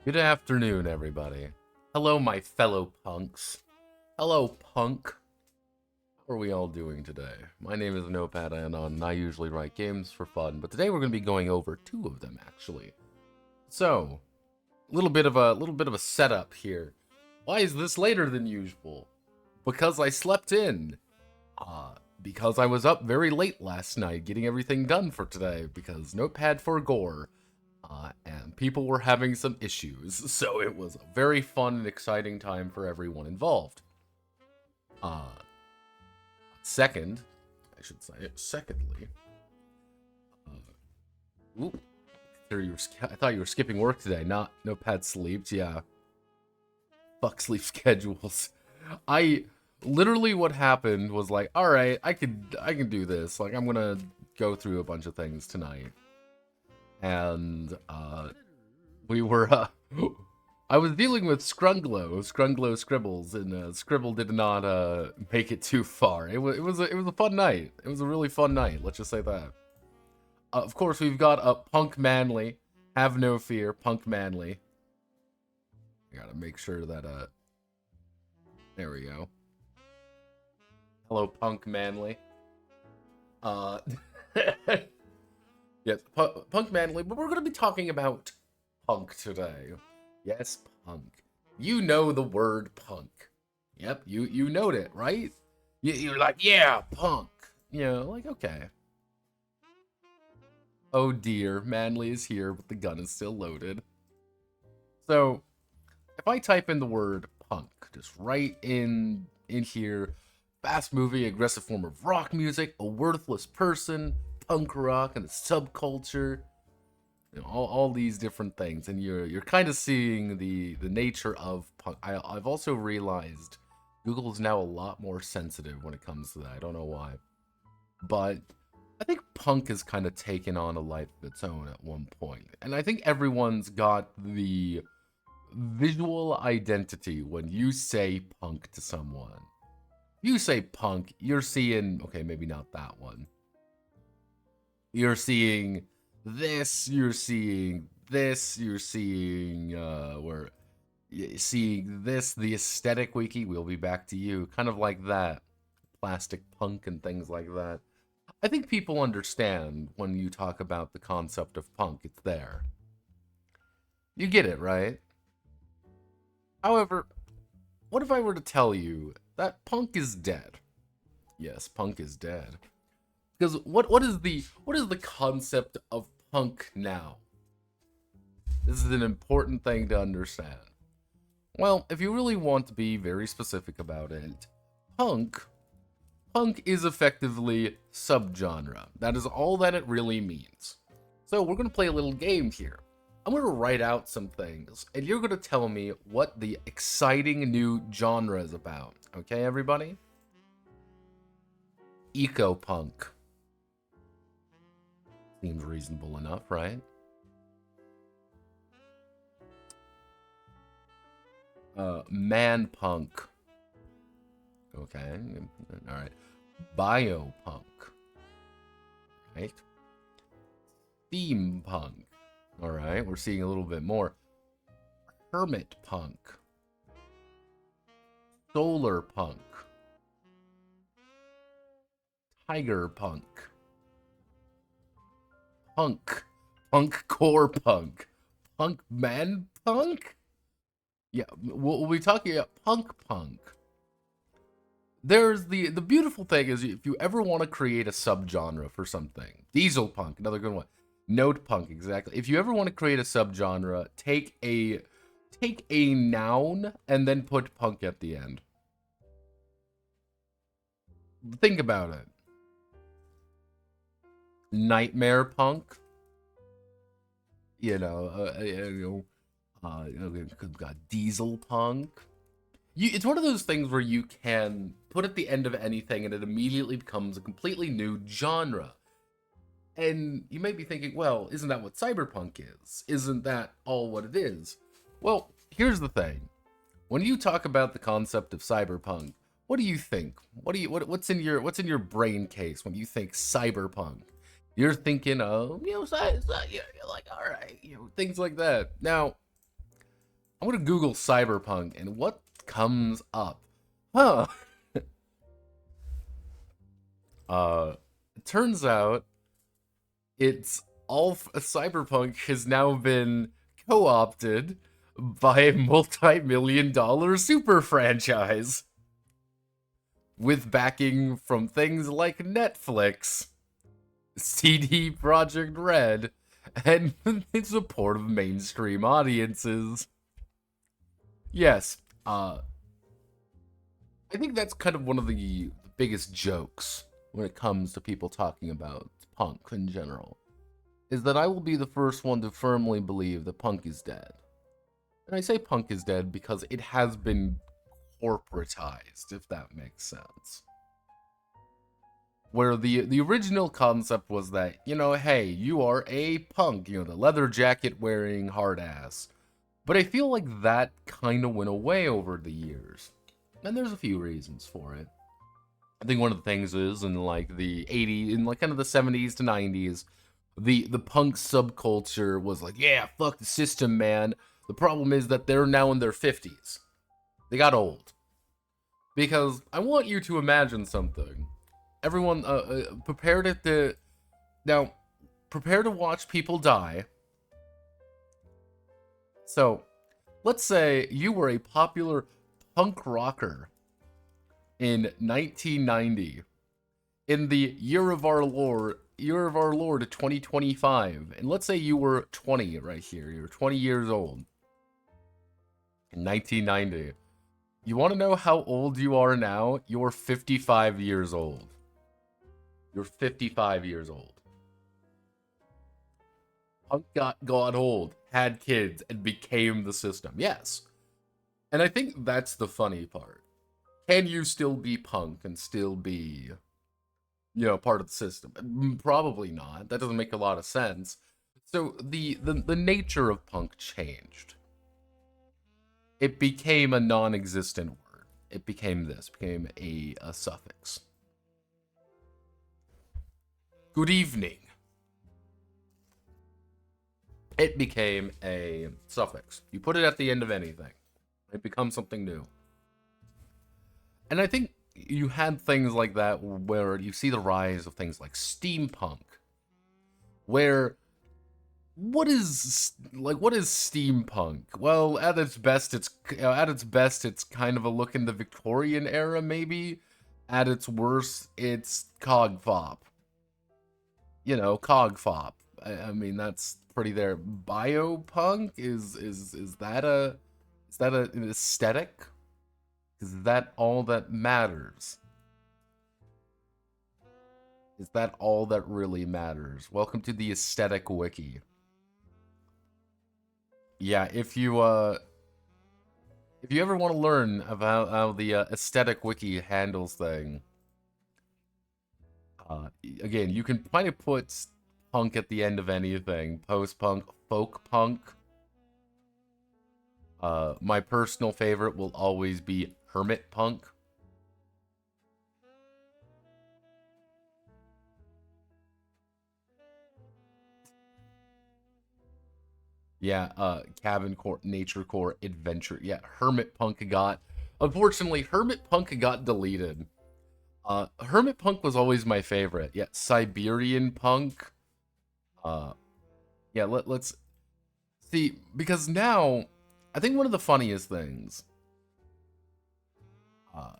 Good afternoon, everybody. Hello, my fellow punks. Hello, punk. How are we all doing today? My name is Notepad and I usually write games for fun, but today we're going to be going over two of them, actually. So, a little bit of a setup here. Why is this later than usual? Because I slept in. Because I was up very late last night getting everything done for today, because Notepad for gore. And people were having some issues, so it was a very fun and exciting time for everyone involved. Secondly, oop, I thought you were skipping work today, not Notepad sleeps, yeah. Fuck sleep schedules. Literally what happened was like, alright, I can do this, like I'm gonna go through a bunch of things tonight. And, we were, I was dealing with Scrunglow Scribbles, and Scribble did not make it too far. It was a fun night. It was a really fun night. Let's just say that. Of course, we've got Punk Manly. Have no fear, Punk Manly. I gotta make sure that there we go. Hello, Punk Manly. Yes, Punk Manly, but we're gonna be talking about punk today. Yes, punk. You know the word punk. Yep, you know it, right? You're like, yeah, punk. You know, like, okay. Oh dear, Manly is here, but the gun is still loaded. So, if I type in the word punk, just right in here, fast moving, aggressive form of rock music, a worthless person, punk rock and the subculture, you know, all these different things, and you're kind of seeing the nature of punk. I've also realized Google's now a lot more sensitive when it comes to that. I don't know why, but I think punk has kind of taken on a life of its own at one point, and I think everyone's got the visual identity when you say punk to someone. You say punk, you're seeing, okay, maybe not that one. You're seeing this, you're seeing this, you're seeing, seeing this, the aesthetic wiki, we'll be back to you, kind of like that. Plastic punk and things like that. I think people understand when you talk about the concept of punk, it's there. You get it, right? However, what if I were to tell you that punk is dead? Yes, punk is dead. Because what is the concept of punk now? This is an important thing to understand. Well, if you really want to be very specific about it, punk is effectively subgenre. That is all that it really means. So we're gonna play a little game here. I'm gonna write out some things, and you're gonna tell me what the exciting new genre is about. Okay, everybody? Eco-punk. Seems reasonable enough, right? Man punk. Okay, alright. Biopunk. Right? Steampunk. Alright, we're seeing a little bit more. Hermit punk. Solar punk. Tiger punk. Punk core punk, punk man punk. Yeah, we'll be talking about punk. There's the beautiful thing is if you ever want to create a subgenre for something, diesel punk, another good one, note punk, exactly. If you ever want to create a subgenre, take a noun and then put punk at the end. Think about it. Nightmare punk. You know, we've got diesel punk. It's one of those things where you can put at the end of anything and it immediately becomes a completely new genre. And you may be thinking, well, isn't that what cyberpunk is? Isn't that all what it is? Well, here's the thing. When you talk about the concept of cyberpunk, what do you think? What's in your brain case when you think cyberpunk? You're thinking of, you know, you're like, all right, you know, things like that. Now, I'm gonna Google cyberpunk, and what comes up? Huh. It turns out it's all cyberpunk has now been co-opted by a multi-million-dollar super franchise with backing from things like Netflix, CD Projekt Red, and in support of mainstream audiences. Yes, I think that's kind of one of the biggest jokes when it comes to people talking about punk in general, is that I will be the first one to firmly believe that punk is dead. And I say punk is dead because it has been corporatized, if that makes sense. Where the original concept was that, you know, hey, you are a punk, you know, the leather jacket wearing hard ass. But I feel like that kind of went away over the years. And there's a few reasons for it. I think one of the things is in like the 80s, in like kind of the 70s to 90s, the punk subculture was like, yeah, fuck the system, man. The problem is that they're now in their 50s. They got old. Because I want you to imagine something. Everyone, prepare to now, prepare to watch people die. So, let's say you were a popular punk rocker in 1990, in the year of our Lord 2025, and let's say you were 20 right here. You're 20 years old in 1990. You want to know how old you are now? You're 55 years old. You're 55 years old. Punk got old, had kids, and became the system. Yes. And I think that's the funny part. Can you still be punk and still be, you know, part of the system? Probably not. That doesn't make a lot of sense. So the nature of punk changed. It became a non-existent word. It became a suffix. Good evening. It became a suffix. You put it at the end of anything. It becomes something new. And I think you had things like that where you see the rise of things like steampunk, where what is steampunk? Well, at its best it's kind of a look in the Victorian era, maybe. At its worst, it's cog fop. You know, cog fop. I mean, that's pretty there. Biopunk is that an aesthetic? Is that all that matters? Is that all that really matters? Welcome to the aesthetic wiki. Yeah, if you ever want to learn about how the aesthetic wiki handles thing, again, you can kind of put punk at the end of anything. Post-punk, folk punk. My personal favorite will always be hermit punk. Yeah, cabin core, nature core, adventure. Yeah, hermit punk got. Unfortunately, hermit punk got deleted. Hermit punk was always my favorite. Yeah, Siberian punk. Yeah, let's see, because now I think one of the funniest things. I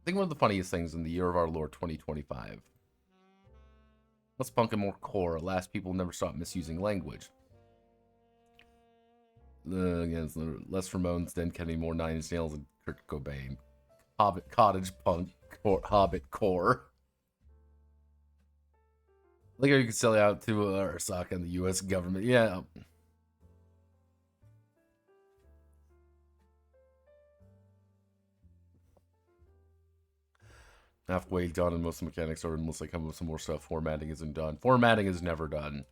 think one of the funniest things in the year of our Lord 2025. Let's punk and more core. Last people never stop misusing language. Again, less Ramones, then Kenny, more Nine Inch Nails, and Kurt Cobain. Hobbit cottage punk or Hobbit core. Like you can sell it out to Arasaka and the U.S. government. Yeah. Halfway done, and most of the mechanics are, unless I come up with some more stuff. Formatting isn't done. Formatting is never done.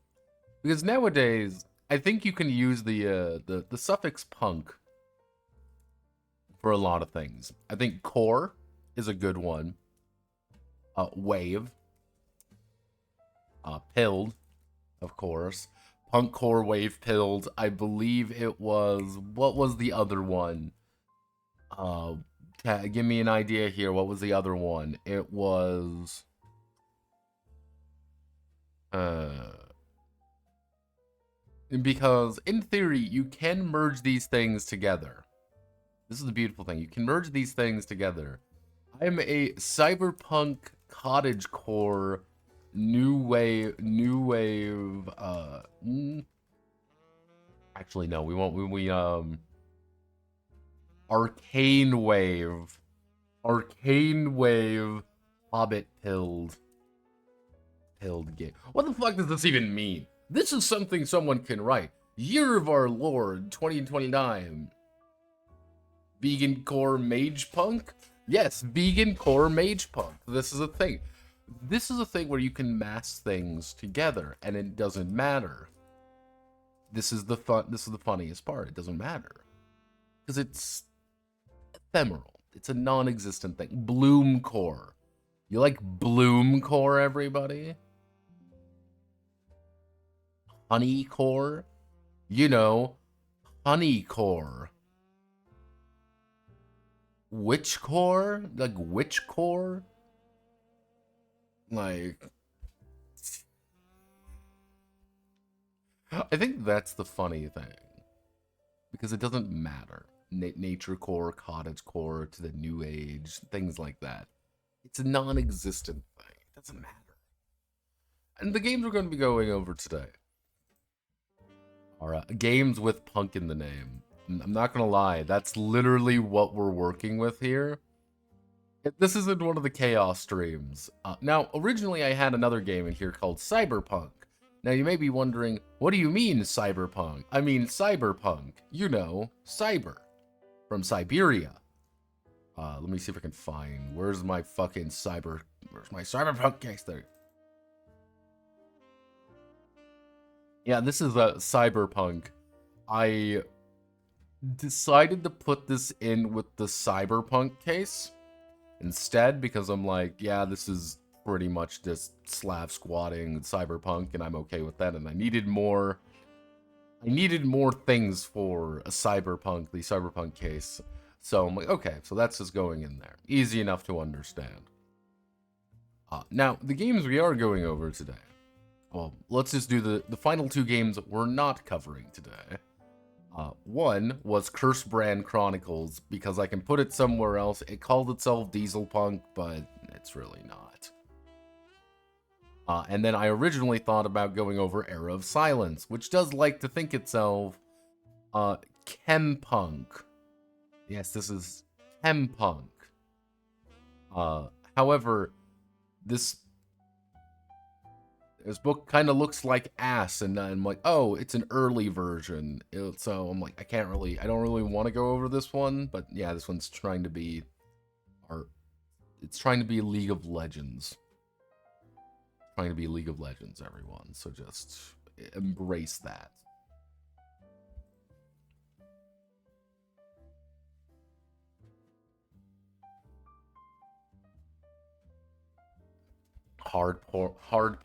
Because nowadays, I think you can use the suffix punk for a lot of things. I think core is a good one. Wave. Pilled, of course. Punk core wave pilled. I believe it was, what was the other one? Give me an idea here. What was the other one? It was because in theory you can merge these things together. This is the beautiful thing. You can merge these things together. I'm a cyberpunk cottagecore new wave actually no, we won't we arcane wave hobbit pilled game. What the fuck does this even mean? This is something someone can write. Year of our Lord 2029. Vegan core mage punk? Yes, vegan core mage punk. This is a thing. This is a thing where you can mass things together and it doesn't matter. This is the funniest part. It doesn't matter. Because it's ephemeral. It's a non-existent thing. Bloom core. You like bloom core, everybody? Honey core? You know, honey core. Witch core? Like witch core? Like, I think that's the funny thing. Because it doesn't matter. Nature core, cottage core, to the new age, things like that. It's a non-existent thing. It doesn't matter. And the games we're going to be going over today are games with punk in the name. I'm not going to lie, that's literally what we're working with here. This isn't one of the chaos streams. Now, originally I had another game in here called Cyberpunk. Now, you may be wondering, what do you mean cyberpunk? I mean cyberpunk. You know, cyber. From Siberia. Let me see if I can find... Where's my fucking cyber... Where's my cyberpunk case there? Yeah, this is a cyberpunk. I decided to put this in with the cyberpunk case instead because I'm like, yeah, this is pretty much just Slav squatting cyberpunk and I'm okay with that, and I needed more things for a cyberpunk, the cyberpunk case. So I'm like, okay, so that's just going in there. Easy enough to understand. Now, the games we are going over today. Well, let's just do the final two games we're not covering today. One was Curse Brand Chronicles, because I can put it somewhere else. It called itself Diesel Punk, but it's really not. And then I originally thought about going over Era of Silence, which does like to think itself Chempunk. Yes, this is Chempunk. However, this book kind of looks like ass, and I'm like, oh, it's an early version. So I'm like, I don't really want to go over this one, but yeah, this one's trying to be it's trying to be League of Legends. Trying to be League of Legends, everyone. So just embrace that. Hard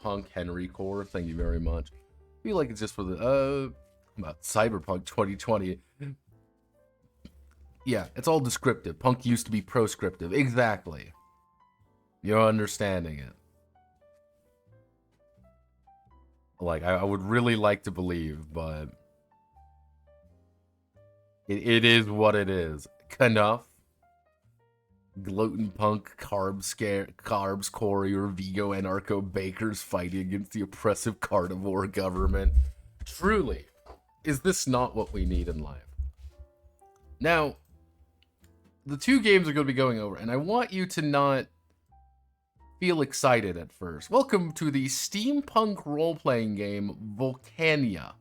punk Henry Core, thank you very much. I feel like it's just for the about Cyberpunk 2020. Yeah, it's all descriptive. Punk used to be proscriptive. Exactly. You're understanding it. Like, I would really like to believe, but it is what it is. Knuff. Gluten punk, carbs courier, Vigo anarcho bakers fighting against the oppressive carnivore government. Truly, is this not what we need in life? Now, the two games are going to be going over, and I want you to not feel excited at first. Welcome to the steampunk role-playing game, Vulcania.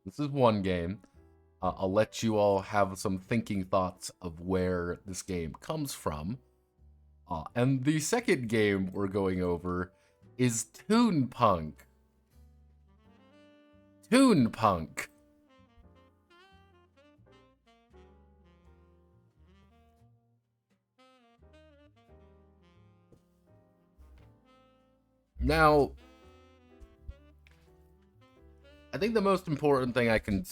This is one game. I'll let you all have some thinking thoughts of where this game comes from. And the second game we're going over is Toonpunk. Toonpunk. Now, I think the most important thing I can,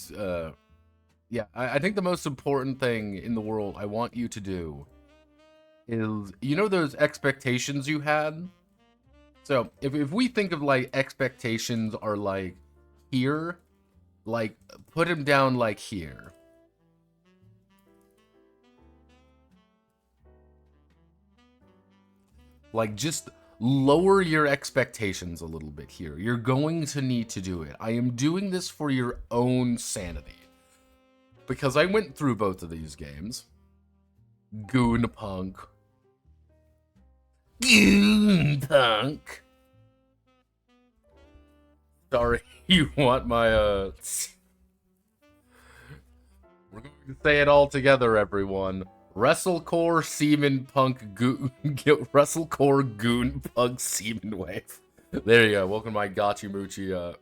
yeah, I think the most important thing in the world I want you to do is, you know those expectations you had? So, if we think of, like, expectations are, like, here, like, put them down, like, here. Like, just lower your expectations a little bit here. You're going to need to do it. I am doing this for your own sanity. Because I went through both of these games. Toonpunk. Toonpunk. Sorry, you want my, We're going to say it all together, everyone. WrestleCore Seaman Punk Goon WrestleCore Goon Punk Seaman Wave. There you go. Welcome to my Gachimuchi.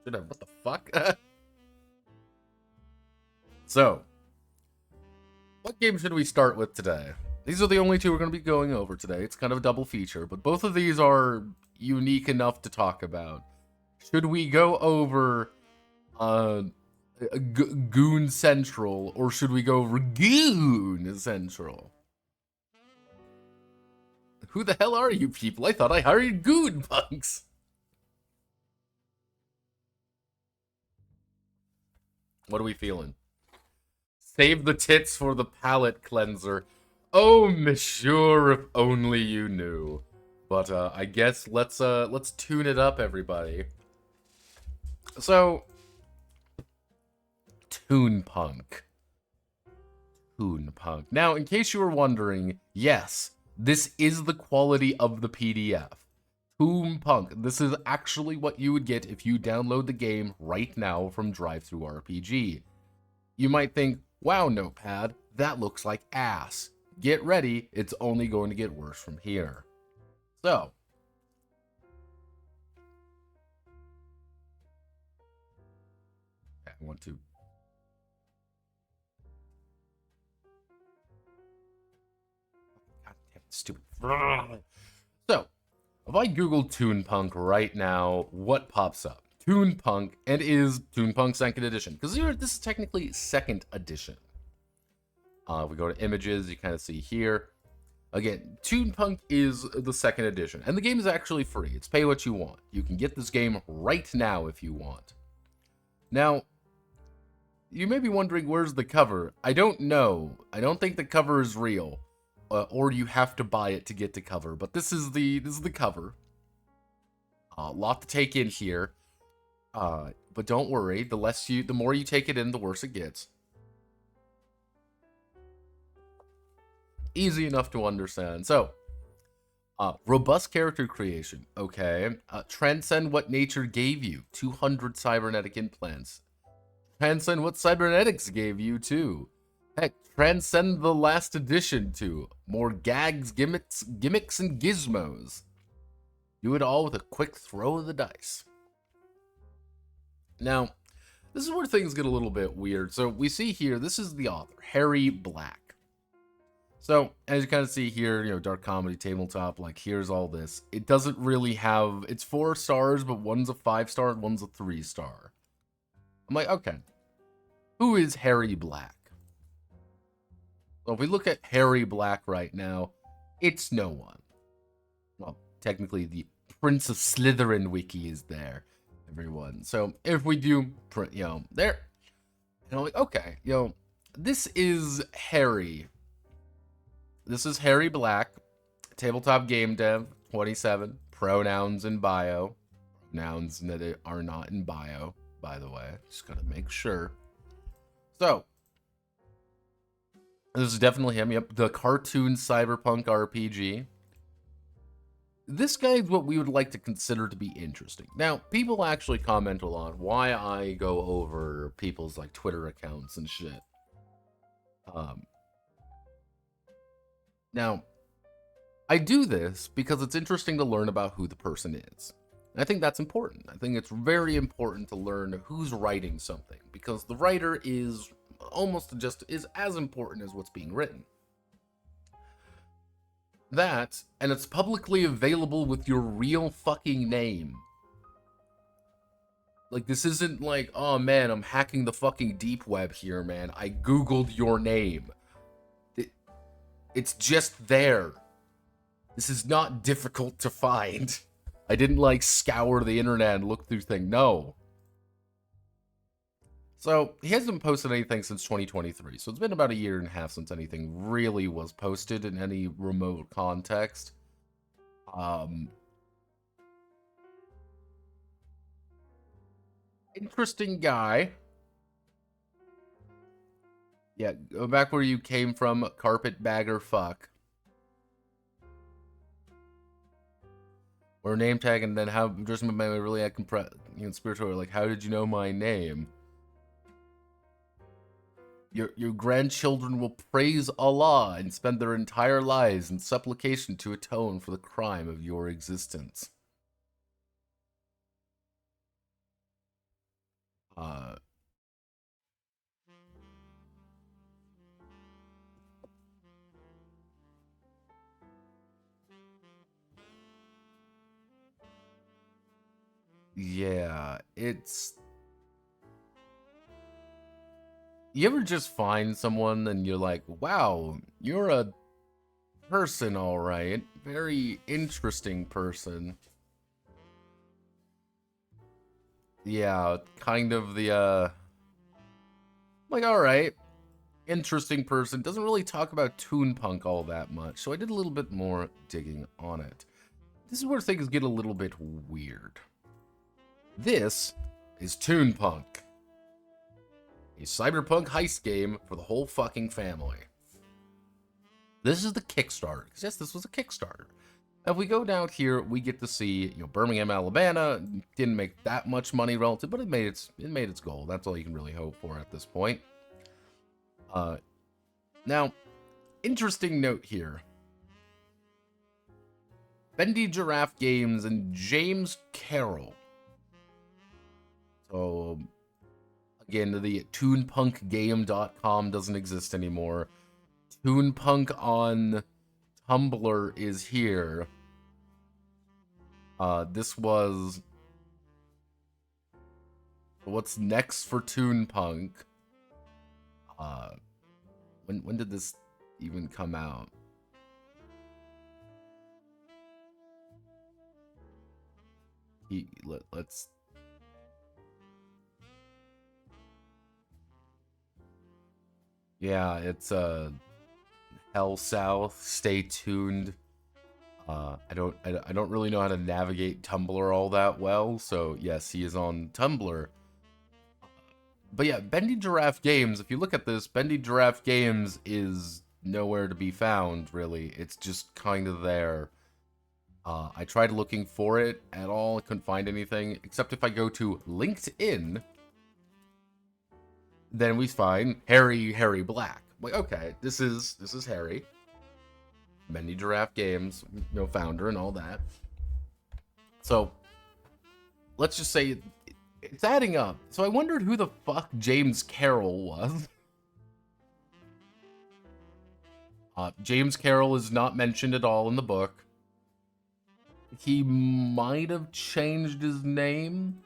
What the fuck? So, what game should we start with today? These are the only two we're going to be going over today. It's kind of a double feature, but both of these are unique enough to talk about. Should we go over Goon Central, or should we go Ragoon Central? Who the hell are you people? I thought I hired Goon Punks. What are we feeling? Save the tits for the palate cleanser. Oh, monsieur, if only you knew. But I guess let's tune it up, everybody. So, Toonpunk. Toonpunk. Now, in case you were wondering, yes, this is the quality of the PDF. Toonpunk. This is actually what you would get if you download the game right now from DriveThruRPG. You might think, wow, Notepad, that looks like ass. Get ready, it's only going to get worse from here. So, I want to. God damn, stupid. So, if I Google Toonpunk right now, what pops up? Toonpunk, and is Toonpunk 2nd edition. Because this is technically 2nd edition. If we go to images, you kind of see here. Again, Toonpunk is the 2nd edition. And the game is actually free. It's pay what you want. You can get this game right now if you want. Now, you may be wondering, where's the cover? I don't know. I don't think the cover is real. Or you have to buy it to get the cover. But this is the cover. A lot to take in here. But don't worry, the more you take it in, the worse it gets. Easy enough to understand. So, robust character creation. Okay. Transcend what nature gave you. 200 cybernetic implants. Transcend what cybernetics gave you, too. Heck, transcend the last edition, too. More gags, gimmicks, and gizmos. Do it all with a quick throw of the dice. Now, this is where things get a little bit weird. So we see here, this is the author, Harry Black. So, as you kind of see here, you know, dark comedy, tabletop, like, here's all this. It doesn't really have, it's 4 stars, but one's a 5-star and one's a 3-star. I'm like, okay. Who is Harry Black? So if we look at Harry Black right now, it's no one. Well, technically the Prince of Slytherin wiki is there, everyone. So if we do, you know, there, you know, like, okay, you know, this is Harry. This is Harry Black, tabletop game dev, 27, pronouns in bio. Nouns that are not in bio, by the way. Just gotta make sure. So, this is definitely him. Yep, the cartoon cyberpunk RPG. This guy is what we would like to consider to be interesting. Now, people actually comment a lot why I go over people's like Twitter accounts and shit. Now, I do this because it's interesting to learn about who the person is. And I think that's important. I think it's very important to learn who's writing something, because the writer is almost just is as important as what's being written. That, and it's publicly available with your real fucking name. Like, this isn't like, oh man, I'm hacking the fucking deep web here, man. I googled your name. It's just there. This is not difficult to find. I didn't, like, scour the internet and look through things. No. So, he hasn't posted anything since 2023. So, it's been about a year and a half since anything really was posted in any remote context. Interesting guy. Yeah, go back where you came from, carpetbagger fuck. Or name tag, and then how just my really spiritual. Like, how did you know my name? Your grandchildren will praise Allah and spend their entire lives in supplication to atone for the crime of your existence. Yeah, it's... You ever just find someone and you're like, wow, you're a person, alright. Very interesting person. Yeah, kind of the, like, alright. Interesting person. Doesn't really talk about Toonpunk all that much, so I did a little bit more digging on it. This is where things get a little bit weird. This is Toonpunk, a cyberpunk heist game for the whole fucking family. This is the Kickstarter, because yes, this was a Kickstarter. Now, if we go down here, we get to see, Birmingham, Alabama. Didn't make that much money relative, but it made its goal. That's all you can really hope for at this point. Now, interesting note here. Bendy, Giraffe Games, and James Carroll. So, again, the toonpunkgame.com doesn't exist anymore. Toonpunk on Tumblr is here. This was... What's next for Toonpunk? When did this even come out? Let's... Yeah, it's Hell South. Stay tuned. I don't really know how to navigate Tumblr all that well, so yes, he is on Tumblr. But yeah, Bendy Giraffe Games, if you look at this, Bendy Giraffe Games is nowhere to be found, really. It's just kind of there. I tried looking for it at all, I couldn't find anything, except if I go to LinkedIn, then we find Harry Black. Like, okay, this is Harry. Bendy Giraffe Games, founder and all that. So, let's just say it's adding up. So I wondered who the fuck James Carroll was. James Carroll is not mentioned at all in the book. He might have changed his name.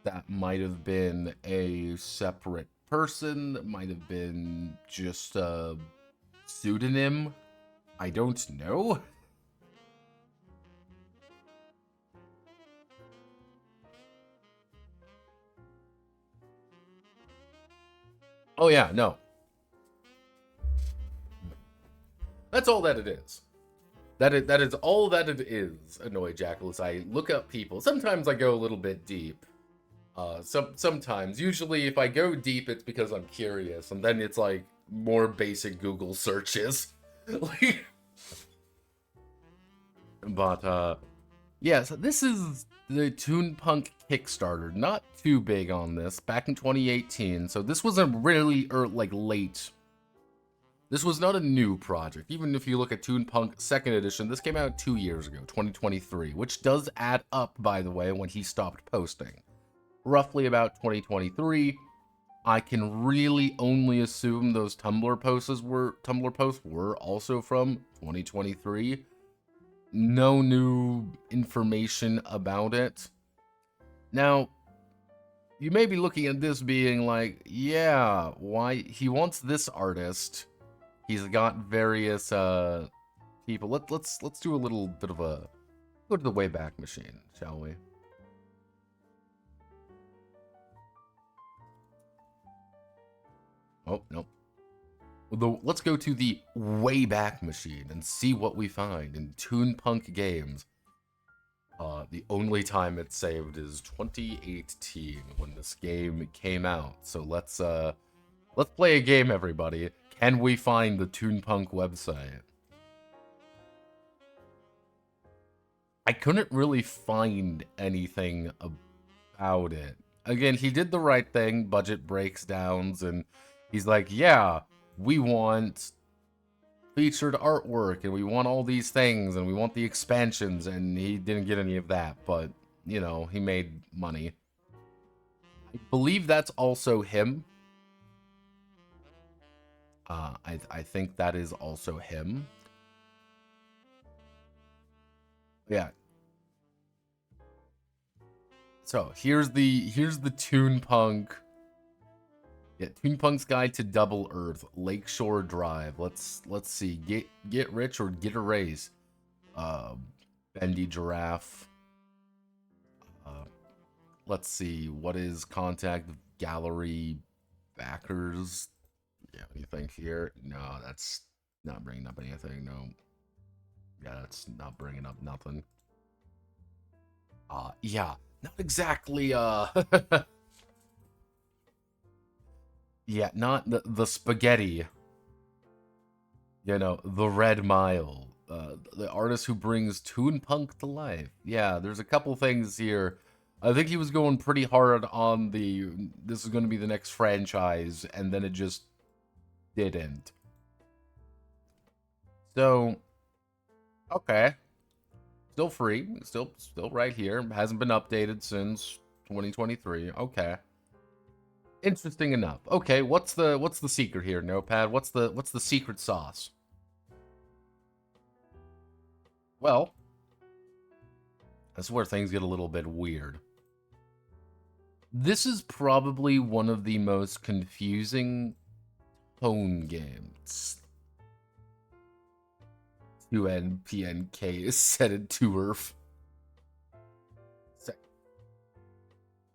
That might have been a separate person. That might have been just a pseudonym. I don't know. Oh yeah, no. That's all that it is. That is all that it is, Annoyed Jackal, is I look up people. Sometimes I go a little bit deep. Sometimes. Usually if I go deep, it's because I'm curious. And then it's like more basic Google searches. But, yeah, so this is the Toonpunk Kickstarter. Not too big on this. Back in 2018. So this was a really, late... This was not a new project. Even if you look at Toonpunk 2nd Edition, this came out 2 years ago, 2023, which does add up, by the way, when he stopped posting. Roughly about 2023. I can really only assume those Tumblr posts were also from 2023. No new information about it. Now, you may be looking at this being like, yeah, why he wants this artist. He's got various people. Let's do a little bit of a go to the Wayback Machine, shall we? Oh, no. Let's go to the Wayback Machine and see what we find in Toonpunk Games. The only time it's saved is 2018 when this game came out. So let's play a game, everybody. Can we find the Toonpunk website? I couldn't really find anything about it. Again, he did the right thing, budget breakdowns, and he's like, yeah, we want featured artwork, and we want all these things, and we want the expansions, and he didn't get any of that, but, you know, he made money. I believe that's also him. I think that is also him. Yeah. So here's the Toonpunk. Yeah, Toonpunk's Guide to Double Earth, Lakeshore Drive. Let's see. Get rich or get a raise. Bendy Giraffe. Let's see. What is contact gallery backers? Yeah, anything here? No, that's not bringing up anything. No. Yeah, that's not bringing up nothing. Yeah, not exactly. Yeah, not the spaghetti. You know, the Red Mile. The artist who brings Toonpunk to life. Yeah, there's a couple things here. I think he was going pretty hard on this is going to be the next franchise, and then it just didn't. So, okay. Still free. Still right here. Hasn't been updated since 2023. Okay. Interesting enough. Okay, what's the secret here, Notepad? What's the secret sauce? Well, that's where things get a little bit weird. This is probably one of the most confusing tone games. 2NPNK is set in 2Earth.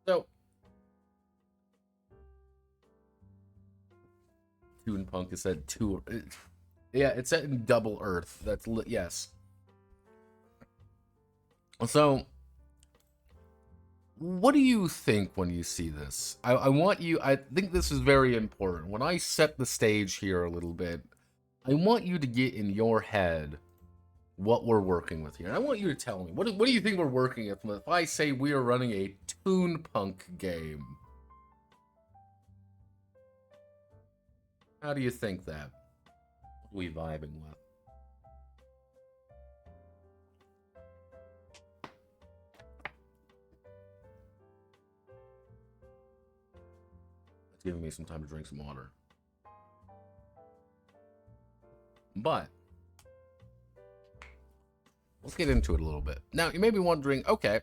So, Toonpunk is set 2. Yeah, it's set in Double Earth. That's yes. So, what do you think when you see this? I want you. I think this is very important. When I set the stage here a little bit, I want you to get in your head what we're working with here. And I want you to tell me, what do you think we're working with if I say we are running a Toonpunk game? How do you think that? What are we vibing with? It's giving me some time to drink some water. But let's get into it a little bit. Now, you may be wondering, okay,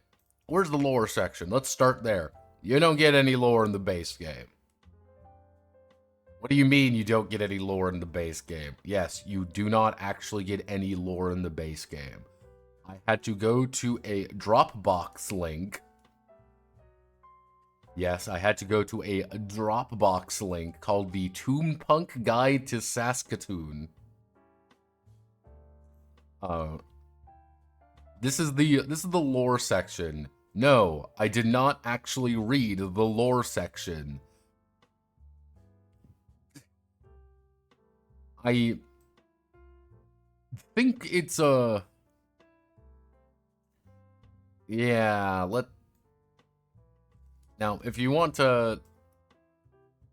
where's the lore section? Let's start there. You don't get any lore in the base game. What do you mean you don't get any lore in the base game? Yes, you do not actually get any lore in the base game. I had to go to a Dropbox link. Yes, I had to go to a Dropbox link called the Toonpunk Guide to Saskatoon. This is the lore section. No, I did not actually read the lore section. I think it's yeah, now, if you want to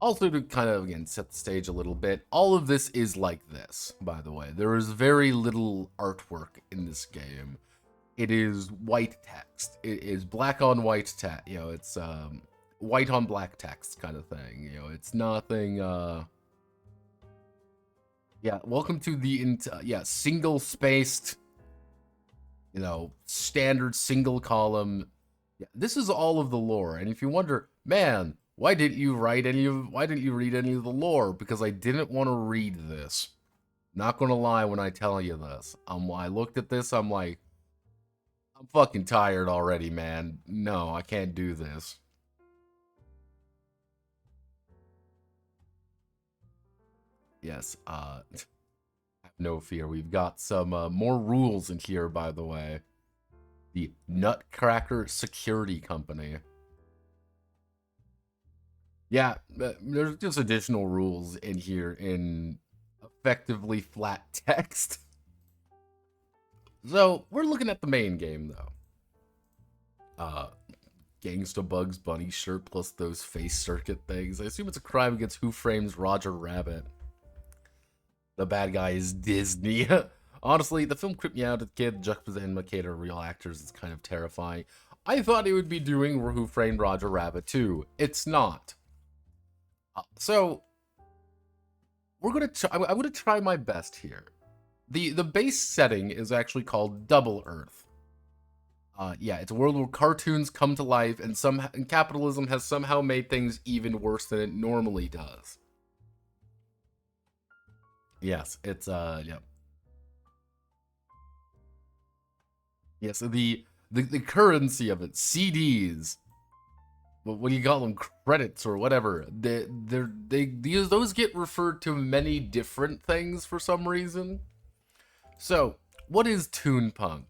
also to kind of again set the stage a little bit, all of this is like this, by the way. There is very little artwork in this game. It is white text. It is black on white text. You know, it's white on black text kind of thing. You know, it's nothing, yeah, welcome to the, yeah, single-spaced, you know, standard single column. Yeah, this is all of the lore. And if you wonder, man, why didn't you read any of the lore? Because I didn't want to read this. Not gonna lie when I tell you this. I looked at this, I'm like, I'm fucking tired already, man. No, I can't do this. Yes, have no fear. We've got some more rules in here, by the way. The Nutcracker Security Company. Yeah, there's just additional rules in here in effectively flat text. So, we're looking at the main game, though. Gangsta Bugs Bunny shirt plus those face circuit things. I assume it's a crime against Who Frames Roger Rabbit. The bad guy is Disney. Honestly, the film creeped me out as a kid. Juxtaposition indicator of real actors is kind of terrifying. I thought it would be doing Who Framed Roger Rabbit too. It's not. So, we're gonna. I'm gonna try my best here. The base setting is actually called Double Earth. Yeah, it's a world where cartoons come to life, and capitalism has somehow made things even worse than it normally does. Yes, it's yeah. Yeah, so the currency of it, CDs, what do you call them, credits or whatever, those get referred to many different things for some reason. So, what is Toonpunk?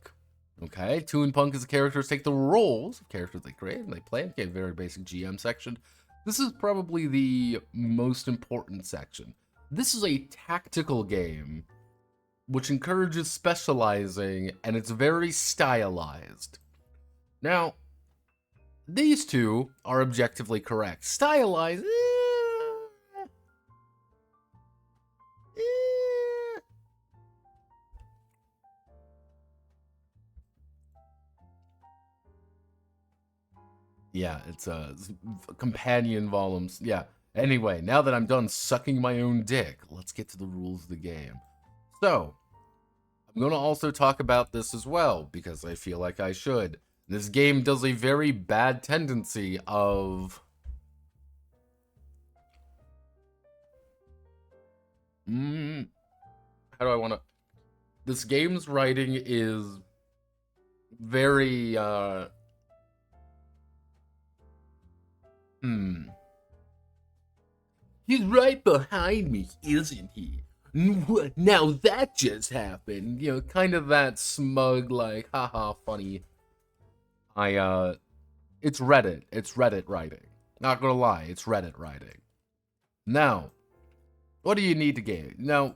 Okay, Toonpunk is a characters take the roles of characters they create and they play. Okay, very basic GM section. This is probably the most important section. This is a tactical game which encourages specializing, and it's very stylized. Now, these two are objectively correct. Stylized, yeah, it's companion volumes. Yeah. Anyway, now that I'm done sucking my own dick, let's get to the rules of the game. So, I'm going to also talk about this as well, because I feel like I should. This game does a very bad tendency of... how do I want to... This game's writing is very, He's right behind me, isn't he? Now that just happened. You know, kind of that smug, like, haha, funny. It's Reddit. It's Reddit writing. Not gonna lie, it's Reddit writing. Now, what do you need to game? Now,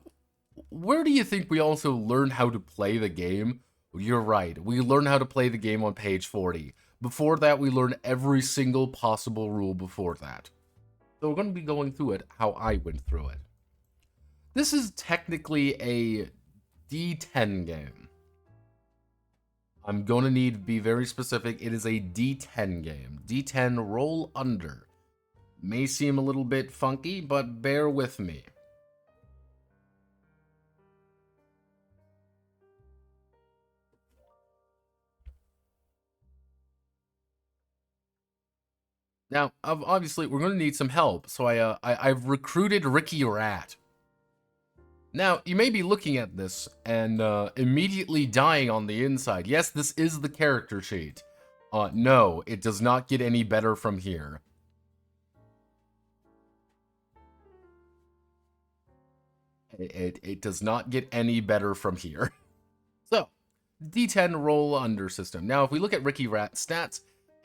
where do you think we also learn how to play the game? You're right. We learn how to play the game on page 40. Before that, we learn every single possible rule before that. So we're going to be going through it how I went through it. This is technically a D10 game. I'm going to need to be very specific. It is a D10 game. D10 roll under. May seem a little bit funky, but bear with me. Now, obviously, we're going to need some help, so I've recruited Ricky Rat. Now, you may be looking at this and immediately dying on the inside. Yes, this is the character sheet. No, it does not get any better from here. It does not get any better from here. So, D10 roll under system. Now, if we look at Ricky Rat's stats,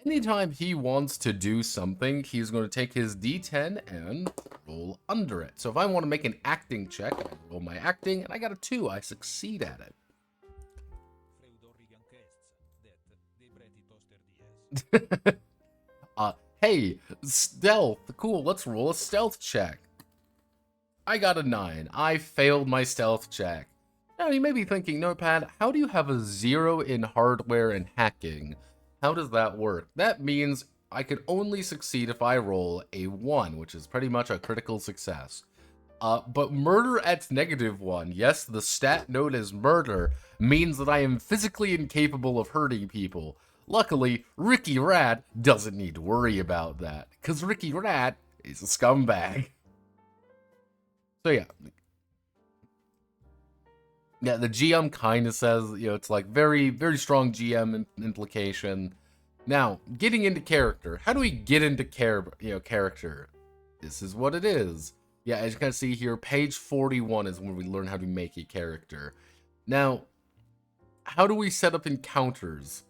anytime he wants to do something, he's going to take his D10 and roll under it. So if I want to make an acting check, I roll my acting, and I got a 2. I succeed at it. Hey, stealth. Cool, let's roll a stealth check. I got a 9. I failed my stealth check. Now, you may be thinking, Notepad, how do you have a 0 in hardware and hacking? How does that work? That means I could only succeed if I roll a 1, which is pretty much a critical success. But murder at -1, yes, the stat known as murder, means that I am physically incapable of hurting people. Luckily, Ricky Rat doesn't need to worry about that, because Ricky Rat is a scumbag. So yeah. Yeah, the GM kind of says, it's like very, very strong GM implication. Now, getting into character. How do we get into character? This is what it is. Yeah, as you can see here, page 41 is when we learn how to make a character. Now, how do we set up encounters?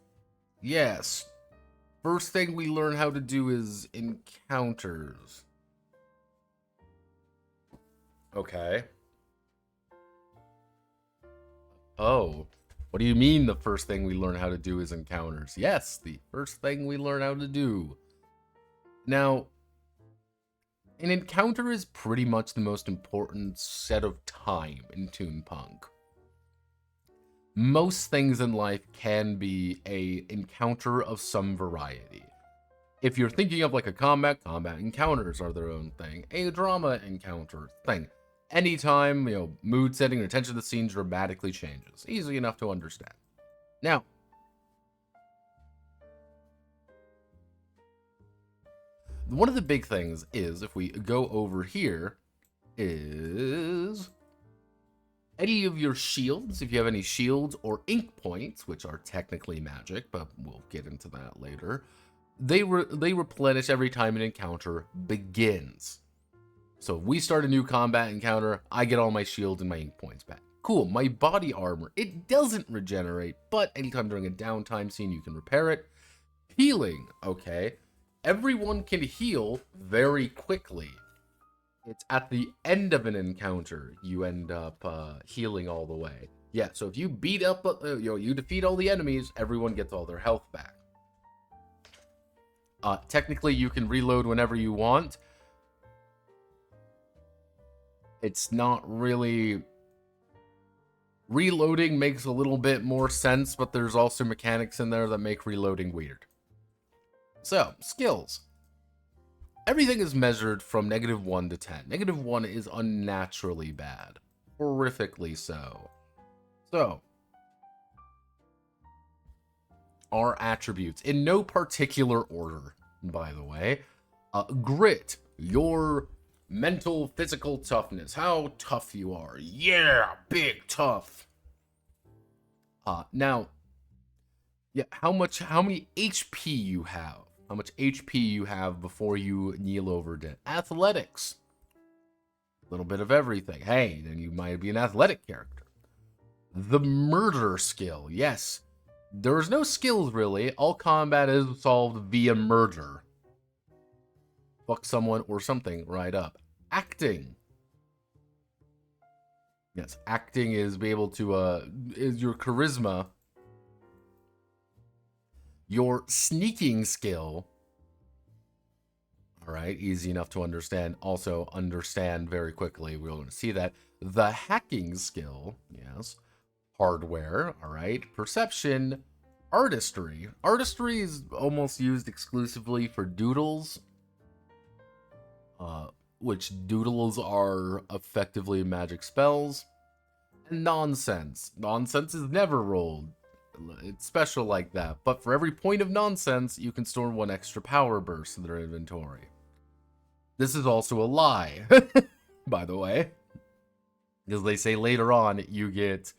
Yes. First thing we learn how to do is encounters. Okay. Oh, what do you mean the first thing we learn how to do is encounters? Yes, the first thing we learn how to do. Now, an encounter is pretty much the most important set of time in Toonpunk. Most things in life can be a encounter of some variety. If you're thinking of like a combat encounters are their own thing. A drama encounter thing. Anytime, mood setting or attention to the scene dramatically changes. Easy enough to understand. Now, one of the big things is, if we go over here, is any of your shields, if you have any shields or ink points, which are technically magic, but we'll get into that later, they replenish every time an encounter begins. So if we start a new combat encounter, I get all my shields and my ink points back. Cool, my body armor, it doesn't regenerate, but anytime during a downtime scene, you can repair it. Healing, okay. Everyone can heal very quickly. It's at the end of an encounter, you end up healing all the way. Yeah, so if you beat up, you defeat all the enemies, everyone gets all their health back. Technically, you can reload whenever you want. It's not really... Reloading makes a little bit more sense, but there's also mechanics in there that make reloading weird. So, skills. Everything is measured from -1 to 10. -1 is unnaturally bad. Horrifically so. So, our attributes, in no particular order, by the way. Grit, your mental, physical toughness, how tough you are. Yeah, big tough. Now, yeah, how many HP you have. How much HP you have before you kneel over dead. Athletics. A little bit of everything. Hey, then you might be an athletic character. The murder skill. Yes. There's no skills, really. All combat is solved via murder. Fuck someone or something right up. Acting. Yes, acting is be able to, is your charisma. Your sneaking skill. Alright, easy enough to understand. Also understand very quickly. We're going to see that. The hacking skill, yes. Hardware, alright. Perception. Artistry. Artistry is almost used exclusively for doodles. Which doodles are effectively magic spells. And nonsense. Nonsense is never rolled. It's special like that, but for every point of nonsense, you can store 1 extra power burst in their inventory. This is also a lie, by the way, because they say later on you get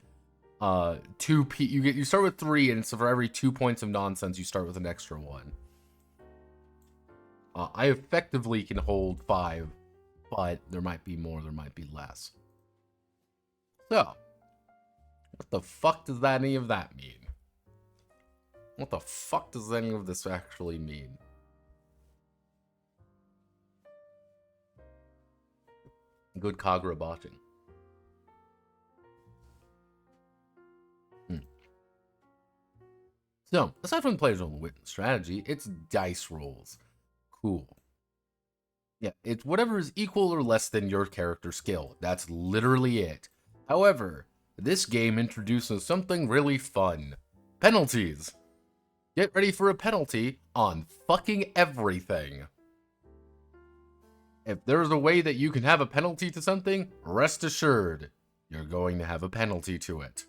you start with 3, and so for every 2 points of nonsense, you start with an extra 1. I effectively can hold 5, but there might be more, there might be less. So, what the fuck does any of that mean? What the fuck does any of this actually mean? Good Kagura botching. So, aside from the player's own wit and strategy, it's dice rolls. Cool. Yeah, it's whatever is equal or less than your character skill. That's literally it. However, this game introduces something really fun. Penalties. Get ready for a penalty on fucking everything. If there's a way that you can have a penalty to something, rest assured, you're going to have a penalty to it.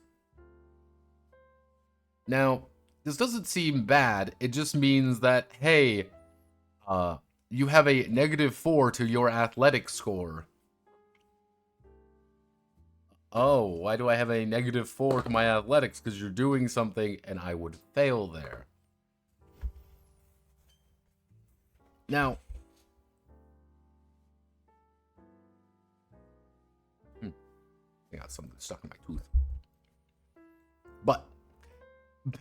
Now, this doesn't seem bad. It just means that, hey, you have a -4 to your athletic score. Oh, why do I have a -4 to my athletics? Because you're doing something and I would fail there. Now, I got something stuck in my tooth. But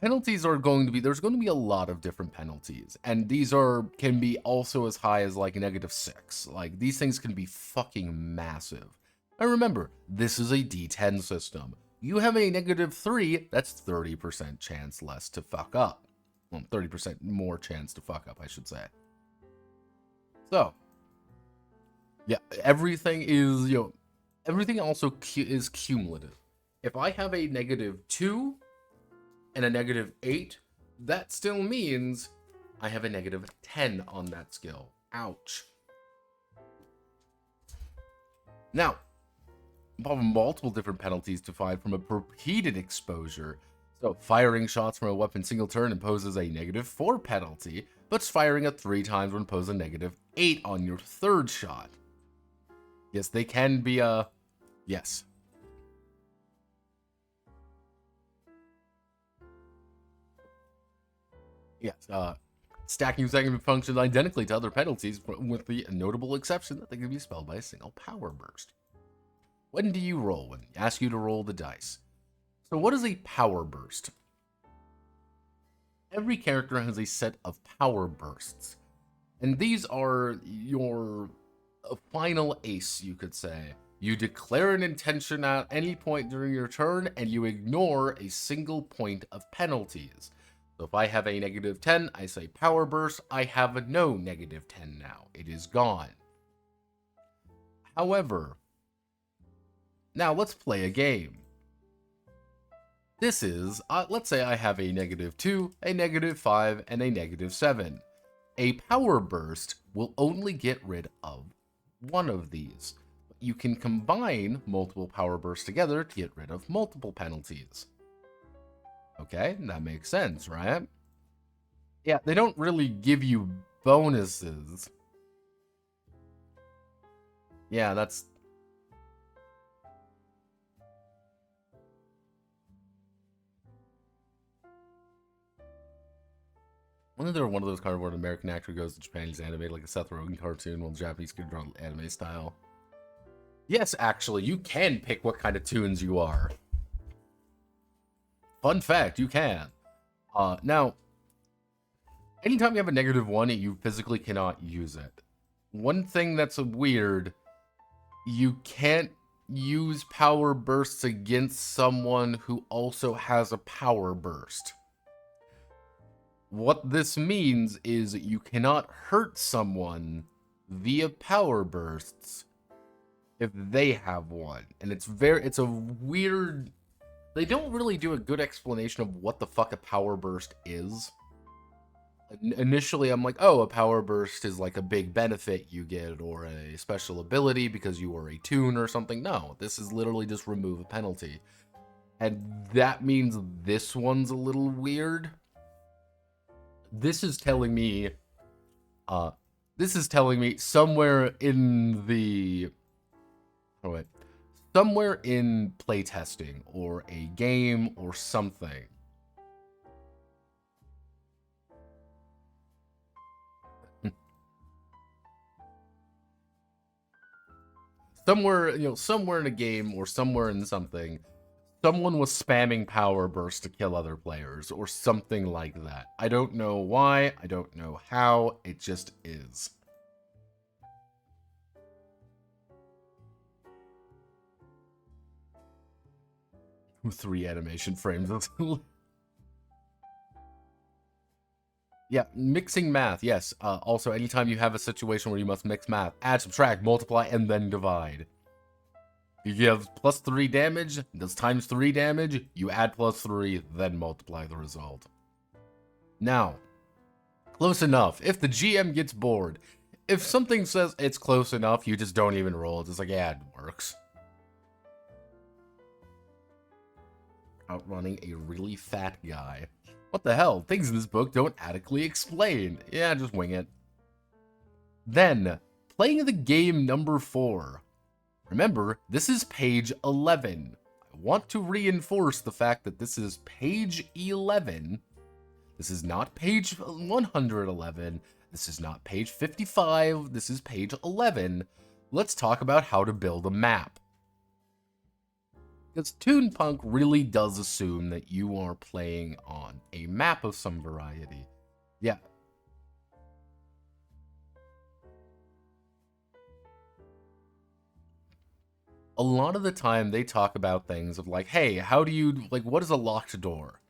penalties are going to be, there's going to be a lot of different penalties, and these can be also as high as like -6. Like, these things can be fucking massive. And remember, this is a D10 system. You have a -3, that's 30% chance less to fuck up. Well, 30% more chance to fuck up, I should say. So, yeah, everything is, everything also is cumulative. If I have a -2 and a -8, that still means I have a -10 on that skill. Ouch. Now, involve multiple different penalties to find from a repeated exposure. So, firing shots from a weapon single turn imposes a -4 penalty, but firing it 3 times would impose a -8 on your third shot. Yes, they can be yes. Yes, stacking second functions identically to other penalties, with the notable exception that they can be spelled by a single power burst. When do you roll? When they ask you to roll the dice. So what is a power burst? Every character has a set of power bursts, and these are your final ace, you could say. You declare an intention at any point during your turn, and you ignore a single point of penalties. So if I have a -10, I say power burst, I have no -10 now. It is gone. However, now let's play a game. This is, let's say I have a -2, a -5, and a -7. A power burst will only get rid of one of these. You can combine multiple power bursts together to get rid of multiple penalties. Okay, that makes sense, right? Yeah, they don't really give you bonuses. Yeah, that's... Wasn't there one of those cards where an American actor goes to Japan and he's animated like a Seth Rogen cartoon while the Japanese can draw anime style? Yes, actually, you can pick what kind of tunes you are. Fun fact, you can. Now, anytime you have a -1, you physically cannot use it. One thing that's weird, you can't use power bursts against someone who also has a power burst. What this means is you cannot hurt someone via power bursts if they have one. And it's a weird... They don't really do a good explanation of what the fuck a power burst is. Initially, I'm like, oh, a power burst is like a big benefit you get, or a special ability because you are a toon or something. No, this is literally just remove a penalty. And that means this one's a little weird. This is telling me somewhere in the... Oh, wait. Somewhere in playtesting or a game or something. Somewhere in a game or somewhere in something, someone was spamming power burst to kill other players or something like that. I don't know why, I don't know how, it just is. Three animation frames. Yeah, mixing math, yes. Also, anytime you have a situation where you must mix math, add, subtract, multiply, and then divide. If you have +3 damage, does times 3 damage, you add +3, then multiply the result. Now, close enough. If the GM gets bored, if something says it's close enough, you just don't even roll. It's just like, yeah, it works. Outrunning a really fat guy. What the hell? Things in this book don't adequately explain. Yeah, just wing it. Then, playing the game number 4. Remember, this is page 11. I want to reinforce the fact that this is page 11. This is not page 111. This is not page 55. This is page 11. Let's talk about how to build a map. Because Toonpunk really does assume that you are playing on a map of some variety. Yeah. A lot of the time they talk about things of like, hey, how do you, like, what is a locked door?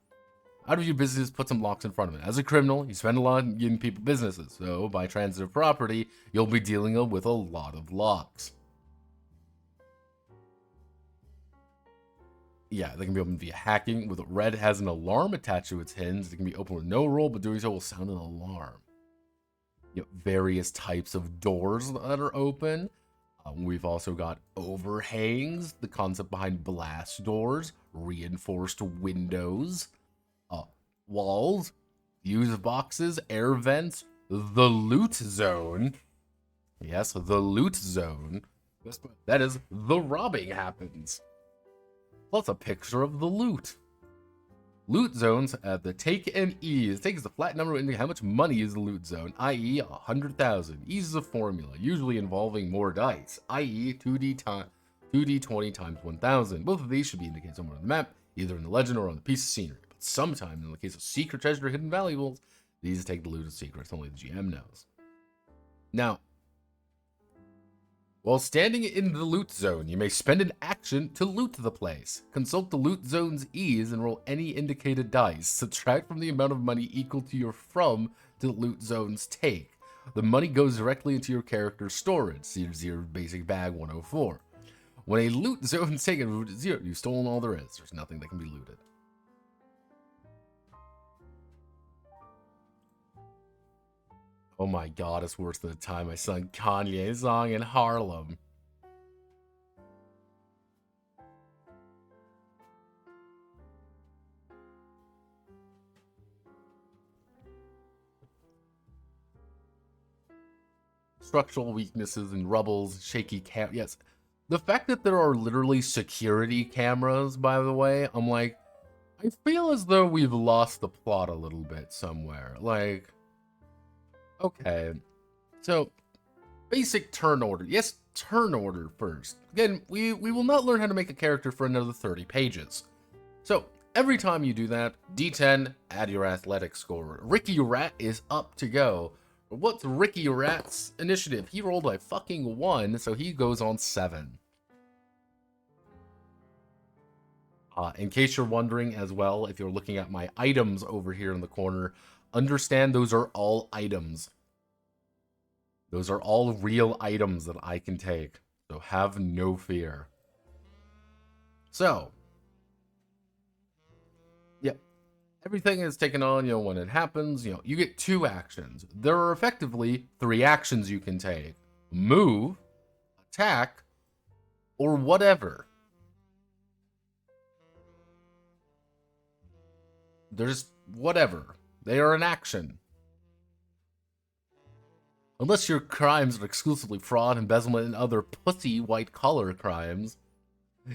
How do your business put some locks in front of it? As a criminal, you spend a lot giving people businesses. So by transitive property, you'll be dealing with a lot of locks. Yeah, they can be opened via hacking. With red has an alarm attached to its hinge. They can be opened with no roll, but doing so will sound an alarm. You know, various types of doors that are open. We've also got overhangs, the concept behind blast doors, reinforced windows, walls, fuse boxes, air vents, the loot zone. Yes, the loot zone. That is, the robbing happens. Plus a picture of the loot. Loot zones at the take and ease. Take is the flat number indicating how much money is the loot zone, i.e. 100,000. Ease is a formula, usually involving more dice, i.e. 2d20 times 1,000. Both of these should be indicated somewhere on the map, either in the legend or on the piece of scenery. But sometimes, in the case of secret treasure or hidden valuables, these take the loot as secrets only the GM knows. Now, while standing in the loot zone, you may spend an action to loot the place. Consult the loot zone's ease and roll any indicated dice. Subtract from the amount of money equal to your from to the loot zone's take. The money goes directly into your character's storage. See your basic bag 104. When a loot zone is taken route 0, you've stolen all there is. There's nothing that can be looted. Oh my god, it's worse than the time I sung Kanye's song in Harlem. Structural weaknesses and rubbles, shaky yes. The fact that there are literally security cameras, by the way, I'm like, I feel as though we've lost the plot a little bit somewhere. Like, okay, so basic turn order. Yes, turn order first. Again, we will not learn how to make a character for another 30 pages. So every time you do that, D10, add your athletic score. Ricky Rat is up to go. What's Ricky Rat's initiative? He rolled a fucking 1, so he goes on 7. In case you're wondering as well, if you're looking at my items over here in the corner, understand those are all items. Those are all real items that I can take, so have no fear. So, yeah, everything is taken on, you know, when it happens, you know, you get 2 actions. There are effectively 3 actions you can take. Move, attack, or whatever. There's whatever. They are an action. Unless your crimes are exclusively fraud, embezzlement, and other pussy white-collar crimes,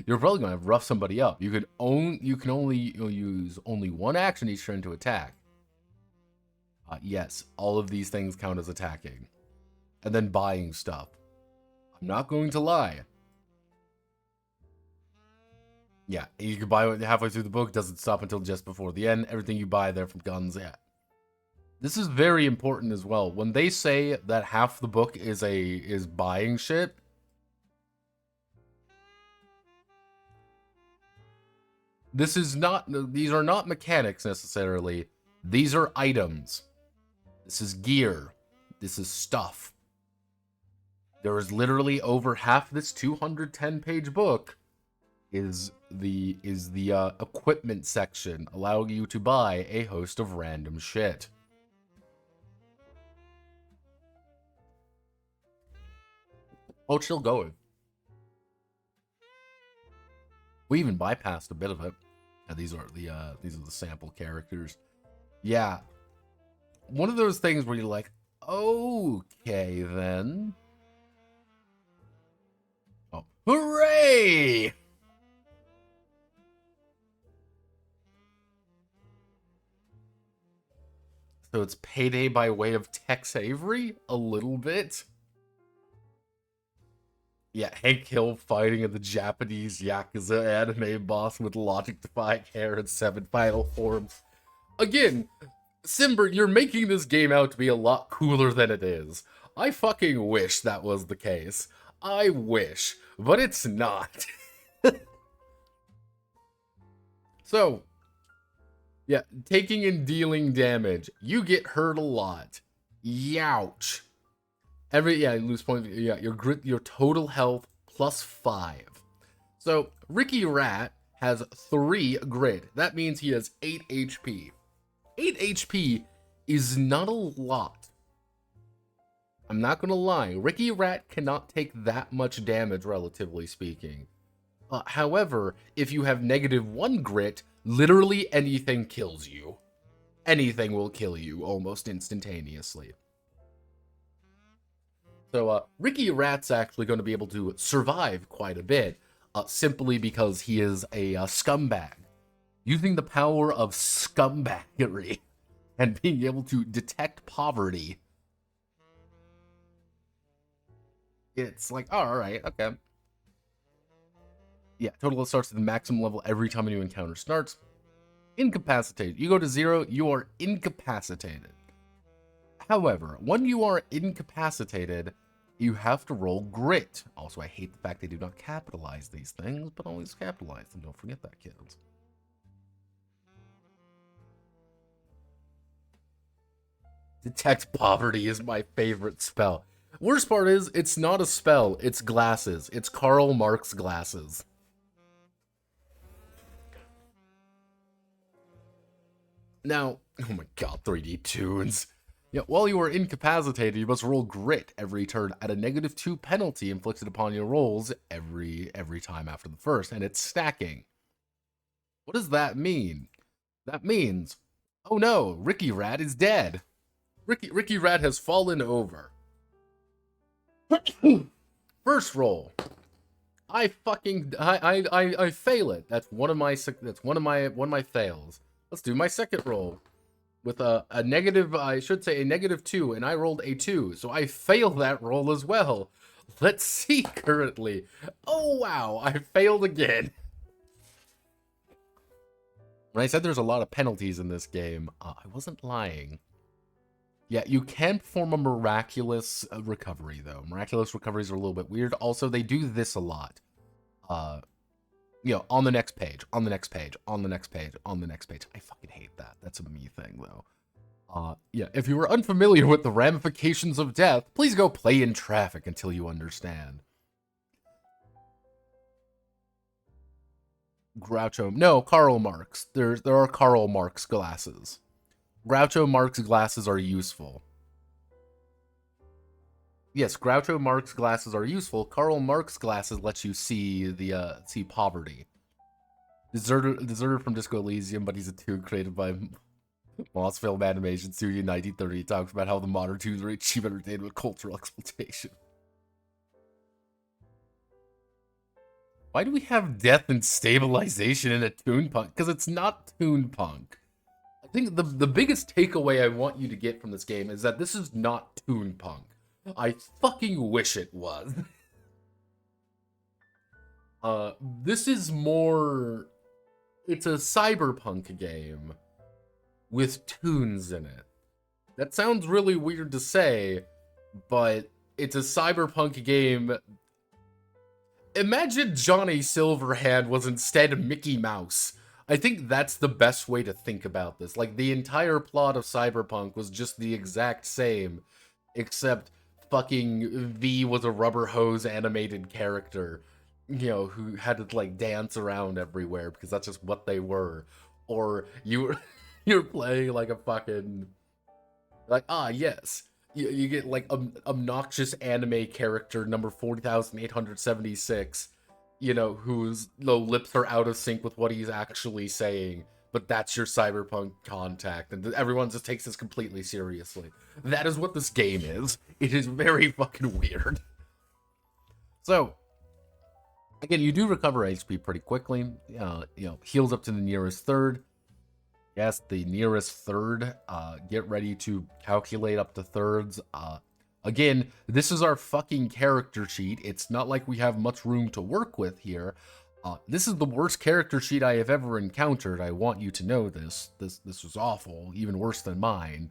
you're probably going to rough somebody up. You can only use only 1 action each turn to attack. Yes, all of these things count as attacking. And then buying stuff. I'm not going to lie. Yeah, you can buy it halfway through the book. Doesn't stop until just before the end. Everything you buy there from guns, yeah. This is very important as well. When they say that half the book is buying shit, these are not mechanics necessarily. These are items. This is gear. This is stuff. There is literally over half this 210-page book is the equipment section, allowing you to buy a host of random shit. Oh, it's still going. We even bypassed a bit of it. These are the sample characters. Yeah, one of those things where you're like, okay then. Oh, hooray! So it's Payday by way of Tex Avery? A little bit? Yeah, Hank Hill fighting the Japanese Yakuza anime boss with logic-defying hair and 7 final forms. Again, Simber, you're making this game out to be a lot cooler than it is. I fucking wish that was the case. I wish, but it's not. So, yeah, taking and dealing damage. You get hurt a lot. Youch. You lose point. Yeah, your total health +5. So Ricky Rat has 3 grit. That means he has 8 HP. 8 HP is not a lot. I'm not gonna lie. Ricky Rat cannot take that much damage, relatively speaking. However, if you have -1 grit, literally anything kills you. Anything will kill you almost instantaneously. So Ricky Rat's actually going to be able to survive quite a bit, simply because he is a scumbag. Using the power of scumbaggery and being able to detect poverty. It's like, oh, alright, okay. Yeah, total starts at the maximum level every time a new encounter starts. Incapacitated. You go to 0, you are incapacitated. However, when you are incapacitated, you have to roll grit. Also, I hate the fact they do not capitalize these things, but always capitalize them. Don't forget that, kids. Detect poverty is my favorite spell. Worst part is, it's not a spell, it's glasses. It's Karl Marx glasses. Now, oh my god, 3D tunes. Yeah, while you are incapacitated, you must roll grit every turn at a -2 penalty inflicted upon your rolls every time after the first, and it's stacking. What does that mean? That means, oh no, Ricky Rat is dead. Ricky Rat has fallen over. First roll. I fail it. That's one of my fails. Let's do my second roll. With a negative, I should say a -2, and I rolled a 2, so I failed that roll as well. Let's see currently. Oh wow, I failed again. When I said there's a lot of penalties in this game, I wasn't lying. Yeah, you can perform a miraculous recovery, though. Miraculous recoveries are a little bit weird. Also, they do this a lot. On the next page, on the next page, on the next page, on the next page. I fucking hate that. That's a me thing, though. Yeah, if you are unfamiliar with the ramifications of death, please go play in traffic until you understand. Groucho, no, Karl Marx. There are Karl Marx glasses. Groucho Marx glasses are useful. Yes, Groucho Marx glasses are useful. Karl Marx glasses lets you see see poverty. Deserter from Disco Elysium, but he's a toon created by Moss Film Animation Studio in 1930. He talks about how the modern toons are cheap entertainment with cultural exploitation. Why do we have death and stabilization in a Toonpunk? Because it's not Toonpunk. I think the biggest takeaway I want you to get from this game is that this is not Toonpunk. I fucking wish it was. This is more... It's a cyberpunk game with toons in it. That sounds really weird to say, but it's a cyberpunk game. Imagine Johnny Silverhand was instead Mickey Mouse. I think that's the best way to think about this. Like, the entire plot of Cyberpunk was just the exact same, except fucking V was a rubber hose animated character. who had to like dance around everywhere because that's just what they were. Or you're playing like a fucking like, yes. You get like obnoxious anime character number 40,876, whose lips are out of sync with what he's actually saying, but that's your cyberpunk contact, and everyone just takes this completely seriously. That is what this game is. It is very fucking weird. So, again, you do recover HP pretty quickly. Heals up to the nearest third. Yes, the nearest third. Get ready to calculate up to thirds. Again, this is our fucking character sheet. It's not like we have much room to work with here. This is the worst character sheet I have ever encountered. I want you to know this. This was awful, even worse than mine.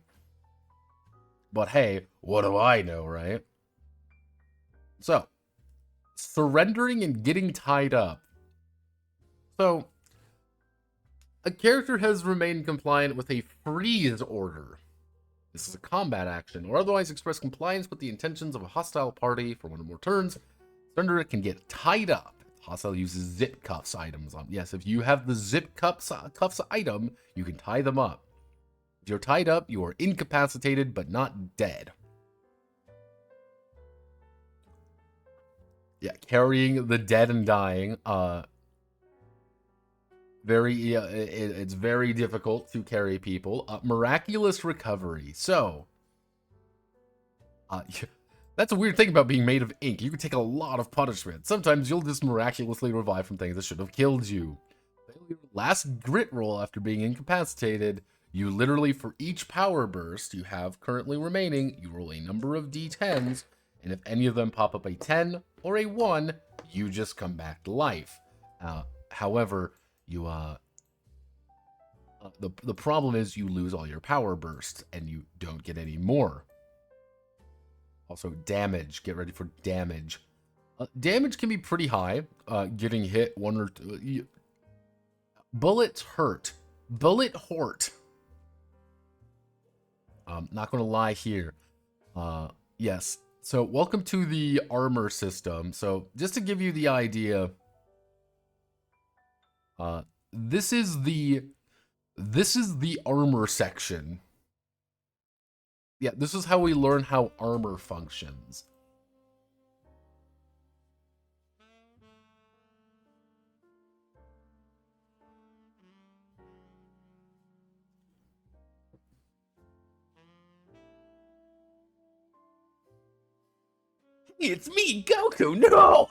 But hey, what do I know, right? So, surrendering and getting tied up. So, a character has remained compliant with a freeze order. This is a combat action, or otherwise express compliance with the intentions of a hostile party for one or more turns. Surrender can get tied up. Hostile uses zip cuffs items on. Yes, if you have the zip cuffs item, you can tie them up. If you're tied up, you are incapacitated but not dead. Yeah, carrying the dead and dying. It's very difficult to carry people. Miraculous recovery. So, that's a weird thing about being made of ink. You can take a lot of punishment. Sometimes you'll just miraculously revive from things that should have killed you. Failure last grit roll after being incapacitated. You literally, for each power burst you have currently remaining, you roll a number of d10s, and if any of them pop up a 10 or a 1, you just come back to life. However, you the problem is you lose all your power bursts and you don't get any more. Also, damage. Get ready for damage. Damage can be pretty high. Getting hit one or two. Bullets hurt. Bullet hort. Not gonna lie here. Yes. So welcome to the armor system. So just to give you the idea, this is the armor section. Yeah, this is how we learn how armor functions. Hey, it's me, Goku. No.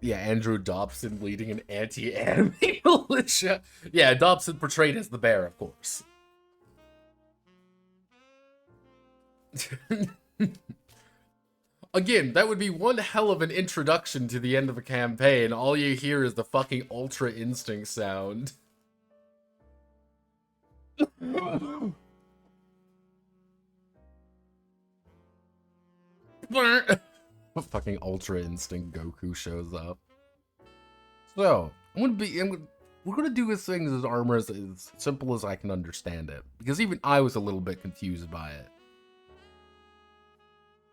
Yeah, Andrew Dobson leading an anti-anime militia. Yeah, Dobson portrayed as the bear, of course. Again, that would be one hell of an introduction to the end of a campaign. All you hear is the fucking Ultra Instinct sound. Fucking Ultra Instinct Goku shows up. So, we're gonna do this thing as armor as simple as I can understand it, because even I was a little bit confused by it.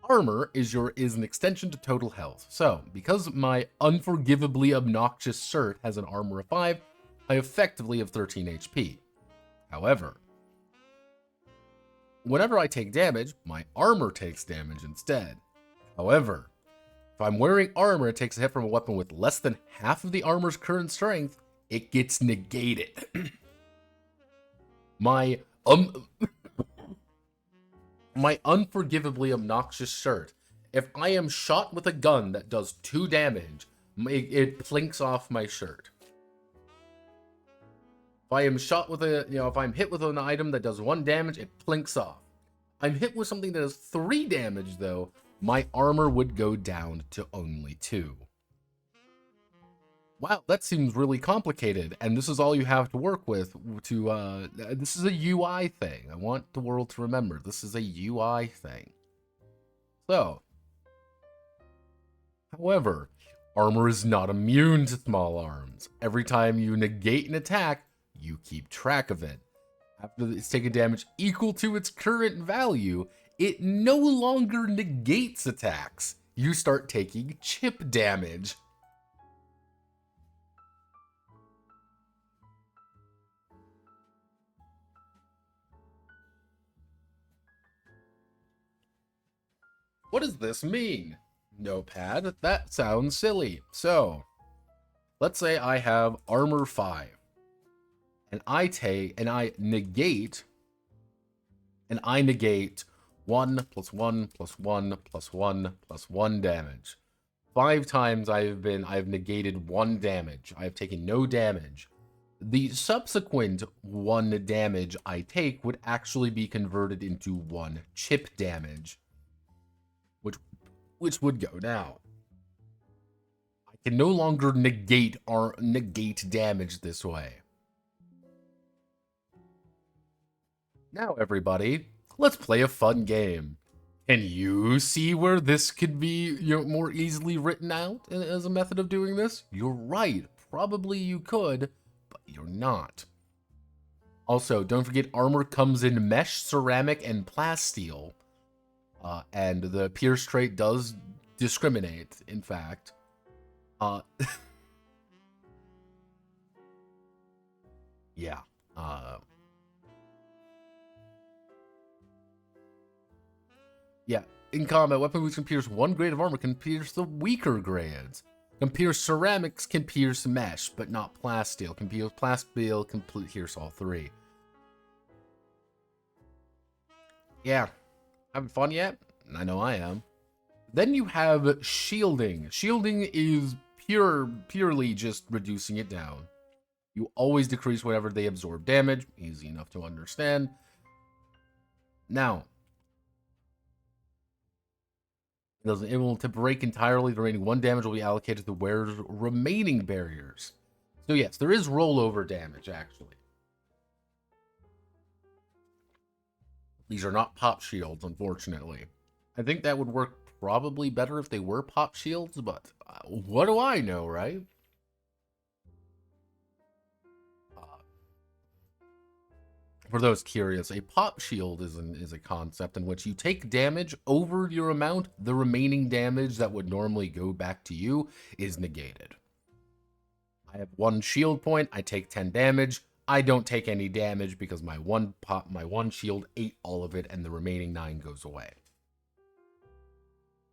Armor is an extension to total health. So, because my unforgivably obnoxious cert has an armor of 5, I effectively have 13 HP. However, whenever I take damage, my armor takes damage instead. However, if I'm wearing armor, it takes a hit from a weapon with less than half of the armor's current strength, it gets negated. My unforgivably obnoxious shirt. If I am shot with a gun that does 2 damage, it plinks off my shirt. If I am shot with if I'm hit with an item that does 1 damage, it plinks off. I'm hit with something that does 3 damage, though, my armor would go down to only 2. Wow, that seems really complicated, and this is all you have to work with to, this is a UI thing. I want the world to remember, this is a UI thing. So, however, armor is not immune to small arms. Every time you negate an attack, you keep track of it. After it's taken damage equal to its current value, it no longer negates attacks. You start taking chip damage. What does this mean? Notepad, that sounds silly. So, let's say I have armor 5. And I negate 1 plus 1 plus 1 plus 1 plus 1 damage. 5 times I've negated 1 damage. I've taken no damage. The subsequent 1 damage I take would actually be converted into 1 chip damage, which would go now. I can no longer negate damage this way. Now, everybody, let's play a fun game. Can you see where this could be, more easily written out as a method of doing this? You're right. Probably you could, but you're not. Also, don't forget armor comes in mesh, ceramic, and plasteel. And the pierce trait does discriminate, in fact. Yeah. Yeah. In combat, weapon boots can pierce 1 grade of armor, can pierce the weaker grades. Can pierce ceramics, can pierce mesh, but not plasteel. Can pierce plasteel, can pierce all 3. Yeah. Having fun yet? I know I am. Then you have shielding. Shielding is purely just reducing it down. You always decrease whenever they absorb damage. Easy enough to understand. Now, to break entirely, the remaining 1 damage will be allocated to the wearer's remaining barriers. So yes, there is rollover damage, actually. These are not pop shields, unfortunately. I think that would work probably better if they were pop shields, but what do I know, right? For those curious, a pop shield is a concept in which you take damage over your amount. The remaining damage that would normally go back to you is negated. I have 1 shield point. I take 10 damage. I don't take any damage because my one shield ate all of it, and the remaining 9 goes away.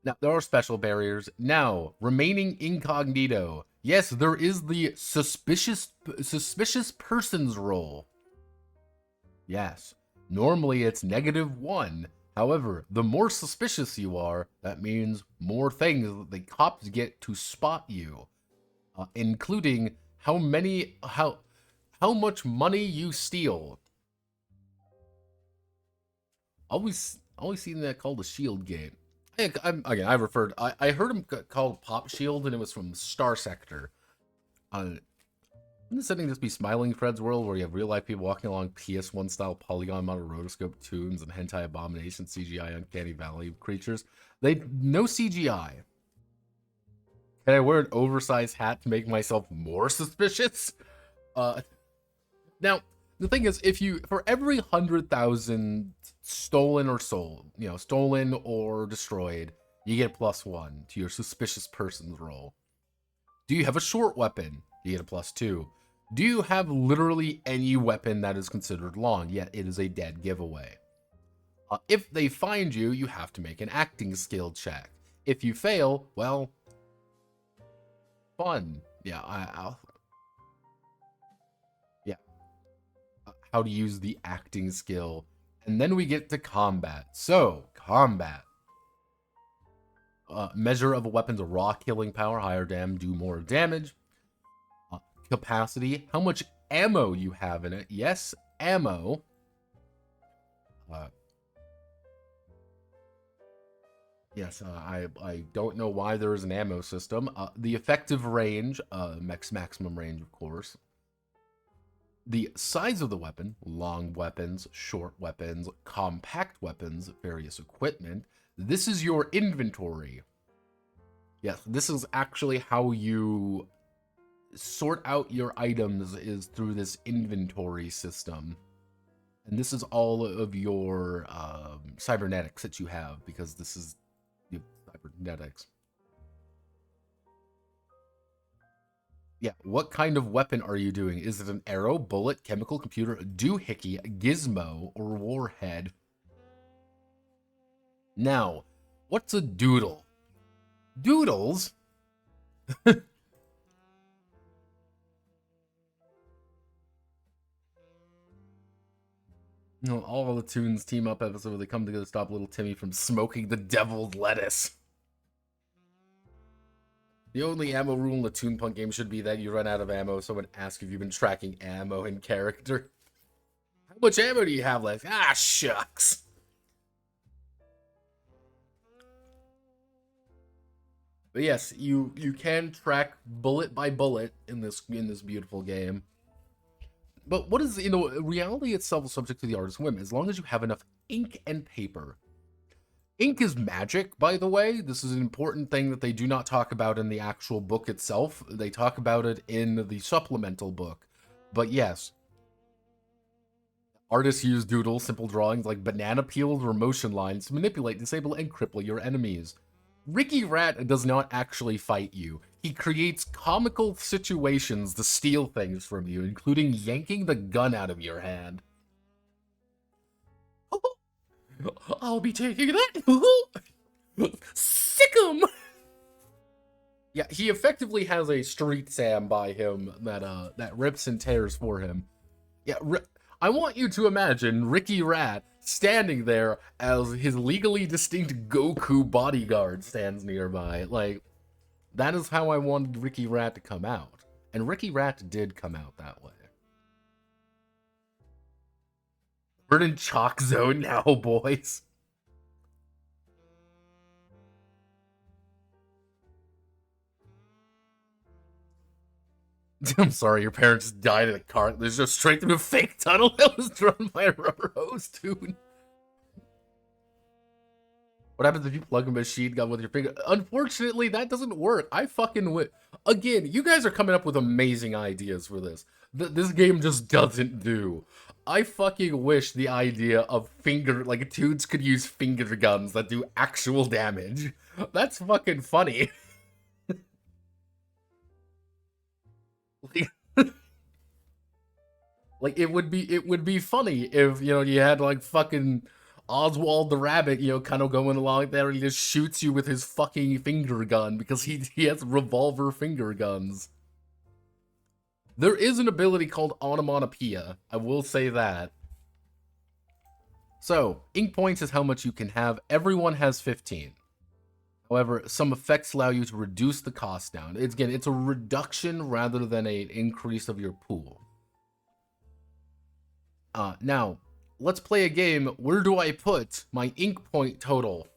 Now, there are special barriers. Now, remaining incognito. Yes, there is the suspicious persons roll. Yes, normally it's -1. However, the more suspicious you are, that means more things that the cops get to spot you, including how much money you steal. Always seen that called a shield game. I heard him called Pop Shield, and it was from Star Sector. Wouldn't this setting just be Smiling Fred's world, where you have real-life people walking along PS1-style polygon model rotoscope tunes and hentai abomination CGI uncanny valley creatures? No CGI. Can I wear an oversized hat to make myself more suspicious? Now, the thing is, for every 100,000 stolen or destroyed, you get a +1 to your suspicious persons roll. Do you have a short weapon? You get a +2. Do you have literally any weapon that is considered long, yet it is a dead giveaway? If they find you, you have to make an acting skill check. If you fail, well, fun. Yeah, how to use the acting skill. And then we get to combat. So, combat. Measure of a weapon's raw killing power, higher dam, do more damage. Capacity, how much ammo you have in it. Yes, ammo. Yes, I don't know why there is an ammo system. The effective range, maximum range, of course. The size of the weapon, long weapons, short weapons, compact weapons, various equipment. This is your inventory. Yes, this is actually how you sort out your items is through this inventory system. And this is all of your cybernetics that you have, because this is your cybernetics. Yeah, what kind of weapon are you doing? Is it an arrow, bullet, chemical, computer, doohickey, gizmo, or warhead? Now, what's a doodle? Doodles? You know, all the Toons team up episode where they come together to stop little Timmy from smoking the deviled lettuce. The only ammo rule in the Toonpunk game should be that you run out of ammo. Someone asks if you've been tracking ammo in character. How much ammo do you have left? Ah, shucks. But yes, you can track bullet by bullet in this beautiful game. But what is, reality itself is subject to the artist's whim, as long as you have enough ink and paper. Ink is magic, by the way. This is an important thing that they do not talk about in the actual book itself. They talk about it in the supplemental book. But yes, artists use doodles, simple drawings like banana peels or motion lines to manipulate, disable, and cripple your enemies. Ricky Rat does not actually fight you. He creates comical situations to steal things from you, including yanking the gun out of your hand. I'll be taking that. Sick 'em. Yeah, he effectively has a street Sam by him that rips and tears for him. Yeah, I want you to imagine Ricky Rat standing there as his legally distinct Goku bodyguard stands nearby. Like, that is how I wanted Ricky Rat to come out. And Ricky Rat did come out that way. We're in chalk zone now, boys. I'm sorry, your parents died in a car. There's just straight through a fake tunnel that was drawn by a rubber hose tune. What happens if you plug a machine gun with your finger? Unfortunately, that doesn't work. I fucking wish. Again, you guys are coming up with amazing ideas for this. This game just doesn't do. I fucking wish the idea of like, Toons could use finger guns that do actual damage. That's fucking funny. Like, it would be funny if, you had like fucking Oswald the Rabbit, kind of going along there, and he just shoots you with his fucking finger gun because he has revolver finger guns. There is an ability called onomatopoeia. I will say that. So, ink points is how much you can have. Everyone has 15. However, some effects allow you to reduce the cost down. It's a reduction rather than an increase of your pool. Now, let's play a game. Where do I put my ink point total?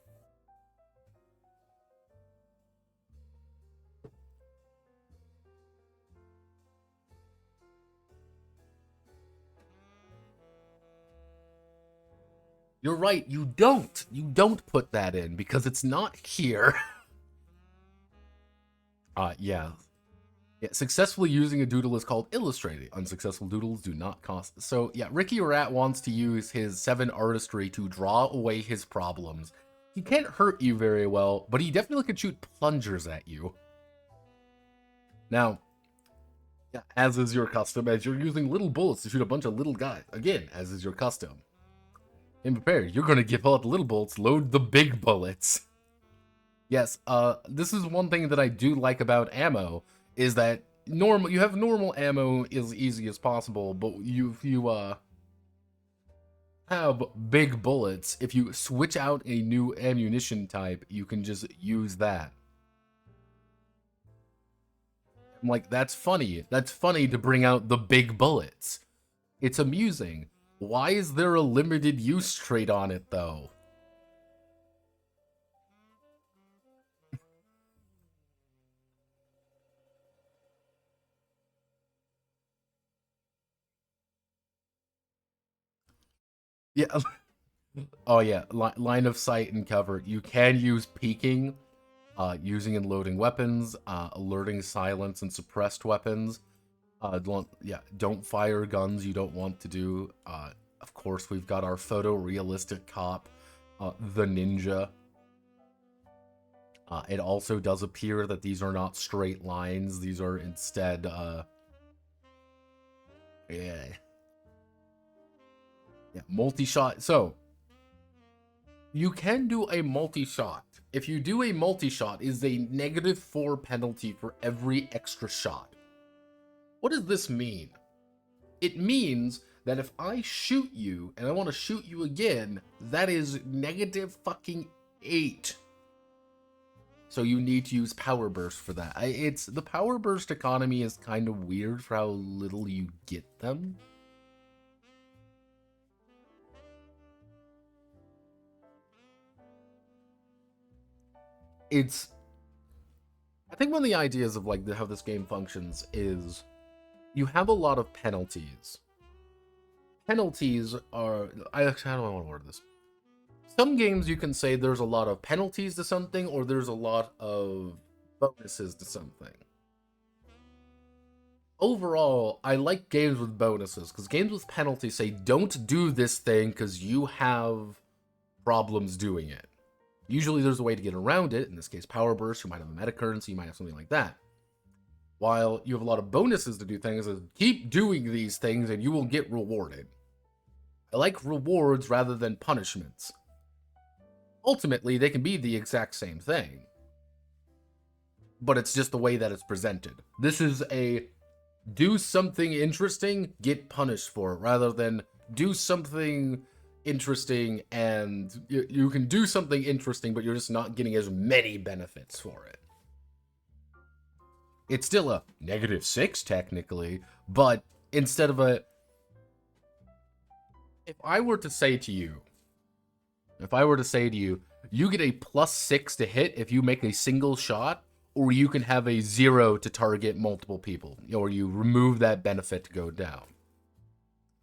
You're right, you don't. You don't put that in because it's not here. Yeah. Yeah, successfully using a doodle is called illustrating. Unsuccessful doodles do not cost. So yeah, Ricky Rat wants to use his 7 artistry to draw away his problems. He can't hurt you very well, but he definitely can shoot plungers at you. Now, yeah, as is your custom, as you're using little bullets to shoot a bunch of little guys. Again, as is your custom. And prepare, you're going to give out the little bullets, load the big bullets. Yes, this is one thing that I do like about ammo, is that you have normal ammo as easy as possible, but if you have big bullets, if you switch out a new ammunition type, you can just use that. I'm like, that's funny. That's funny to bring out the big bullets. It's amusing. Why is there a limited use trait on it, though? Yeah. Oh, yeah. Line of sight and cover. You can use peeking. using and loading weapons, alerting, silence, and suppressed weapons. Don't fire guns you don't want to do. Of course, we've got our photorealistic cop, the ninja. It also does appear that these are not straight lines. These are instead, multi-shot. So, you can do a multi-shot. If you do a multi-shot, it is a -4 penalty for every extra shot. What does this mean? It means that if I shoot you and I want to shoot you again, that is -8. So you need to use power burst for that. The power burst economy is kind of weird for how little you get them. I think one of the ideas of like how this game functions is you have a lot of penalties. Penalties are, how do I want to word this? Some games you can say there's a lot of penalties to something, or there's a lot of bonuses to something. Overall, I like games with bonuses, because games with penalties say don't do this thing because you have problems doing it. Usually there's a way to get around it. In this case, power burst, you might have a meta currency, you might have something like that. While you have a lot of bonuses to do things, is keep doing these things and you will get rewarded. I like rewards rather than punishments. Ultimately, they can be the exact same thing, but it's just the way that it's presented. This is a do something interesting, get punished for it, rather than do something interesting and you can do something interesting, but you're just not getting as many benefits for it. It's still a -6 technically, but instead of a... If I were to say to you, you get a +6 to hit if you make a single shot, or you can have a 0 to target multiple people, or you remove that benefit to go down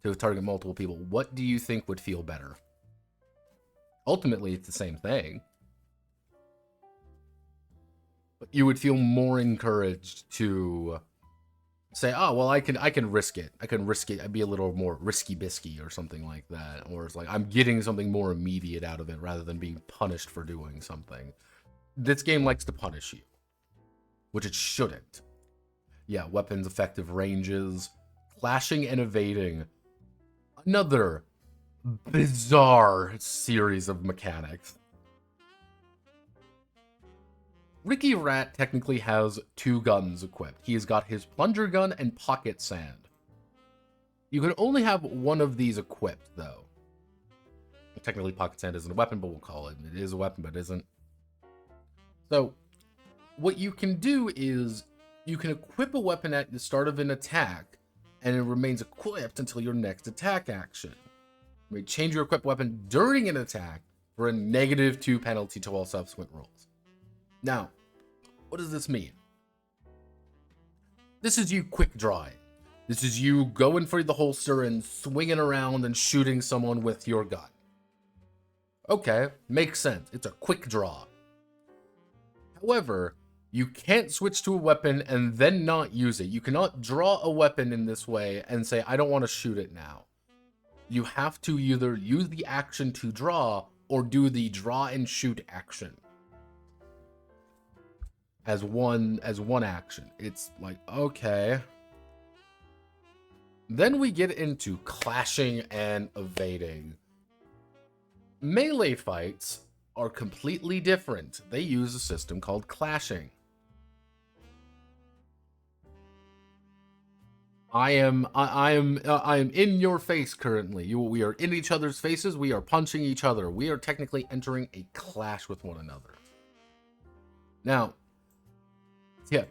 to target multiple people, what do you think would feel better? Ultimately, it's the same thing. But you would feel more encouraged to say, oh, well, I can risk it. I'd be a little more risky-bisky or something like that. Or it's like, I'm getting something more immediate out of it rather than being punished for doing something. This game likes to punish you, which it shouldn't. Yeah, weapons, effective ranges, clashing and evading. Another bizarre series of mechanics. Ricky Rat technically has 2 guns equipped. He has got his plunger gun and pocket sand. You can only have one of these equipped, though. Technically, pocket sand isn't a weapon, but we'll call it. It is a weapon, but it isn't. So, what you can do is, you can equip a weapon at the start of an attack, and it remains equipped until your next attack action. You may change your equipped weapon during an attack for a -2 penalty to all subsequent rolls. Now, what does this mean? This is you quick drawing. This is you going for the holster and swinging around and shooting someone with your gun. Okay, makes sense. It's a quick draw. However, you can't switch to a weapon and then not use it. You cannot draw a weapon in this way and say, I don't want to shoot it now. You have to either use the action to draw or do the draw and shoot action as one action. It's like, okay. Then we get into clashing and evading. Melee fights are completely different. They use a system called clashing. I am in your face currently. We are in each other's faces. We are punching each other. We are technically entering a clash with one another. Now, yeah,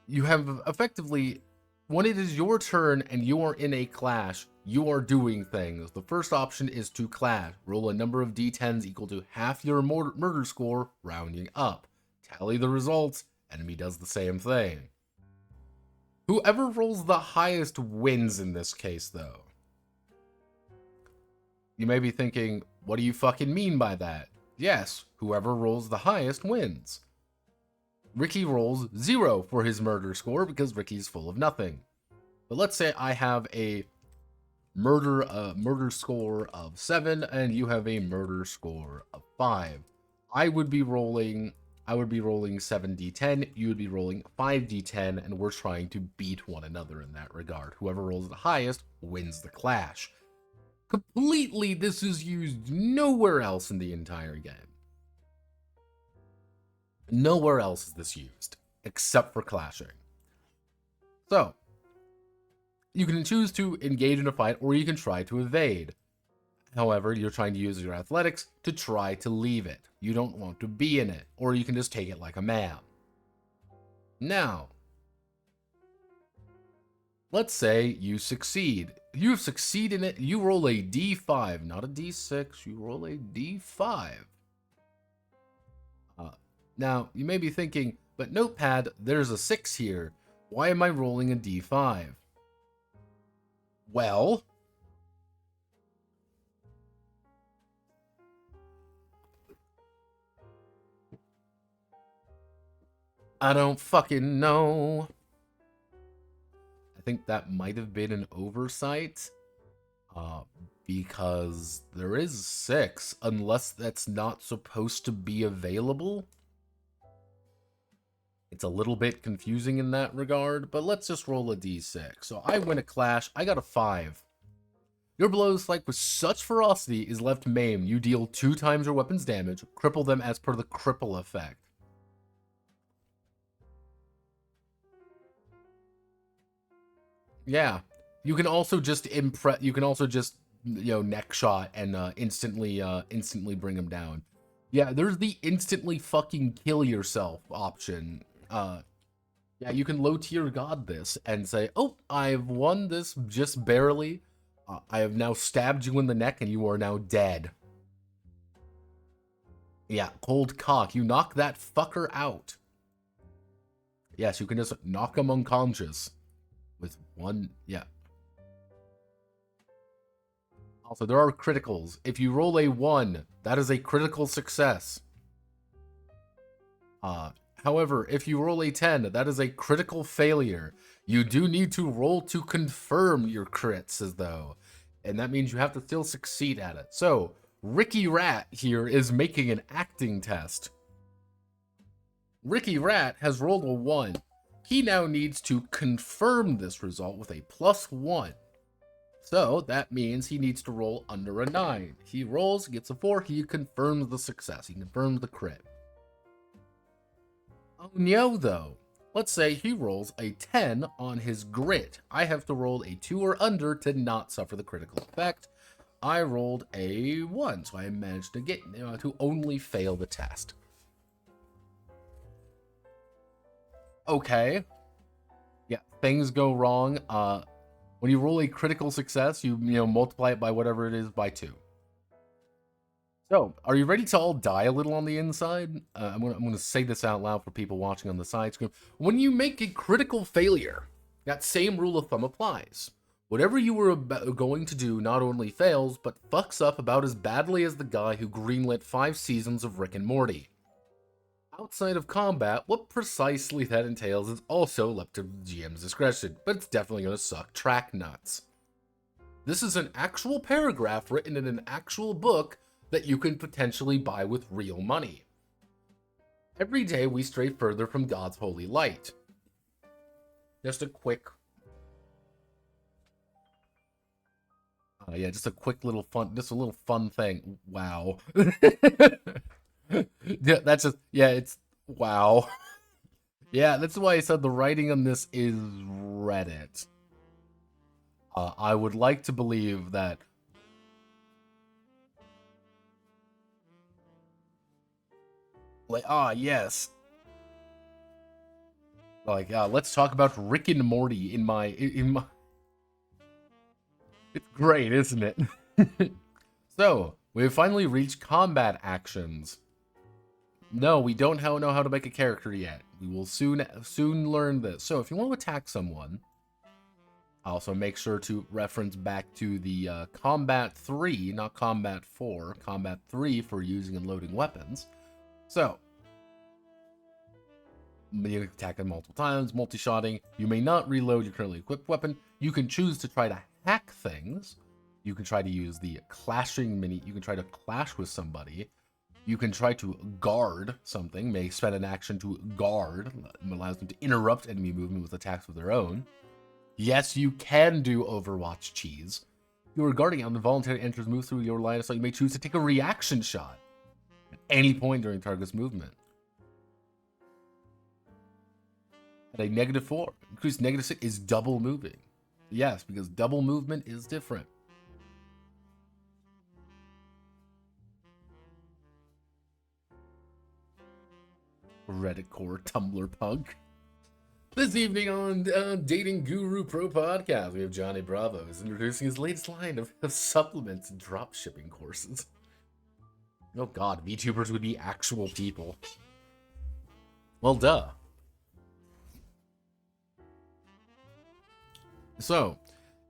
you have effectively, when it is your turn and you are in a clash, you are doing things. The first option is to clash. Roll a number of d10s equal to half your murder score, rounding up. Tally the results. Enemy does the same thing. Whoever rolls the highest wins in this case, though. You may be thinking, what do you fucking mean by that? Yes, whoever rolls the highest wins. Ricky rolls 0 for his murder score because Ricky's full of nothing. But let's say I have a murder score of 7 and you have a murder score of 5. I would be rolling 7d10, you would be rolling 5d10, and we're trying to beat one another in that regard. Whoever rolls the highest wins the clash. Completely, this is used nowhere else in the entire game. Nowhere else is this used, except for clashing. So, you can choose to engage in a fight, or you can try to evade. However, you're trying to use your athletics to try to leave it. You don't want to be in it, or you can just take it like a man. Now, let's say you succeed. You succeed in it, you roll a d5, not a d6, you roll a d5. Now, you may be thinking, but Notepad, there's a 6 here. Why am I rolling a d5? Well, I don't fucking know. I think that might have been an oversight. Because there is 6, unless that's not supposed to be available. It's a little bit confusing in that regard, but let's just roll a d6. So I win a clash, I got a 5. Your blow strike with such ferocity is left maimed. You deal 2 times your weapon's damage, cripple them as per the cripple effect. Yeah, you can also just neck shot and instantly bring them down. Yeah, there's the instantly fucking kill yourself option. Yeah, you can low tier god this and say, oh, I've won this just barely. I have now stabbed you in the neck and you are now dead. Yeah, cold cock. You knock that fucker out. Yes, you can just knock him unconscious with one, yeah. Also, there are criticals. If you roll a 1, that is a critical success. However, if you roll a 10, that is a critical failure. You do need to roll to confirm your crits, as though. And that means you have to still succeed at it. So, Ricky Rat here is making an acting test. Ricky Rat has rolled a 1. He now needs to confirm this result with a +1. So, that means he needs to roll under a 9. He rolls, gets a 4, he confirms the success. He confirms the crit. Oh no, though. Let's say he rolls a 10 on his grit. I have to roll a 2 or under to not suffer the critical effect. I rolled a 1, so I managed to get to only fail the test. Okay. Yeah, things go wrong. When you roll a critical success, you multiply it by whatever it is by 2. So, are you ready to all die a little on the inside? I'm gonna say this out loud for people watching on the side screen. When you make a critical failure, that same rule of thumb applies. Whatever you were going to do not only fails, but fucks up about as badly as the guy who greenlit 5 seasons of Rick and Morty. Outside of combat, what precisely that entails is also left to GM's discretion, but it's definitely gonna suck track nuts. This is an actual paragraph written in an actual book that you can potentially buy with real money. Every day we stray further from God's holy light. Just a quick... just a quick little fun thing. Wow. Yeah, that's just... Yeah, it's... Wow. Yeah, that's why I said the writing on this is Reddit. I would like to believe that... Like, yes. Like, let's talk about Rick and Morty in my... It's great, isn't it? So, we have finally reached combat actions. No, we don't know how to make a character yet. We will soon learn this. So, if you want to attack someone, also make sure to reference back to the Combat 3, not Combat 4, Combat 3 for using and loading weapons. So, You can attack it multiple times, multi-shotting. You may not reload your currently equipped weapon. You can choose to try to hack things. You can try to use the clashing mini. You can try to clash with somebody. You can try to guard something. May spend an action to guard. Allows them to interrupt enemy movement with attacks of their own. Yes, you can do Overwatch cheese. You are guarding on the voluntary enters move through your line of sight. You may choose to take a reaction shot at any point during target's movement. At a -4, increased -6 is double moving. Yes, because double movement is different. Reddit core Tumblr punk. This evening on Dating Guru Pro Podcast, we have Johnny Bravo who's introducing his latest line of supplements and drop shipping courses. Oh god, VTubers would be actual people. Well, duh. So,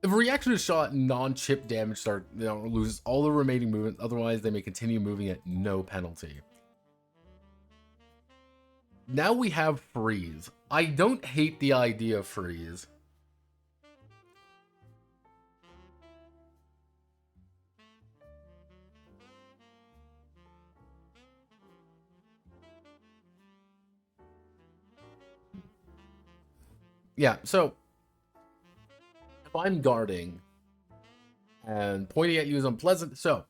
if a reaction is shot, non-chip damage loses all the remaining movement. Otherwise, they may continue moving at no penalty. Now we have freeze. I don't hate the idea of freeze. Yeah, so if I'm guarding and pointing at you is unpleasant, so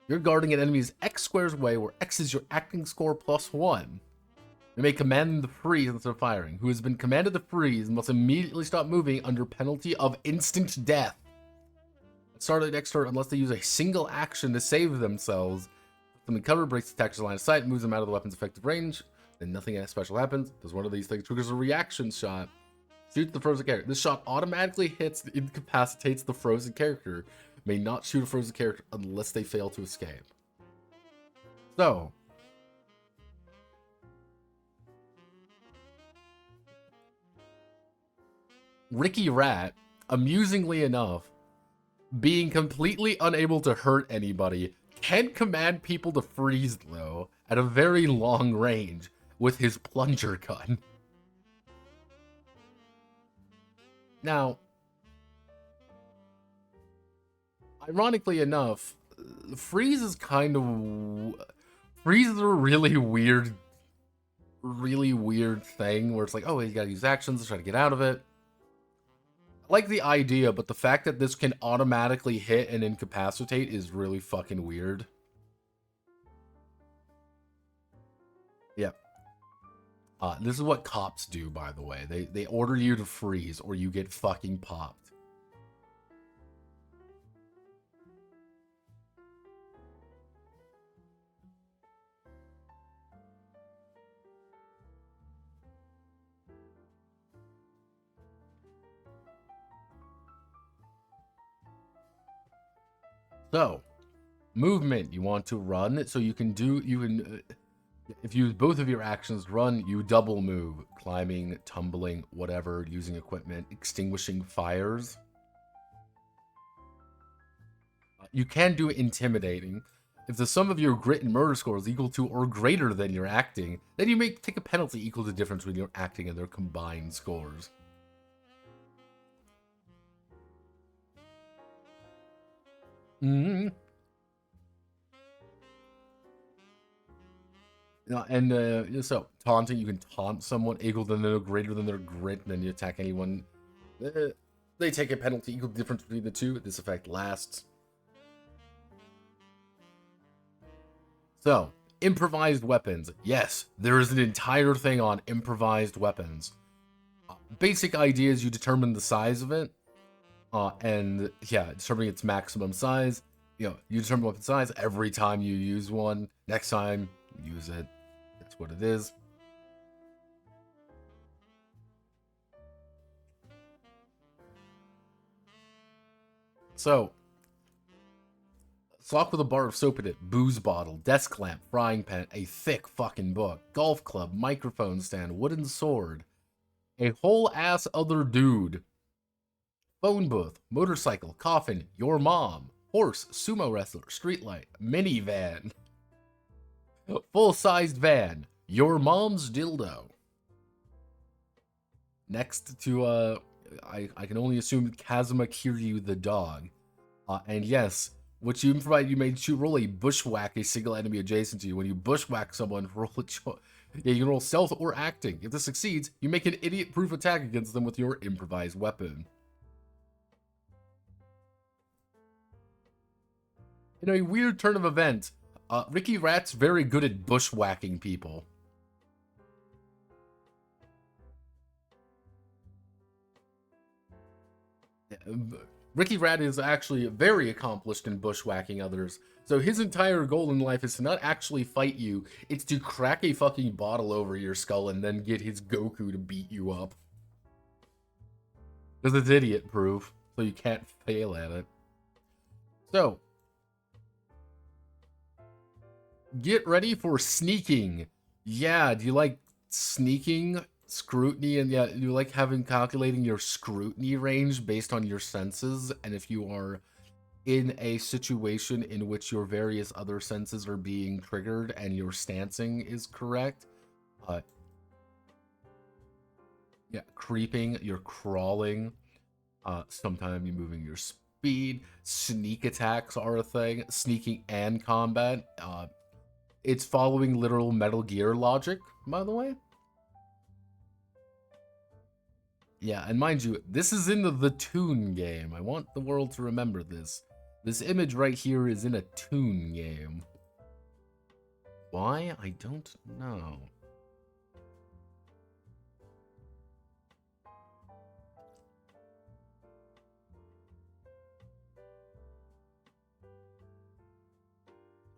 you're guarding an enemy's X squares away, where X is your acting score +1. You may command them to freeze instead of firing. Who has been commanded to freeze must immediately stop moving under penalty of instant death. Start at next turn unless they use a single action to save themselves. Something cover breaks the attacker's line of sight, moves them out of the weapon's effective range. Then nothing special happens. Does one of these things, triggers a reaction shot. Shoots the frozen character. This shot automatically hits and incapacitates the frozen character. May not shoot a frozen character unless they fail to escape. So, Ricky Rat, amusingly enough, being completely unable to hurt anybody, can command people to freeze, though, at a very long range with his plunger gun. Now, ironically enough, freeze is kind of... Freeze is a really weird thing where it's like, oh, you gotta use actions to try to get out of it. I like the idea, but the fact that this can automatically hit and incapacitate is really fucking weird. Yep. This is what cops do, by the way. They order you to freeze or you get fucking popped. So, movement, you want to run, so you can if you use both of your actions, run, you double move, climbing, tumbling, whatever, using equipment, extinguishing fires. You can do intimidating. If the sum of your grit and murder score is equal to or greater than your acting, then you may take a penalty equal to the difference between your acting and their combined scores. So taunting, you can taunt someone equal to or greater than their grit, and then you attack anyone. They take a penalty equal to the difference between the two. This effect lasts. So, improvised weapons. Yes, there is an entire thing on improvised weapons. Basic idea is you determine the size of it. And yeah, determining its maximum size. You determine weapon size every time you use one. Next time, use it. That's what it is. So, sock with a bar of soap in it, booze bottle, desk lamp, frying pan, a thick fucking book, golf club, microphone stand, wooden sword, a whole ass other dude, phone booth, motorcycle, coffin, your mom, horse, sumo wrestler, streetlight, minivan, full-sized van, your mom's dildo. next to, I can only assume Kazuma Kiryu the dog. And yes, what you provide, you may roll a bushwhack a single enemy adjacent to you. When you bushwhack someone, roll a yeah, you can roll stealth or acting. If this succeeds, you make an idiot-proof attack against them with your improvised weapon. In a weird turn of events, Ricky Rat's very good at bushwhacking people. Ricky Rat is actually very accomplished in bushwhacking others. So his entire goal in life is to not actually fight you, it's to crack a fucking bottle over your skull and then get his Goku to beat you up. Because it's idiot proof, so you can't fail at it. So, get ready for sneaking. Yeah, do you like sneaking, scrutiny, and yeah, you like calculating your scrutiny range based on your senses, and if you are in a situation in which your various other senses are being triggered and your stancing is correct. Yeah, creeping, you're crawling. Sometimes you're moving your speed. Sneak attacks are a thing. Sneaking and combat. It's following literal Metal Gear logic, by the way. Yeah, and mind you, this is in the Toon game. I want the world to remember this. This image right here is in a Toon game. Why? I don't know.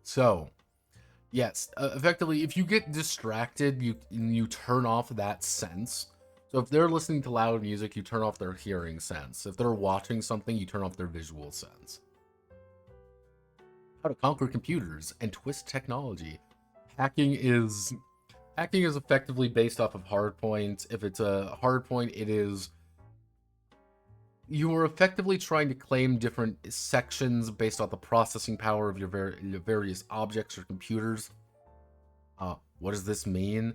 So, yes, effectively, if you get distracted, you turn off that sense. So if they're listening to loud music, you turn off their hearing sense. If they're watching something, you turn off their visual sense. How to conquer computers and twist technology. Hacking is effectively based off of hardpoints. If it's a hardpoint, it is you are effectively trying to claim different sections based off the processing power of your various objects or computers. What does this mean?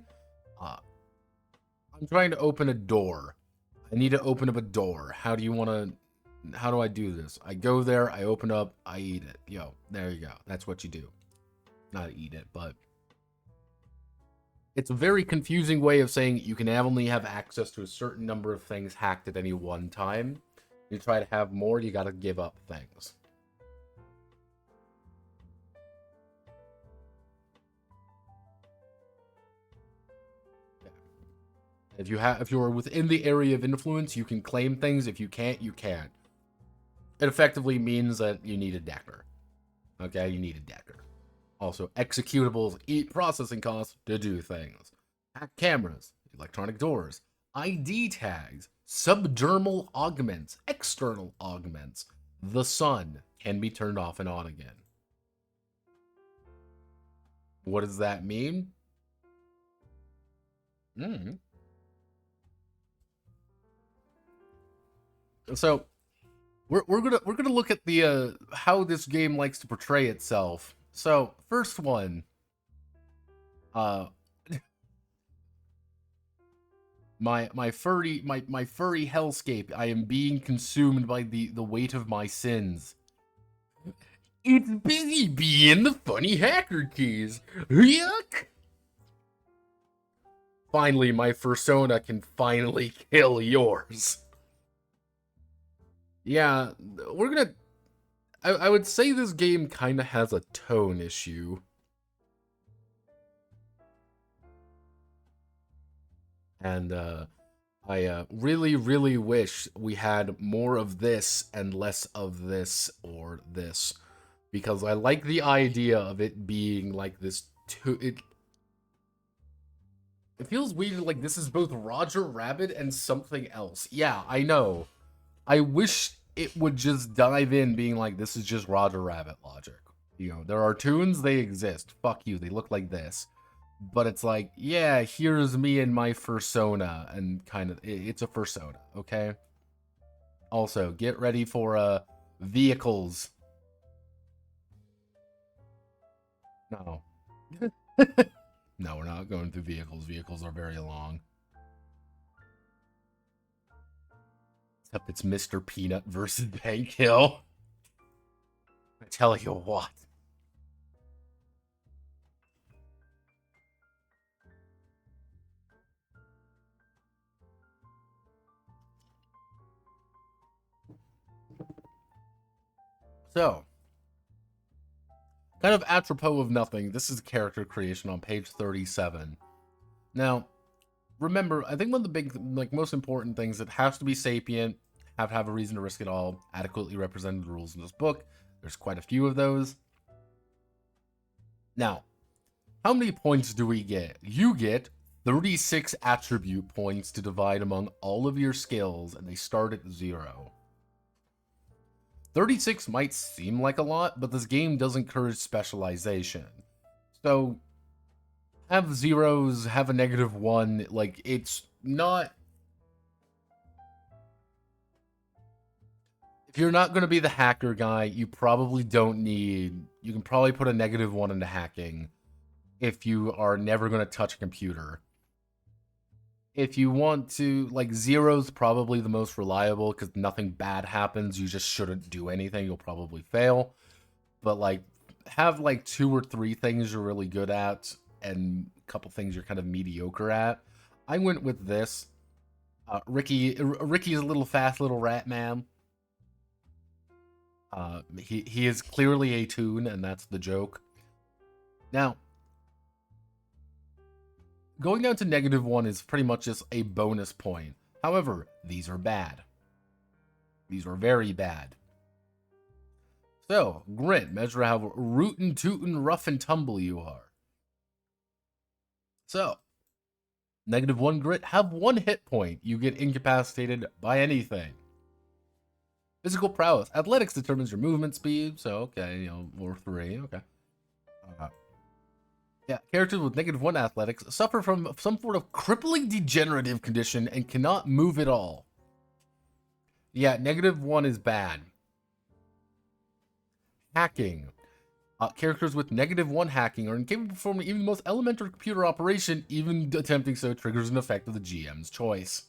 I'm trying to open a door. I need to open up a door. How do I do this? I go there, I open up, I eat it. Yo, there you go. That's what you do. Not eat it, but it's a very confusing way of saying you can only have access to a certain number of things hacked at any one time. You try to have more, you gotta give up things. If you are within the area of influence, you can claim things. If you can't, you can't. It effectively means that you need a decker. Okay, you need a decker. Also, executables eat processing costs to do things. Hack cameras, electronic doors, ID tags, subdermal augments, external augments. The sun can be turned off and on again. What does that mean? So we're gonna look at the how this game likes to portray itself. So first one, uh, my furry hellscape. I am being consumed by the weight of my sins. It's busy being the funny hacker keys. Yuck! Finally, my fursona can finally kill yours. Yeah, we're gonna. I would say this game kind of has a tone issue. And I really, really wish we had more of this and less of this or this. Because I like the idea of it being like this. It feels weird, like this is both Roger Rabbit and something else. Yeah, I know. I wish it would just dive in being like, this is just Roger Rabbit logic. You know, there are tunes, they exist. Fuck you, they look like this. But it's like, yeah, here's me and my fursona, and kind of, it's a fursona, okay? Also, get ready for, vehicles. No. No, we're not going through vehicles. Vehicles are very long. Except it's Mr. Peanut versus Bank Hill. I tell you what. So, kind of apropos of nothing, this is character creation on page 37. Now, remember, I think one of the big, most important things, it has to be sapient, have to have a reason to risk it all, adequately represented the rules in this book. There's quite a few of those. Now, how many points do we get? You get 36 attribute points to divide among all of your skills, and they start at 0. 36 might seem like a lot, but this game does encourage specialization. So, have zeros, have a -1, like, it's not... If you're not going to be the hacker guy, you probably don't need... You can probably put a -1 into hacking if you are never going to touch a computer. If you want to, like, zero's probably the most reliable because nothing bad happens. You just shouldn't do anything. You'll probably fail. But, like, have, like, 2 or 3 things you're really good at and a couple things you're kind of mediocre at. I went with this. Ricky's a little fast little rat man. He is clearly a toon, and that's the joke. Now, going down to -1 is pretty much just a bonus point. However, these are bad. These are very bad. So, grit, measure how rootin' tootin' rough and tumble you are. So, -1 grit, have 1 hit point. You get incapacitated by anything. Physical prowess. Athletics determines your movement speed, so okay, or 3, okay. Yeah, characters with -1 athletics suffer from some sort of crippling degenerative condition and cannot move at all. Yeah, -1 is bad. Hacking. Characters with -1 hacking are incapable of performing even the most elementary computer operation, even attempting so triggers an effect of the GM's choice.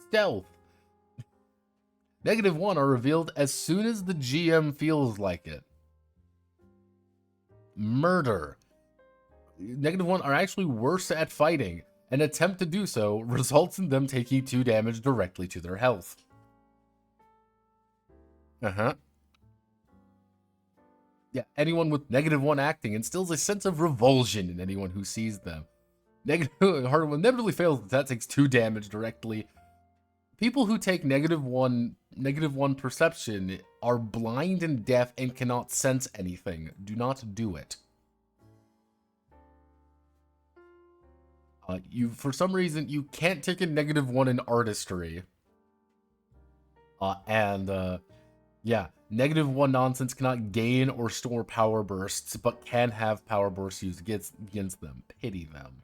Stealth. -1 are revealed as soon as the GM feels like it. Murder. -1 are actually worse at fighting. An attempt to do so results in them taking 2 damage directly to their health. Yeah, anyone with -1 acting instills a sense of revulsion in anyone who sees them. Hard one inevitably fails, that takes 2 damage directly. People who take -1 perception are blind and deaf and cannot sense anything. Do not do it. For some reason, you can't take a -1 in artistry. Yeah, -1 nonsense cannot gain or store power bursts, but can have power bursts used against them. Pity them.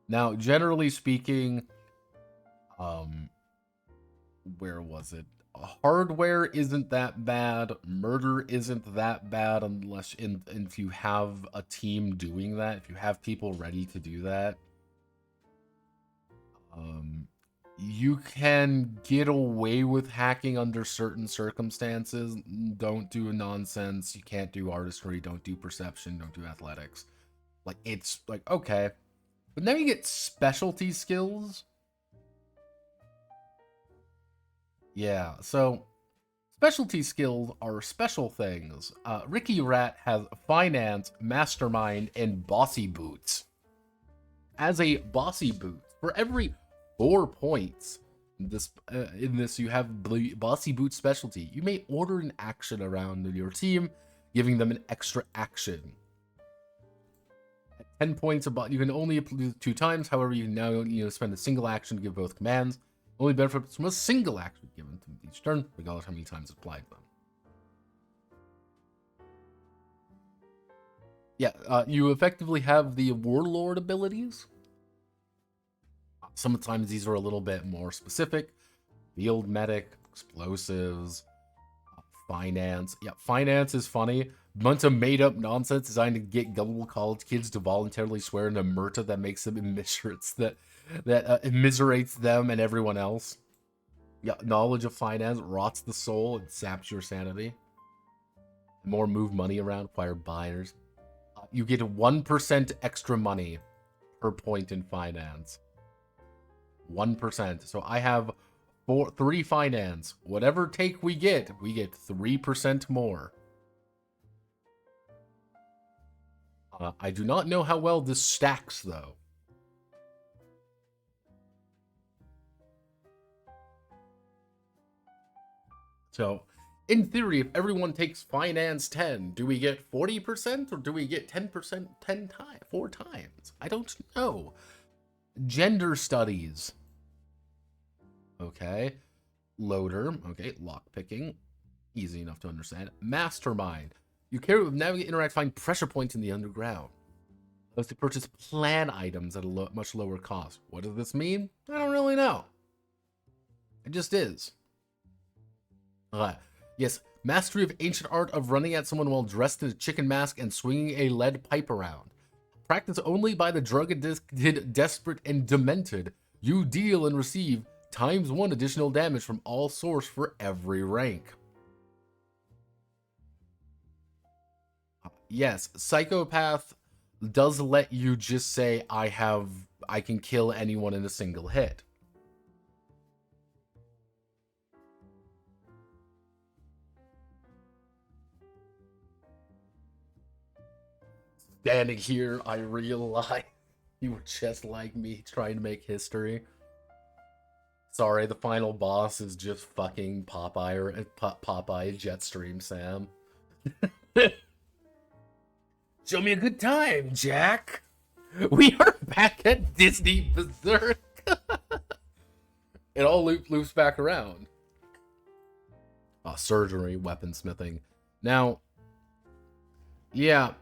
Now, generally speaking, where was it? Hardware isn't that bad. Murder isn't that bad unless if you have a team doing that. If you have people ready to do that, you can get away with hacking under certain circumstances. Don't do nonsense. You can't do artistry. Don't do perception. Don't do athletics. Like, it's like, okay. But then you get specialty skills. Yeah, so specialty skills are special things. Ricky Rat has Finance, Mastermind, and Bossy Boots. As a Bossy Boot, for every 4 points in this you have the Bossy Boot specialty. You may order an action around your team, giving them an extra action. At 10 points, you can only apply 2 times. However, you can now spend a single action to give both commands. Only benefits from a single action given to each turn, regardless of how many times applied them. Yeah, you effectively have the Warlord abilities. Sometimes these are a little bit more specific. Field Medic, Explosives, Finance. Yeah, Finance is funny Bunch of made-up nonsense designed to get gullible college kids to voluntarily swear an omerta that makes them immiserates that immiserates them and everyone else. Yeah, knowledge of finance rots the soul and saps your sanity. More move money around, acquire buyers. You get 1% extra money per point in finance. 1%. So I have 3 finance. Whatever take we get 3% more. I do not know how well this stacks, though. So, in theory, if everyone takes finance 10, do we get 40% or do we get 10% 10 times, 4 times? I don't know. Gender studies. Okay. Loader. Okay. Lockpicking. Easy enough to understand. Mastermind. You carry with navigate, interact, find pressure points in the underground. Allows to purchase plan items at a much lower cost. What does this mean? I don't really know. It just is. Yes, mastery of ancient art of running at someone while dressed in a chicken mask and swinging a lead pipe around. Practiced only by the drug addicted, desperate, and demented. You deal and receive ×1 additional damage from all source for every rank. Yes, Psychopath does let you just say, I can kill anyone in a single hit. Standing here, I realize you were just like me, trying to make history. Sorry, the final boss is just fucking Popeye Jetstream Sam. Show me a good time, Jack. We are back at Disney Berserk. It all loops back around. Surgery, weaponsmithing. Now, yeah,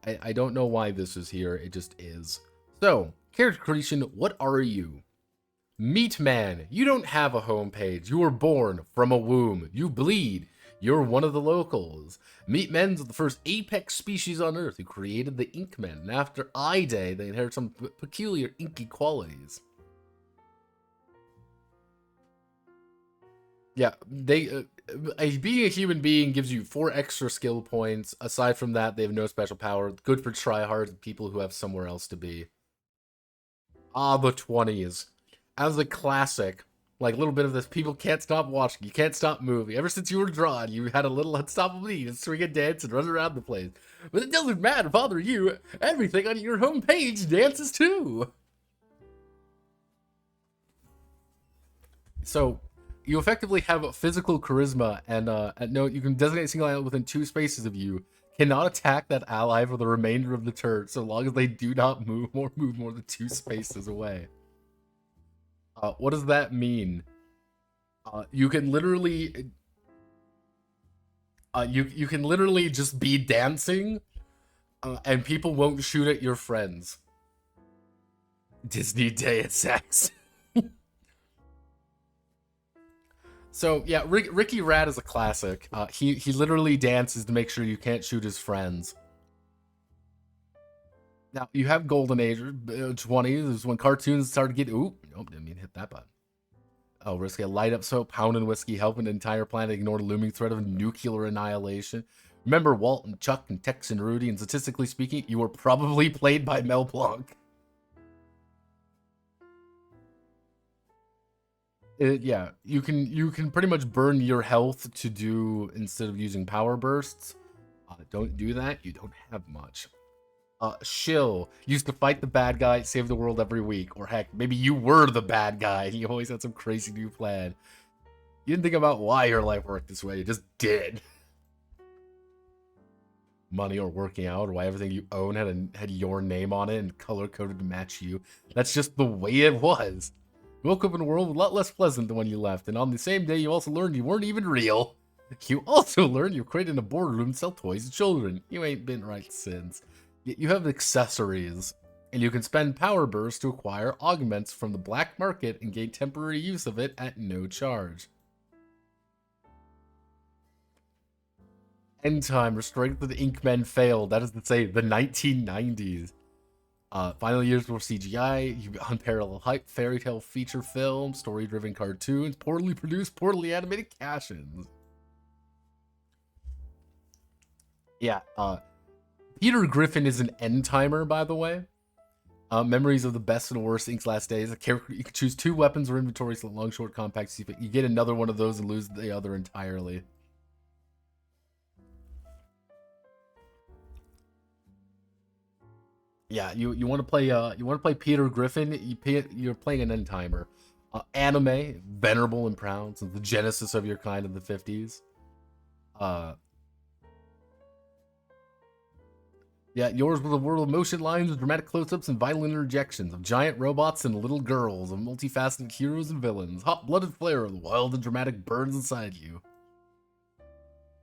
I don't know why this is here. It just is. So, character creation, what are you? Meat man, you don't have a homepage. You were born from a womb. You bleed. You're one of the locals. Meat men's the first apex species on Earth who created the Inkmen, and after I Day, they inherit some peculiar inky qualities. Yeah, being a human being gives you 4 extra skill points. Aside from that, they have no special power. Good for tryhards, people who have somewhere else to be. The 20s. As a classic, like a little bit of this, people can't stop watching, you can't stop moving. Ever since you were drawn, you had a little unstoppable need to swing and dance and run around the place. But it doesn't matter, bother you. Everything on your homepage dances too. So, you effectively have physical charisma, and at note, you can designate a single ally within 2 spaces of you. Cannot attack that ally for the remainder of the turn, so long as they do not move more than 2 spaces away. What does that mean? You can literally, you can literally just be dancing, and people won't shoot at your friends. Disney Deus Ex. So yeah, Ricky Rat is a classic. He literally dances to make sure you can't shoot his friends. Now you have Golden Age 20s is when cartoons started getting. Ooh, nope, didn't mean to hit that button. Oh, risky light up soap, pounding whiskey, helping the entire planet ignore the looming threat of nuclear annihilation. Remember Walt and Chuck and Tex and Rudy, and statistically speaking, you were probably played by Mel Blanc. Yeah, you can pretty much burn your health to do instead of using power bursts. Don't do that. You don't have much. Shill used to fight the bad guy, save the world every week, or heck, maybe you were the bad guy. And you always had some crazy new plan. You didn't think about why your life worked this way. You just did. Money or working out, or why everything you own had your name on it and color coded to match you. That's just the way it was. You woke up in a world a lot less pleasant than when you left, and on the same day you also learned you weren't even real. You also learned you created a boardroom to sell toys to children. You ain't been right since. Yet you have accessories, and you can spend power bursts to acquire augments from the black market and gain temporary use of it at no charge. End time, restraint of the Inkmen failed. That is to say, the 1990s. Final years were CGI, unparalleled hype, fairy tale feature film, story-driven cartoons, poorly produced, poorly animated cash-ins. Yeah, Peter Griffin is an end timer, by the way. Memories of the best and worst Ink's last days. A character, you can choose 2 weapons or inventories, so long, short, compact. You get another one of those and lose the other entirely. Yeah, you want to play Peter Griffin. You're playing an end timer. Anime, venerable and proud, since the genesis of your kind in the 50s. Yeah, yours was a world of motion lines, dramatic close-ups, and violent interjections of giant robots and little girls, of multifaceted heroes and villains, hot-blooded flair of the wild and dramatic burns inside you.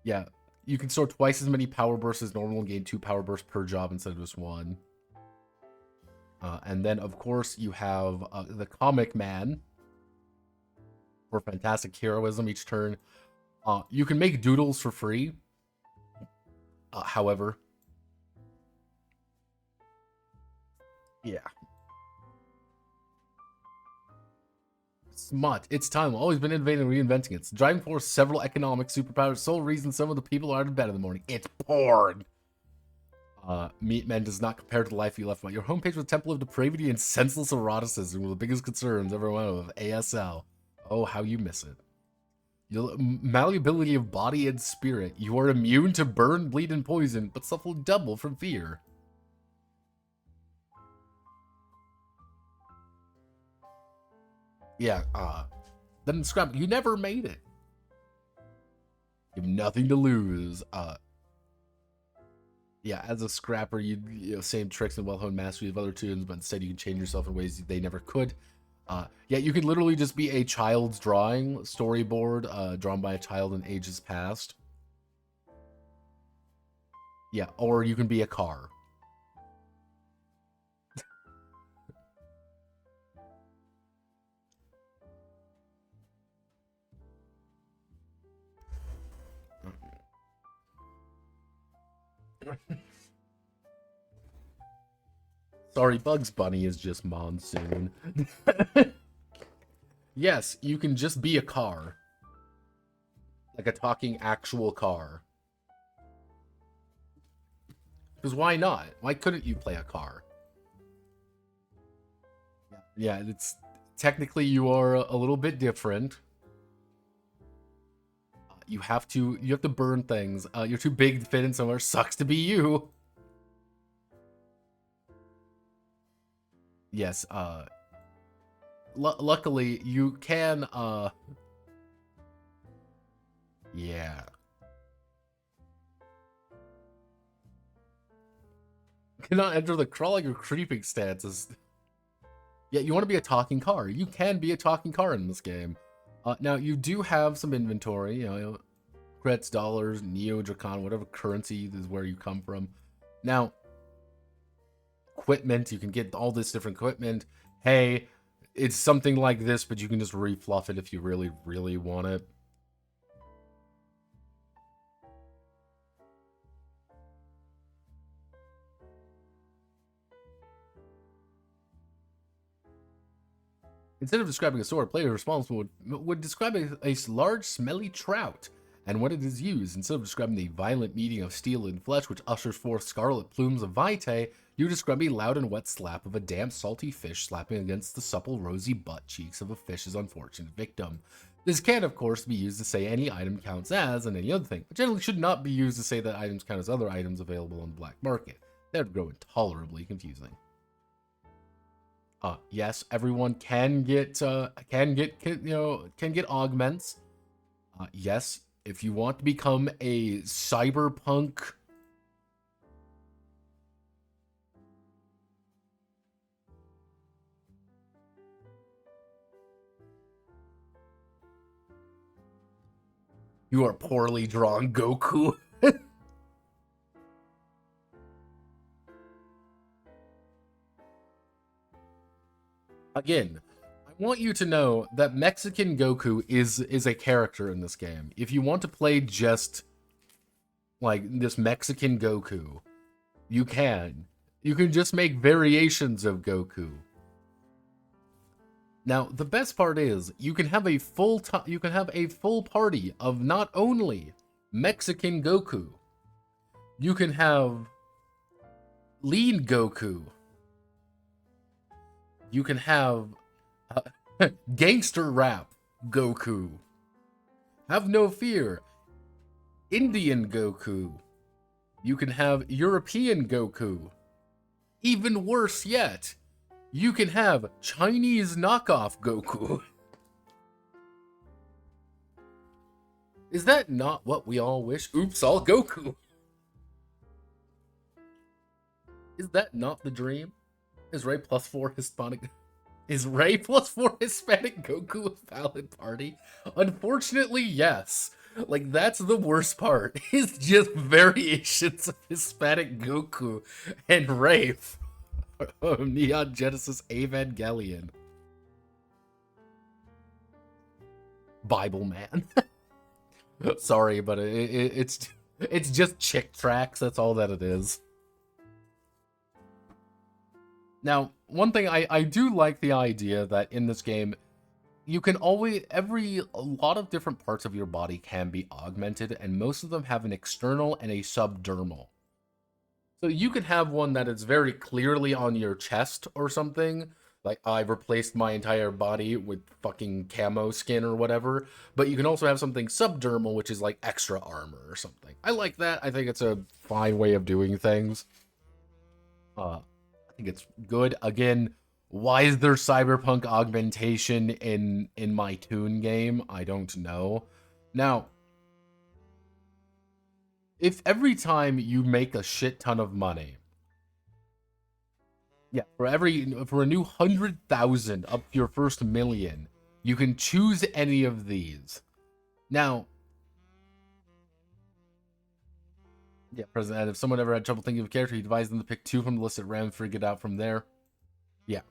Yeah, you can store twice as many power bursts as normal and gain 2 power bursts per job instead of just 1. And then, of course, you have the Comic Man for fantastic heroism each turn. You can make doodles for free. However, yeah. Smut. It's time. Always been innovating and reinventing it. It's the driving force, several economic superpowers, sole reason some of the people are out of bed in the morning. It's porn. Meat Men does not compare to the life you left behind. Your homepage was a temple of depravity and senseless eroticism were the biggest concerns everyone of ASL. Oh, how you miss it. Your malleability of body and spirit. You are immune to burn, bleed, and poison, but suffer double from fear. Yeah, then scrap. You never made it. You have nothing to lose. Yeah, as a scrapper, you know, same tricks and well-honed mastery of other tunes, but instead you can change yourself in ways they never could. Yeah, you can literally just be a child's drawing storyboard, drawn by a child in ages past. Yeah, or you can be a car. Sorry, Bugs Bunny is just Monsoon. Yes, you can just be a car. Like a talking actual car. Because why not? Why couldn't you play a car? Yeah, it's technically you are a little bit different. You have to burn things. You're too big to fit in somewhere. Sucks to be you. Yes, luckily you can yeah. Cannot enter the crawling or creeping stances. Yeah, you want to be a talking car. You can be a talking car in this game. Now, you do have some inventory, you know, crits, dollars, Neo, Dracon, whatever currency is where you come from. Now, equipment, you can get all this different equipment. Hey, it's something like this, but you can just refluff it if you really, really want it. Instead of describing a sword, players responsible would describe a large, smelly trout. And when it is used, instead of describing the violent meeting of steel and flesh, which ushers forth scarlet plumes of vitae, you describe a loud and wet slap of a damp, salty fish slapping against the supple, rosy butt cheeks of a fish's unfortunate victim. This can, of course, be used to say any item counts as and any other thing, but generally should not be used to say that items count as other items available on the black market. That would grow intolerably confusing. Yes, everyone can get augments. Yes, if you want to become a cyberpunk, you are poorly drawn Goku. Again, I want you to know that Mexican Goku is a character in this game. If you want to play just Like this Mexican Goku. You can. You can just make variations of Goku. Now, the best part is you can have a full party of not only Mexican Goku. You can have Lean Goku. You can have Gangster Rap Goku. Have no fear. Indian Goku. You can have European Goku. Even worse yet, you can have Chinese knockoff Goku. Is that not what we all wish? Oops, all Goku. Is that not the dream? Is Ray plus 4 Hispanic? Is Ray plus 4 Hispanic Goku a valid party? Unfortunately, yes. Like, that's the worst part. It's just variations of Hispanic Goku and Ray from Neon Genesis Evangelion. Bible Man. Sorry, but it's just chick tracks. That's all that it is. Now, one thing I do like the idea that in this game, you can always, a lot of different parts of your body can be augmented, and most of them have an external and a subdermal. So you could have one that is very clearly on your chest or something, like I've replaced my entire body with fucking camo skin or whatever, but you can also have something subdermal, which is like extra armor or something. I like that. I think it's a fine way of doing things. I think it's good. Again, why is there cyberpunk augmentation in my Toon game? I don't know. Now, if every time you make a shit ton of money, yeah, for a new 100,000 up to your first million, you can choose any of these. Now, yeah, President, if someone ever had trouble thinking of a character, he advised them to pick 2 from the list at random, figure it out from there. Yeah.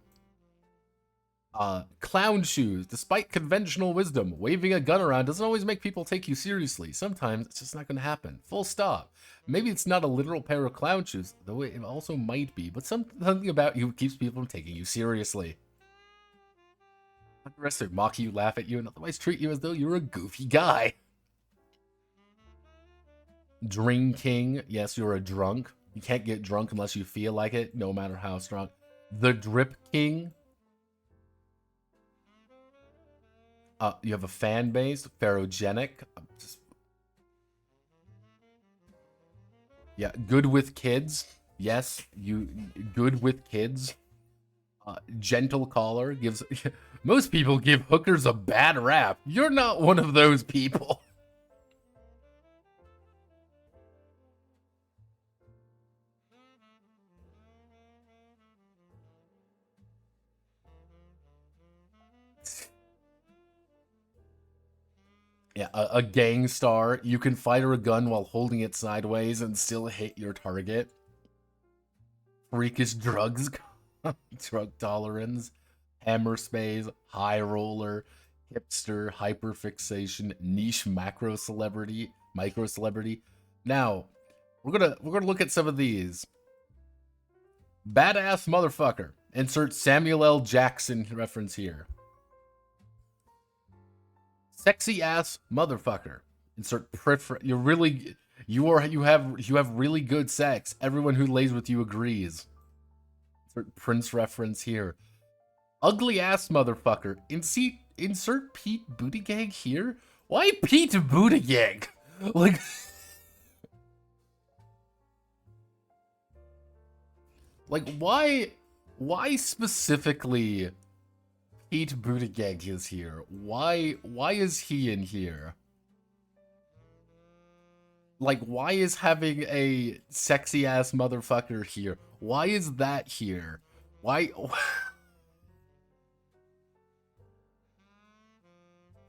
Clown shoes. Despite conventional wisdom, waving a gun around doesn't always make people take you seriously. Sometimes it's just not going to happen. Full stop. Maybe it's not a literal pair of clown shoes, though it also might be, but something about you keeps people from taking you seriously. Underestimate, mock you, laugh at you, and otherwise treat you as though you're a goofy guy. Drinking. Yes, you're a drunk. You can't get drunk unless you feel like it, no matter how strong. The Drip King. You have a fan base, Pharaohgenic. Yeah, good with kids. Yes, you good with kids. Gentle caller gives. Most people give hookers a bad rap. You're not one of those people. Yeah, a gang star. You can fire a gun while holding it sideways and still hit your target. Freakish drugs. Drug tolerance. Hammer space. High roller. Hipster. Hyperfixation. Niche macro celebrity. Micro celebrity. Now, we're gonna look at some of these. Badass motherfucker. Insert Samuel L. Jackson reference here. Sexy ass motherfucker. Insert you have really good sex. Everyone who lays with you agrees. Insert Prince reference here. Ugly ass motherfucker. Insert Pete Buttigieg here. Why Pete Buttigieg? Like, why specifically Pete Buttigieg is here? Why is he in here? Like, why is having a sexy ass motherfucker here? Why is that here? Why?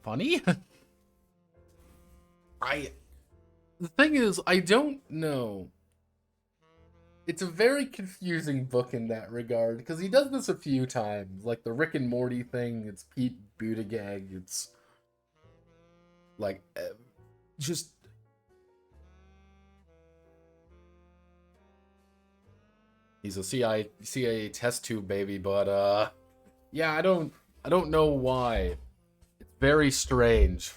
Funny? The thing is, I don't know. It's a very confusing book in that regard, because he does this a few times. Like the Rick and Morty thing, it's Pete Buttigieg, it's like, just... He's a CIA test tube baby, but yeah, I don't know why. It's very strange.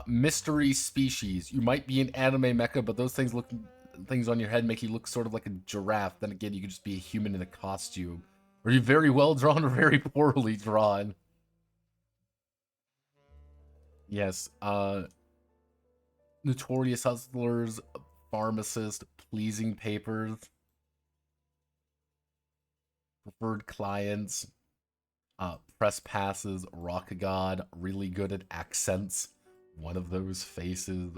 Mystery species. You might be an anime mecha, but those things on your head make you look sort of like a giraffe. Then again, you could just be a human in a costume. Are you very well drawn or very poorly drawn? Yes. Notorious hustlers, pharmacist, pleasing papers, preferred clients, press passes, rock god, really good at accents. One of those faces.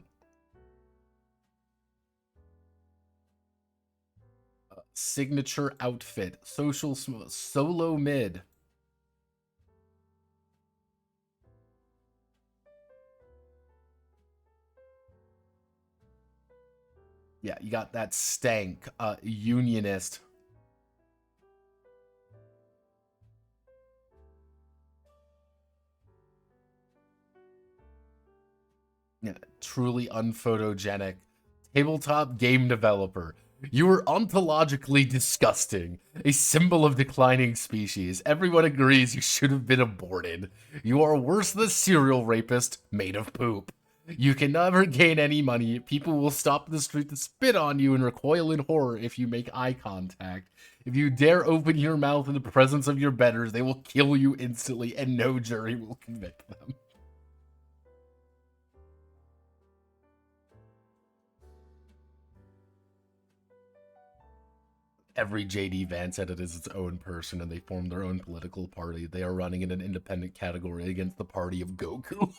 Signature outfit, solo mid. Yeah, you got that stank, unionist. Yeah, truly unphotogenic. Tabletop game developer. You are ontologically disgusting. A symbol of declining species. Everyone agrees you should have been aborted. You are worse than a serial rapist made of poop. You can never gain any money. People will stop in the street to spit on you and recoil in horror if you make eye contact. If you dare open your mouth in the presence of your betters, they will kill you instantly and no jury will convict them. Every JD Vance edit is its own person, and they form their own political party. They are running in an independent category against the party of Goku.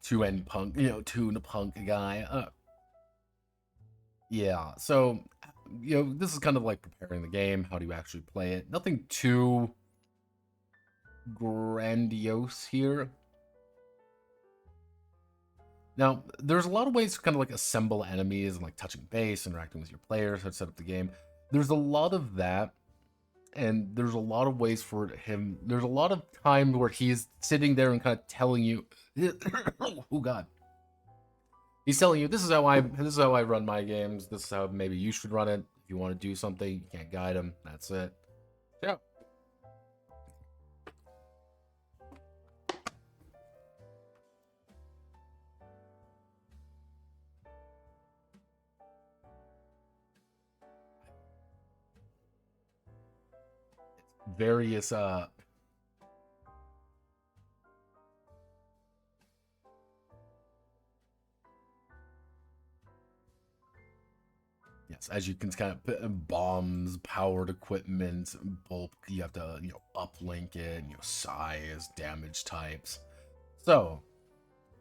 Toonpunk guy. Yeah, so, this is kind of like preparing the game. How do you actually play it? Nothing too grandiose here. Now, there's a lot of ways to kind of like assemble enemies and like touching base, interacting with your players, how to set up the game. There's a lot of that, and there's a lot of ways for him. There's a lot of time where he's sitting there and kind of telling you, oh god, he's telling you this is how I run my games. This is how maybe you should run it. If you want to do something, you can't guide him. That's it. Yeah. Various yes, as you can kind of put bombs, powered equipment, bulk, you have to, uplink it, size, damage types. So,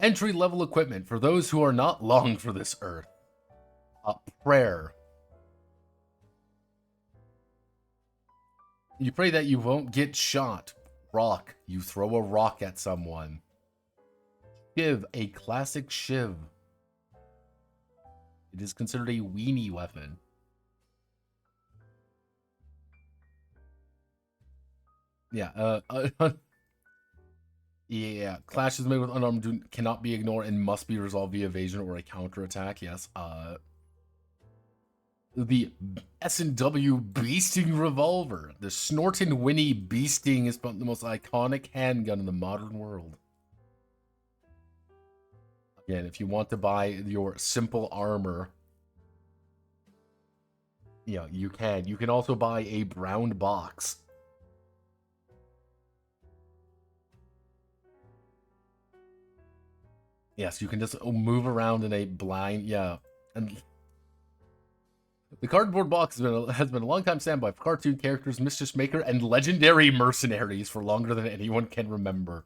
entry level equipment for those who are not long for this earth. Prayer. You pray that you won't get shot. Rock. You throw a rock at someone. Shiv. A classic shiv. It is considered a weenie weapon. Yeah, yeah, clashes made with unarmed cannot be ignored and must be resolved via evasion or a counterattack. Yes. The S&W Beasting Revolver. The Snortin' Winnie Beasting is the most iconic handgun in the modern world. Again, if you want to buy your simple armor, you can. You can also buy a brown box. Yes, you can just move around in a blind, and the cardboard box has been a long time standby for cartoon characters, Mischief Maker, and legendary mercenaries for longer than anyone can remember.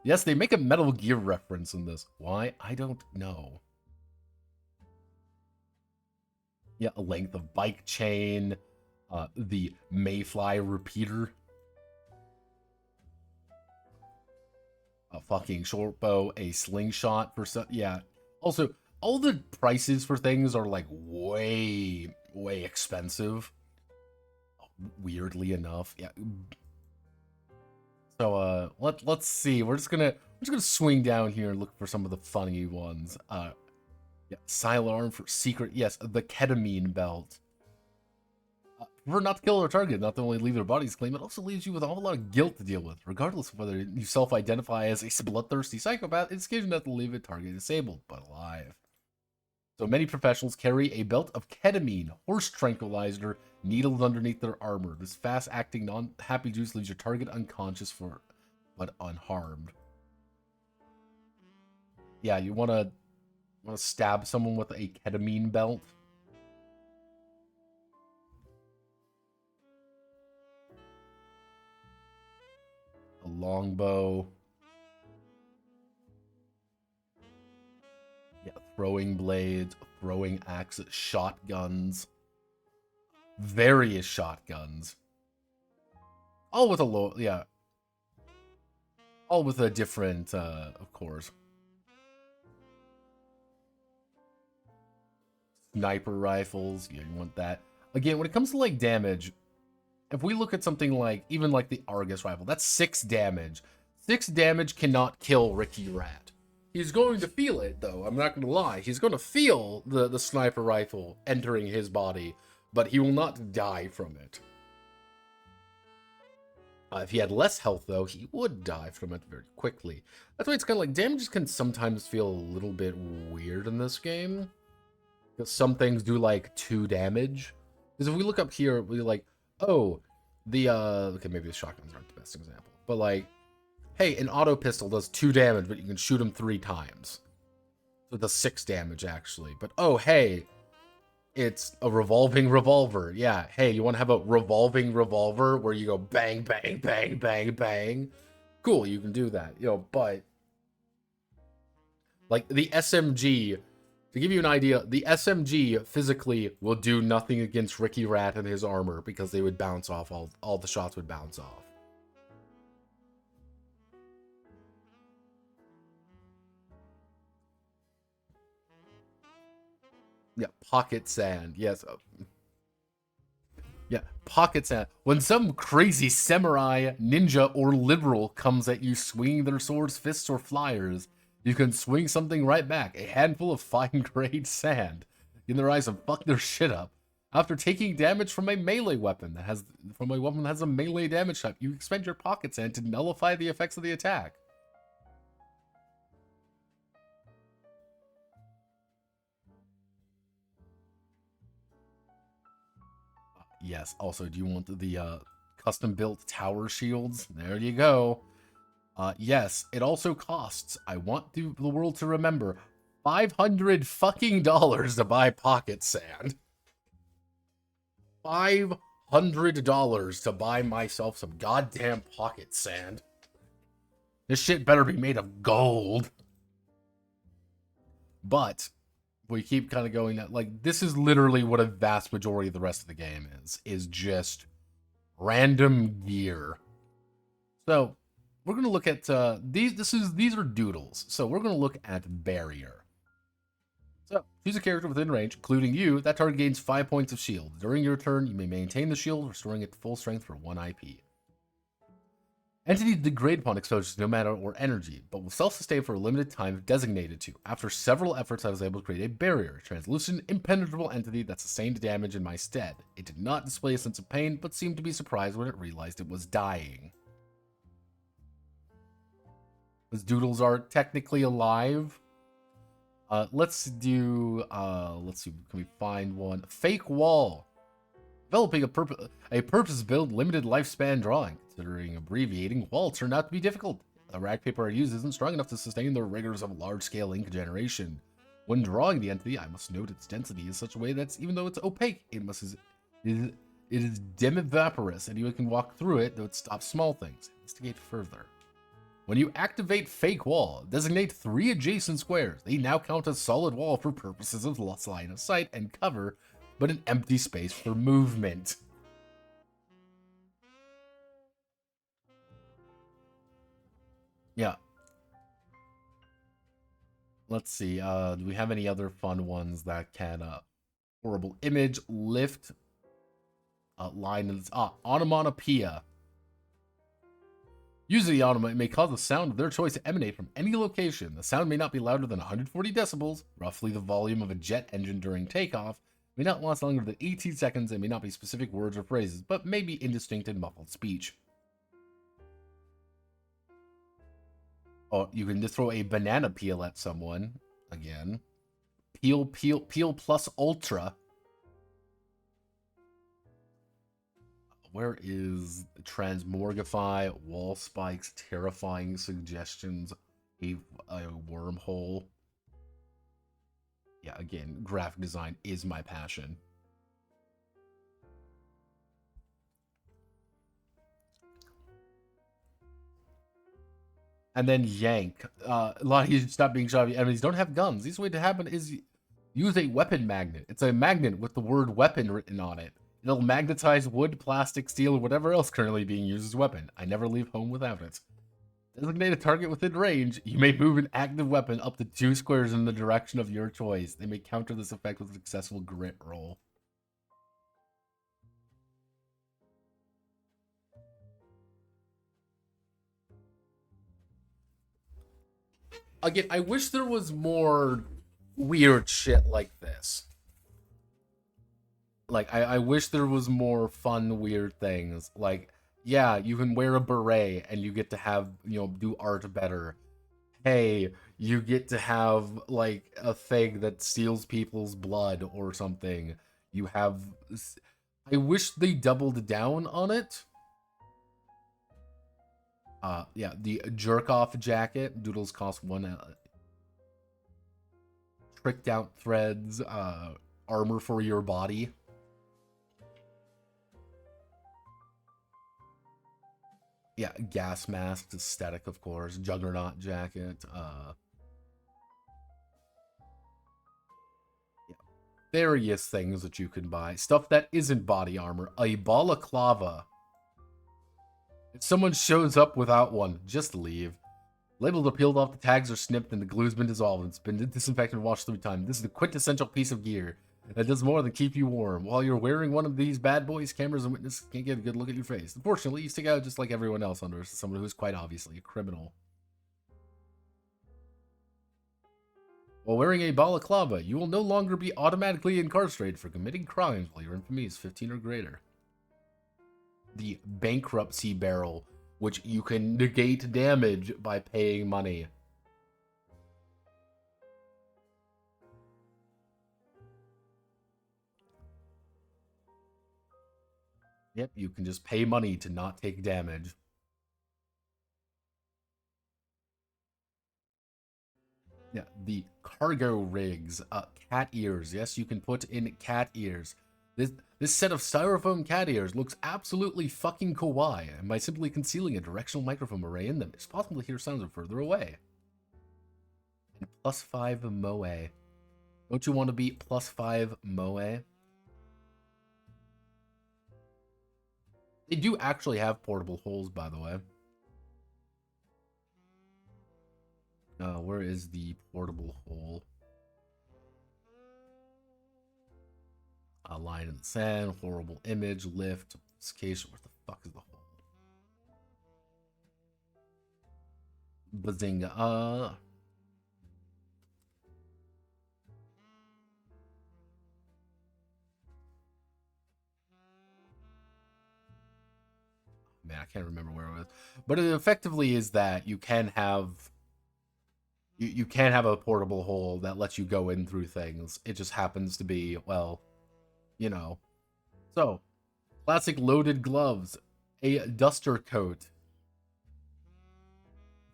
Yes, they make a Metal Gear reference in this. Why? I don't know. Yeah, a length of bike chain, the Mayfly repeater, a fucking short bow, a slingshot for some. Yeah. Also, all the prices for things are like way expensive. weirdly enough. Yeah. So let's see. We're just gonna swing down here and look for some of the funny ones. Yeah, sidearm for secret. Yes, the ketamine belt. For not to kill their target, not to only leave their bodies clean, but also leaves you with a whole lot of guilt to deal with, regardless of whether you self-identify as a bloodthirsty psychopath. It's occasionally have to leave a target disabled but alive. So many professionals carry a belt of ketamine, horse tranquilizer, needled underneath their armor. This fast-acting, non-happy juice leaves your target unconscious but unharmed. Yeah, you wanna stab someone with a ketamine belt? A longbow. Yeah, throwing blades, throwing axes, shotguns, various shotguns. All with a low, yeah, all with a different, of course. Sniper rifles, yeah, you want that. Again, when it comes to like damage, if we look at something like even like the Argus rifle, that's 6 damage. 6 damage cannot kill Ricky Rat. He's going to feel it, though. I'm not going to lie. He's going to feel the sniper rifle entering his body, but he will not die from it. If he had less health, though, he would die from it very quickly. That's why it's kind of like damages can sometimes feel a little bit weird in this game. Because some things do like 2 damage. Because if we look up here, we're like, oh, okay, maybe the shotguns aren't the best example. But like, hey, an auto pistol does 2 damage, but you can shoot him 3 times. So it does 6 damage, actually. But, oh, hey, it's a revolving revolver. Yeah, hey, you want to have a revolving revolver where you go bang, bang, bang, bang, bang? Cool, you can do that. But like the SMG, to give you an idea, the SMG physically will do nothing against Ricky Rat and his armor because they would bounce off, all the shots would bounce off. Yeah, pocket sand. Yes. Yeah, pocket sand. When some crazy samurai, ninja, or liberal comes at you swinging their swords, fists, or flyers, you can swing something right back. A handful of fine-grade sand in their eyes and fuck their shit up. After taking damage from a melee weapon that has a melee damage type, you expend your pocket sand to nullify the effects of the attack. Yes. Also, do you want the custom-built tower shields? There you go. Yes, it also costs, I want the world to remember, $500 fucking dollars to buy pocket sand. $500 to buy myself some goddamn pocket sand. This shit better be made of gold. But we keep kind of going that, like, this is literally what a vast majority of the rest of the game is just random gear. So we're going to look at these are doodles. So we're going to look at barrier. So choose a character within range, including you. That target gains 5 points of shield. During your turn, you may maintain the shield, restoring it to full strength for 1 IP. Entities degrade upon exposure to no matter or energy, but will self-sustain for a limited time if designated to. After several efforts, I was able to create a barrier, a translucent, impenetrable entity that sustained damage in my stead. It did not display a sense of pain, but seemed to be surprised when it realized it was dying. Those doodles are technically alive. Let's see, can we find one? Fake wall. Developing a purpose-built limited lifespan drawing. Considering abbreviating, wall turned out to be difficult. The rag paper I use isn't strong enough to sustain the rigors of large-scale ink generation. When drawing the entity, I must note its density in such a way that even though it's opaque, it is dim-vaporous, and you can walk through it, though it stops small things. Investigate further. When you activate Fake Wall, designate 3 adjacent squares. They now count as solid wall for purposes of line of sight and cover, but an empty space for movement. Yeah. Let's see. Do we have any other fun ones that can horrible image, lift, line is onomatopoeia. Using the onomatopoeia may cause the sound of their choice to emanate from any location. The sound may not be louder than 140 decibels, roughly the volume of a jet engine during takeoff, may not last longer than 18 seconds, and may not be specific words or phrases, but may be indistinct and muffled speech. Oh, you can just throw a banana peel at someone. Again. Peel plus ultra. Where is transmorgify, wall spikes, terrifying suggestions, a wormhole? Yeah, again, graphic design is my passion. And then yank. A lot of you stop being shot. Enemies don't have guns. The easiest way to happen is use a weapon magnet. It's a magnet with the word weapon written on it. It'll magnetize wood, plastic, steel, or whatever else currently being used as a weapon. I never leave home without it. Designate a target within range. You may move an active weapon up to 2 squares in the direction of your choice. They may counter this effect with a successful grit roll. Again, I wish there was more weird shit like this. Like, I wish there was more fun, weird things. Like, yeah, you can wear a beret and you get to have, do art better. Hey, you get to have, like, a thing that steals people's blood or something. You have... I wish they doubled down on it. Yeah, the jerk-off jacket. Doodles cost 1. Tricked out threads. Armor for your body. Yeah, gas mask, aesthetic, of course. Juggernaut jacket. Yeah, various things that you can buy. Stuff that isn't body armor. A balaclava. If someone shows up without one, just leave. Labels are peeled off, the tags are snipped, and the glue's been dissolved. It's been disinfected and washed 3 times. This is the quintessential piece of gear that does more than keep you warm. While you're wearing one of these bad boys, cameras and witnesses can't get a good look at your face. Unfortunately, you stick out just like everyone else under someone who's quite obviously a criminal. While wearing a balaclava, you will no longer be automatically incarcerated for committing crimes while your infamy is 15 or greater. The bankruptcy barrel, which you can negate damage by paying money. Yep, you can just pay money to not take damage. Yeah, the cargo rigs, cat ears. Yes, you can put in cat ears. This set of styrofoam cat ears looks absolutely fucking kawaii, and by simply concealing a directional microphone array in them, it's possible to hear sounds from further away. And +5 moe. Don't you want to be +5 moe? They do actually have portable holes, by the way. Where is the portable hole? A line in the sand, horrible image, lift, obfuscation. Where the fuck is the hole? Bazinga. Man, I can't remember where it was. But it effectively is that you can have you can have a portable hole that lets you go in through things. It just happens to be, well, So, classic loaded gloves, a duster coat,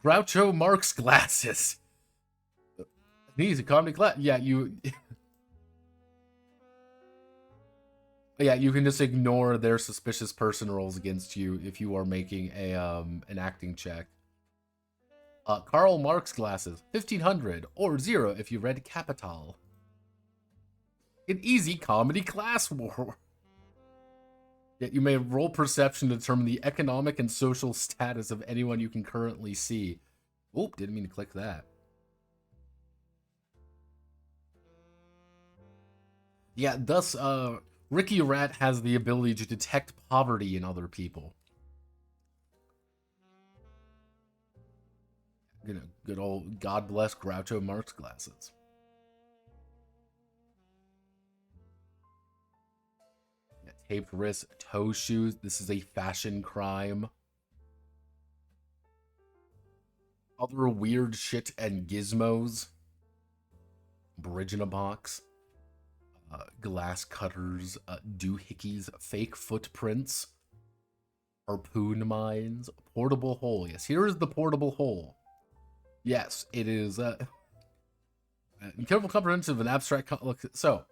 Groucho Marx glasses. These comedy class. Yeah, yeah, you can just ignore their suspicious person rolls against you if you are making a an acting check. Karl Marx glasses, 1500 or 0 if you read Capital. An easy comedy class war. Yet you may roll perception to determine the economic and social status of anyone you can currently see. Oop, didn't mean to click that. Yeah, thus, Ricky Rat has the ability to detect poverty in other people. You know, good old God bless Groucho Marx glasses. Yeah, taped wrists, toe shoes. This is a fashion crime. Other weird shit and gizmos. Bridge in a box. Glass cutters. Doohickeys. Fake footprints. Harpoon mines. Portable hole. Yes, here is the portable hole. Yes, it is. Careful comprehension of an abstract. So,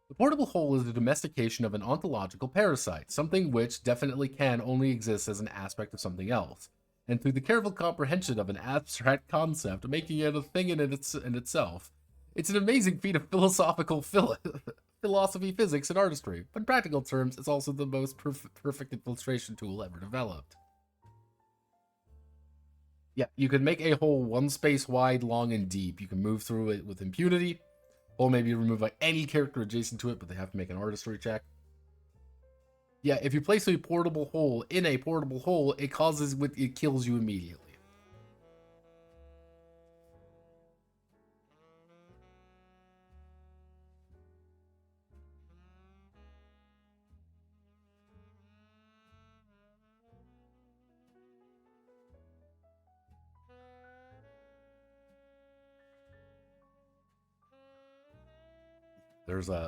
the portable hole is the domestication of an ontological parasite, something which definitely can only exist as an aspect of something else. And through the careful comprehension of an abstract concept, making it a thing in itself, it's an amazing feat of philosophical philosophy, physics, and artistry. But in practical terms, it's also the most perfect infiltration tool ever developed. Yeah, you can make a hole one space wide, long, and deep. You can move through it with impunity. Hole may be removed by any character adjacent to it, but they have to make an artistry check. Yeah, if you place a portable hole in a portable hole, it kills you immediately.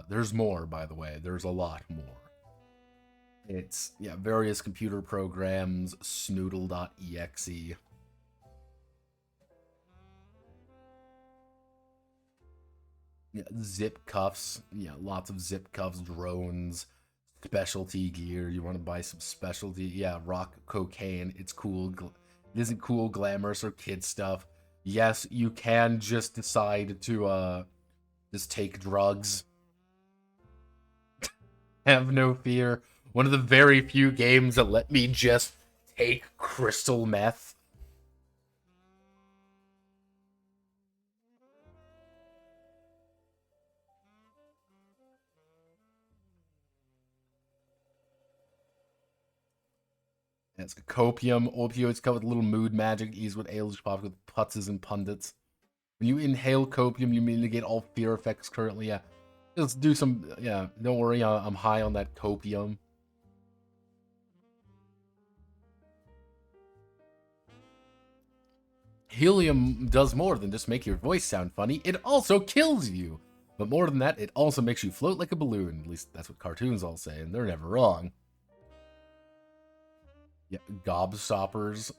There's more, by the way. There's a lot more. It's, yeah, various computer programs, snoodle.exe. Yeah, zip cuffs. Yeah, lots of zip cuffs, drones, specialty gear. You want to buy some specialty? Yeah, rock cocaine. It's cool. It isn't cool, glamorous, or kid stuff. Yes, you can just decide to just take drugs. Have no fear. One of the very few games that let me just take crystal meth. It's copium. Opioids come with little mood magic. Ease what ails pop with putzes and pundits. When you inhale copium, you mitigate all fear effects currently. Yeah. Let's do some. Yeah, don't worry. I'm high on that copium. Helium does more than just make your voice sound funny. It also kills you. But more than that, it also makes you float like a balloon. At least that's what cartoons all say, and they're never wrong. Yeah, gobstoppers.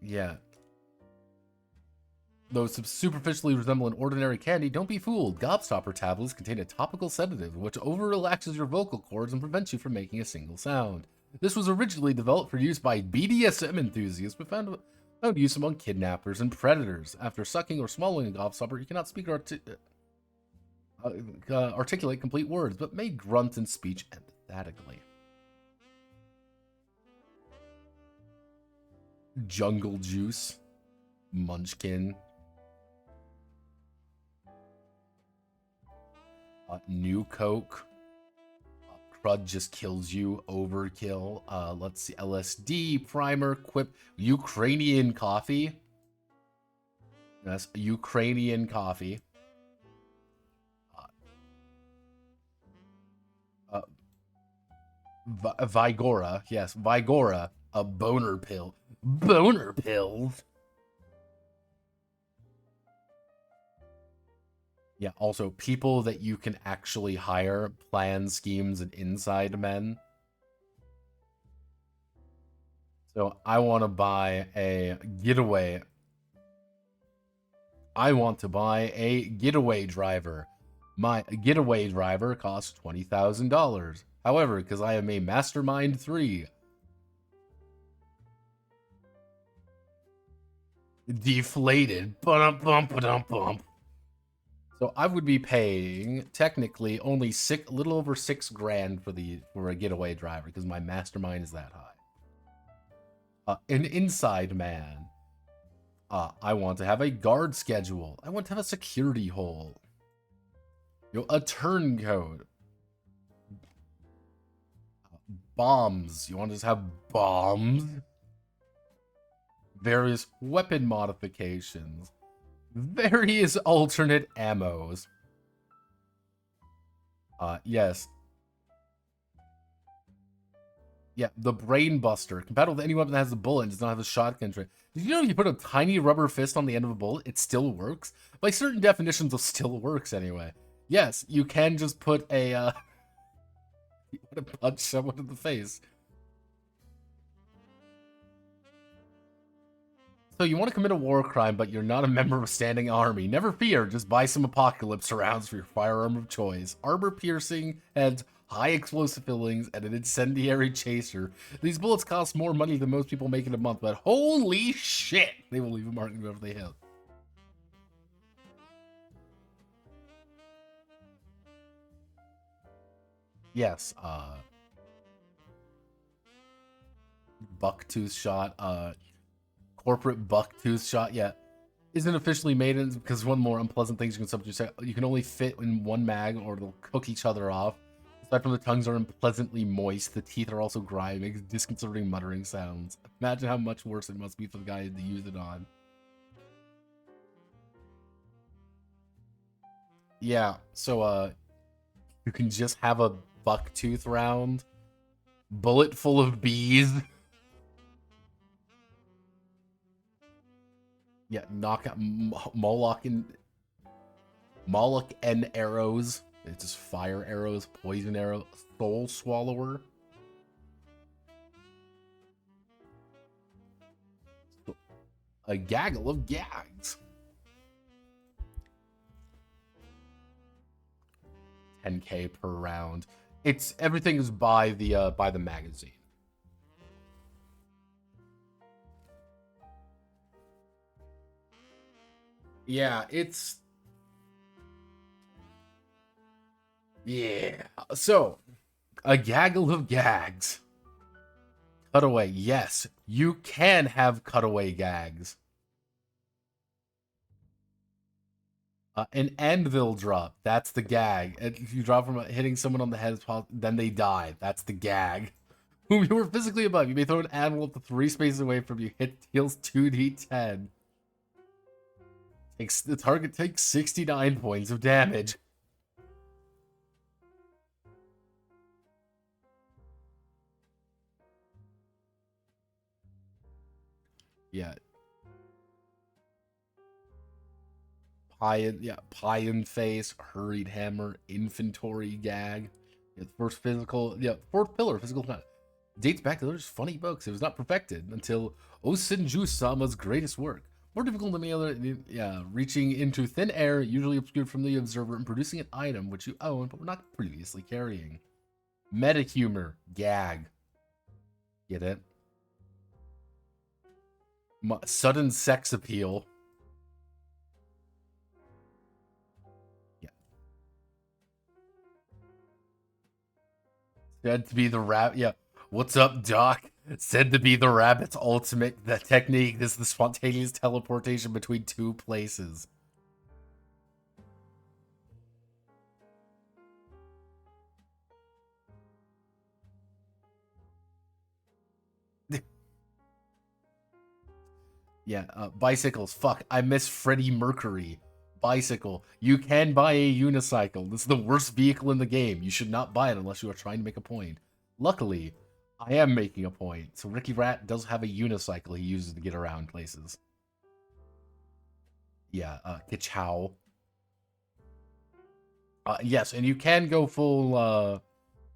Yeah. Though superficially resemble an ordinary candy, don't be fooled. Gobstopper tablets contain a topical sedative which over-relaxes your vocal cords and prevents you from making a single sound. This was originally developed for use by BDSM enthusiasts, but found use among kidnappers and predators. After sucking or swallowing a gobstopper, you cannot speak or articulate complete words, but may grunt in speech empathetically. Jungle Juice. Munchkin. New Coke. Crud just kills you. Overkill. Let's see. LSD. Primer. Quip. Ukrainian coffee. Yes, Ukrainian coffee. Vigora. Yes, Vigora. A boner pill. Boner pills. Yeah, also people that you can actually hire, plan schemes, and inside men. So I want to buy a getaway. I want to buy a getaway driver. My getaway driver costs $20,000. However, because I am a Mastermind 3, deflated. Bump, bump, bump, bump. So I would be paying technically only a little over $6,000 for a getaway driver because my Mastermind is that high. An inside man. I want to have a guard schedule. I want to have a security hole. A turncoat. Bombs. You want to just have bombs? Various weapon modifications. Various alternate ammos. Yes. Yeah, the Brain Buster. Compatible with any weapon that has a bullet and does not have a shotgun tray. Did you know if you put a tiny rubber fist on the end of a bullet, it still works? By certain definitions, it still works anyway. Yes, you can just put a, you want to punch someone in the face. So you want to commit a war crime, but you're not a member of a standing army. Never fear, just buy some apocalypse rounds for your firearm of choice. Armor piercing, heads, high explosive fillings, and an incendiary chaser. These bullets cost more money than most people make in a month, but holy shit, they will leave a mark wherever they hit. Yes, bucktooth shot, corporate bucktooth shot, yeah. Isn't officially made because one more unpleasant things you can subject. You can only fit in one mag or they'll cook each other off. Aside from the tongues are unpleasantly moist, the teeth are also dry, makes disconcerting muttering sounds. Imagine how much worse it must be for the guy to use it on. Yeah, so you can just have a bucktooth round, bullet full of bees. Yeah, knock out Moloch and arrows. It's just fire arrows, poison arrow, soul swallower. A gaggle of gags. 10k per round. It's everything is by the magazine. Yeah, it's yeah. So, a gaggle of gags. Cutaway, yes, you can have cutaway gags. An anvil drop, that's the gag. If you drop from hitting someone on the head, then they die. That's the gag. Whom you were physically above, you may throw an anvil up to 3 spaces away from you. Hit deals 2d10. The target takes 69 points of damage. Yeah. Pie in face, hurried hammer, inventory gag. Yeah, first physical, fourth pillar, physical threat. Dates back to those funny books. It was not perfected until Osenju Sama's greatest work. More difficult than any other, reaching into thin air, usually obscured from the observer, and producing an item which you own but were not previously carrying. Meta humor, gag. Get it? Sudden sex appeal. Said to be the rabbit. Yeah. What's up, Doc? Said to be the rabbit's ultimate technique. This is the spontaneous teleportation between two places. Yeah, bicycles. Fuck, I miss Freddie Mercury. Bicycle. You can buy a unicycle. This is the worst vehicle in the game. You should not buy it unless you are trying to make a point. Luckily, I am making a point. So Ricky Rat does have a unicycle he uses to get around places. Yeah, Kachow. Yes, and you can go full,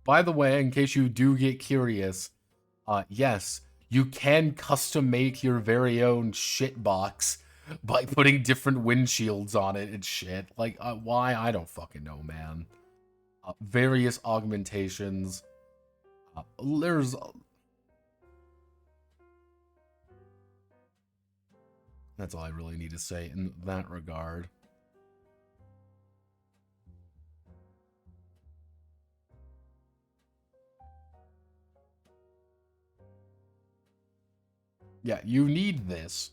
by the way, in case you do get curious, yes, you can custom make your very own shit box by putting different windshields on it and shit. Like, why? I don't fucking know, man. Various augmentations. There's... That's all I really need to say in that regard. Yeah, you need this.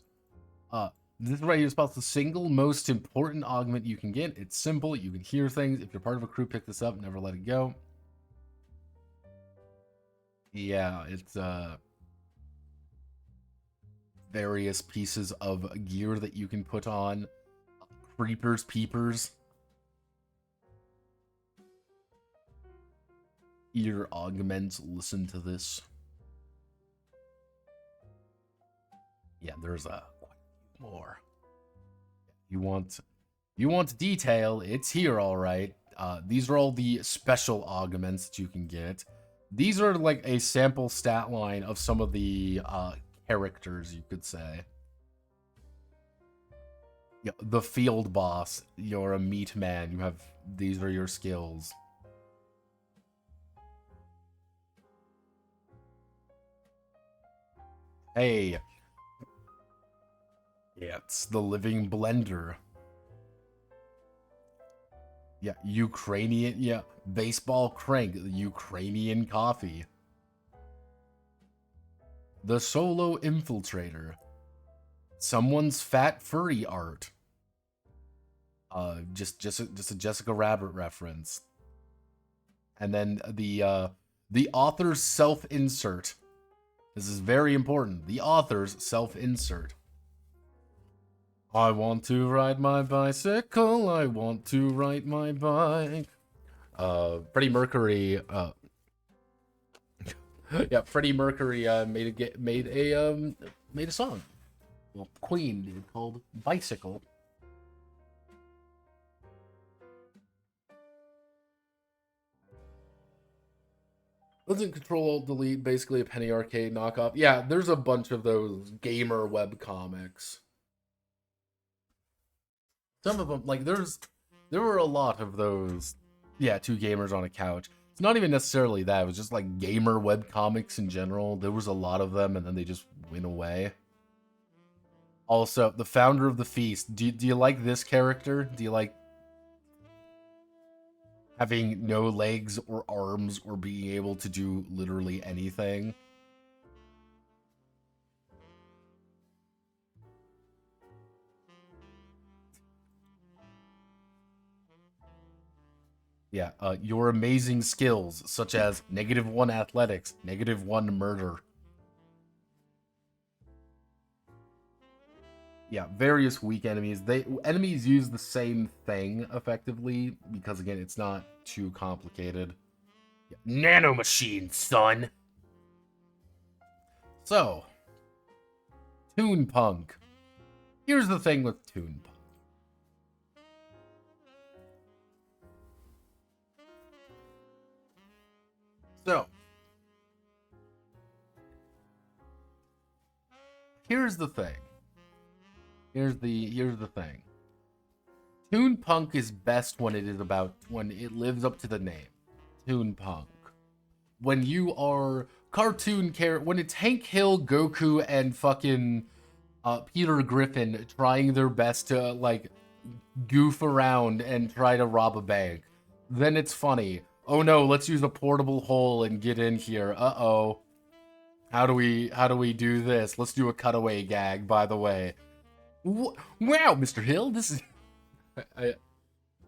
This right here is about the single most important augment you can get. It's simple. You can hear things. If you're part of a crew, pick this up. Never let it go. Yeah, it's various pieces of gear that you can put on. Creepers, peepers. Ear augments. Listen to this. Yeah, there's quite more. You want detail? It's here, all right. These are all the special augments that you can get. These are like a sample stat line of some of the characters, you could say. Yeah, the field boss. You're a meat man. You have these are your skills. Hey. Yeah, it's the living blender. Yeah, Ukrainian, yeah, baseball crank, Ukrainian coffee. The solo infiltrator. Someone's fat furry art. Just a Jessica Rabbit reference. And then the author's self-insert. This is very important. The author's self-insert. I want to ride my bicycle. I want to ride my bike. Freddie Mercury. Yeah, Freddie Mercury made a song. Well, Queen did, called "Bicycle." Doesn't Control-Alt-Delete basically a Penny Arcade knockoff? Yeah, there's a bunch of those gamer web comics. Some of them, like, there were a lot of those. Yeah, two gamers on a couch. It's not even necessarily that. It was just like gamer web comics in general. There was a lot of them, and then they just went away. Also, the founder of the feast. Do you like this character? Do you like having no legs or arms or being able to do literally anything? Yeah, your amazing skills, such as -1 athletics, -1 murder. Yeah, various weak enemies. Enemies use the same thing effectively because again, it's not too complicated. Yeah. Nanomachine, son. So, Toonpunk. Here's the thing with Toonpunk. So, here's the thing. Here's the thing. Toonpunk is best when it lives up to the name. Toonpunk. When you are when it's Hank Hill, Goku, and fucking Peter Griffin trying their best to like goof around and try to rob a bank, then it's funny. Oh no, let's use a portable hole and get in here. Uh-oh. How do we do this? Let's do a cutaway gag, by the way. Wow, Mr. Hill, this is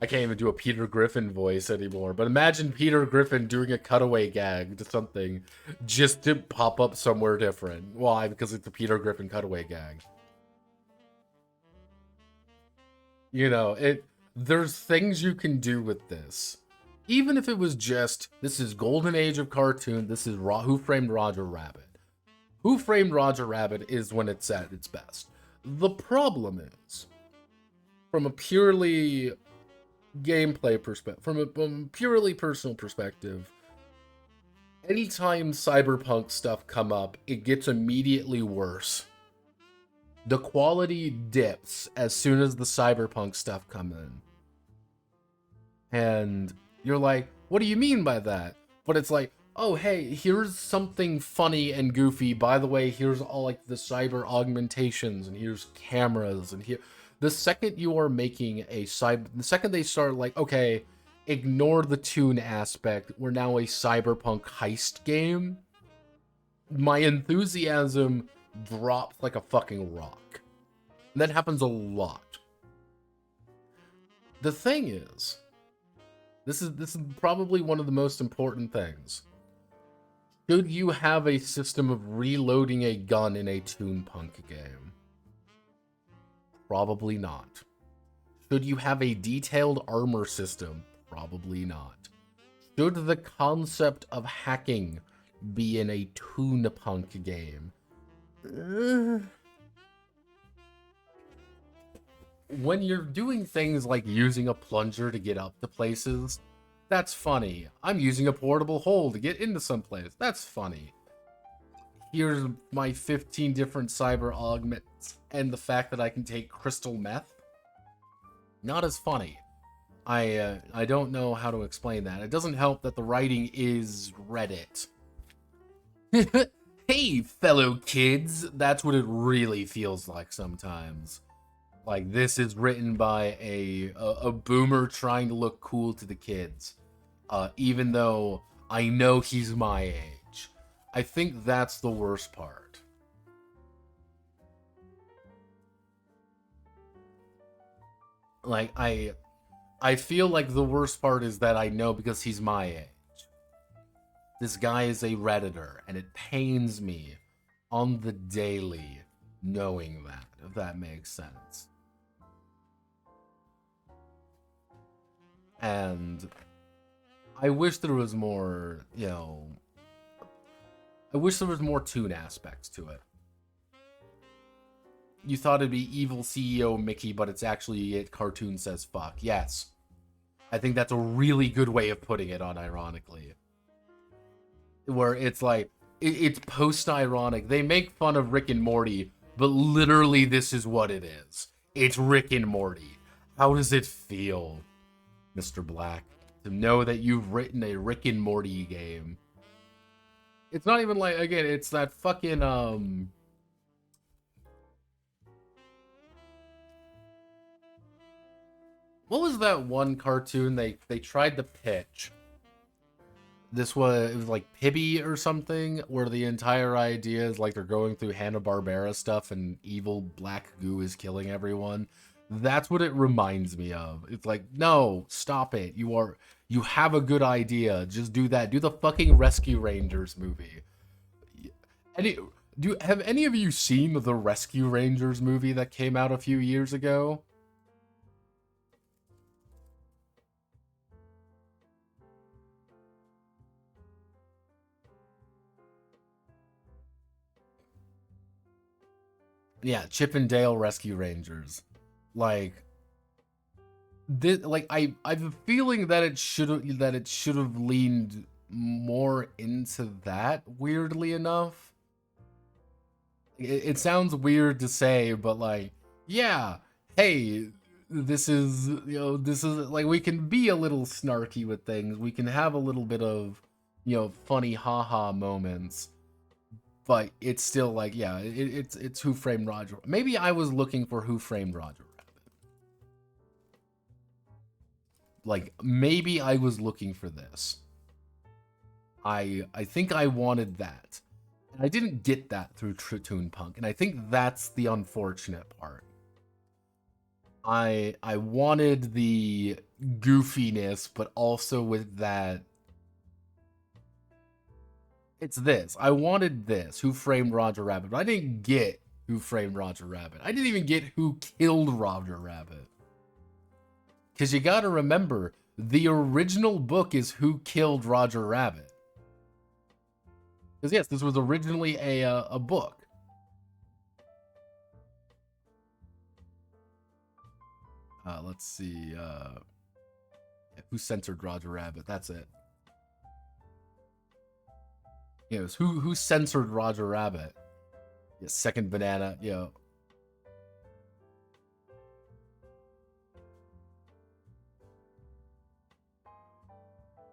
I can't even do a Peter Griffin voice anymore, but imagine Peter Griffin doing a cutaway gag to something just to pop up somewhere different. Why? Because it's a Peter Griffin cutaway gag. You know, there's things you can do with this. Even if it was just, this is Golden Age of cartoon, this is Who Framed Roger Rabbit. Who Framed Roger Rabbit is when it's at its best. The problem is, from a purely gameplay perspective, from a purely personal perspective, anytime cyberpunk stuff come up, it gets immediately worse. The quality dips as soon as the cyberpunk stuff come in. And you're like, what do you mean by that? But it's like, oh, hey, here's something funny and goofy. By the way, here's all like the cyber augmentations, and here's cameras, and here. The second you are making the second they start like, okay, ignore the toon aspect, we're now a cyberpunk heist game, my enthusiasm drops like a fucking rock. That happens a lot. The thing is, this is probably one of the most important things. Should you have a system of reloading a gun in a Toonpunk game? Probably not. Should you have a detailed armor system? Probably not. Should the concept of hacking be in a Toonpunk game? When you're doing things like using a plunger to get up to places, that's funny. I'm using a portable hole to get into some place. That's funny. Here's my 15 different cyber augments and the fact that I can take crystal meth. Not as funny. I don't know how to explain that. It doesn't help that the writing is Reddit. Hey, fellow kids! That's what it really feels like sometimes. Like, this is written by a boomer trying to look cool to the kids. Even though I know he's my age. I think that's the worst part. Like, I feel like the worst part is that I know because he's my age. This guy is a Redditor, and it pains me on the daily knowing that, if that makes sense. And I wish there was more, you know, I wish there was more Toon aspects to it. You thought it'd be evil CEO Mickey, but it's actually it cartoon says fuck. Yes. I think that's a really good way of putting it, unironically. Where it's like, it's post-ironic. They make fun of Rick and Morty, but literally this is what it is. It's Rick and Morty. How does it feel, Mr. Black, to know that you've written a Rick and Morty game? It's not even like, again, it's that fucking, what was that one cartoon they tried to pitch? It was like Pibby or something, where the entire idea is like they're going through Hanna-Barbera stuff and evil black goo is killing everyone. That's what it reminds me of. It's like, no, stop it. You have a good idea. Just do that. Do the fucking Rescue Rangers movie. Have any of you seen the Rescue Rangers movie that came out a few years ago? Yeah, Chip and Dale Rescue Rangers. Like, I have a feeling that it should have leaned more into that, weirdly enough. It sounds weird to say, but like, yeah, hey, this is, like, we can be a little snarky with things. We can have a little bit of, funny haha moments, but it's still like, yeah, it's Who Framed Roger. Maybe I was looking for Who Framed Roger Rabbit. Like, maybe I was looking for this. I think I wanted that. And I didn't get that through Toonpunk, and I think that's the unfortunate part. I wanted the goofiness, but also with that, it's this. I wanted this, Who Framed Roger Rabbit, but I didn't get Who Framed Roger Rabbit. I didn't even get Who Killed Roger Rabbit. Because you gotta remember, the original book is Who Killed Roger Rabbit. Because yes, this was originally a book. Let's see. Who censored Roger Rabbit? That's it. Yeah, it was who censored Roger Rabbit. Yeah, second banana.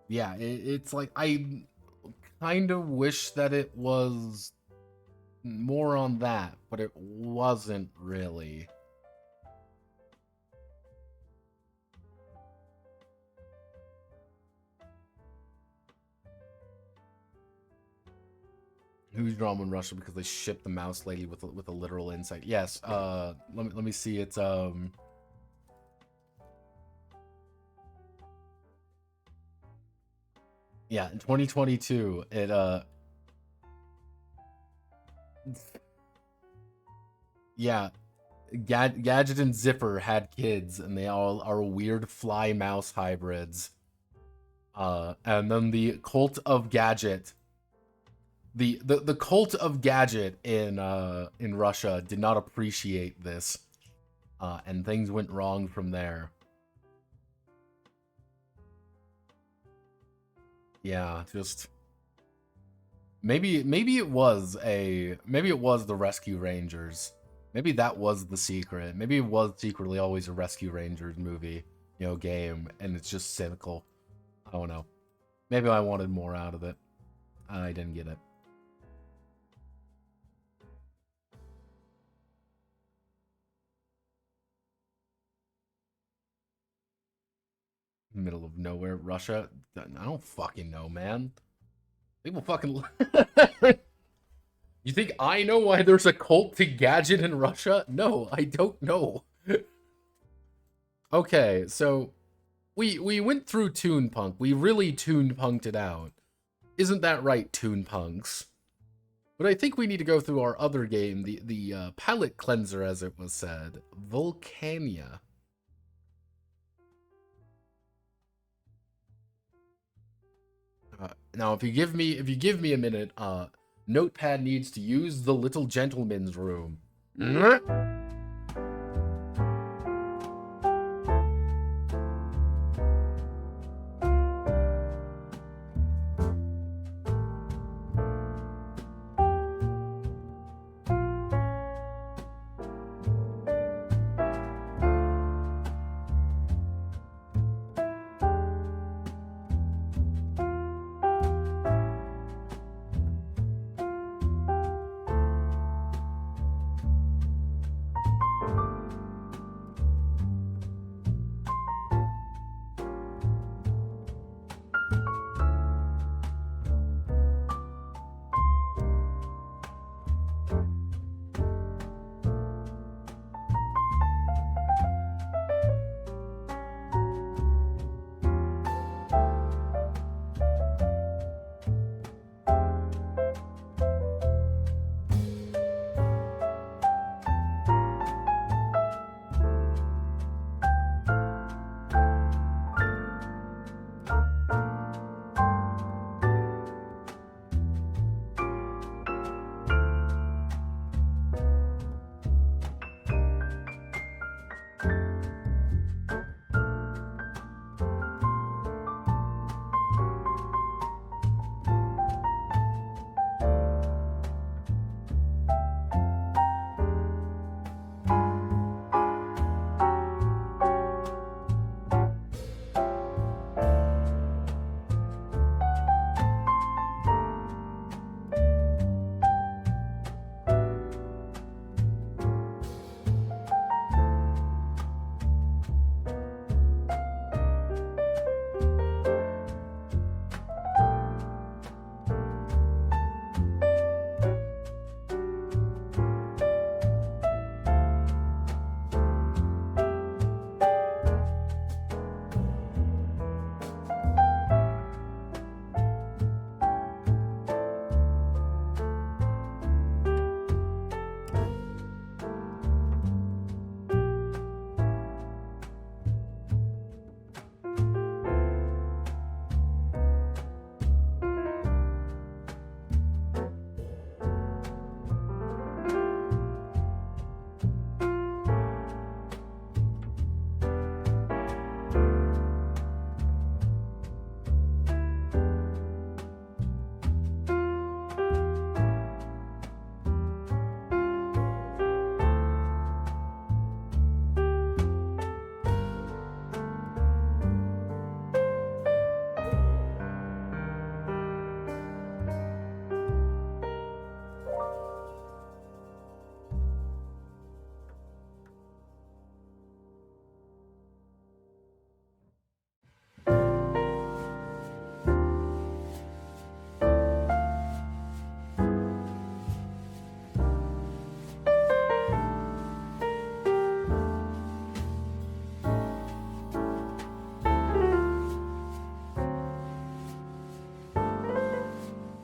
Yeah, it's like I kind of wish that it was more on that, but it wasn't really. Who's drama in Russia because they shipped the mouse lady with a literal insect. Yes. Let me see. It's yeah, in 2022, yeah, Gadget and Zipper had kids, and they all are weird fly mouse hybrids. And then the cult of Gadget, the cult of Gadget in Russia did not appreciate this, and things went wrong from there. Yeah, just maybe it was the Rescue Rangers. Maybe that was the secret. Maybe it was secretly always a Rescue Rangers movie, game, and it's just cynical. I don't know. Maybe I wanted more out of it. I didn't get it. Middle of nowhere, Russia. I don't fucking know, man. People fucking. You think I know why there's a cult to Gadget in Russia? No, I don't know. Okay, so we went through Toonpunk. We really Toonpunked it out. Isn't that right, Toonpunks? But I think we need to go through our other game, the palate cleanser, as it was said, Vulcania. Now, if you give me a minute, Notepad needs to use the little gentleman's room.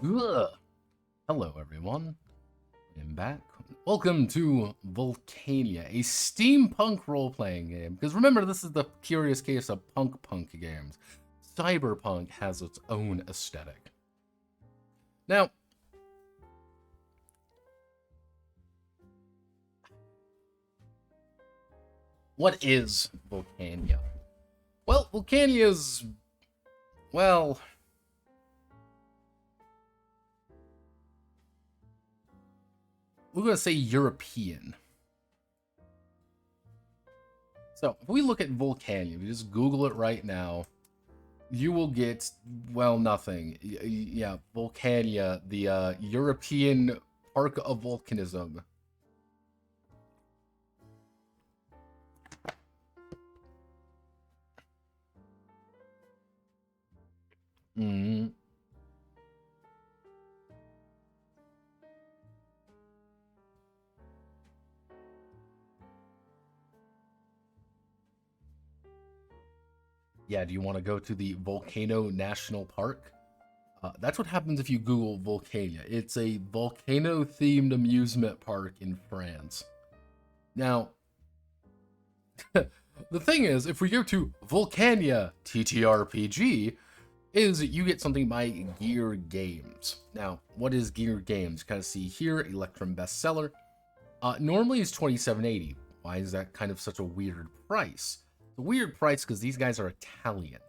Ugh. Hello, everyone. I'm back. Welcome to Vulcania, a steampunk role-playing game. Because remember, this is the curious case of punk games. Cyberpunk has its own aesthetic. Now, what is Vulcania? Well, Vulcania is, well, we're going to say European. So, if we look at Vulcania, we just Google it right now, you will get, well, nothing. Yeah, Vulcania, the European Park of Volcanism. Mm. Yeah, do you want to go to the Volcano National Park? That's what happens if you Google Vulcania. It's a volcano-themed amusement park in France. Now, the thing is, if we go to Vulcania TTRPG, is you get something by GearGames. Now, what is GearGames? Kind of see here, Electrum bestseller. Normally it's $27.80. Why is that kind of such a weird price? It's a weird price because these guys are Italian.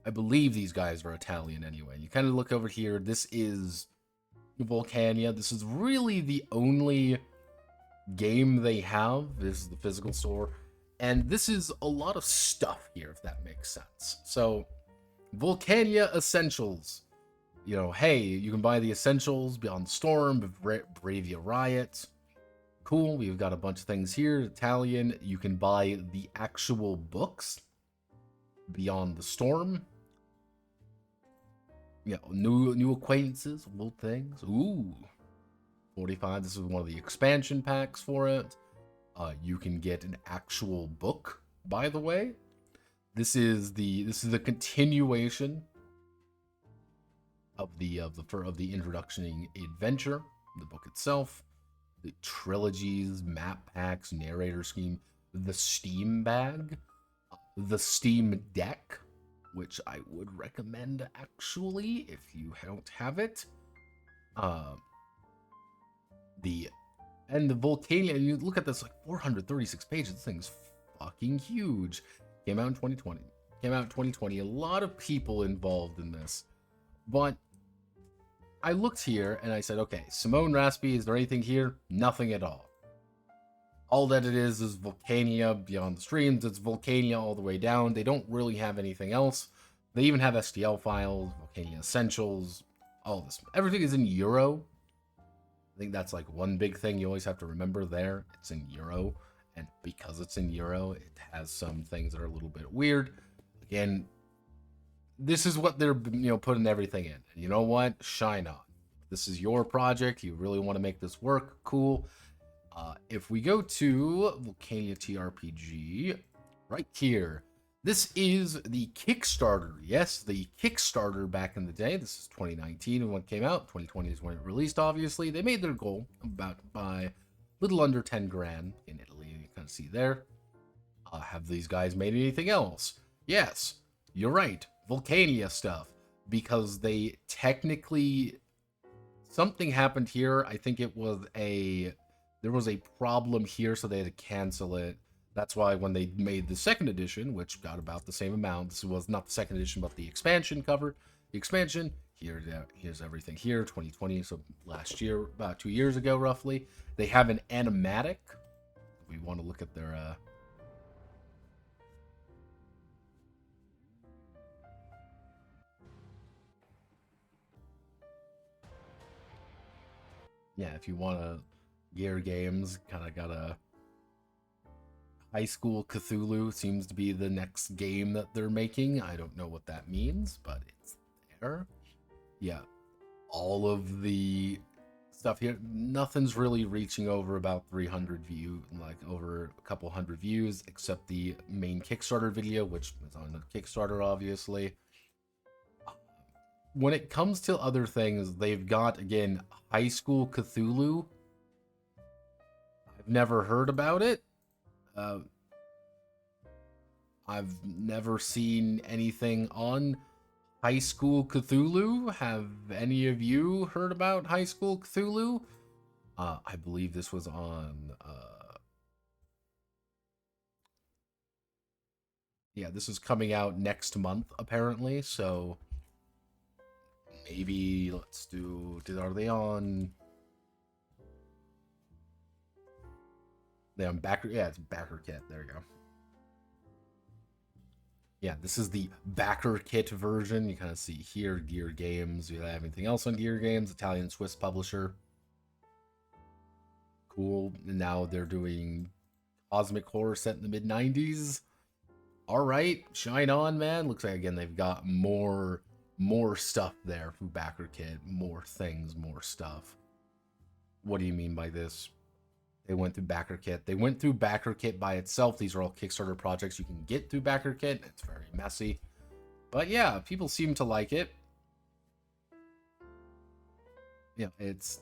I believe these guys are Italian anyway. You kind of look over here. This is Vulcania. This is really the only game they have. This is the physical store. And this is a lot of stuff here, if that makes sense. So, Vulcania Essentials. You know, hey, you can buy the Essentials, Beyond the Storm, Bravia Riot. Cool, we've got a bunch of things here. Italian, you can buy the actual books. Beyond the Storm. Yeah, new acquaintances, old things. Ooh. 45, this is one of the expansion packs for it. You can get an actual book, by the way. This is the continuation of the introduction adventure, the book itself, the trilogies, map packs, narrator scheme, the Steam bag, the Steam deck, which I would recommend actually if you don't have it. The Vulcania, you look at this, like 436 pages. This thing's fucking huge. Came out in 2020. A lot of people involved in this. But I looked here and I said, okay, Simone Raspy, is there anything here? Nothing at all. All that it is Vulcania Beyond the Streams. It's Vulcania all the way down. They don't really have anything else. They even have STL files, Vulcania Essentials, all this. Everything is in Euro. I think that's like one big thing you always have to remember there. It's in Euro. And because it's in Euro, it has some things that are a little bit weird. Again, this is what they're, putting everything in. And you know what? Shine on. This is your project. You really want to make this work. Cool. If we go to Vulcania TRPG, right here, this is the Kickstarter. Yes, the Kickstarter back in the day. This is 2019 when it came out. 2020 is when it released, obviously. They made their goal about by a little under 10 grand in Italy. You kind of see there. Have these guys made anything else? Yes, you're right. Vulcania stuff. Because they technically... Something happened here. I think it was there was a problem here, so they had to cancel it. That's why when they made the second edition, which got about the same amount, this was not the second edition, but the expansion cover. The expansion, here's everything here, 2020, so last year, about 2 years ago, roughly. They have an animatic. We want to look at their... Yeah, if you want to... GearGames kind of got a... High School Cthulhu seems to be the next game that they're making. I don't know what that means, but it's there. Yeah, all of the stuff here, nothing's really reaching over about 300 views, like over a couple hundred views, except the main Kickstarter video, which is on the Kickstarter, obviously. when it comes to other things, they've got, again, High School Cthulhu. I've never heard about it. I've never seen anything on High School Cthulhu. Have any of you heard about High School Cthulhu? I believe this was on... yeah, this is coming out next month, apparently, so... maybe, let's do... are they on... they're on Backer... yeah, it's Backer Kit. There you go. Yeah, this is the Backer Kit version. You kind of see here, GearGames. You have anything else on GearGames? Italian Swiss publisher. Cool. And now they're doing cosmic horror set in the mid-90s. All right, shine on, man. Looks like, again, they've got more stuff there from Backer Kit. More things, more stuff. What do you mean by this? They went through Backer Kit. They went through Backer Kit by itself. These are all Kickstarter projects you can get through Backer Kit. It's very messy. But yeah, people seem to like it. Yeah, it's...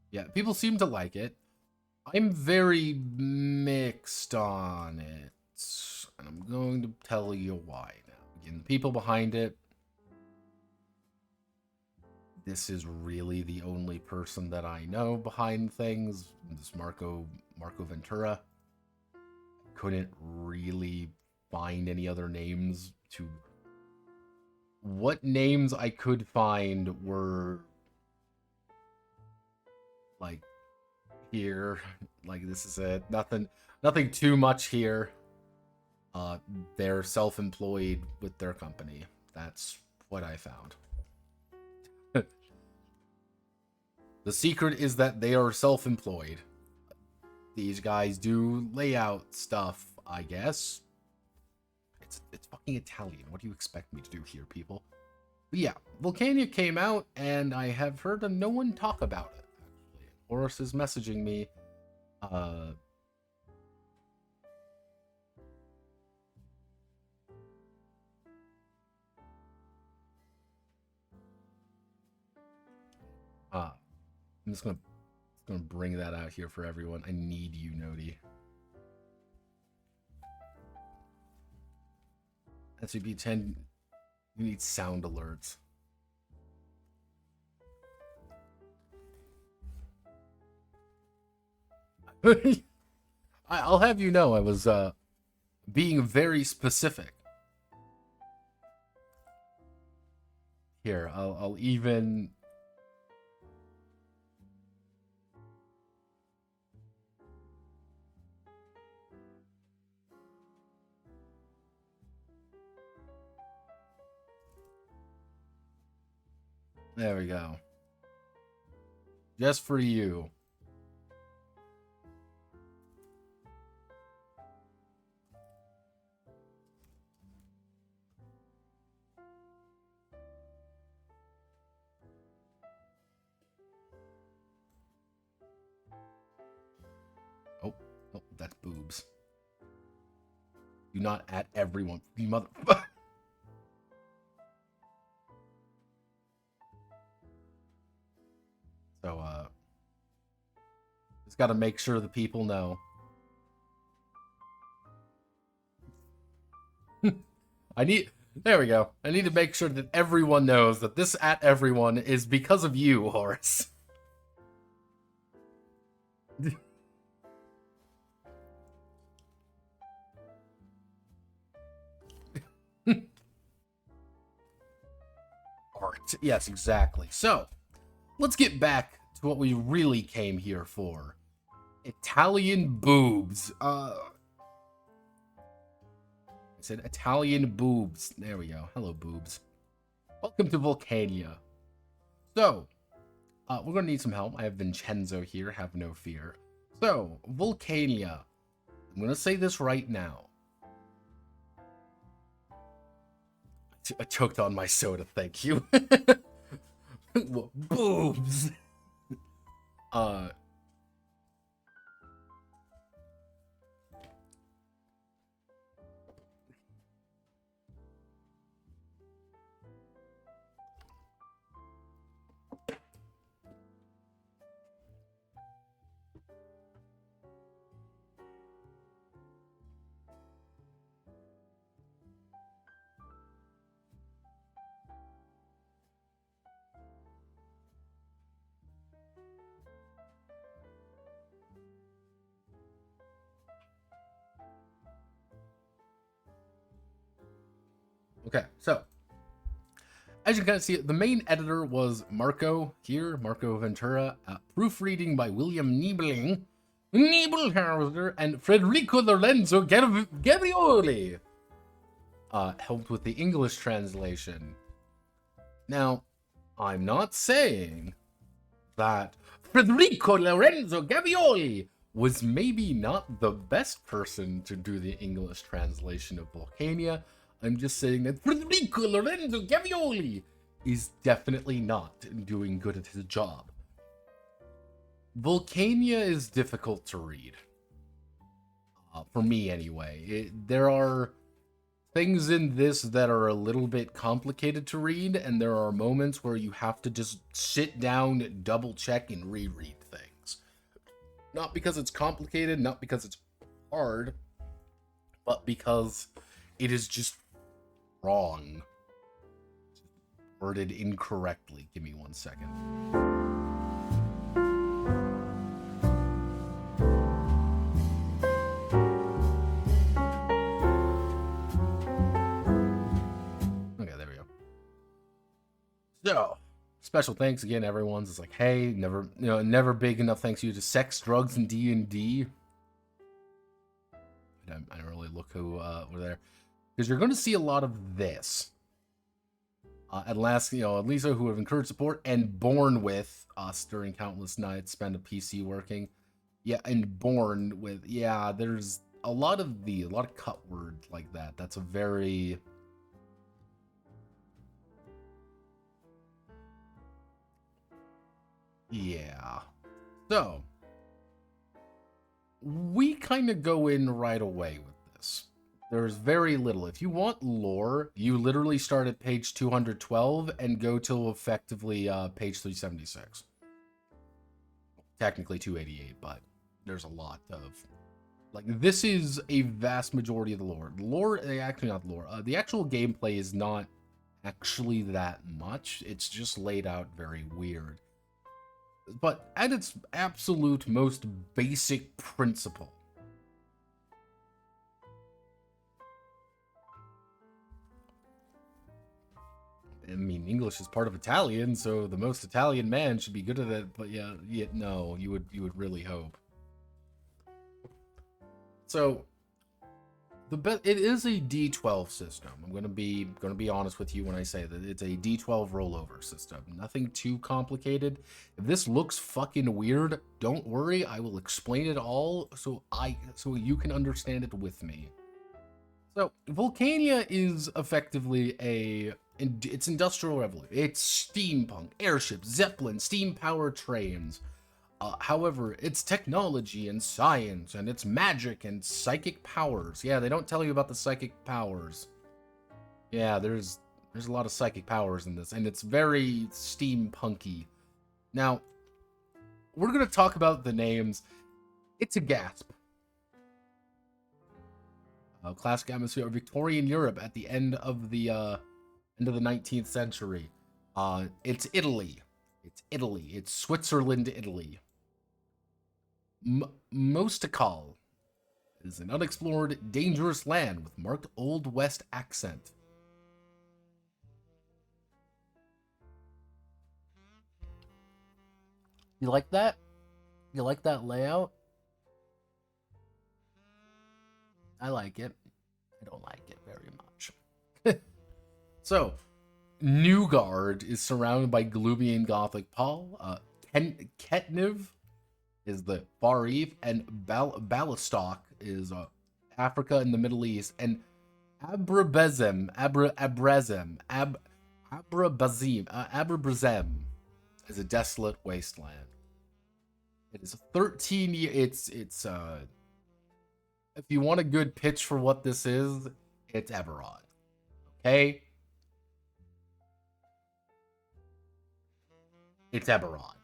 yeah, people seem to like it. I'm very mixed on it. And I'm going to tell you why now. Again, the people behind it, this is really the only person that I know behind things. This Marco Ventura. Couldn't really find any other names to... what names I could find were... like, here. Like, this is it. Nothing too much here. They're self-employed with their company. That's what I found. The secret is that they are self-employed. These guys do layout stuff, I guess. It's fucking Italian. What do you expect me to do here, people? But yeah, Vulcania came out, and I have heard no one talk about it, actually. Horace is messaging me. I'm just gonna bring that out here for everyone. I need you, Nodi. SCP-10, you need sound alerts. I'll have you know, I was being very specific. Here, I'll even... there we go. Just for you. Oh, that's boobs. Do not at everyone. You mother... So, just gotta make sure the people know. There we go. I need to make sure that everyone knows that this at everyone is because of you, Horace. Art. Yes, exactly. So, let's get back to what we really came here for. Italian boobs. I said Italian boobs. There we go. Hello, boobs. Welcome to Vulcania. So, we're going to need some help. I have Vincenzo here. Have no fear. So, Vulcania. I'm going to say this right now. I choked on my soda. Thank you. Boobs. Okay, so as you can kind of see, the main editor was Marco Ventura, proofreading by William Niebelhauser, and Federico Lorenzo Gavioli. Helped with the English translation. Now, I'm not saying that Federico Lorenzo Gavioli was maybe not the best person to do the English translation of Vulcania. I'm just saying that Federico Lorenzo Gavioli is definitely not doing good at his job. Vulcania is difficult to read. For me, anyway. There are things in this that are a little bit complicated to read, and there are moments where you have to just sit down, double check, and reread things. Not because it's complicated, not because it's hard, but because it is just wrong. Worded incorrectly. Give me 1 second. Okay, there we go. So, special thanks again, everyone's. It's like, hey, never big enough thanks you to sex, drugs, and D&D. I don't really look who were there, because you're going to see a lot of this. At last, Lisa, who have encouraged support and borne with us during countless nights spent a PC working. Yeah, and born with, yeah, there's a lot of cut word like that. That's a very... Yeah. So, we kind of go in right away with this. There's very little. If you want lore, you literally start at page 212 and go till effectively page 376. Technically 288, but there's a lot of... Like, this is a vast majority of the lore. Actually not the lore. The actual gameplay is not actually that much. It's just laid out very weird. But at its absolute most basic principle, I mean, English is part of Italian, so the most Italian man should be good at it. But yeah, no, you would really hope. So, it is a D12 system. I'm gonna be honest with you when I say that it's a D12 rollover system. Nothing too complicated. If this looks fucking weird, don't worry. I will explain it all so you can understand it with me. So, Vulcania is effectively it's industrial revolution. It's steampunk, airships, zeppelins, steam-powered trains. However, it's technology and science, and it's magic and psychic powers. Yeah, they don't tell you about the psychic powers. Yeah, there's a lot of psychic powers in this, and it's very steampunky. Now, we're gonna talk about the names. It's a gasp. Classic atmosphere of Victorian Europe at the end of the 19th century. It's Italy. It's Switzerland, Italy. Mostakal is an unexplored, dangerous land with marked Old West accent. You like that? You like that layout? I like it. I don't like it very much. So, Newgard is surrounded by gloomy and gothic Paul. Ketniv is the Far East, and Balistok is Africa and the Middle East, and Abrabazem is a desolate wasteland. It is 13 years. It's if you want a good pitch for what this is, it's Eberron. Okay? It's Eberron.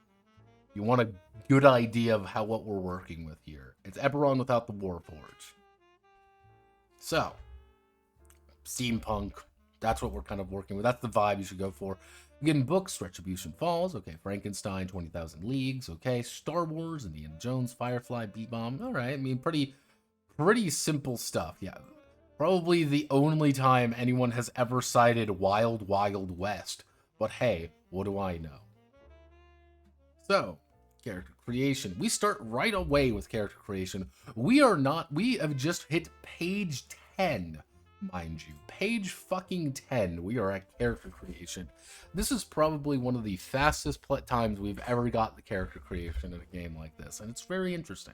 You want a good idea of what we're working with here. It's Eberron without the Warforge. So, steampunk. That's what we're kind of working with. That's the vibe you should go for. Again, books, Retribution Falls. Okay, Frankenstein, 20,000 Leagues. Okay, Star Wars, Indiana Jones, Firefly, Bee-Bomb. All right, I mean, pretty simple stuff. Yeah. Probably the only time anyone has ever cited Wild Wild West. But hey, what do I know? So, character creation. We start right away with character creation. We have just hit page 10, mind you. Page fucking 10, we are at character creation. This is probably one of the fastest times we've ever got the character creation in a game like this, and it's very interesting.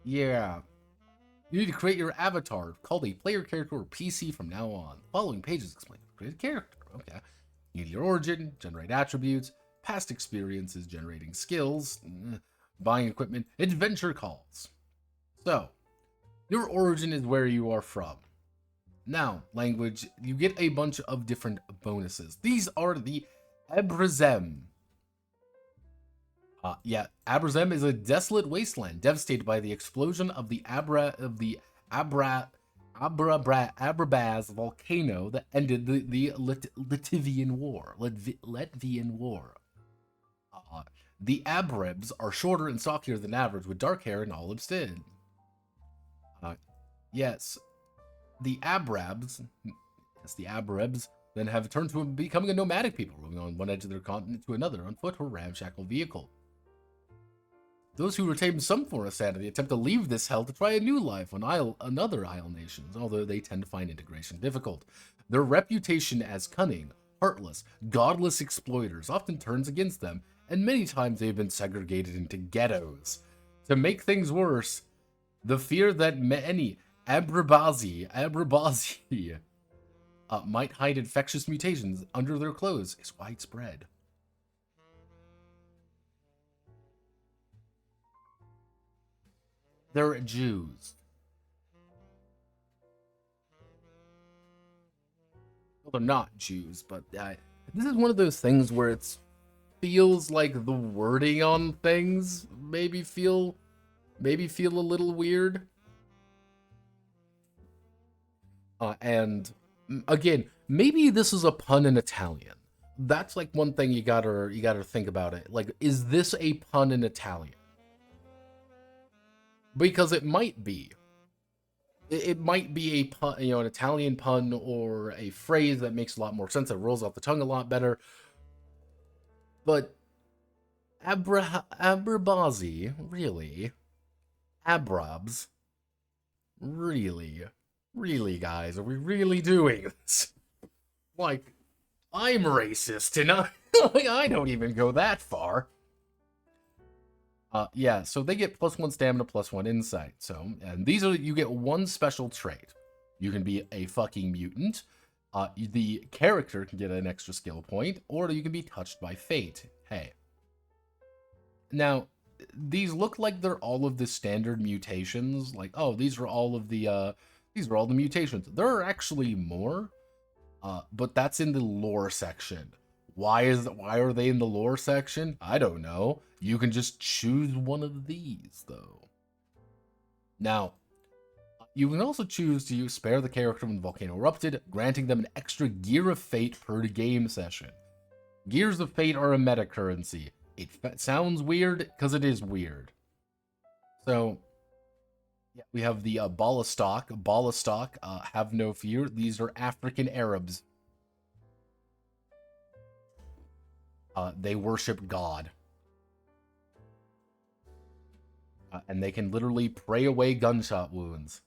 Yeah. You need to create your avatar, called a player character or PC from now on. The following pages explain how to create a character. Okay. You need your origin, generate attributes, past experiences, generating skills, buying equipment, adventure calls. So, your origin is where you are from. Now, language, you get a bunch of different bonuses. These are the Abrazem. Abrazem is a desolate wasteland devastated by the explosion of the Abrabaz volcano that ended the Latvian War. The Abrebs are shorter and stockier than average, with dark hair and olive skin. Yes, the Abrebs then have turned to becoming a nomadic people, roaming on one edge of their continent to another on foot or ramshackle vehicle. Those who retain some form of sanity attempt to leave this hell to try a new life on other isle nations, although they tend to find integration difficult. Their reputation as cunning, heartless, godless exploiters often turns against them, and many times they've been segregated into ghettos. To make things worse, the fear that many Abrabazi might hide infectious mutations under their clothes is widespread. They're Jews. Well, they're not Jews, but this is one of those things where it feels like the wording on things maybe feel a little weird. And again, maybe this is a pun in Italian. That's like one thing you gotta think about it. Like, is this a pun in Italian? Because it might be. It might be a pun, an Italian pun or a phrase that makes a lot more sense, that rolls off the tongue a lot better. But Abrabazi, really? Abrabs? Really? Really, guys? Are we really doing this? Like, I'm racist, and I don't even go that far. Yeah, so they get +1 stamina, +1 insight. So, and these are, you get one special trait. You can be a fucking mutant. The character can get an extra skill point, or you can be touched by fate. Hey. Now, these look like they're all of the standard mutations. Like, oh, these are all the mutations. There are actually more, but that's in the lore section. Why are they in the lore section? I don't know. You can just choose one of these, though. Now, you can also choose to spare the character when the volcano erupted, granting them an extra Gear of Fate per game session. Gears of Fate are a meta currency. It sounds weird, because it is weird. So, yeah, we have the Balastock. Balastock, have no fear. These are African Arabs. They worship God. And they can literally pray away gunshot wounds.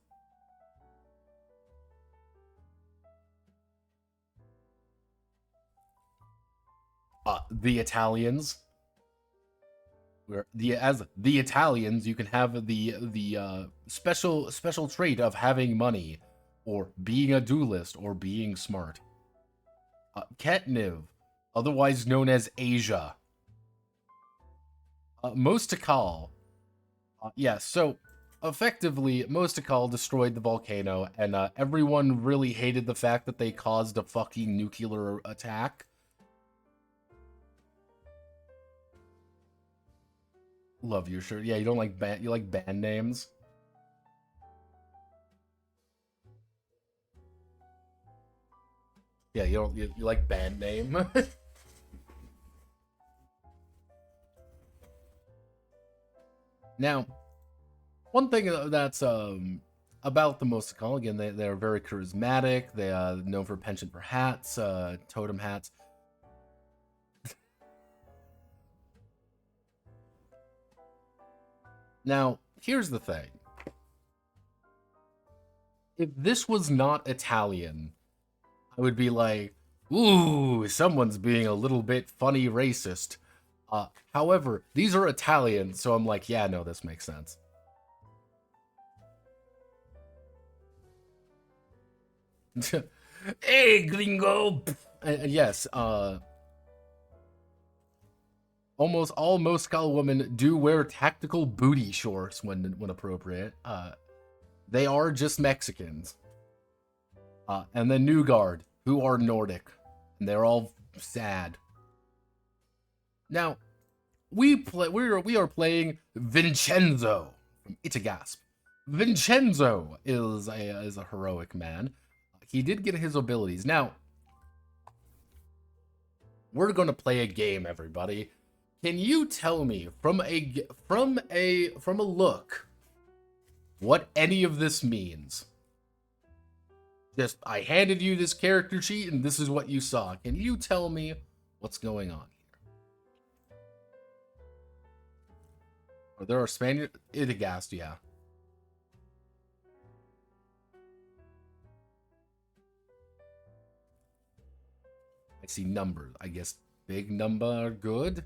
The Italians. As the Italians, you can have the special trait of having money, or being a duelist, or being smart. Ketniv, otherwise known as Asia. Mostakal. So effectively, Mostakal destroyed the volcano, and everyone really hated the fact that they caused a fucking nuclear attack. Love your shirt. Yeah, you don't like you like band names. Yeah, you like band name. Now, one thing that's about the Mosekal, again, they're very charismatic. They are known for penchant for hats, totem hats. Now, here's the thing. If this was not Italian, I would be like, ooh, someone's being a little bit funny racist. However, these are Italian, so I'm like, yeah, no, this makes sense. Hey, gringo! Yes, almost all Mosekal women do wear tactical booty shorts when appropriate. They are just Mexicans. And then Newgard, who are Nordic. And they're all sad. Now, we are playing Vincenzo from Itagasp. Vincenzo is a heroic man. He did get his abilities. Now, we're going to play a game, everybody. Can you tell me from a look what any of this means? Just, I handed you this character sheet and this is what you saw. Can you tell me what's going on here? Oh, there are Spaniard Itagast, yeah. I see numbers. I guess big number are good.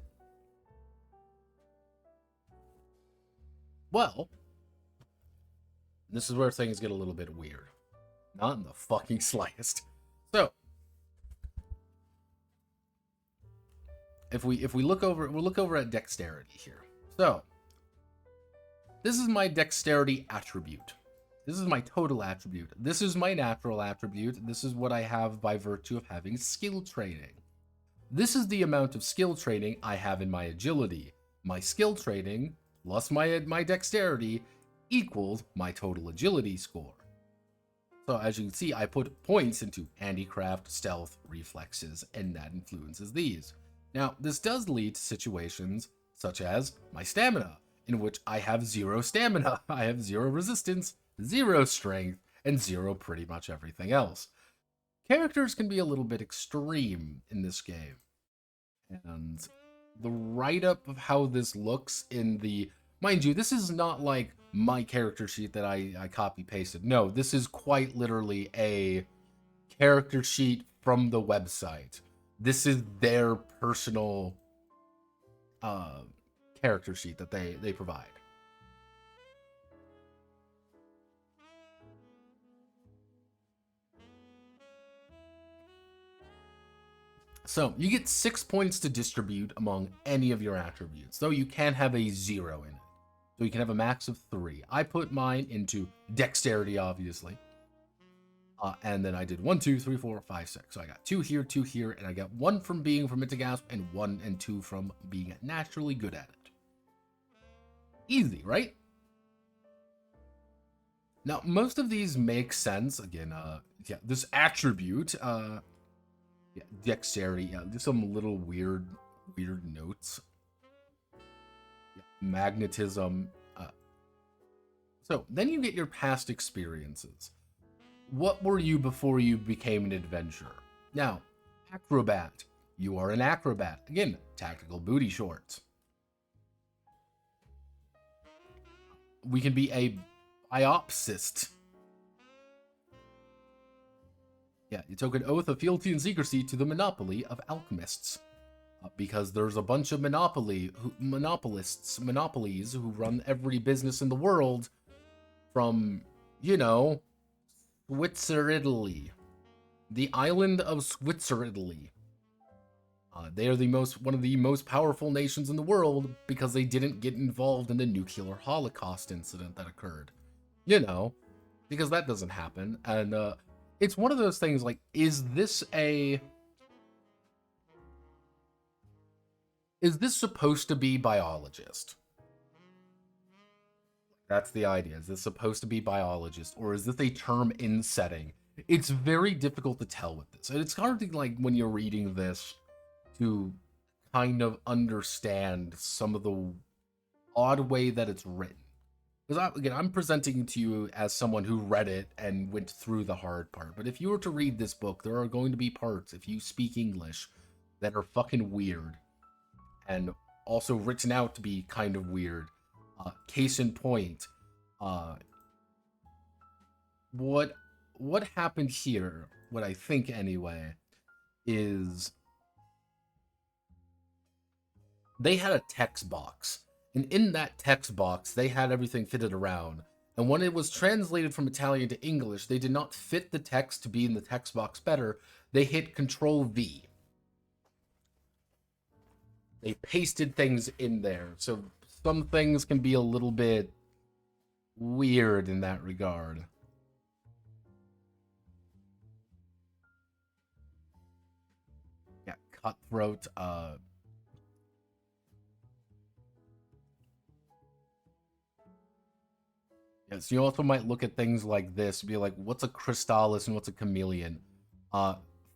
Well, this is where things get a little bit weird. Not in the fucking slightest. So, if we look over, we'll look over at dexterity here. So, this is my dexterity attribute. This is my total attribute. This is my natural attribute. This is what I have by virtue of having skill training. This is the amount of skill training I have in my agility. My skill training plus my dexterity equals my total agility score. So as you can see, I put points into handicraft, stealth, reflexes, and that influences these. Now, this does lead to situations such as my stamina, in which I have 0 stamina. I have 0 resistance, 0 strength, and 0 pretty much everything else. Characters can be a little bit extreme in this game. And the write-up of how this looks in the... Mind you, this is not like my character sheet that I copy-pasted. No, this is quite literally a character sheet from the website. This is their personal character sheet that they provide. So, you get 6 points to distribute among any of your attributes, though you can have a 0 in it. So you can have a max of 3. I put mine into dexterity, obviously. And then I did 1, 2, 3, 4, 5, 6. So I got 2 here, and I got 1 from being from Itagasp, and 1 and 2 from being naturally good at it. Easy, right? Now, most of these make sense. Again, yeah, this attribute, yeah, dexterity, yeah, there's some little weird notes. Yeah, magnetism. So then you get your past experiences. What were you before you became an adventurer? Now, acrobat. You are an acrobat. Again, tactical booty shorts. We can be a biopsist. Yeah, you took an oath of fealty and secrecy to the monopoly of alchemists. Because there's a bunch of monopolies who run every business in the world from, you know, Switzerland. The island of Switzerland. They are one of the most powerful nations in the world because they didn't get involved in the nuclear holocaust incident that occurred. You know, because that doesn't happen. And it's one of those things like, is this supposed to be biologist? That's the idea. Is this supposed to be biologist, or is this a term in setting? It's very difficult to tell with this. And it's hard to, like, when you're reading this, to kind of understand some of the odd way that it's written. Because again, I'm presenting to you as someone who read it and went through the hard part. But if you were to read this book, there are going to be parts, if you speak English, that are fucking weird. And also written out to be kind of weird. Case in point, uh, what happened here, what I think anyway, is they had a text box. And in that text box, they had everything fitted around. And when it was translated from Italian to English, they did not fit the text to be in the text box better. They hit Control V. They pasted things in there. So some things can be a little bit weird in that regard. Yeah, cutthroat, yes, you also might look at things like this, be like, what's a crystallis and what's a chameleon?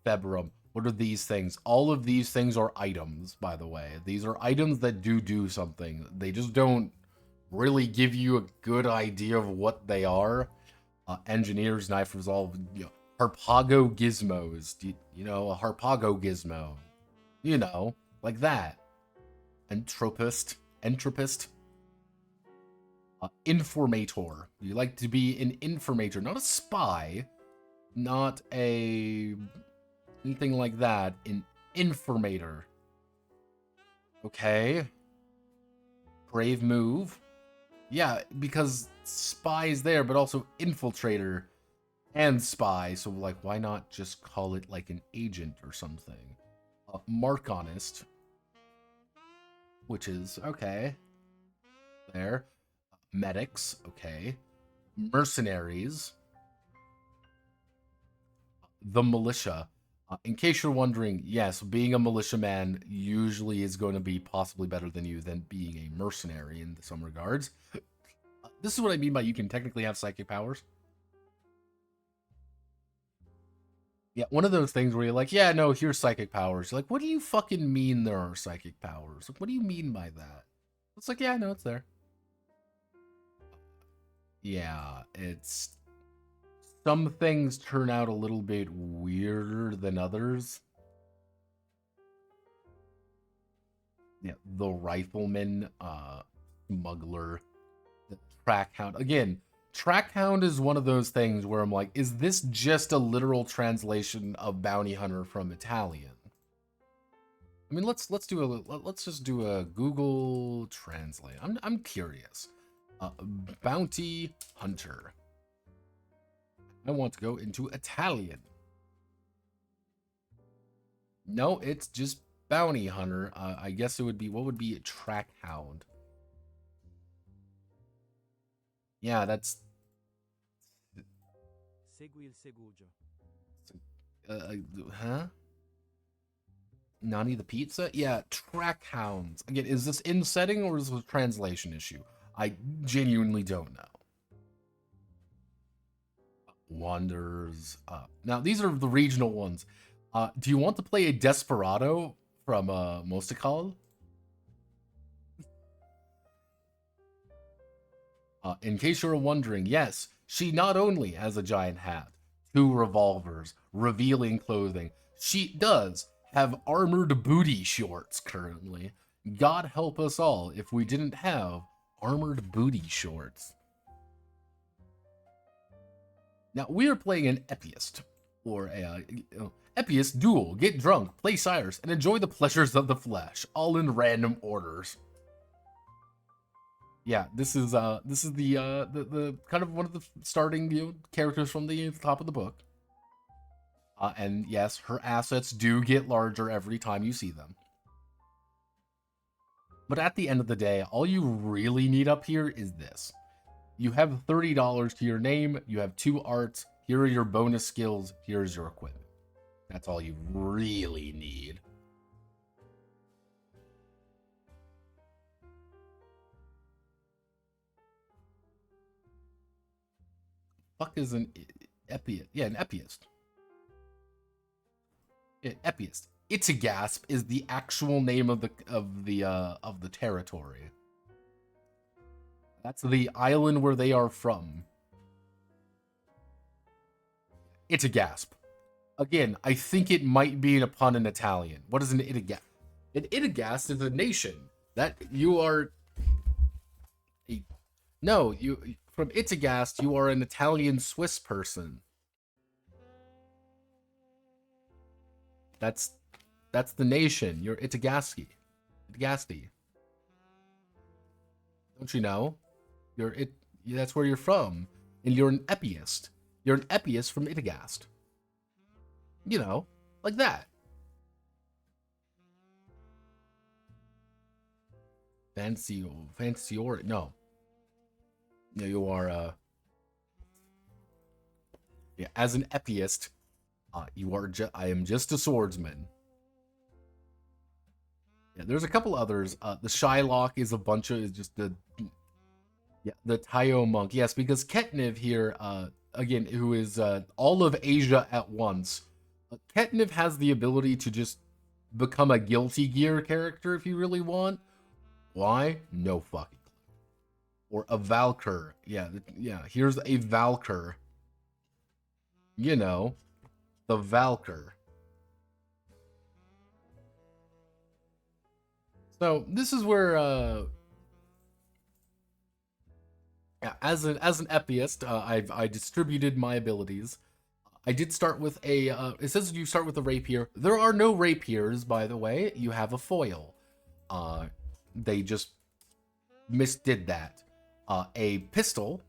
Februm. What are these things? All of these things are items, by the way. These are items that do something. They just don't really give you a good idea of what they are. Engineer's knife resolve, you know, Harpago gizmos. You know, a Harpago gizmo. You know, like that. Entropist. Informator. You like to be an informator, not a spy, not anything like that. An informator. Okay. Brave move. Yeah, because spy is there, but also infiltrator and spy. So, like, why not just call it like an agent or something? Marconist, which is okay. There. Medics, okay. Mercenaries. The militia. In case you're wondering, yes, being a militiaman usually is going to be possibly better than you than being a mercenary in some regards. This is what I mean by you can technically have psychic powers. Yeah, one of those things where you're like, yeah, no, here's psychic powers. You're like, what do you fucking mean there are psychic powers? Like, what do you mean by that? It's like, yeah, no, it's there. Yeah, it's... Some things turn out a little bit weirder than others. Yeah, the rifleman, smuggler, the trackhound. Again, trackhound is one of those things where I'm like, is this just a literal translation of bounty hunter from Italian? I mean, let's just do a Google Translate. I'm curious. Bounty hunter. I want to go into Italian. No, it's just bounty hunter. I guess it would be, what would be a trackhound? Yeah, that's... Segui il segugio. Huh? Nani the pizza? Yeah, trackhounds. Again, is this in setting or is this a translation issue? I genuinely don't know. Wanderers. Now, these are the regional ones. Do you want to play a Desperado from Mostikal? In case you're wondering, yes, she not only has a giant hat, 2 revolvers, revealing clothing, she does have armored booty shorts currently. God help us all if we didn't have armored booty shorts. Now, we are playing an Epiist, or a Epiist duel. Get drunk, play sires, and enjoy the pleasures of the flesh, all in random orders. Yeah, this is the kind of one of the starting characters from the top of the book. And yes, her assets do get larger every time you see them. But at the end of the day, all you really need up here is this. You have $30 to your name, you have 2 arts, here are your bonus skills, here's your equipment. That's all you really need. Fuck is an Epiist? Yeah, an Epiist. Yeah, Epiist. Itigasp is the actual name of the territory. That's the island where they are from. It's a gasp. Again, I think it might be a pun in Italian. What is an Itagast? An Itagast is a nation that you are. No, you from Itagast, you are an Italian Swiss person. That's the nation. You're Itagasti. Itagasti. Don't you know? You're it. That's where you're from, and you're an Epiist. You're an Epiist from Itagast. You know, like that. Fancy or no. Yeah, you are. Yeah, as an Epiist, you are. I am just a swordsman. Yeah, there's a couple others. The Shylock is a bunch of is just the Tayo monk. Yes, because Ketniv here, again, who is all of Asia at once. Ketniv has the ability to just become a Guilty Gear character if you really want. Why? No fucking clue. Or a Valkyr. Yeah, here's a Valkyr. You know, the Valkyr. So this is where, yeah, as an Epiist, I distributed my abilities. I did start with a. It says you start with a rapier. There are no rapiers, by the way. You have a foil. They just misdid that. A pistol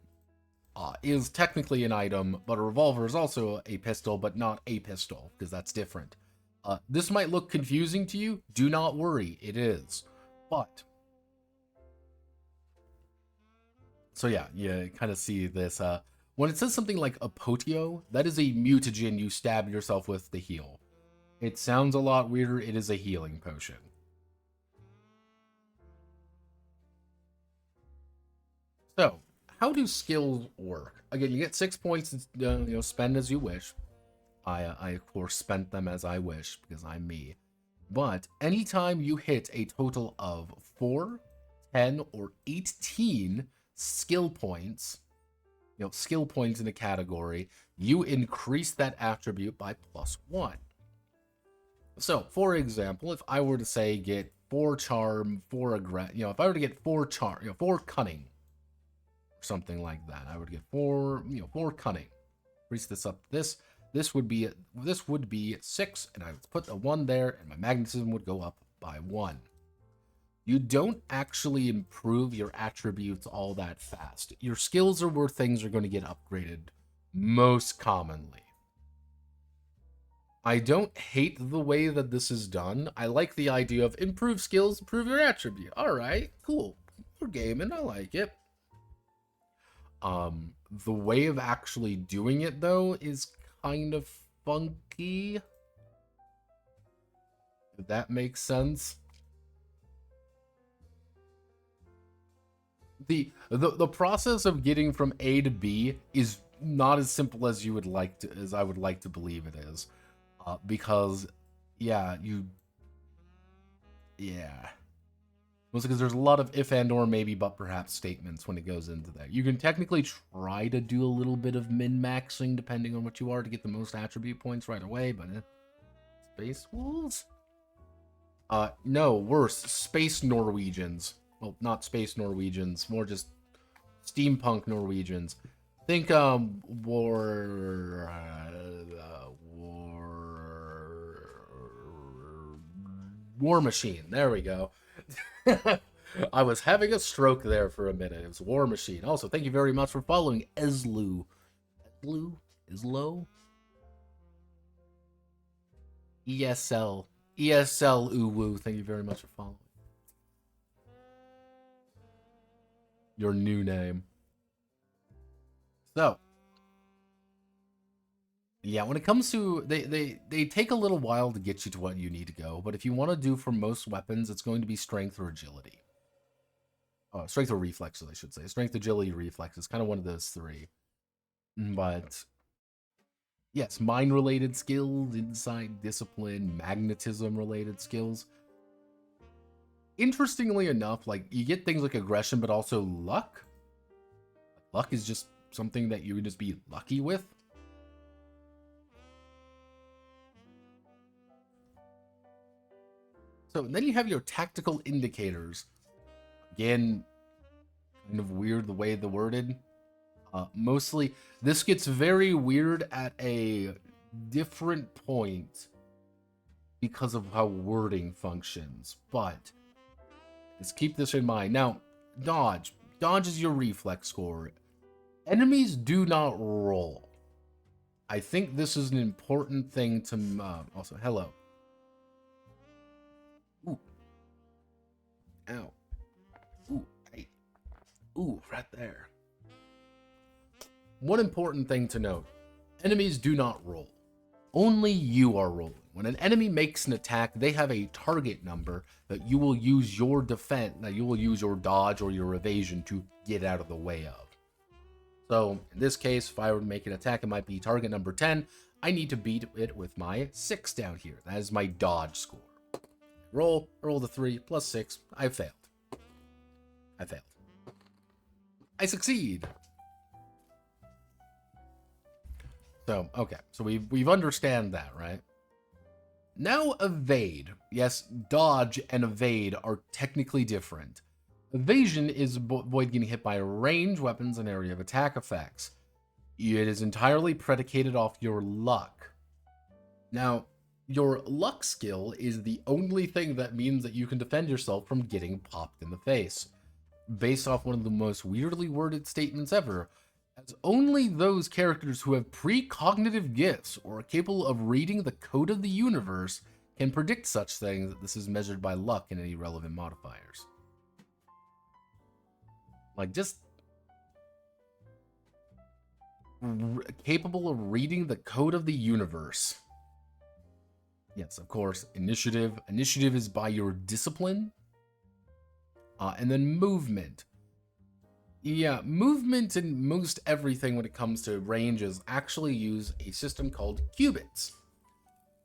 is technically an item, but a revolver is also a pistol, but not a pistol, because that's different. This might look confusing to you. Do not worry, it is. But so yeah, you kind of see this. When it says something like Apotio, that is a mutagen you stab yourself with to heal. It sounds a lot weirder. It is a healing potion. So, how do skills work? Again, you get 6 points. Spend as you wish. I of course spent them as I wish because I'm me. But anytime you hit a total of 4, 10, or 18 skill points, skill points in a category, you increase that attribute by +1. So, for example, if I were to say get 4 charm, 4 if I were to get 4 charm, 4 cunning, or something like that, I would get 4 cunning. Increase this up. This would be 6, and I would put a 1 there, and my magnetism would go up by 1. You don't actually improve your attributes all that fast. Your skills are where things are going to get upgraded most commonly. I don't hate the way that this is done. I like the idea of improve skills, improve your attribute. All right, cool. We're gaming. I like it. The way of actually doing it, though, is kind of funky. If that makes sense. The process of getting from A to B is not as simple as I would like to believe it is, because mostly because there's a lot of if and or maybe but perhaps statements when it goes into that. You can technically try to do a little bit of min-maxing depending on what you are to get the most attribute points right away, but Space Wolves? No, worse, Space Norwegians. Well, not Space Norwegians, more just steampunk Norwegians. Think War Machine. There we go. I was having a stroke there for a minute. It was War Machine. Also, thank you very much for following Eslu. Eslo? ESL. Uwu. Thank you very much for following. Your new name. So, yeah, when it comes to they take a little while to get you to what you need to go, but if you want to do for most weapons, it's going to be strength or agility. Strength or reflexes, I should say. Strength, agility, reflexes, kind of one of those three. But yes, mind-related skills, insight, discipline, magnetism-related skills. Interestingly enough, like, you get things like aggression, but also luck. Luck is just something that you would just be lucky with. So then you have your tactical indicators. Again, kind of weird the way they're worded. Mostly, this gets very weird at a different point because of how wording functions, but just keep this in mind. Now, dodge. Dodge is your reflex score. Enemies do not roll. I think this is an important thing to... also, hello. Ooh. Ow. Ooh, hey. Ooh, right there. One important thing to note. Enemies do not roll. Only you are rolling. When an enemy makes an attack, they have a target number that you will use your defense, that you will use your dodge or your evasion to get out of the way of. So, in this case, if I were to make an attack, it might be target number 10. I need to beat it with my 6 down here. That is my dodge score. Roll the 3 plus 6. I failed. I succeed. So, okay. So we've understand that, right? Now evade. Yes, dodge and evade are technically different. Evasion is avoid getting hit by range weapons and area of attack effects. It is entirely predicated off your luck. Now, your luck skill is the only thing that means that you can defend yourself from getting popped in the face. Based off one of the most weirdly worded statements ever, as only those characters who have precognitive gifts or are capable of reading the code of the universe can predict such things. That this is measured by luck and any relevant modifiers. Like, just capable of reading the code of the universe. Yes, of course, initiative. Initiative is by your discipline. And then movement. Yeah, movement in most everything when it comes to ranges actually use a system called cubits.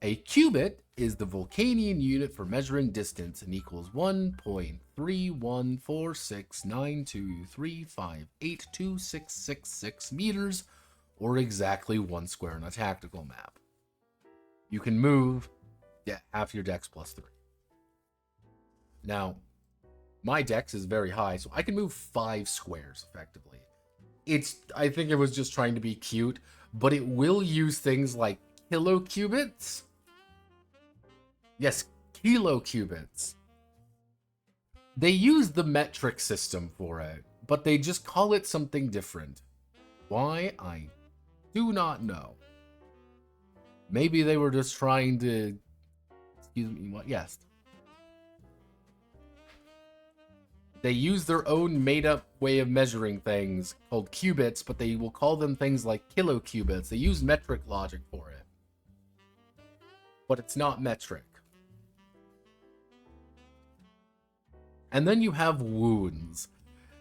A cubit is the Vulcanian unit for measuring distance and equals 1.3146923582666 meters, or exactly 1 square on a tactical map. You can move, get half your dex plus 3. Now, my dex is very high, so I can move 5 squares effectively. I think it was just trying to be cute, but it will use things like kilocubits. Yes, kilocubits. They use the metric system for it, but they just call it something different. Why? I do not know. Maybe they were just trying to... Excuse me, what? Yes. They use their own made-up way of measuring things called cubits, but they will call them things like kilocubits. They use metric logic for it. But it's not metric. And then you have wounds.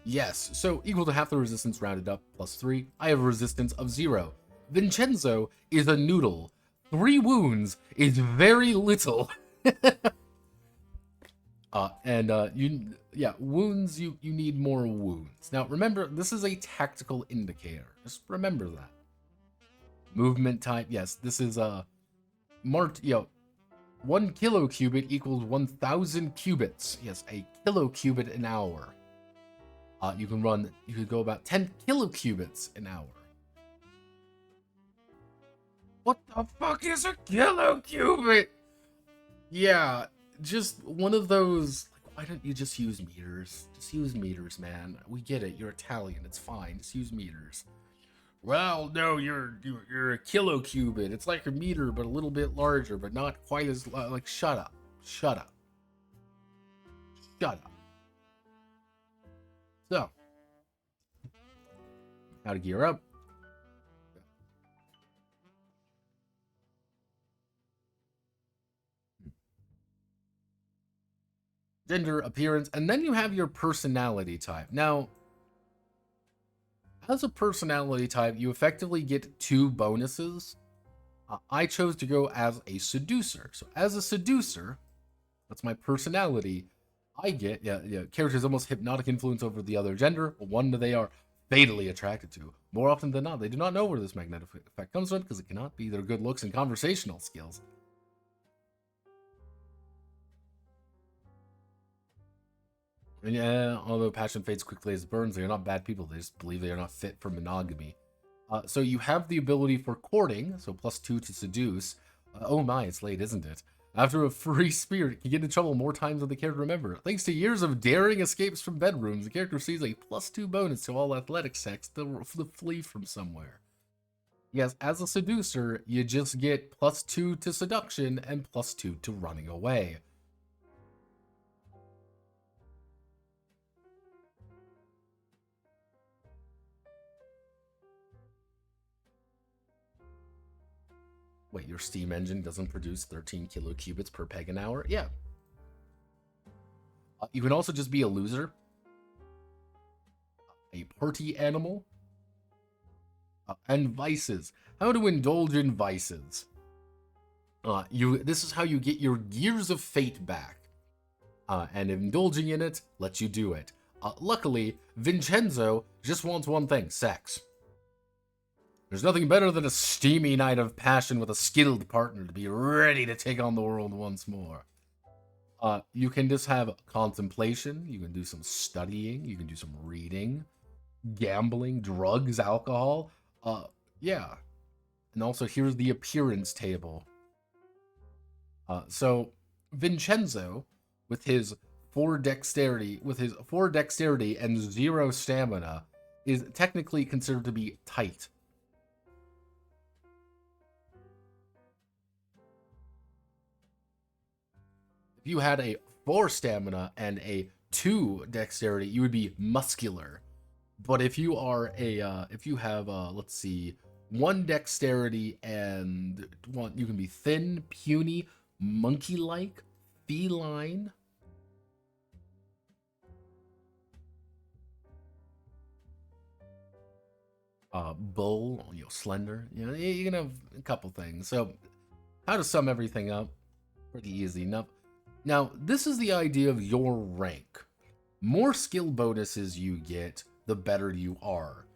Yes, so equal to half the resistance rounded up, plus 3. I have a resistance of 0. Vincenzo is a noodle. 3 wounds is very little. Wounds, you need more wounds. Now, remember, this is a tactical indicator. Just remember that. Movement type, yes, this is a... 1 kilocubit equals 1,000 cubits. Yes, a kilocubit an hour. You could go about 10 kilocubits an hour. What the fuck is a kilocubit? Yeah, just one of those... Why don't you just use meters? Just use meters, man. We get it. You're Italian. It's fine. Just use meters. Well, no, you're a kilocubit. It's like a meter, but a little bit larger, but not quite as... Like, shut up. Shut up. Shut up. So, how to gear up. Gender, appearance, and then you have your personality type. Now, as a personality type, you effectively get 2 bonuses. I chose to go as a seducer. So as a seducer, that's my personality. I get, characters almost hypnotic influence over the other gender. 1, they are fatally attracted to. More often than not, they do not know where this magnetic effect comes from because it cannot be their good looks and conversational skills. And yeah, although passion fades quickly as it burns, they are not bad people. They just believe they are not fit for monogamy. So you have the ability for courting, so +2 to seduce. Oh my, it's late, isn't it? After a free spirit can get in trouble more times than the character remember. Thanks to years of daring escapes from bedrooms, the character receives a +2 bonus to all athletic checks to flee from somewhere. Yes, as a seducer, you just get +2 to seduction and +2 to running away. Wait, your steam engine doesn't produce 13 kilocubits per peg an hour? Yeah. You can also just be a loser, a party animal, and vices. How to indulge in vices. This is how you get your gears of fate back. And indulging in it lets you do it. Luckily, Vincenzo just wants one thing: sex. There's nothing better than a steamy night of passion with a skilled partner to be ready to take on the world once more. You can just have contemplation, you can do some studying, you can do some reading, gambling, drugs, alcohol. Yeah. And also here's the appearance table. So Vincenzo, with his 4 dexterity and 0 stamina, is technically considered to be tight. If you had a 4 stamina and a 2 dexterity, you would be muscular. But if you are if you have let's see, 1 dexterity and 1, you can be thin, puny, monkey-like, feline. Bull, slender. You can have a couple things. So, how to sum everything up? Pretty easy enough. Now, this is the idea of your rank. More skill bonuses you get, the better you are.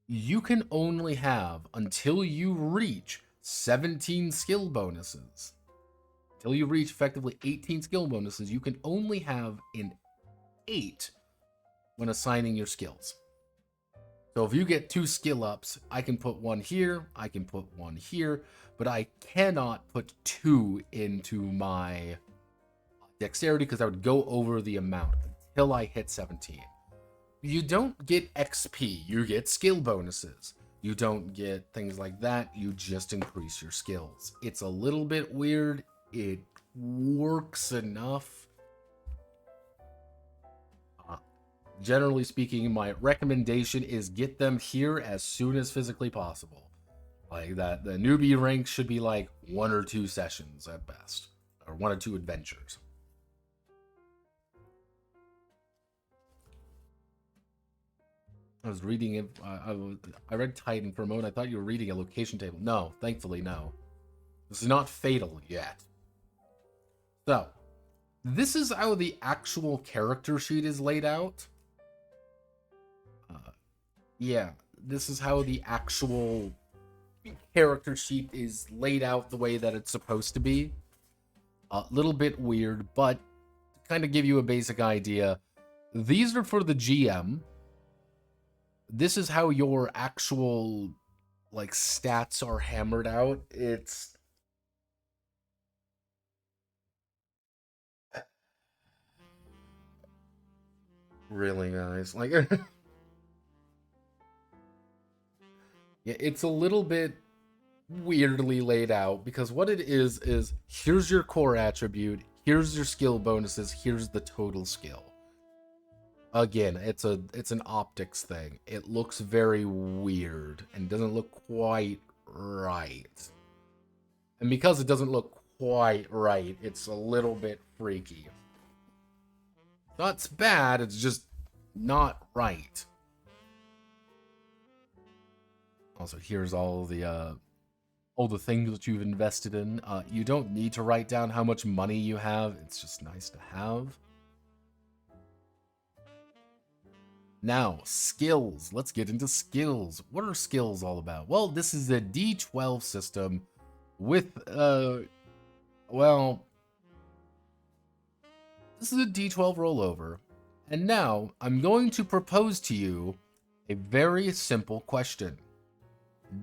You can only have, until you reach 17 skill bonuses, until you reach effectively 18 skill bonuses, you can only have an 8 when assigning your skills. So if you get 2 skill ups, I can put 1 here, I can put 1 here, but I cannot put 2 into my dexterity because I would go over the amount until I hit 17. You don't get XP, you get skill bonuses. You don't get things like that, you just increase your skills. It's a little bit weird, it works enough. Generally speaking, my recommendation is get them here as soon as physically possible. Like that, the newbie rank should be like 1 or 2 sessions at best, or 1 or 2 adventures. I was reading it. I read Titan for a moment. I thought you were reading a location table. No, thankfully, no. This is not fatal yet. So, this is how the actual character sheet is laid out. Yeah, this is how the actual character sheet is laid out the way that it's supposed to be. A little bit weird, but to kind of give you a basic idea, these are for the GM. This is how your actual like stats are hammered out. It's really nice. Like yeah, it's a little bit weirdly laid out because what it is here's your core attribute, here's your skill bonuses, here's the total skill. Again, it's an optics thing. It looks very weird and doesn't look quite right. And because it doesn't look quite right, it's a little bit freaky. That's bad, it's just not right. Also, here's all the things that you've invested in. You don't need to write down how much money you have. It's just nice to have. Now, skills. Let's get into skills. What are skills all about? Well, this is a D12 system with, well, this is a D12 rollover. And now, I'm going to propose to you a very simple question.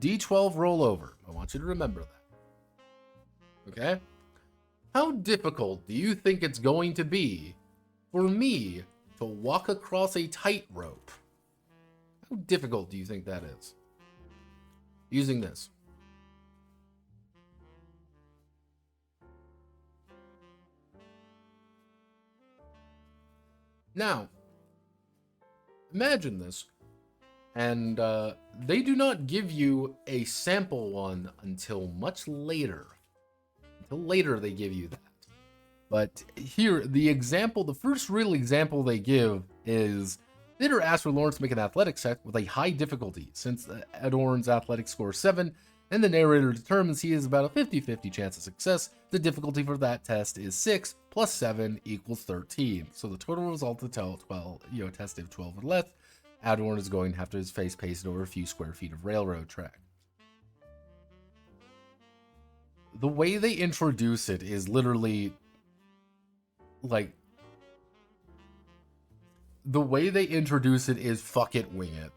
D12 rollover. I want you to remember that. Okay? How difficult do you think it's going to be for me to walk across a tightrope? How difficult do you think that is? Using this. Now, imagine this, and they do not give you a sample one until much later. Until later they give you that. But here, the first real example they give is Bitter asks for Lawrence to make an athletics check with a high difficulty. Since Adorn's athletic score is 7, and the narrator determines he has about a 50-50 chance of success, the difficulty for that test is 6 plus 7 equals 13. So the total result of the test of 12 or less, Adorn is going to have to his face pasted over a few square feet of railroad track. The way they introduce it is literally like, the way they introduce it is fuck it, wing it.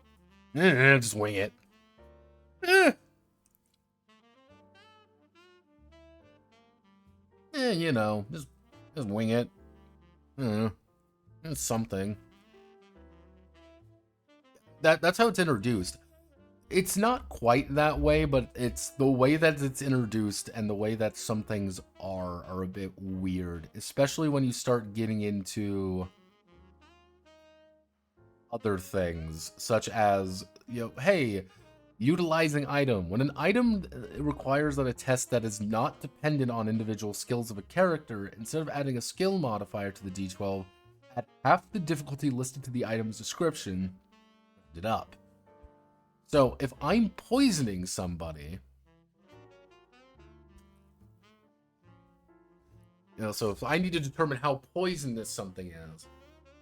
Just wing it. You know, just wing it. It's something. That's how it's introduced. It's not quite that way, but it's the way that it's introduced and the way that some things are a bit weird, especially when you start getting into other things, such as, hey, utilizing item. When an item requires that a test that is not dependent on individual skills of a character, instead of adding a skill modifier to the D12, add half the difficulty listed to the item's description, it up. So if I'm poisoning somebody, so if I need to determine how poisonous something is,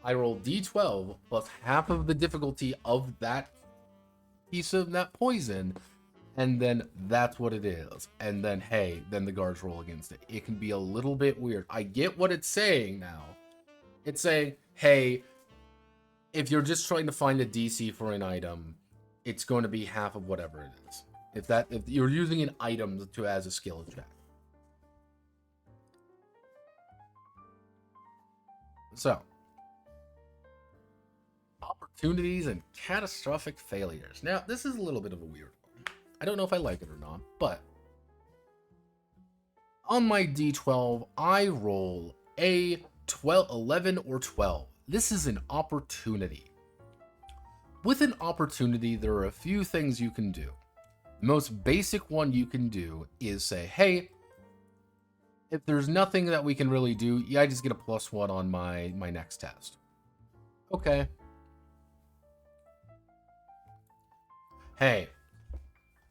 I roll D12 plus half of the difficulty of that piece of that poison, and then that's what it is. And then, hey, then the guards roll against it. It can be a little bit weird. I get what it's saying now. It's saying, hey, if you're just trying to find a DC for an item, it's going to be half of whatever it is. If you're using an item as a skill check. So, opportunities and catastrophic failures. Now, this is a little bit of a weird one. I don't know if I like it or not, but on my D12, I roll a 11 or 12. This is an opportunity. With an opportunity, there are a few things you can do. The most basic one you can do is say, hey, if there's nothing that we can really do, I just get a +1 on my next test. Okay. Hey,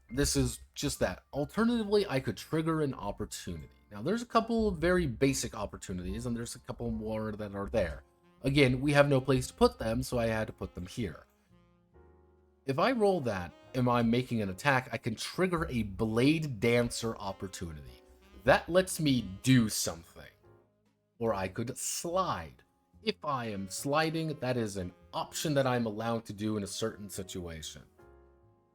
this is just that. Alternatively, I could trigger an opportunity. Now, there's a couple of very basic opportunities, and there's a couple more that are there. Again, we have no place to put them, so I had to put them here. If I roll that, and I'm making an attack, I can trigger a Blade Dancer opportunity. That lets me do something. Or I could slide. If I am sliding, that is an option that I'm allowed to do in a certain situation.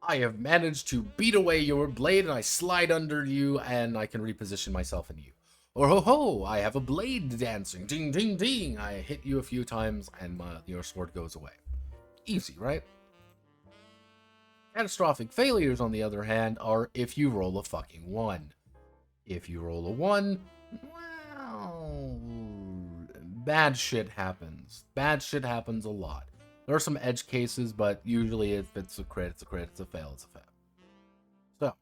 I have managed to beat away your blade, and I slide under you, and I can reposition myself in you. Or ho, I have a blade dancing. Ding, ding, ding. I hit you a few times, and your sword goes away. Easy, right? Catastrophic failures, on the other hand, are if you roll a fucking 1. If you roll a 1, well, bad shit happens. Bad shit happens a lot. There are some edge cases, but usually if it's a crit, it's a crit. It's a fail, it's a fail. So,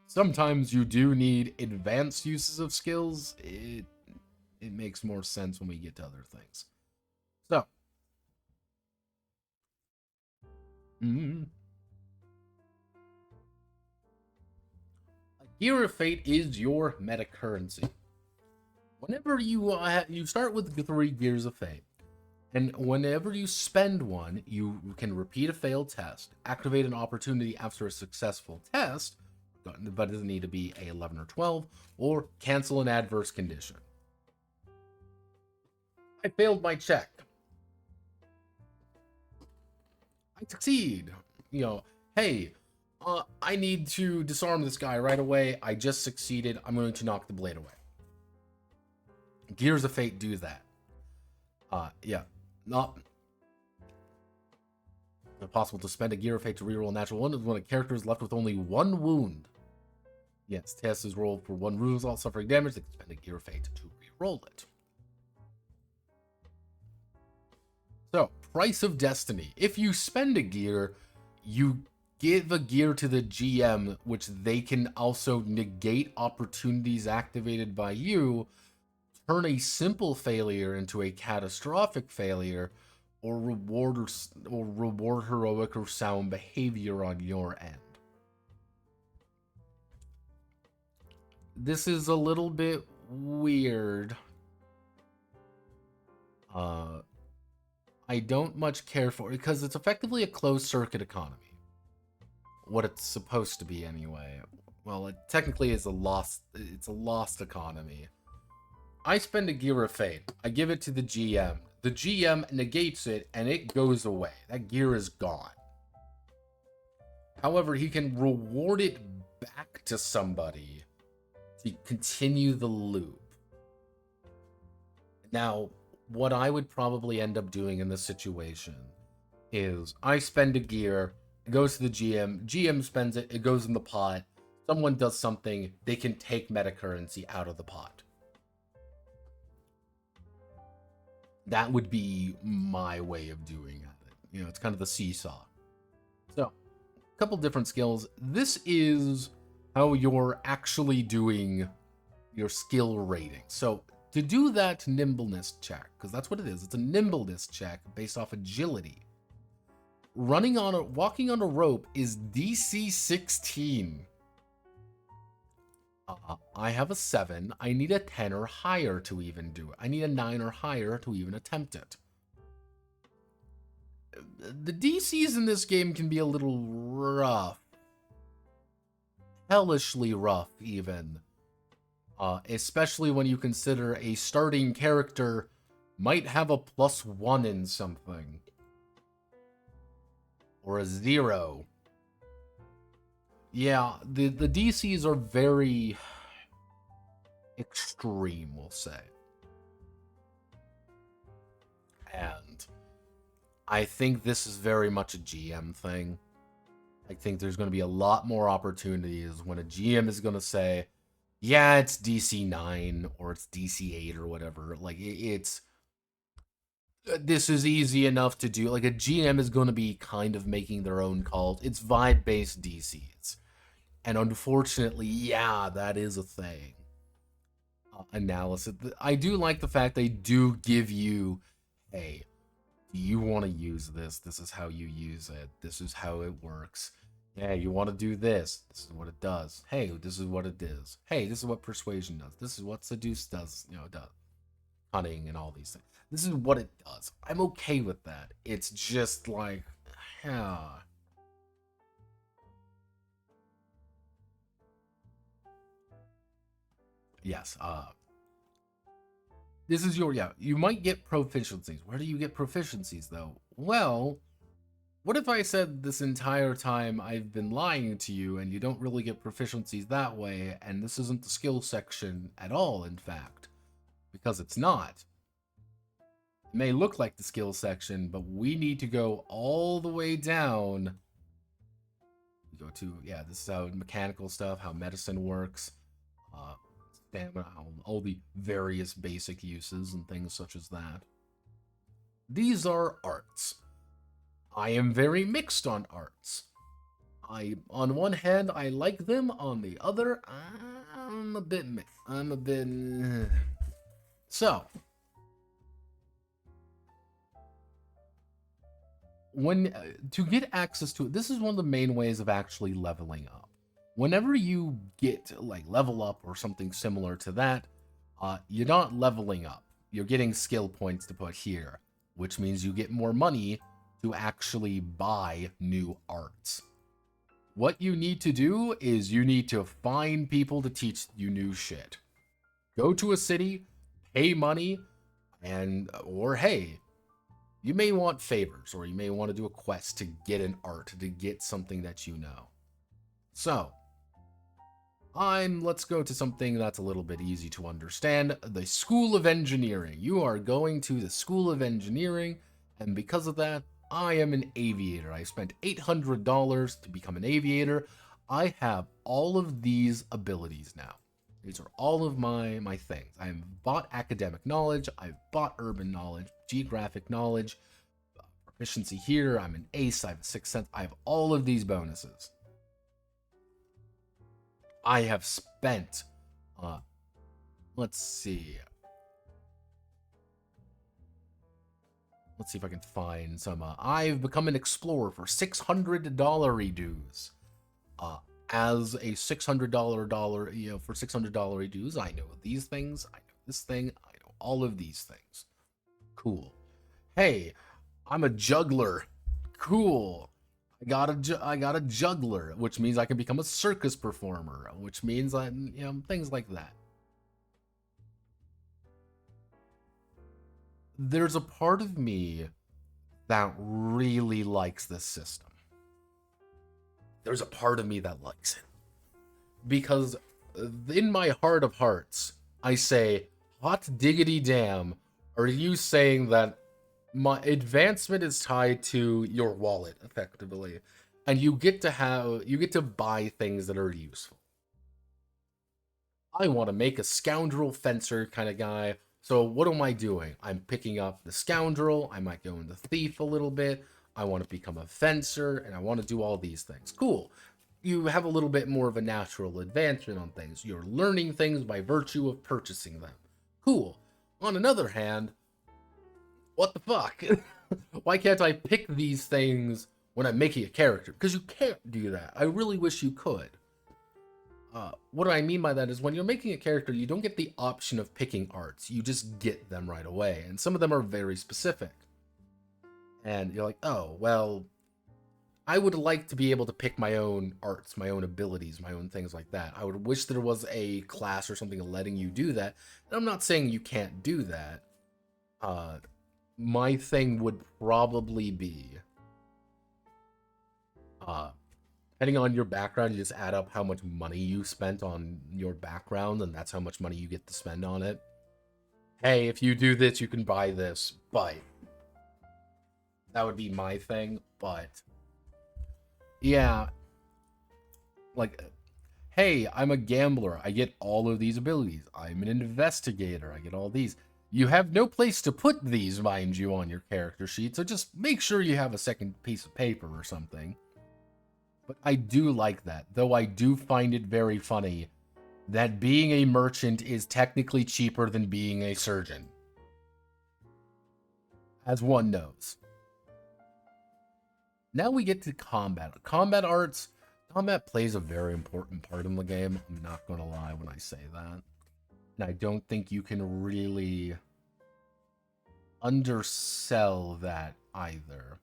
sometimes you do need advanced uses of skills. It makes more sense when we get to other things. So, a Gear of Fate is your meta currency. Whenever you start with 3 Gears of Fate, And whenever you spend one, you can repeat a failed test, activate an opportunity after a successful test, but it doesn't need to be a 11 or 12, or cancel an adverse condition. I failed my check. I succeed. Hey, I need to disarm this guy right away. I just succeeded. I'm going to knock the blade away. Gears of Fate do that. Yeah. Not possible to spend a Gear of Fate to reroll a natural one when a character is left with only one wound. Yes, test is rolled for one wound without suffering damage. They can spend a Gear of Fate to reroll it. So, Price of Destiny. If you spend a gear, you give a gear to the GM, which they can also negate opportunities activated by you, turn a simple failure into a catastrophic failure, or reward heroic or sound behavior on your end. This is a little bit weird. I don't much care for it because it's effectively a closed circuit economy. What it's supposed to be anyway. Well, it technically is it's a lost economy. I spend a Gear of Fate. I give it to the GM. The GM negates it and it goes away. That gear is gone. However, he can reward it back to somebody to continue the loop. Now, what I would probably end up doing in this situation is I spend a gear, it goes to the GM spends it, it goes in the pot, someone does something, they can take meta currency out of the pot. That would be my way of doing it. It's kind of the seesaw. So, a couple different skills. This is how you're actually doing your skill rating. So, to do that nimbleness check, because that's what it is, it's a nimbleness check based off agility. Walking on a rope is DC 16. I have a 7. I need a 10 or higher to even do it. I need a 9 or higher to even attempt it. The DCs in this game can be a little rough. Hellishly rough, even. Especially when you consider a starting character might have a +1 in something. Or a 0. Yeah, the DCs are very extreme, we'll say. And I think this is very much a GM thing. I think there's going to be a lot more opportunities when a GM is going to say, yeah, it's DC 9 or it's DC 8 or whatever. Like, this is easy enough to do. Like, a GM is going to be kind of making their own calls. It's vibe-based DCs. And unfortunately, yeah, that is a thing. Analysis. I do like the fact they do give you, hey, do you want to use this? This is how you use it. This is how it works. Yeah, you want to do this. This is what it does. Hey, this is what it is. Hey, this is what persuasion does. This is what seduce does. Does cunning and all these things. This is what it does. I'm okay with that. It's just like, yeah. Yes, this is you might get proficiencies. Where do you get proficiencies, though? Well, what if I said this entire time I've been lying to you and you don't really get proficiencies that way, and this isn't the skill section at all, in fact? Because it's not. It may look like the skill section, but we need to go all the way down. We go to, this is how mechanical stuff, how medicine works, stamina, all the various basic uses and things such as that. These are arts. I am very mixed on arts. On one hand, I like them. On the other, I'm a bit mixed. So, to get access to it, this is one of the main ways of actually leveling up. Whenever you get like level up or something similar to that, you're not leveling up. You're getting skill points to put here. which means you get more money to actually buy new arts. What you need to do is you need to find people to teach you new shit. Go to a city, pay money, or hey, you may want favors, or you may want to do a quest to get an art, to get something that you know. So, let's go to something that's a little bit easy to understand. The School of Engineering. You are going to the School of Engineering, and because of that, I am an aviator. I spent $800 to become an aviator. I have all of these abilities now. These are all of my things. I've bought academic knowledge, I've bought urban knowledge, geographic knowledge, proficiency here, I'm an ace, I have a sixth sense, I have all of these bonuses. I have spent, let's see if I can find some, I've become an explorer for $600 dues. As a $600 for $600 dues, I know these things, I know this thing, I know all of these things. Cool. Hey, I'm a juggler. Cool. I got a juggler, which means I can become a circus performer, which means things like that. There's a part of me that really likes this system. There's a part of me that likes it. Because in my heart of hearts, I say, hot diggity damn, are you saying that my advancement is tied to your wallet, effectively, and you get to buy things that are useful? I want to make a scoundrel fencer kind of guy, so what am I doing? I'm picking up the scoundrel, I might go into thief a little bit, I want to become a fencer, and I want to do all these things. Cool. You have a little bit more of a natural advancement on things. You're learning things by virtue of purchasing them. Cool. On another hand, what the fuck? Why can't I pick these things when I'm making a character? Because you can't do that. I really wish you could. What I mean by that is when you're making a character, you don't get the option of picking arts. You just get them right away. And some of them are very specific. And you're like, oh, well, I would like to be able to pick my own arts, my own abilities, my own things like that. I would wish there was a class or something letting you do that. And I'm not saying you can't do that. My thing would probably be, depending on your background, you just add up how much money you spent on your background, and that's how much money you get to spend on it. Hey, if you do this, you can buy this, but that would be my thing. But yeah, like, hey, I'm a gambler, I get all of these abilities. I'm an investigator, I get all these. You have no place to put these, mind you, on your character sheet, so just make sure you have a second piece of paper or something. But I do like that, though I do find it very funny that being a merchant is technically cheaper than being a surgeon. As one knows. Now we get to combat. Combat arts. Combat plays a very important part in the game. I'm not going to lie when I say that. And I don't think you can really undersell that either.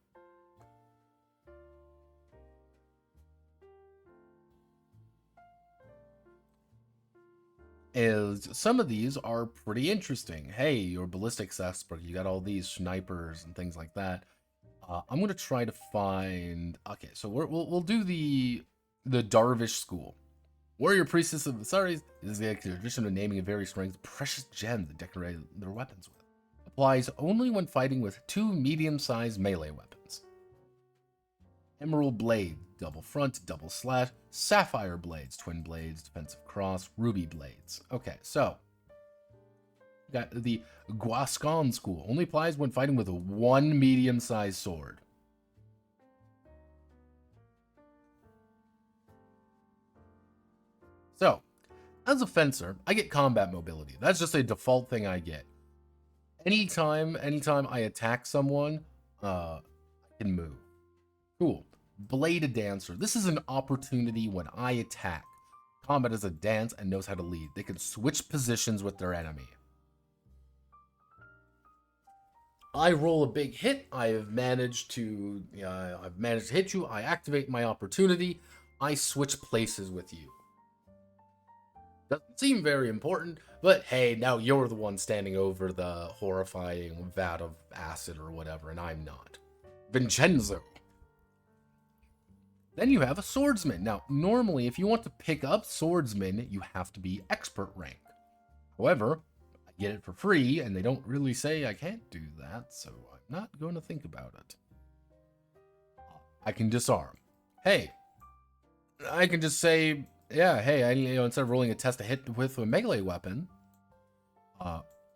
Is some of these are pretty interesting. Hey, your ballistics expert, you got all these snipers and things like that. I'm gonna try to find. Okay, so we'll do the Darvish School. Warrior priestess of the Saris is the tradition of naming a very strange precious gem to decorate their weapons with. Applies only when fighting with two medium-sized melee weapons. Emerald blade, double front, double slash, sapphire blades, twin blades, defensive cross, ruby blades. Okay, so got the Guascon School. Only applies when fighting with one medium-sized sword. So, as a fencer, I get combat mobility. That's just a default thing I get. Anytime I attack someone, I can move. Cool. Bladed Dancer. This is an opportunity when I attack. Combat is a dance and knows how to lead. They can switch positions with their enemy. I roll a big hit. I've managed to hit you. I activate my opportunity. I switch places with you. Doesn't seem very important, but hey, now you're the one standing over the horrifying vat of acid or whatever, and I'm not. Vincenzo. Then you have a swordsman. Now, normally, if you want to pick up swordsman, you have to be expert rank. However, I get it for free, and they don't really say I can't do that, so I'm not going to think about it. I can disarm. Hey, I can just say, yeah, hey, instead of rolling a test to hit with a melee weapon,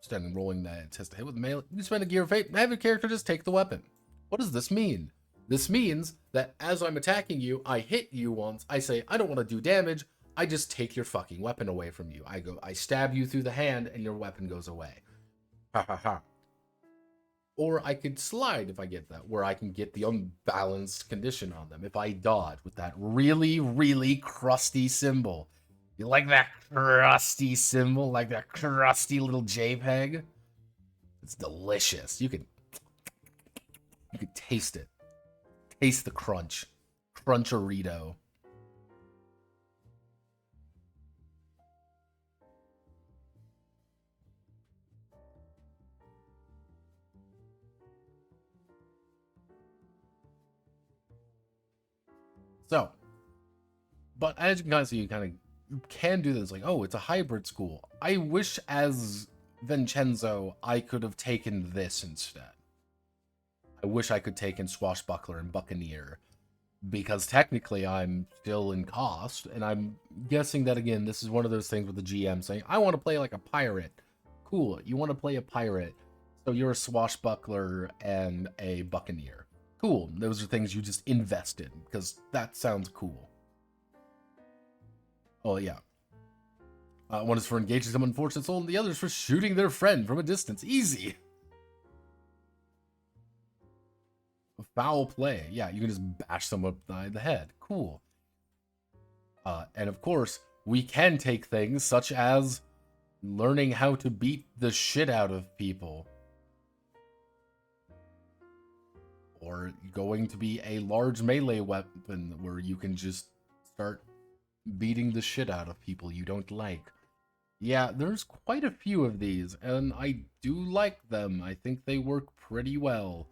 instead of rolling that test to hit with melee, you spend a gear of fate, have your character just take the weapon. What does this mean? This means that as I'm attacking you, I hit you once, I say, I don't want to do damage, I just take your fucking weapon away from you. I stab you through the hand, and your weapon goes away. Ha ha ha. Or I could slide if I get that, where I can get the unbalanced condition on them. If I dodge with that really, really crusty symbol. You like that crusty symbol? Like that crusty little JPEG? It's delicious. You could taste it. Taste the crunch. Cruncherito. So, but as you can kind of see, you can do this. Like, oh, it's a hybrid school. I wish as Vincenzo, I could have taken this instead. I wish I could take in Swashbuckler and Buccaneer, because technically I'm still in cost, and I'm guessing that, again, this is one of those things with the GM saying, I want to play like a pirate. Cool, you want to play a pirate, so you're a Swashbuckler and a Buccaneer. Cool, those are things you just invest in, because that sounds cool. Oh, yeah. One is for engaging some unfortunate soul, and the other is for shooting their friend from a distance. Easy. Foul play. Yeah, you can just bash someone upside the head. Cool. And of course, we can take things such as learning how to beat the shit out of people. Or going to be a large melee weapon where you can just start beating the shit out of people you don't like. Yeah, there's quite a few of these, and I do like them. I think they work pretty well.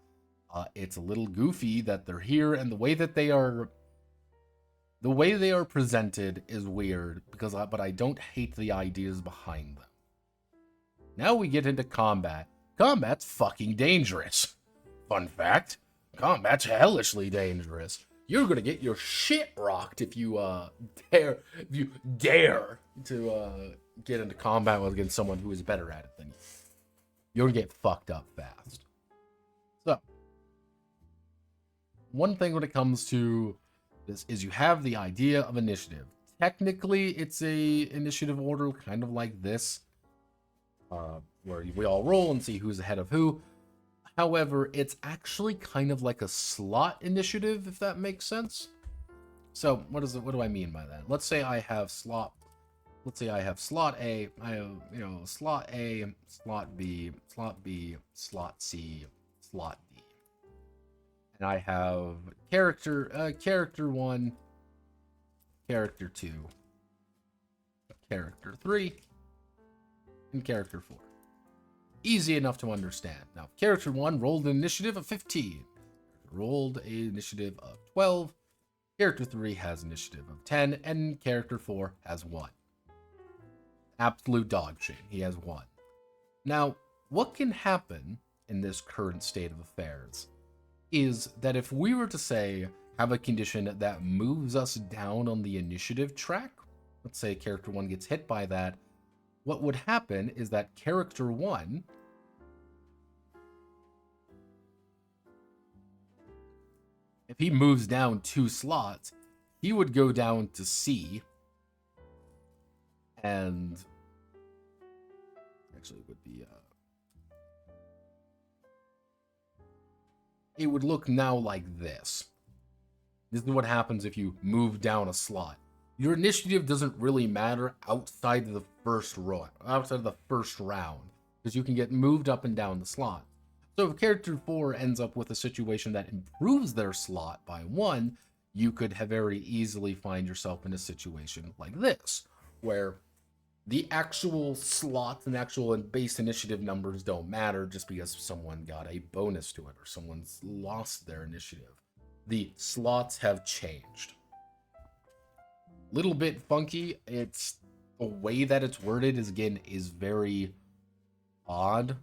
It's a little goofy that they're here, and the way they are presented is weird, but I don't hate the ideas behind them. Now we get into combat. Combat's fucking dangerous. Fun fact, combat's hellishly dangerous. You're gonna get your shit rocked if you dare to get into combat against someone who is better at it than you. You're gonna get fucked up fast. So, one thing when it comes to this is you have the idea of initiative. Technically, it's a initiative order kind of like this, where we all roll and see who's ahead of who. However, it's actually kind of like a slot initiative, if that makes sense. So, what do I mean by that? Let's say I have slot. Let's say I have slot A. I have, slot A, slot B, slot B, slot C, slot D. And I have character 1, character 2, character 3, and character 4. Easy enough to understand. Now, character 1 rolled an initiative of 15. Rolled an initiative of 12. Character 3 has initiative of 10. And character 4 has 1. Absolute dog shit. He has 1. Now, what can happen in this current state of affairs is that if we were to say, have a condition that moves us down on the initiative track, let's say character 1 gets hit by that, what would happen is that character 1 if he moves down 2 slots, he would go down to C, and actually it would be it would look now like this. This is what happens if you move down a slot. Your initiative doesn't really matter outside of the first round, because you can get moved up and down the slot. So if character 4 ends up with a situation that improves their slot by 1, you could have very easily find yourself in a situation like this, where the actual slots and actual base initiative numbers don't matter just because someone got a bonus to it or someone's lost their initiative. The slots have changed. Little bit funky. It's the way that it's worded is very odd.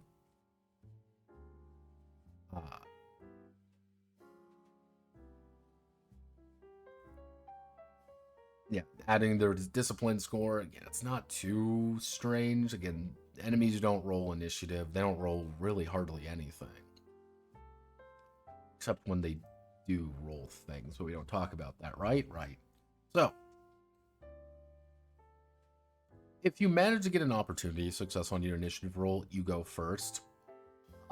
Yeah, adding their discipline score, again, it's not too strange. Again, enemies don't roll initiative. They don't roll really hardly anything. Except when they do roll things, but we don't talk about that, right? Right. So, if you manage to get an opportunity success on your initiative roll, you go first.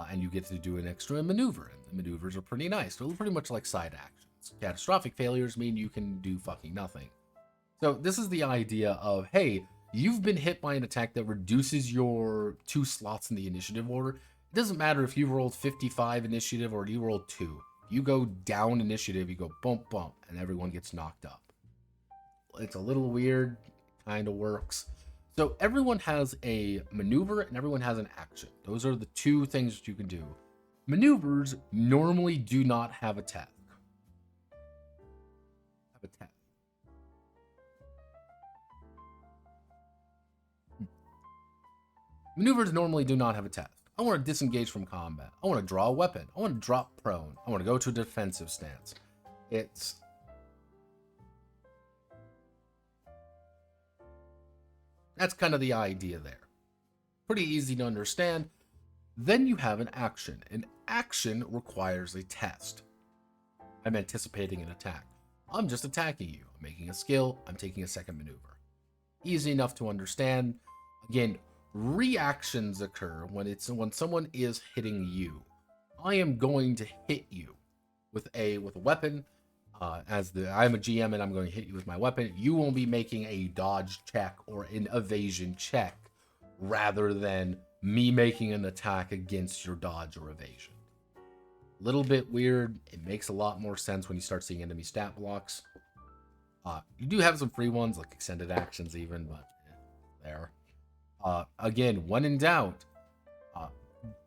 And you get to do an extra maneuver. And the maneuvers are pretty nice. They're pretty much like side actions. Catastrophic failures mean you can do fucking nothing. So this is the idea of, hey, you've been hit by an attack that reduces your 2 slots in the initiative order. It doesn't matter if you rolled 55 initiative or you rolled 2. You go down initiative, you go bump, bump, and everyone gets knocked up. It's a little weird, kind of works. So everyone has a maneuver and everyone has an action. Those are the 2 things that you can do. Maneuvers normally do not have a task. Maneuvers normally do not have a task. I want to disengage from combat. I want to draw a weapon. I want to drop prone. I want to go to a defensive stance. That's kind of the idea there. Pretty easy to understand. Then you have an action. An action requires a test. I'm anticipating an attack. I'm just attacking you. I'm making a skill. I'm taking a second maneuver. Easy enough to understand. Again, reactions occur when someone is hitting you. I am going to hit you with a weapon. I'm a GM and I'm going to hit you with my weapon. You will be making a dodge check or an evasion check rather than me making an attack against your dodge or evasion. Little bit weird. It makes a lot more sense when you start seeing enemy stat blocks. You do have some free ones like extended actions even, but there. Again, when in doubt,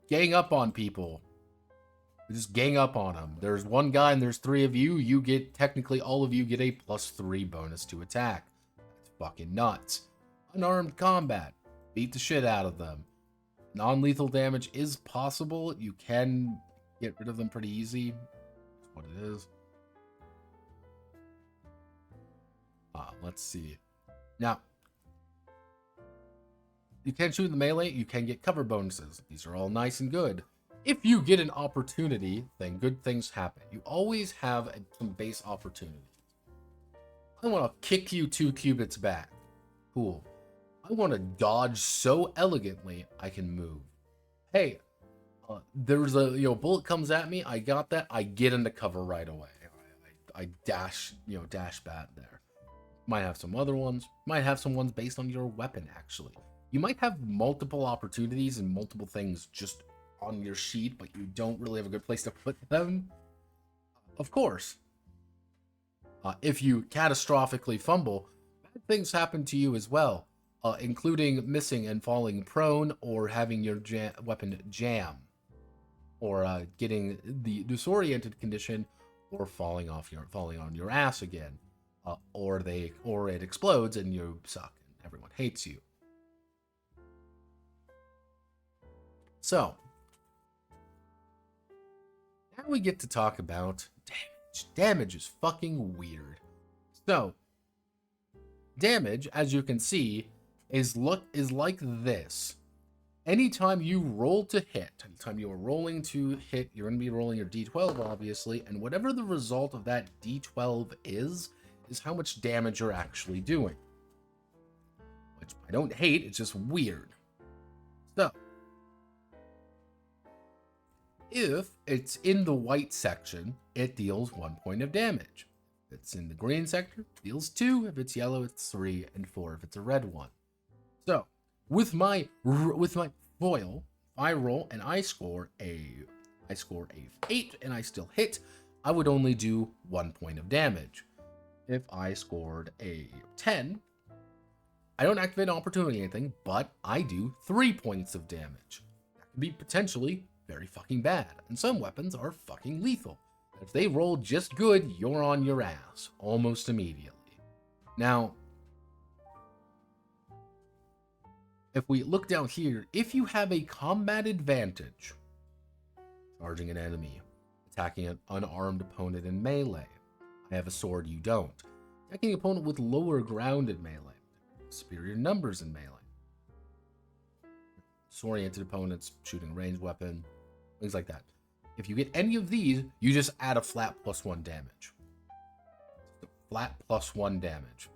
gang up on people. Just gang up on them. There's one guy and there's 3 of you. All of you get a +3 bonus to attack. That's fucking nuts. Unarmed combat. Beat the shit out of them. Non-lethal damage is possible. You can get rid of them pretty easy. That's what it is. Let's see. Now, you can shoot in the melee. You can get cover bonuses. These are all nice and good. If you get an opportunity, then good things happen. You always have some base opportunities. I want to kick you 2 cubits back. Cool. I want to dodge so elegantly I can move. Hey, there's a bullet comes at me. I got that. I get into cover right away. I dash bat there. Might have some other ones. Might have some ones based on your weapon actually. You might have multiple opportunities and multiple things just on your sheet, but you don't really have a good place to put them. Of course, if you catastrophically fumble, bad things happen to you as well, including missing and falling prone, or having your weapon jam, or getting the disoriented condition, or falling on your ass again, or it explodes and you suck and everyone hates you. So, now we get to talk about damage. Damage is fucking weird. So, damage, as you can see, is like this. Anytime you roll to hit, anytime you are rolling to hit, you're going to be rolling your d12, obviously, and whatever the result of that d12 is how much damage you're actually doing. Which I don't hate, it's just weird. So, if it's in the white section, it deals 1 point of damage. If it's in the green sector, it deals 2. If it's yellow, it's 3, and 4 if it's a red one. So, with my foil, I roll and I score a I score a 8 and I still hit, I would only do 1 point of damage. If I scored a 10, I don't activate an opportunity or anything, but I do 3 points of damage. That could be potentially very fucking bad, and some weapons are fucking lethal. If they roll just good, you're on your ass almost immediately. Now, if we look down here, if you have a combat advantage, charging an enemy, attacking an unarmed opponent in melee, I have a sword, you don't. Attacking an opponent with lower grounded melee, superior numbers in melee. Disoriented opponents, shooting a ranged weapon, things like that. If you get any of these, you just add a flat +1 damage. Flat +1 damage.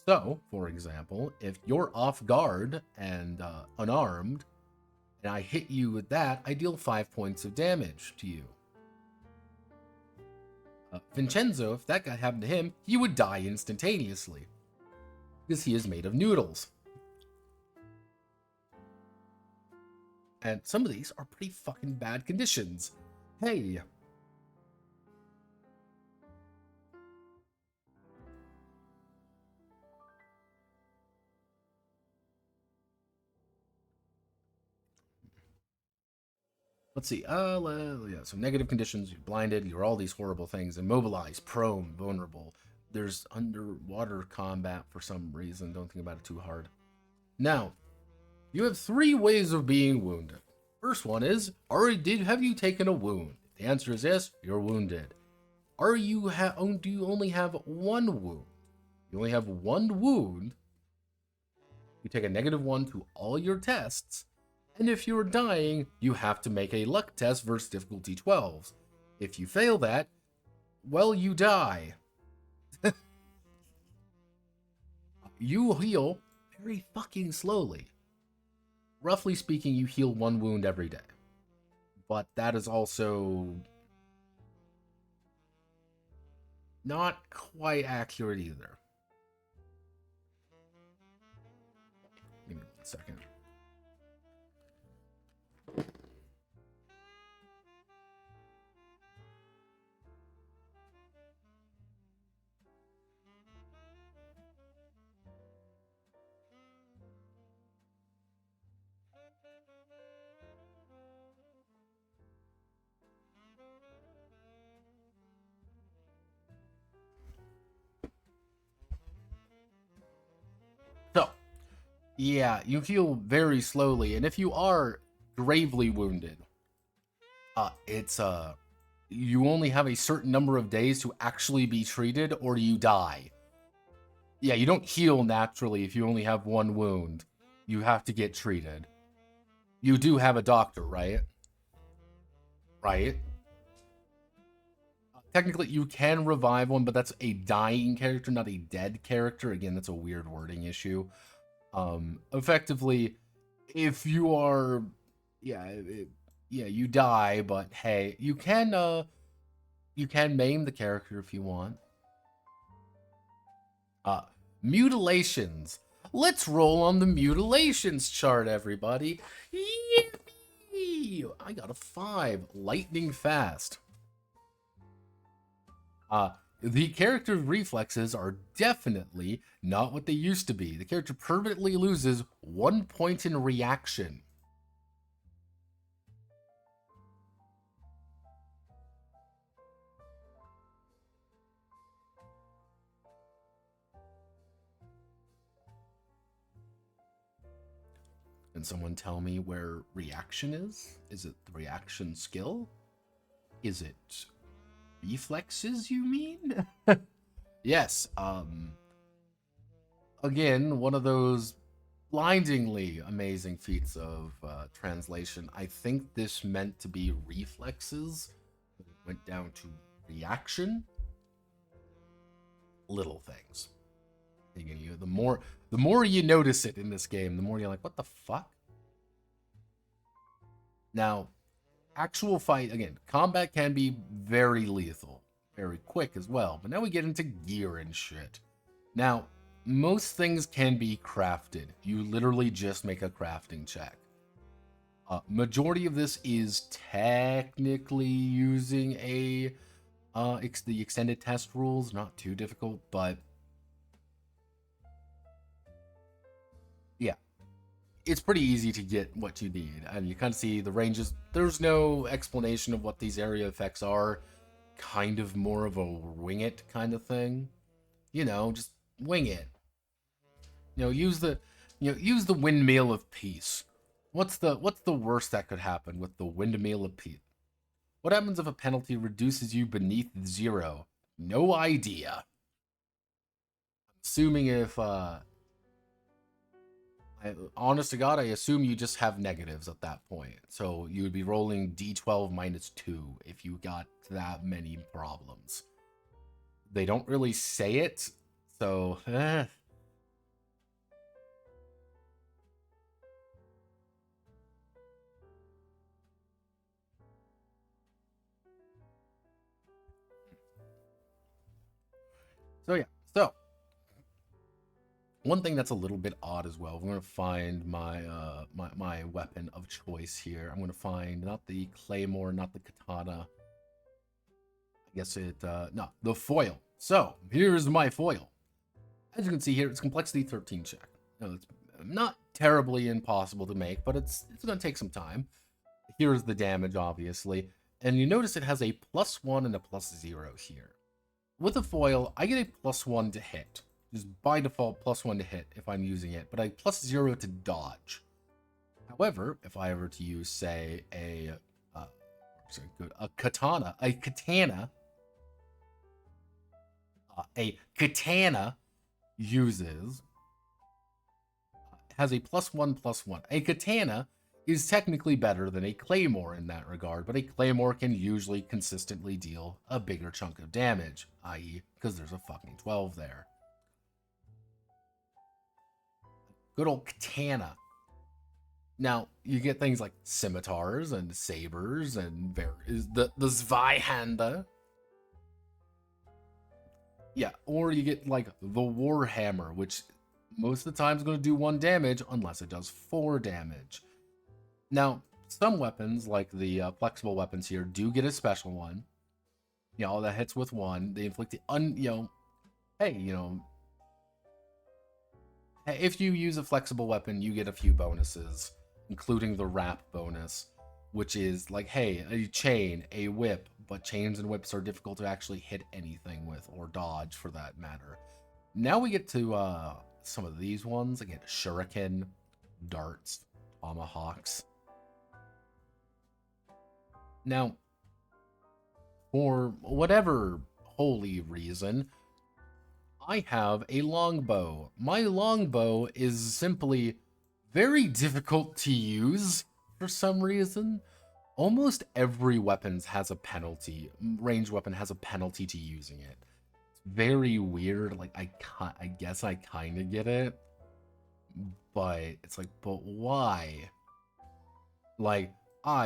So, for example, if you're off guard and unarmed, and I hit you with that, I deal 5 points of damage to you. Vincenzo, if that guy happened to him, he would die instantaneously, because he is made of noodles. And some of these are pretty fucking bad conditions. Hey. Let's see. Yeah, so negative conditions, you're blinded, you're all these horrible things. Immobilized, prone, vulnerable. There's underwater combat for some reason. Don't think about it too hard. Now, you have 3 ways of being wounded. First one is, have you taken a wound? If the answer is yes, you're wounded. Do you only have 1 wound? You only have 1 wound. You take a -1 to all your tests. And if you're dying, you have to make a luck test versus difficulty 12. If you fail that, well, you die. You heal very fucking slowly. Roughly speaking, you heal 1 wound every day. But that is also not quite accurate either. Give me 1 second. So, yeah, you heal very slowly, and if you are gravely wounded, you only have a certain number of days to actually be treated, or you die. Yeah, you don't heal naturally if you only have 1 wound. You have to get treated. You do have a doctor, right? Right? Technically, you can revive one, but that's a dying character, not a dead character. Again, that's a weird wording issue. Effectively, if you are, you die, but hey, you can maim the character if you want. Mutilations. Let's roll on the mutilations chart, everybody. Yippee! I got a 5, lightning fast. The character's reflexes are definitely not what they used to be. The character permanently loses 1 point in reaction. Can someone tell me where reaction is? Is it the reaction skill? Is it reflexes, you mean? Yes, again, one of those blindingly amazing feats of translation. I think this meant to be reflexes, but it went down to reaction. Little things. The more you notice it in this game, the more you're like, what the fuck? Now, actual fight, again, combat can be very lethal, very quick as well, but now we get into gear and shit. Now, most things can be crafted. You literally just make a crafting check. Majority of this is technically using the extended test rules. Not too difficult, but yeah, it's pretty easy to get what you need. And you kind of see the ranges. There's no explanation of what these area effects are. Kind of more of a wing it kind of thing. You know, just wing it. You know, use the windmill of peace. What's the worst that could happen with the windmill of peace? What happens if a penalty reduces you beneath 0? No idea. Assuming if honest to God, I assume you just have negatives at that point. So you would be rolling D12 minus 2 if you got that many problems. They don't really say it, so So yeah, so one thing that's a little bit odd as well. I'm gonna find my my weapon of choice here. I'm gonna find not the claymore, not the katana. I guess no, the foil. So here's my foil. As you can see here, it's complexity 13 check. Now, it's not terribly impossible to make, but it's gonna take some time. Here's the damage, obviously, and you notice it has a +1 and a +0 here. With a foil, I get a +1 to hit. Just by default, +1 to hit if I'm using it, but a +0 to dodge. However, if I were to use, say, a katana, uses has a +1/+1. A katana is technically better than a claymore in that regard, but a claymore can usually consistently deal a bigger chunk of damage, i.e., because there's a fucking 12 there. Good old katana. Now, you get things like scimitars and sabers and the Zweihander. Yeah, or you get like the Warhammer, which most of the time is going to do 1 damage unless it does 4 damage. Now, some weapons, like the flexible weapons here, do get a special one. You know, that hits with 1. They inflict the if you use a flexible weapon, you get a few bonuses, including the wrap bonus, which is like, hey, a chain, a whip, but chains and whips are difficult to actually hit anything with, or dodge for that matter. Now we get to some of these ones. Again, shuriken, darts, tomahawks. Now, for whatever holy reason, I have a longbow. My longbow is simply very difficult to use for some reason. Almost every weapon has a penalty. Ranged weapon has a penalty to using it. It's very weird. Like, I guess I kind of get it, but it's like, but why? Like,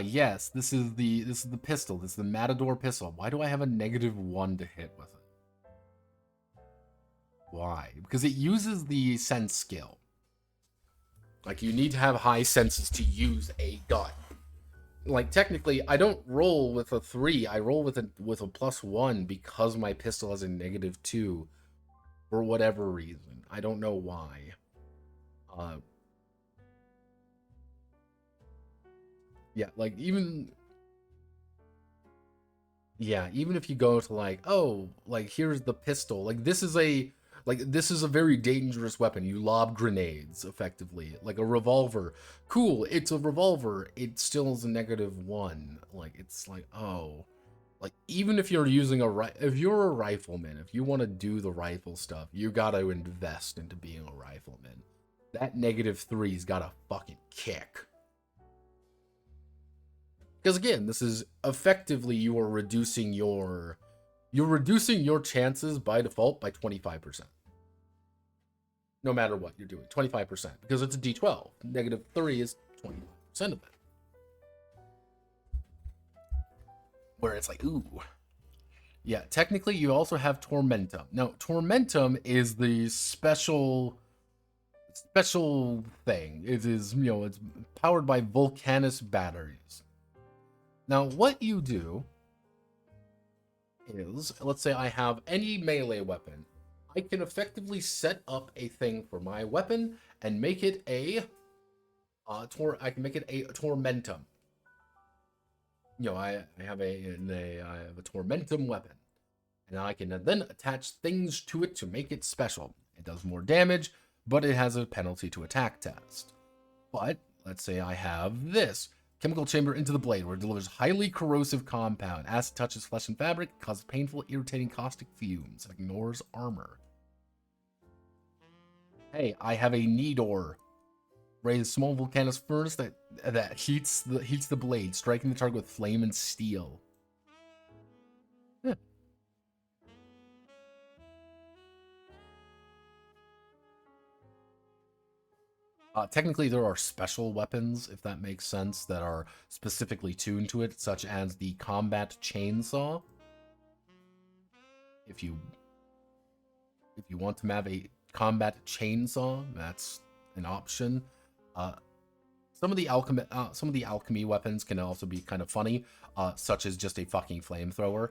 yes, this is the pistol. This is the Matador pistol. Why do I have a -1 to hit with it? Why? Because it uses the sense skill. Like, you need to have high senses to use a gun. Like, technically, I don't roll with a 3. I roll with a +1 because my pistol has a -2 for whatever reason. I don't know why. Yeah, like, even if you go to like, oh, like, here's the pistol. Like, this is a very dangerous weapon. You lob grenades, effectively. Like a revolver. Cool, it's a revolver. It still is a -1. Like, it's like, oh. Like, even if you're using if you're a rifleman, if you want to do the rifle stuff, you gotta invest into being a rifleman. That -3's gotta fucking kick. Because again, this is effectively you are reducing your chances by default by 25%. No matter what you're doing, 25%, because it's a D12. -3 is 25% of it. Where it's like, ooh. Yeah, technically you also have Tormentum. Now, Tormentum is the special special thing. It is, it's powered by Vulcanus batteries. Now, what you do is, let's say I have any melee weapon. I can effectively set up a thing for my weapon and make it I can make it a tormentum. I have a tormentum weapon, and I can then attach things to it to make it special. It does more damage, but it has a penalty to attack test. But let's say I have this chemical chamber into the blade, where it delivers highly corrosive compound. Acid touches flesh and fabric, causes painful, irritating caustic fumes, and ignores armor. Hey, I have a Nidor. Raise a small volcanic furnace that heats the blade, striking the target with flame and steel. Yeah. Technically, there are special weapons, if that makes sense, that are specifically tuned to it, such as the combat chainsaw. If you want to have a combat chainsaw, that's an option. Some of the alchemy weapons can also be kind of funny, such as just a fucking flamethrower.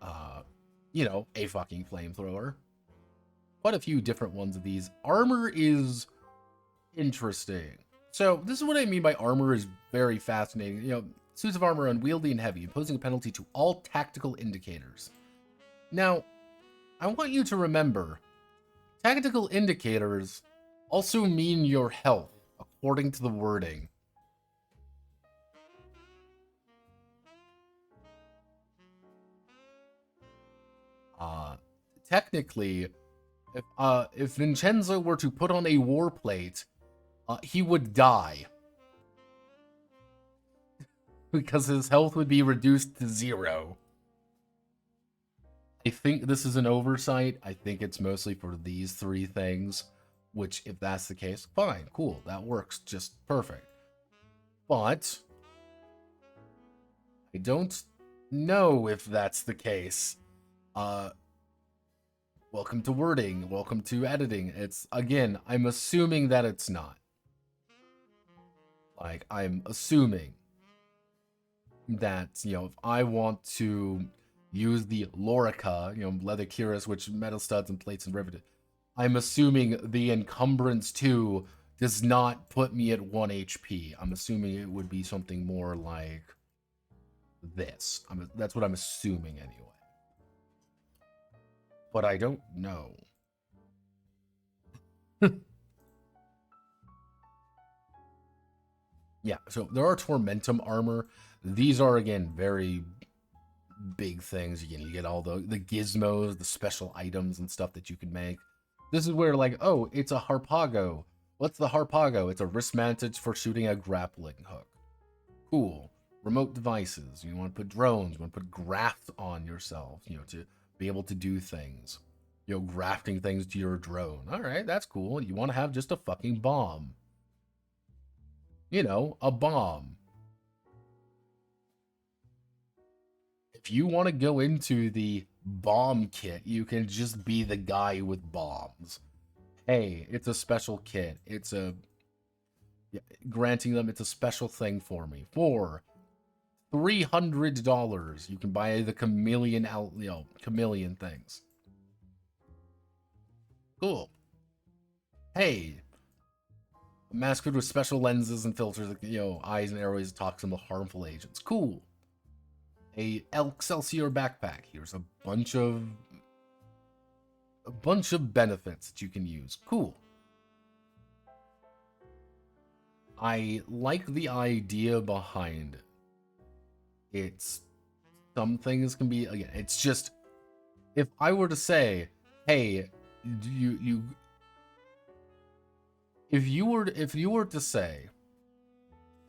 A fucking flamethrower. Quite a few different ones of these. Armor is interesting. So this is what I mean by armor is very fascinating. Suits of armor are unwieldy and heavy, imposing a penalty to all tactical indicators. Now, I want you to remember, tactical indicators also mean your health, according to the wording. Technically, if Vincenzo were to put on a war plate, he would die. Because his health would be reduced to 0. I think this is an oversight. I think it's mostly for these 3 things. Which, if that's the case, fine, cool, that works just perfect. But I don't know if that's the case. Welcome to wording, welcome to editing. Again, I'm assuming that it's not. I'm assuming that, if I want to use the Lorica, leather cuirass, which metal studs and plates and riveted, I'm assuming the encumbrance 2 does not put me at 1 HP. I'm assuming it would be something more like this. That's what I'm assuming anyway. But I don't know. Yeah, so there are Tormentum armor. These are, again, very big things. Again, you get all the gizmos, the special items and stuff that you can make. This is where, oh, it's a Harpago. What's the Harpago? It's a wrist mantage for shooting a grappling hook. Cool. Remote devices. You want to put drones. You want to put grafts on yourself, to be able to do things. Grafting things to your drone. All right, that's cool. You want to have just a fucking bomb. A bomb. If you want to go into the bomb kit, you can just be the guy with bombs. Hey, it's a special kit. Granting them, it's a special thing for me. For $300, you can buy the chameleon chameleon things. Cool. Hey, masked with special lenses and filters, eyes and airways, toxin with harmful agents. Cool. A Excelsior backpack. Here's a bunch of benefits that you can use. Cool. I like the idea behind it. Some things can be, again, it's just, if I were to say, hey, if you were to say,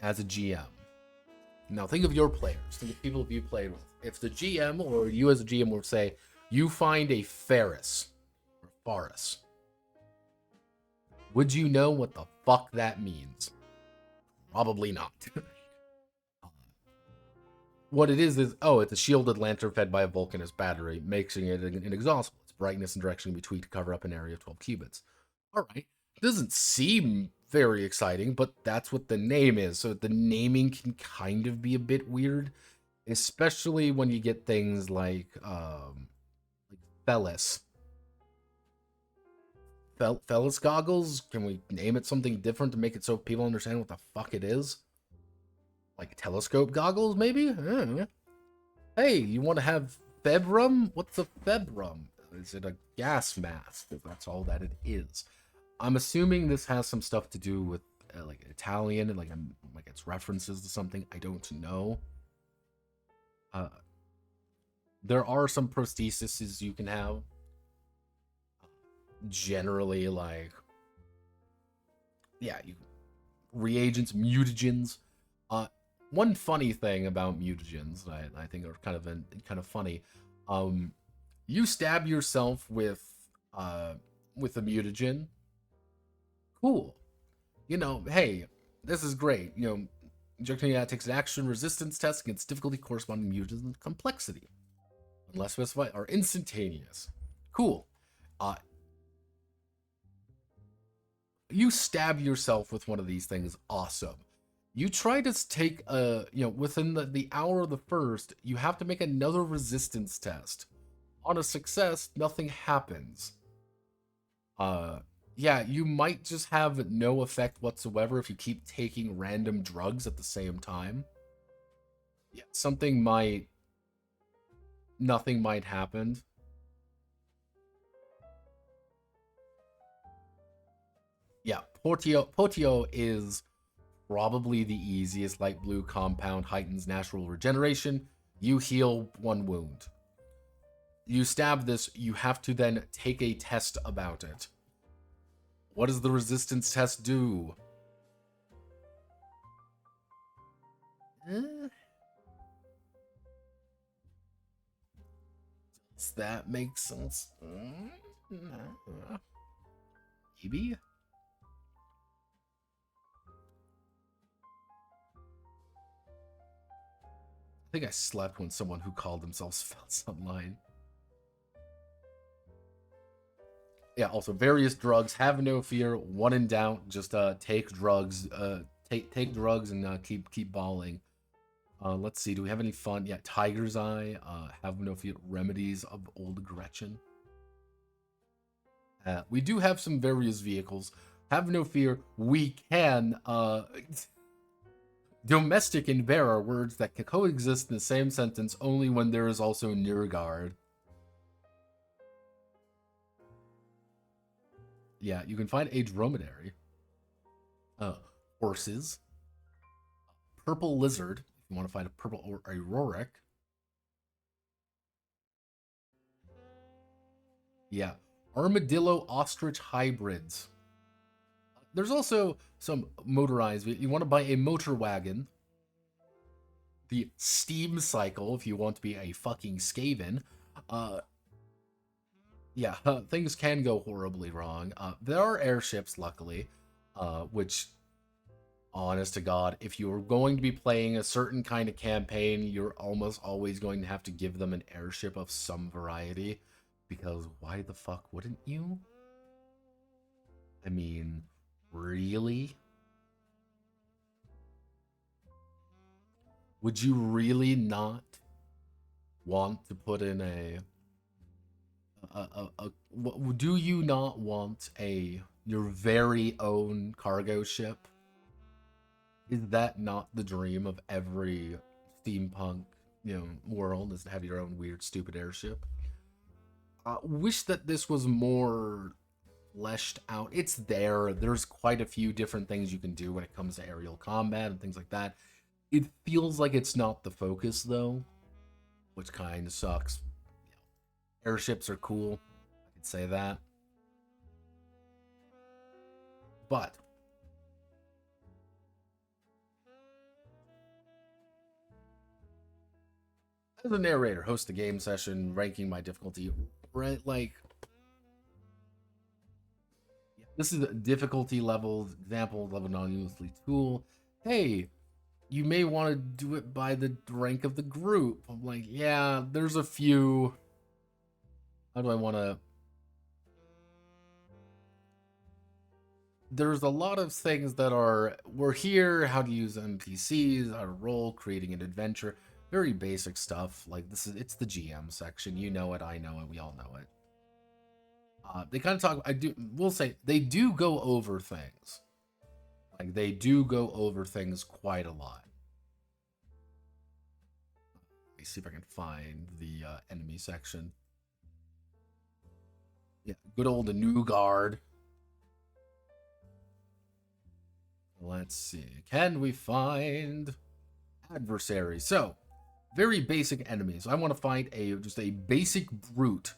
as a GM, now think of your players, think of people you played with. If the GM or you as a GM were to say, you find a Ferris or Faris, would you know what the fuck that means? Probably not. What it is, oh, it's a shielded lantern fed by a Vulcanus battery, making it inexhaustible. Its brightness and direction can be tweaked to cover up an area of 12 cubits. All right. Doesn't seem very exciting, but that's what the name is. So the naming can kind of be a bit weird, especially when you get things like Fellis. Fellis goggles? Can we name it something different to make it so people understand what the fuck it is? Like telescope goggles, maybe? Hey, you want to have februm? What's a februm? Is it a gas mask? If that's all that it is. I'm assuming this has some stuff to do with like Italian and like it's references to something. I don't know. Uh, there are some prostheses you can have. Generally, like yeah, you reagents, mutagens. Uh, One funny thing about mutagens, I think are kind of funny. You stab yourself with a mutagen. Cool. Hey, this is great. Injecting that takes an action resistance test against difficulty corresponding mutagen complexity. Unless specified, are instantaneous. Cool. Uh, you stab yourself with one of these things. Awesome. You try to take within the hour of the first, you have to make another resistance test. On a success, nothing happens. Yeah, you might just have no effect whatsoever if you keep taking random drugs at the same time. Yeah, nothing might happen. Yeah, Potio is probably the easiest. Light blue compound heightens natural regeneration. You heal one wound. You stab this, you have to then take a test about it. What does the resistance test do? Does that make sense? Maybe? I think I slept when someone who called themselves felt online. Yeah, also various drugs. Have no fear. One in doubt, just take drugs. Take drugs and keep balling. Let's see. Do we have any fun? Yeah, Tiger's Eye. Have no fear. Remedies of Old Gretchen. We do have some various vehicles. Have no fear. We can. Domestic and bear are words that can coexist in the same sentence only when there is also near guard. Yeah, you can find a dromedary. Horses. Purple lizard. If you want to find a purple or a Rorik. Yeah. Armadillo ostrich hybrids. There's also some motorized. You want to buy a motor wagon. The steam cycle, if you want to be a fucking Skaven. Yeah, things can go horribly wrong. There are airships, luckily, which, honest to God, if you're going to be playing a certain kind of campaign, you're almost always going to have to give them an airship of some variety. Because why the fuck wouldn't you? I mean, really? Would you really not want to put in do you not want your very own cargo ship? Is that not the dream of every steampunk, world, is to have your own weird, stupid airship? Wish that this was more fleshed out. It's there. There's quite a few different things you can do when it comes to aerial combat and things like that. It feels like it's not the focus, though, which kind of sucks. Airships are cool. I could say that. But as a narrator, host a game session, ranking my difficulty, right? Like, this is a difficulty level example of a non-useless tool. Hey, you may want to do it by the rank of the group. I'm like, yeah, there's a few. How do I want to? there's a lot of things that are, we're here, how to use NPCs, how to roll, creating an adventure, very basic stuff. Like it's the GM section. You know it, I know it, we all know it. They kind of talk, we'll say, they do go over things. Like, they do go over things quite a lot. Let me see if I can find the enemy section. Yeah, good old New Guard. Let's see. Can we find adversaries? So, very basic enemies. I want to find just a basic brute.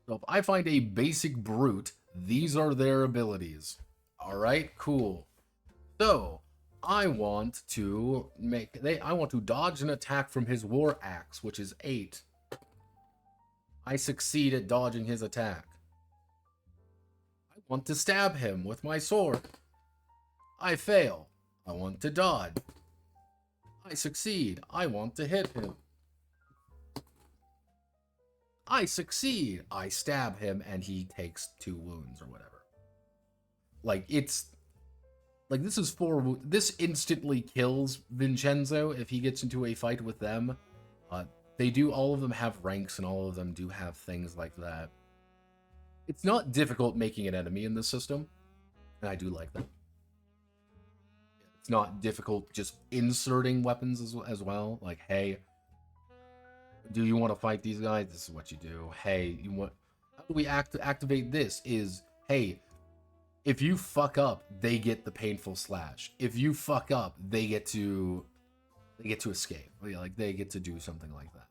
So if I find a basic brute, these are their abilities. All right, cool. So I want to dodge an attack from his war axe, which is 8. I succeed at dodging his attack. I want to stab him with my sword. I fail. I want to dodge. I succeed. I want to hit him. I succeed. I stab him and he takes 2 wounds or whatever. Like, it's like, this instantly kills Vincenzo if he gets into a fight with them. All of them have ranks and all of them do have things like that. It's not difficult making an enemy in this system, and I do like that. It's not difficult just inserting weapons as well. Like, hey, do you want to fight these guys? This is what you do. Hey, how do we activate this? Is, hey, if you fuck up, they get the painful slash. If you fuck up, they get to escape. Like, they get to do something like that.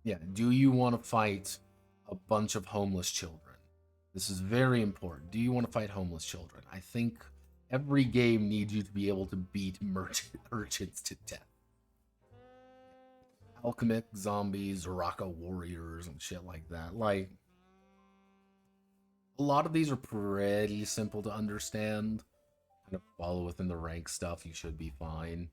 Yeah, do you want to fight a bunch of homeless children? This is very important. Do you want to fight homeless children? I think every game needs you to be able to beat urchins to death. Alchemic zombies, Raka warriors, and shit like that. Like, a lot of these are pretty simple to understand. Kind of follow within the rank stuff, you should be fine.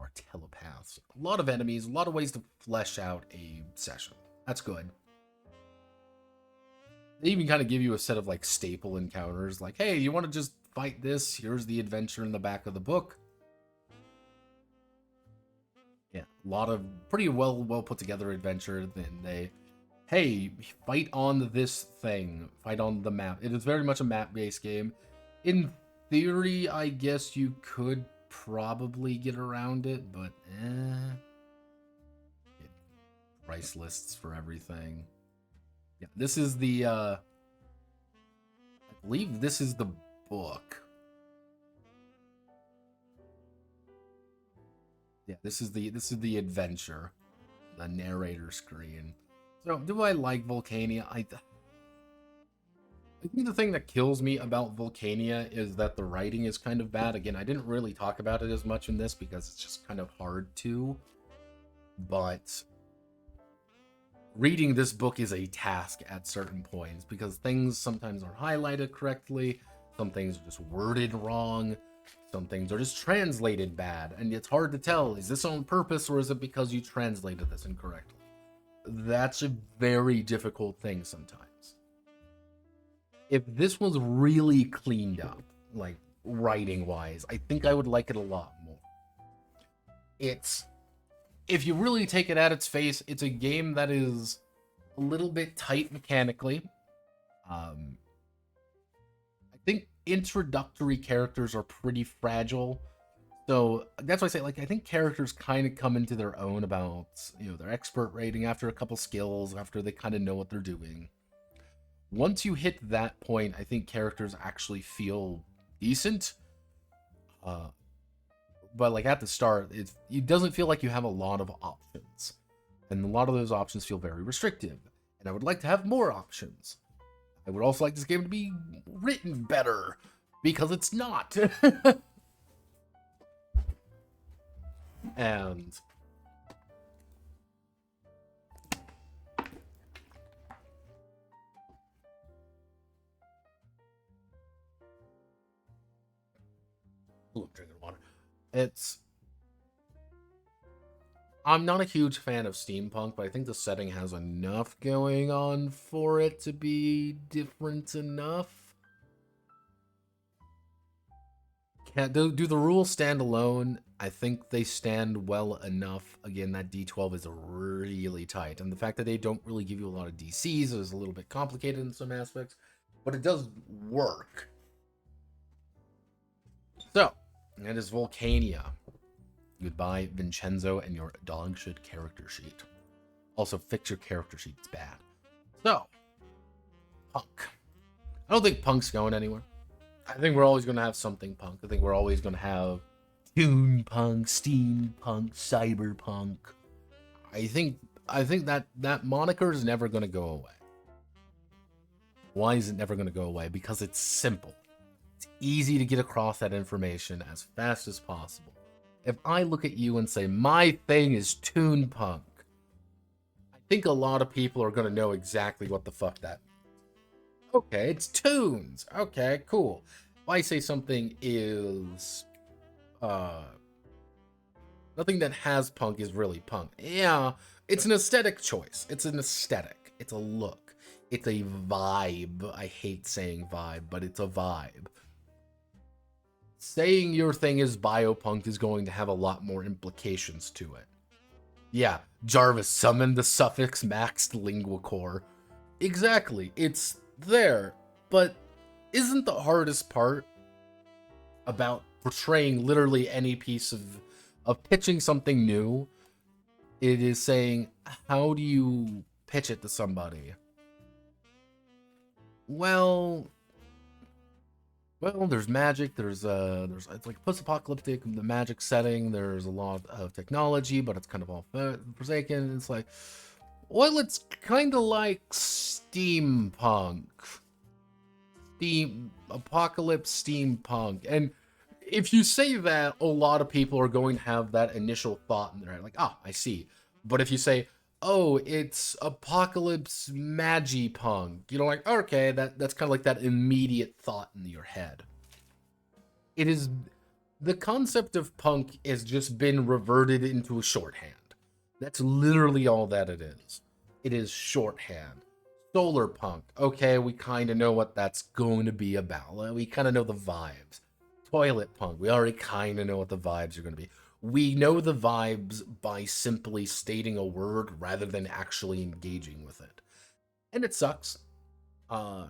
Or telepaths. A lot of enemies, a lot of ways to flesh out a session. That's good. They even kind of give you a set of, like, staple encounters. Like, hey, you want to just fight this? Here's the adventure in the back of the book. Yeah, a lot of pretty well put together adventure. Then they, hey, fight on this thing. Fight on the map. It is very much a map-based game. In theory, I guess you could probably get around it, but price lists for everything. Yeah, this is the I believe this is the book. Yeah, this is the adventure, the narrator screen. So, do I like Vulcania? I think the thing that kills me about Vulcania is that the writing is kind of bad. Again, I didn't really talk about it as much in this because it's just kind of hard to. But reading this book is a task at certain points because things sometimes aren't highlighted correctly, some things are just worded wrong, some things are just translated bad, and it's hard to tell, is this on purpose or is it because you translated this incorrectly? That's a very difficult thing sometimes. If this was really cleaned up, like writing wise, I think I would like it a lot more. If you really take it at its face, it's a game that is a little bit tight mechanically. I think introductory characters are pretty fragile. So that's why I say, like, I think characters kind of come into their own about, their expert rating after a couple skills, after they kind of know what they're doing. Once you hit that point, I think characters actually feel decent. But, like, at the start, it doesn't feel like you have a lot of options. And a lot of those options feel very restrictive. And I would like to have more options. I would also like this game to be written better, because it's not. And Ooh, I'm drinking water. I'm not a huge fan of steampunk, but I think the setting has enough going on for it to be different enough. Do the rules stand alone? I think they stand well enough. Again, that D12 is really tight, and the fact that they don't really give you a lot of DCs is a little bit complicated in some aspects, but it does work. So, it is Vulcania. Goodbye, Vincenzo, and your dog shit character sheet. Also, fix your character sheet. It's bad. So, Punk. I don't think Punk's going anywhere. I think we're always going to have something Punk. I think we're always going to have Toonpunk, Steampunk, Cyberpunk. I think that moniker is never going to go away. Why is it never going to go away? Because it's simple. It's easy to get across that information as fast as possible. If I look at you and say, my thing is Toonpunk, I think a lot of people are going to know exactly what the fuck that means. Okay, it's tunes. Okay, cool. If I say something is, nothing that has punk is really punk. Yeah, it's an aesthetic choice. It's an aesthetic. It's a look. It's a vibe. I hate saying vibe, but it's a vibe. Saying your thing is biopunk is going to have a lot more implications to it. Yeah, Jarvis summoned the suffix maxed lingua core. Exactly, it's there, but isn't the hardest part about portraying literally any piece of pitching something new? It is saying, how do you pitch it to somebody? Well, there's magic. There's it's like post-apocalyptic, the magic setting. There's a lot of technology, but it's kind of all forsaken. It's like, well, it's kind of like steampunk, apocalypse steampunk. And if you say that, a lot of people are going to have that initial thought in their head, like, ah, I see. But if you say, oh, it's apocalypse magi-punk, you know, like, okay, that's kind of like that immediate thought in your head. It is, the concept of punk has just been reverted into a shorthand. That's literally all that it is. It is shorthand. Solar punk, okay, we kind of know what that's going to be about. We kind of know the vibes. Toilet punk, we already kind of know what the vibes are going to be. We know the vibes by simply stating a word rather than actually engaging with it. And it sucks. I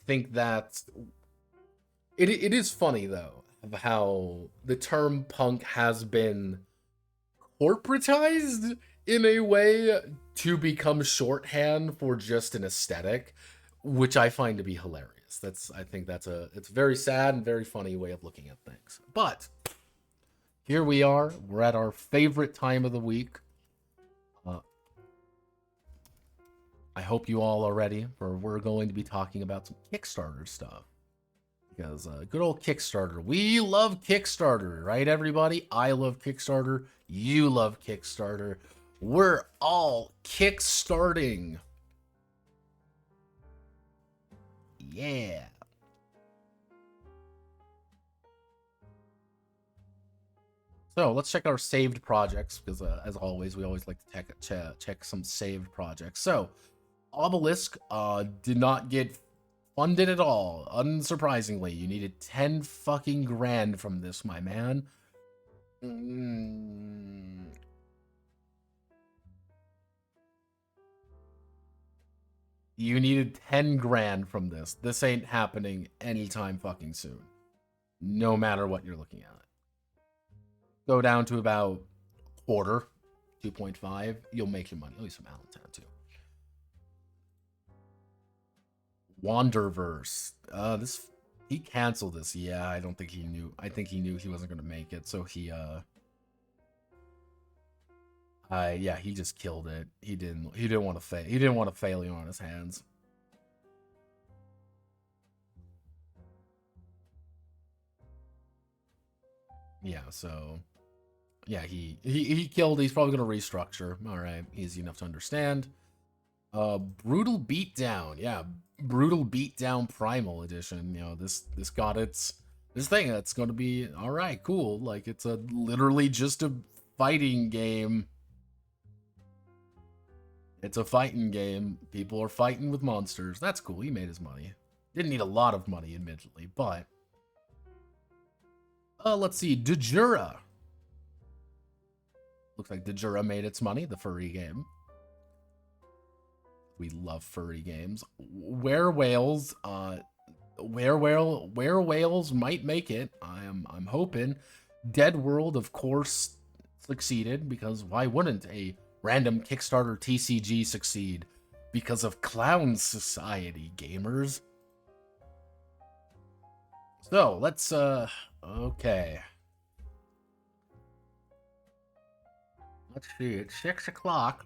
think that it is funny, though, of how the term punk has been corporatized in a way to become shorthand for just an aesthetic, which I find to be hilarious. I think it's a very sad and very funny way of looking at things. But here we are. We're at our favorite time of the week. I hope you all are ready, for we're going to be talking about some Kickstarter stuff. Because good old Kickstarter. We love Kickstarter, right, everybody? I love Kickstarter. You love Kickstarter. We're all kickstarting. Yeah. So let's check our saved projects, because as always, we always like to check some saved projects. So Obelisk did not get funded at all. Unsurprisingly, you needed 10 fucking grand from this, my man. You needed 10 grand from this. This ain't happening anytime fucking soon. No matter what you're looking at. Go down to about quarter, 2.5. You'll make your money. At least from Allentown, too. Wanderverse. He canceled this. Yeah, I don't think he knew. I think he knew he wasn't gonna make it, so he yeah, he just killed it. He didn't want to fail. He didn't want a failure on his hands. Yeah, so yeah, he killed. He's probably gonna restructure. All right, easy enough to understand. Brutal Beatdown. Yeah, Brutal Beatdown Primal Edition. You know, this got its this thing that's going to be all right, cool. Like it's a literally just a fighting game. It's a fighting game. People are fighting with monsters. That's cool. He made his money. Didn't need a lot of money, admittedly, but let's see. Dejura. Looks like Dejura made its money. The furry game. We love furry games. Where whales might make it. I'm hoping. Dead World, of course, succeeded, because why wouldn't a random Kickstarter TCG succeed? Because of Clown Society, gamers. So let's okay. Let's see, it's 6 o'clock.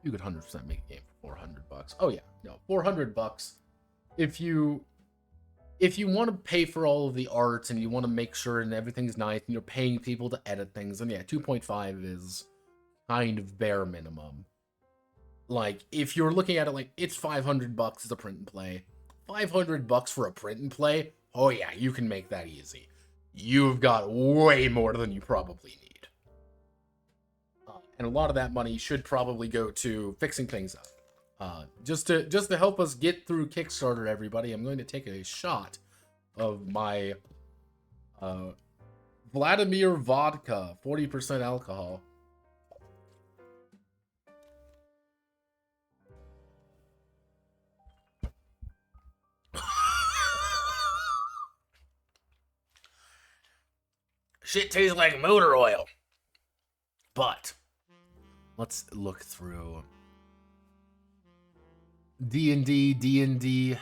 You could 100% make a game for $400. Oh yeah, no, $400. If you want to pay for all of the art and you want to make sure and everything's nice and you're paying people to edit things, then yeah, 2.5 is kind of bare minimum. Like, if you're looking at it like it's $500 as a print and play, $500 for a print and play, oh yeah, you can make that easy. You've got way more than you probably need. And a lot of that money should probably go to fixing things up. Just to help us get through Kickstarter, everybody, I'm going to take a shot of my Vladimir vodka, 40% alcohol. Shit tastes like motor oil. But let's look through D&D.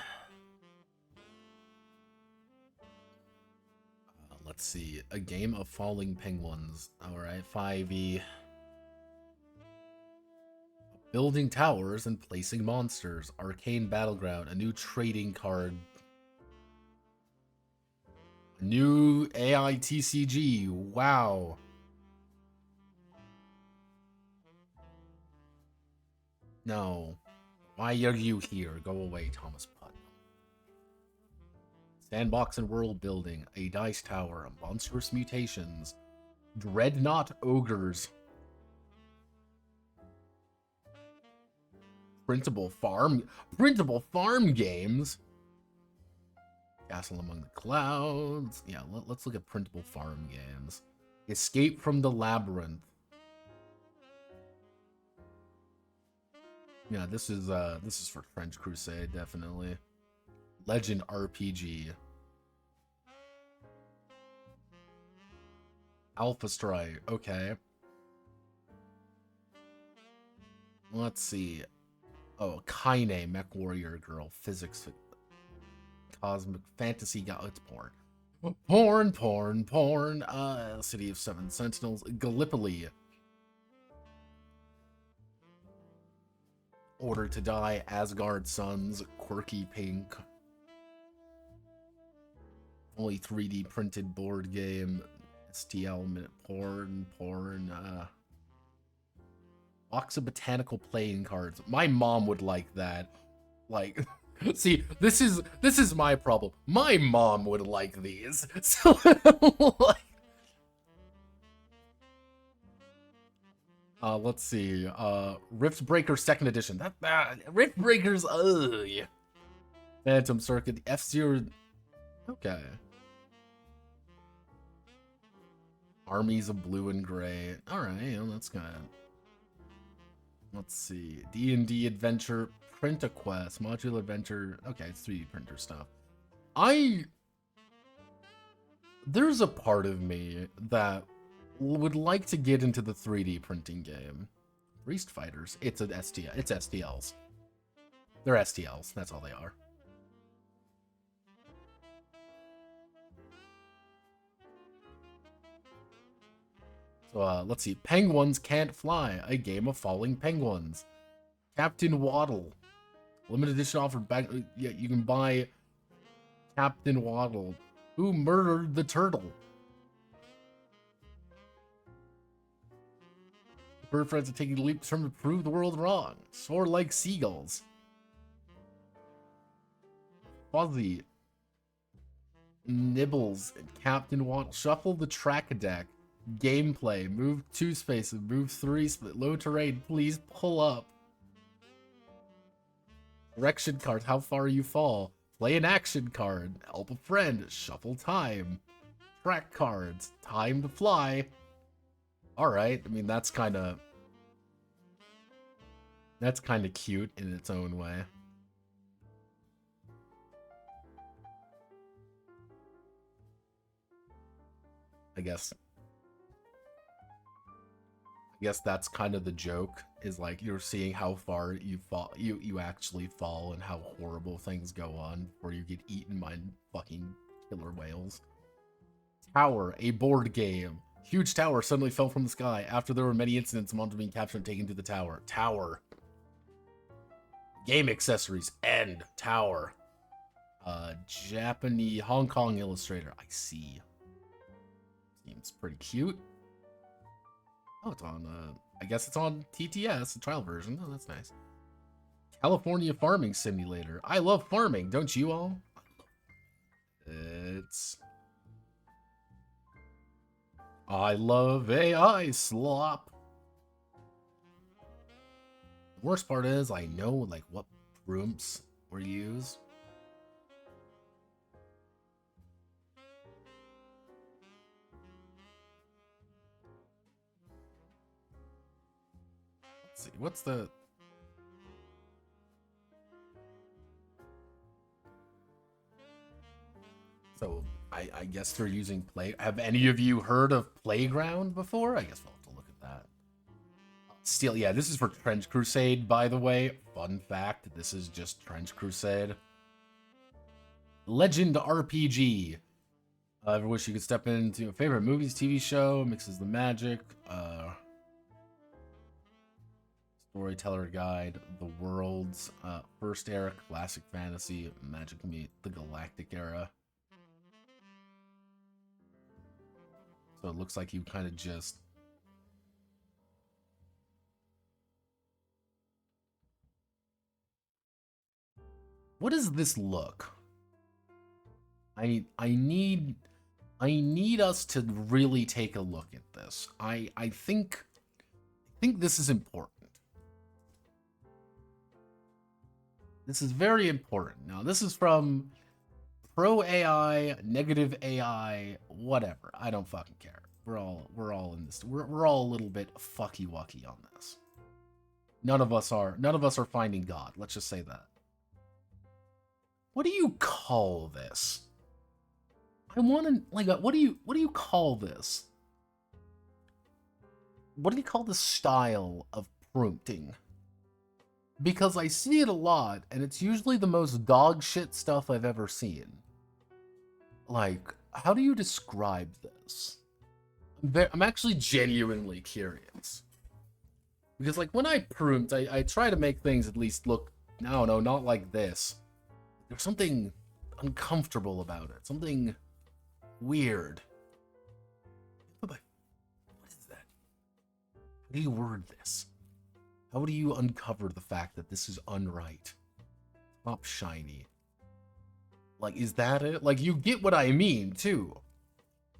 Let's see. A game of falling penguins. Alright, 5e. Building towers and placing monsters. Arcane Battleground. A new trading card. A new AI TCG. Wow. No. Why are you here? Go away, Thomas Putnam. Sandbox and world building, a dice tower, monstrous mutations, dreadnought ogres, printable farm games, Castle Among the Clouds. Yeah, let's look at printable farm games. Escape from the Labyrinth. Yeah, this is for French Crusade, definitely. Legend RPG. Alpha Strike, okay. Let's see. Oh, Kaine, Mech Warrior Girl, Physics, Cosmic Fantasy, it's porn. Porn. City of Seven Sentinels, Gallipoli. Order to Die, Asgard Sons, Quirky Pink. Only 3D printed board game. STL minute porn. Box of botanical playing cards. My mom would like that. Like, see, this is my problem. My mom would like these. So, like, let's see. Rift Breaker 2nd Edition. Rift Breakers. Ugh. Phantom Circuit. F-Zero. Okay. Armies of Blue and Gray. All right, yeah, that's kind of. Let's see. D&D Adventure, Print-A-Quest, Modular Adventure. Okay, it's 3D printer stuff. There's a part of me that would like to get into the 3D printing game. Priest Fighters. It's an STL. It's STLs. They're STLs. That's all they are. So, let's see. Penguins Can't Fly, a game of falling penguins. Captain Waddle. Limited edition offered back. Yeah, you can buy Captain Waddle. Who murdered the turtle? Bird friends are taking leaps from to prove the world wrong. Soar like seagulls. Fuzzy. Nibbles and Captain Want. Shuffle the track deck. Gameplay. Move 2 spaces. Move 3 split. Low terrain. Please pull up. Direction card. How far you fall. Play an action card. Help a friend. Shuffle time. Track cards. Time to fly. Alright. I mean, that's kind of cute in its own way. I guess that's kind of the joke, is like you're seeing how far you fall, you actually fall, and how horrible things go on before you get eaten by fucking killer whales. Tower, a board game. Huge tower suddenly fell from the sky. After there were many incidents, monsters being captured and taken to the tower. Tower. Game accessories. End. Tower. Japanese, Hong Kong illustrator. I see. Seems pretty cute. Oh, it's on, I guess it's on TTS, the trial version. Oh, that's nice. California Farming Simulator. I love farming, don't you all? It's... I love AI slop. The worst part is I know, like, what prompts were used. Let's see, what's the... So, I guess they're using play... Have any of you heard of Playground before? I guess we'll have to look at that. Steel, yeah, this is for Trench Crusade, by the way. Fun fact, this is just Trench Crusade. Legend RPG. I ever wish you could step into a favorite movies, TV show, mixes the magic. Storyteller Guide, The Worlds, First Era, Classic Fantasy, Magic Meet, the Galactic Era. So it looks like you kind of just... What does this look? I need us to really take a look at this. I think this is important. This is very important. Now, this is from pro AI, negative AI, whatever. I don't fucking care. We're all in this. We're all a little bit fucky wucky on this. None of us are finding God. Let's just say that. What do you call this? I want to, like, what do you call this? What do you call the style of prompting? Because I see it a lot, and it's usually the most dog shit stuff I've ever seen. Like, how do you describe this? I'm actually genuinely curious. Because, like, when I prompt, I try to make things at least look, no, not like this. There's something uncomfortable about it. Something weird. What is that? How do you word this? How do you uncover the fact that this is unright? Stop shiny. Like, is that it? Like, you get what I mean, too.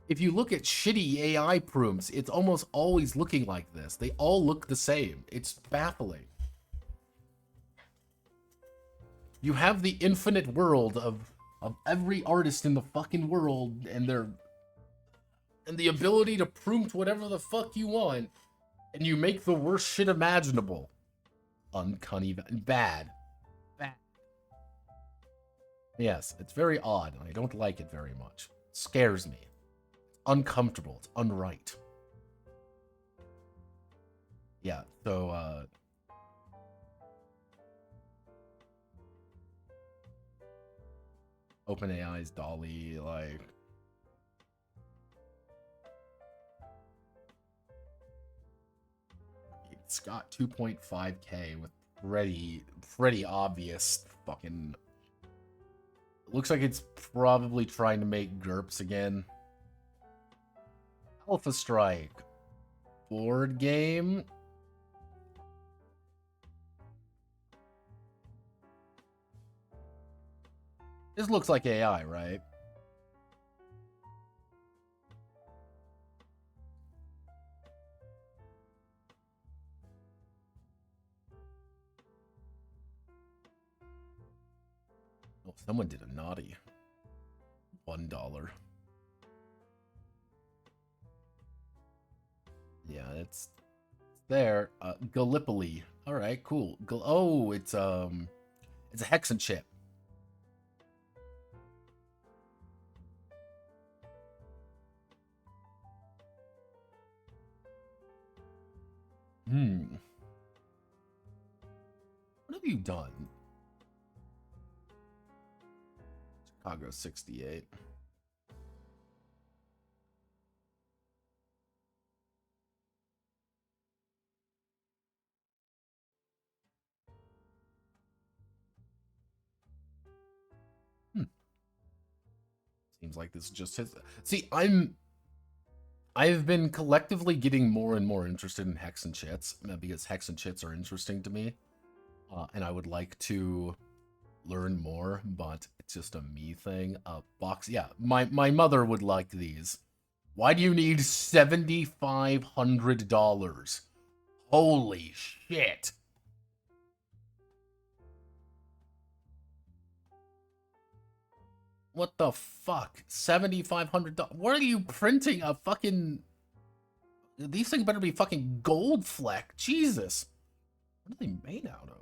If you look at shitty AI prompts, it's almost always looking like this. They all look the same. It's baffling. You have the infinite world of every artist in the fucking world, and the ability to prompt whatever the fuck you want, and you make the worst shit imaginable. Uncanny, bad. Yes, it's very odd, and I don't like it very much. It scares me. It's uncomfortable. It's unright. Yeah, so, OpenAI's Dolly, like... It's got 2.5K with pretty obvious fucking... Looks like it's probably trying to make GURPS again. Alpha Strike. Board game. This looks like AI, right? Oh, someone did a naughty. $1. Yeah, it's there. Gallipoli. All right, cool. Oh, it's a hexen chip. What have you done? Chicago 68. Seems like this is just his. See, I've been collectively getting more and more interested in hexen chits because hexen chits are interesting to me, and I would like to learn more, but it's just a me thing. Box, yeah, my mother would like these. Why do you need $7,500? Holy shit! What the fuck? $7,500? What are you printing? A fucking... These things better be fucking gold fleck. Jesus. What are they made out of?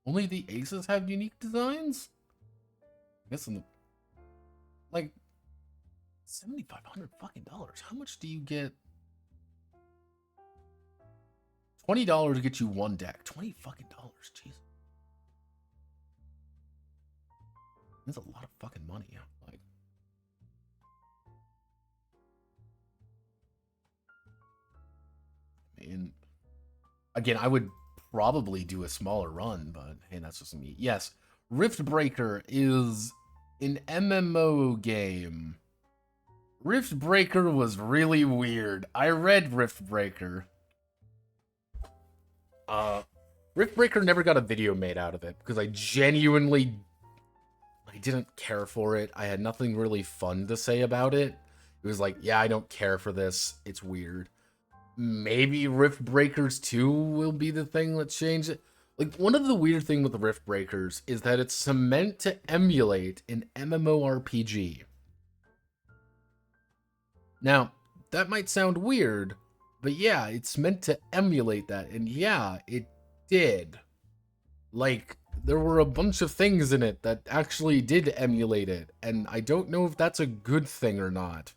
Only the aces have unique designs? I guess in the... Like... $7,500 fucking dollars. How much do you get? $20 to get you one deck. $20 fucking dollars. Jesus. That's a lot of fucking money. Like, I mean, again, I would probably do a smaller run, but hey, that's just me. Yes, Riftbreaker is an MMO game. Riftbreaker was really weird. I read Riftbreaker. Riftbreaker never got a video made out of it because I didn't care for it. I had nothing really fun to say about it. It was like, yeah, I don't care for this. It's weird. Maybe Rift Breakers 2 will be the thing that changes it. Like, one of the weird things with the Rift Breakers is that it's meant to emulate an MMORPG. Now, that might sound weird, but yeah, it's meant to emulate that. And yeah, it did. Like, there were a bunch of things in it that actually did emulate it, and I don't know if that's a good thing or not.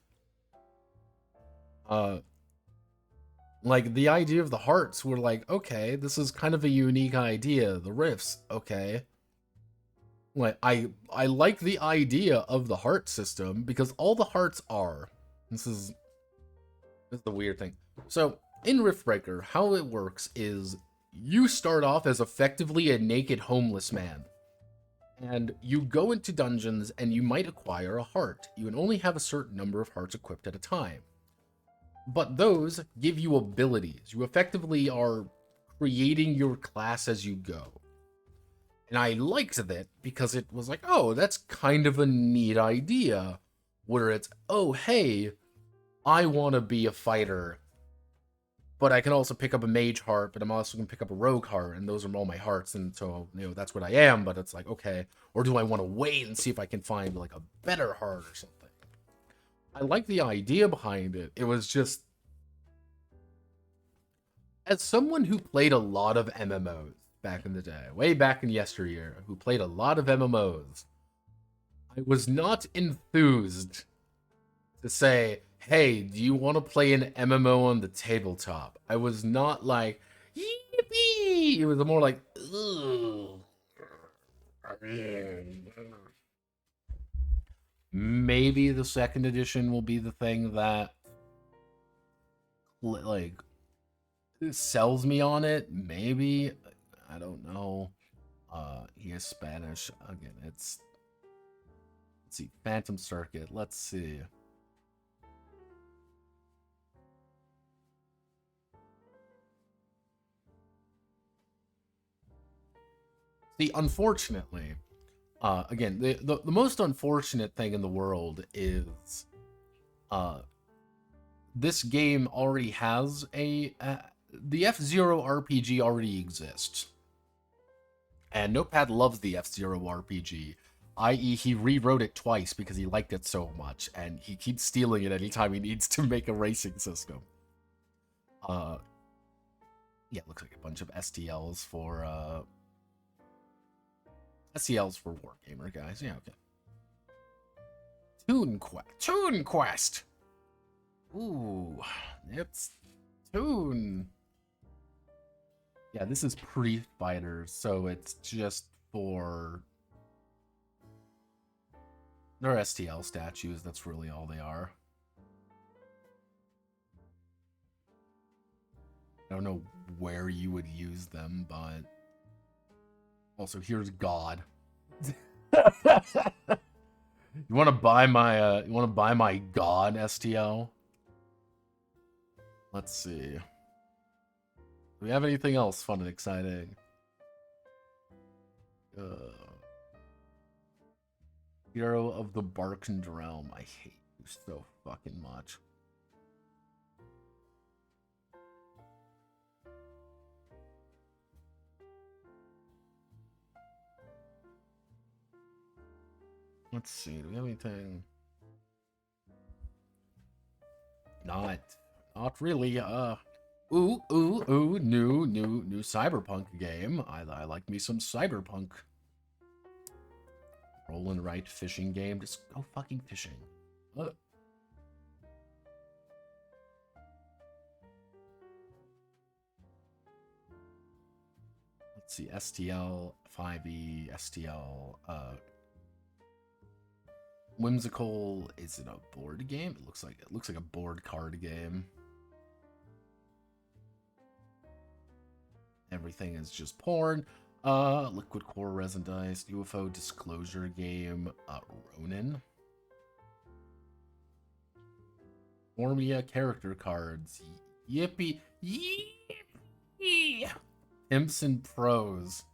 Like, the idea of the hearts were like, okay, this is kind of a unique idea. The rifts, okay. Like, I like the idea of the heart system because all the hearts are. This is the weird thing. So, in Riftbreaker, how it works is you start off as effectively a naked homeless man. And you go into dungeons and you might acquire a heart. You can only have a certain number of hearts equipped at a time. But those give you abilities. You effectively are creating your class as you go. And I liked that because it was like, oh, that's kind of a neat idea. Where it's, oh, hey, I want to be a fighter. But I can also pick up a mage heart, but I'm also going to pick up a rogue heart, and those are all my hearts, and so, you know, that's what I am, but it's like, okay, or do I want to wait and see if I can find, like, a better heart or something? I like the idea behind it. It was just... As someone who played a lot of MMOs back in the day, way back in yesteryear, who played a lot of MMOs, I was not enthused to say, hey, do you want to play an MMO on the tabletop? I was not like, yippee! It was more like, ugh. Maybe the second edition will be the thing that, like, sells me on it. Maybe. I don't know. He is Spanish. Again, let's see. Phantom Circuit. Let's see. See, unfortunately, again, the most unfortunate thing in the world is this game already has the F-Zero RPG already exists. And Notepad loves the F-Zero RPG, i.e. he rewrote it twice because he liked it so much, and he keeps stealing it anytime he needs to make a racing system. Yeah, it looks like a bunch of STLs for Wargamer, guys. Yeah, okay. Toon Quest! Ooh, it's Toon. Yeah, this is pre-fighters, so it's just for... They're STL statues, that's really all they are. I don't know where you would use them, but... Also, here's God. You want to buy my God STL? Let's see. Do we have anything else fun and exciting? Hero of the Barkened Realm. I hate you so fucking much. Let's see. Do we have anything? Not really. New Cyberpunk game. I like me some Cyberpunk. Roll and write fishing game. Just go fucking fishing. Let's see. STL 5e STL. Whimsical. Is it a board game? It looks like a board card game. Everything is just porn. Liquid Core Resin Dice, UFO Disclosure Game, Ronin. Formia Character Cards. Yippee. Yippee. Pimps and Pros.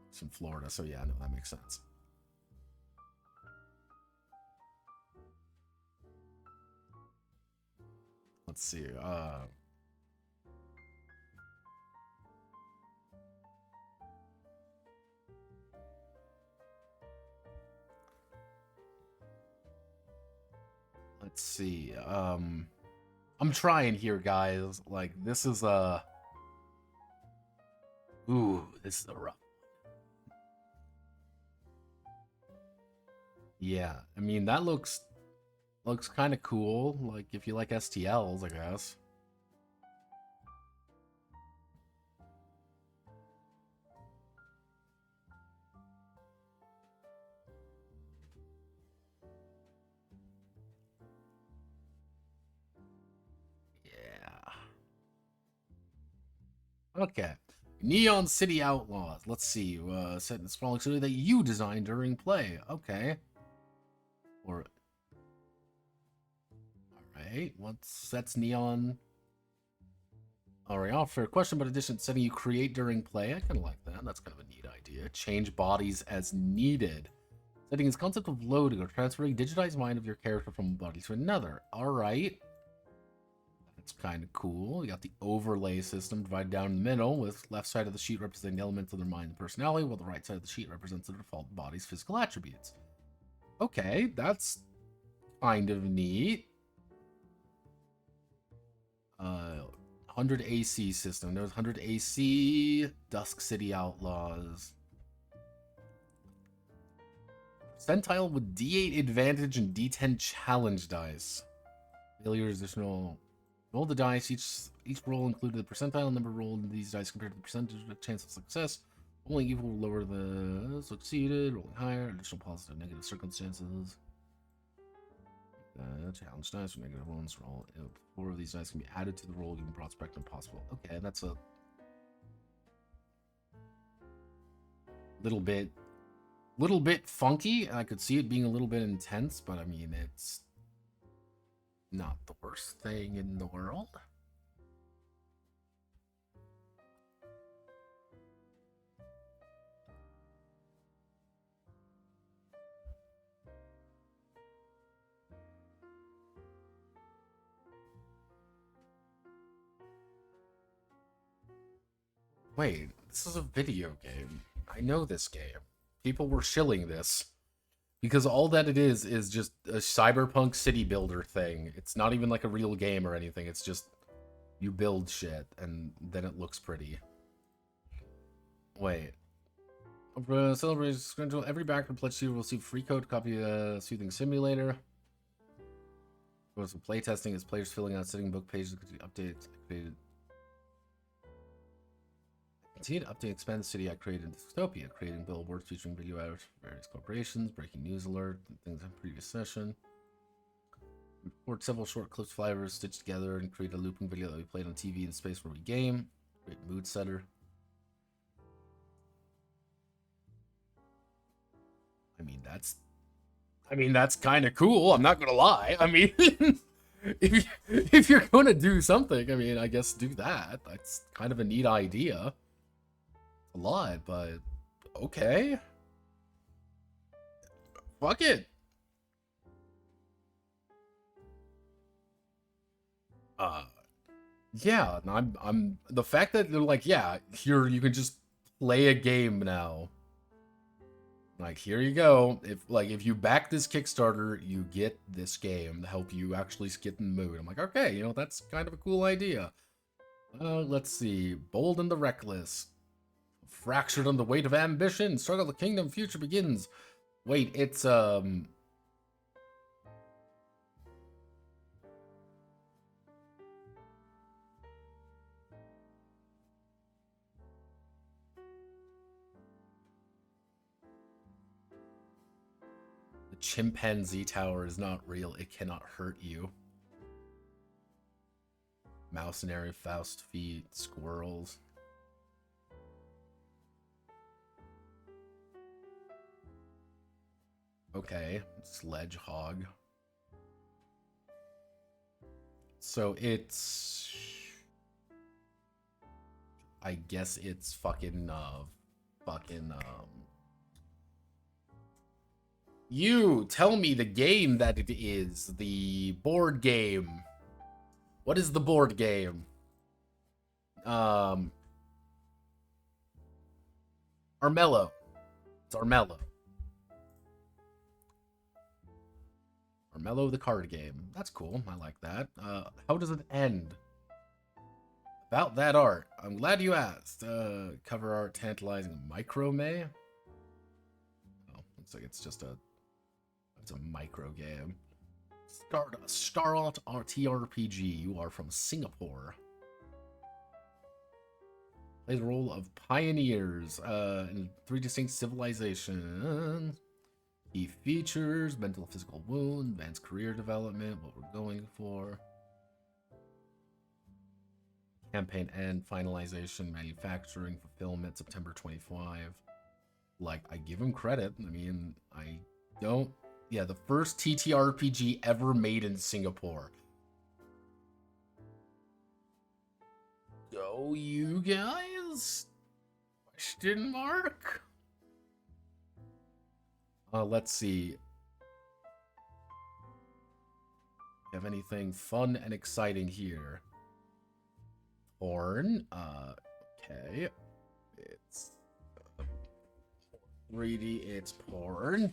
It's in Florida, so yeah, no, that makes sense. Let's see, let's see. I'm trying here, guys. Like, this is ooh, this is a rough. Yeah, I mean, that looks kind of cool. Like, if you like STLs, I guess. Okay. Neon City Outlaws. Let's see. Set in a sprawling city that you designed during play. Okay. Or... Alright. That's Neon... Alright, offer a question about addition setting you create during play. I kind of like that. That's kind of a neat idea. Change bodies as needed. Setting is concept of loading or transferring digitized mind of your character from one body to another. Alright. It's kind of cool. You got the overlay system divided down in the middle, with left side of the sheet representing elements of their mind and personality, while the right side of the sheet represents the default body's physical attributes. Okay, that's kind of neat. 100 AC system. There's 100 AC. Dusk City Outlaws. Percentile with D8 advantage and D10 challenge dice. Failures additional. Roll the dice. Each roll included the percentile number rolled in these dice compared to the percentage of chance of success. Rolling evil will lower the succeeded. Rolling higher. Additional positive negative circumstances. Challenge dice with negative ones. Roll. 4 of these dice can be added to the roll given prospect and possible. Okay, that's a little bit funky. I could see it being a little bit intense, but I mean, it's not the worst thing in the world. Wait, this is a video game. I know this game. People were shilling this. Because all that it is just a cyberpunk city builder thing. It's not even like a real game or anything. It's just you build shit and then it looks pretty. Wait. Celebrate schedule. Every backer pledge will receive free code copy of Soothing Simulator. Goes for playtesting as players filling out setting book pages, updates created. Continue to update expand the city I created in Dystopia, creating billboards featuring video ads for various corporations, breaking news alert, things in previous session. Record several short clips, flyovers stitched together, and create a looping video that we played on TV in space where we game. Great mood setter. I mean that's kind of cool. I'm not gonna lie. I mean, if you're gonna do something, I mean, I guess do that. That's kind of a neat idea. A lot, but okay. Fuck it. Yeah, I'm the fact that they're like, yeah, here you can just play a game now. Like, here you go. If you back this Kickstarter, you get this game to help you actually get in the mood. I'm like, okay, you know, that's kind of a cool idea. Let's see. Bold and the Reckless. Fractured on the weight of ambition. Struggle the kingdom. Future begins. Wait, it's, The chimpanzee tower is not real. It cannot hurt you. Mousenary, Faust feet, squirrels. Okay, Sledgehog. So it's... I guess it's fucking, You tell me the game that it is. The board game. What is the board game? Armello. It's Armello. Armello the card game. That's cool. I like that. How does it end? About that art. I'm glad you asked. Cover art tantalizing microme. Oh, looks like it's just a micro game. Starlight TTRPG. You are from Singapore. Play the role of pioneers in 3 distinct civilizations. Key features: mental, physical wound, advanced career development. What we're going for. Campaign end, finalization, manufacturing, fulfillment, September 25. Like, I give him credit. I mean, I don't... Yeah, the first TTRPG ever made in Singapore. Go, you guys? Question mark? Let's see. Have anything fun and exciting here? Porn. Okay. It's 3D. It's porn.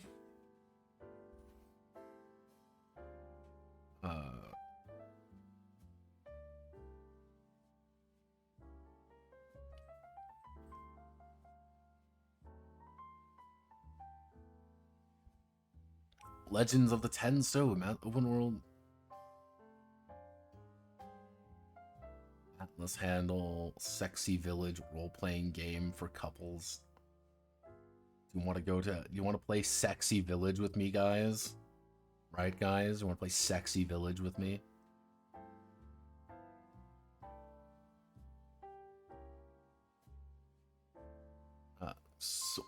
Legends of the Ten Stone, open world. Atlas handle, sexy village role-playing game for couples. Do you want to play sexy village with me, guys? Right, guys? You want to play sexy village with me?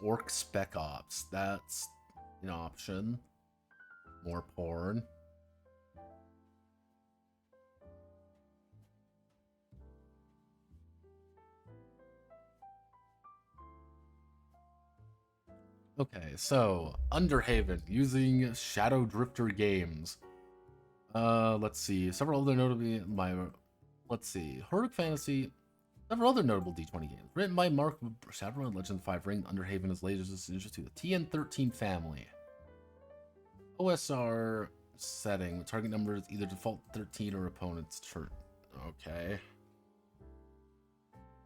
Orc Spec Ops. That's an option. More porn. Okay, so Underhaven using Shadow Drifter Games. Let's see. Several other notably let's see. Heroic Fantasy Several other notable D20 games. Written by Mark Shadowrun, Legend of the Five Ring, Underhaven is latest to the TN13 family. OSR setting. Target number is either default 13 or opponent's turn. Okay.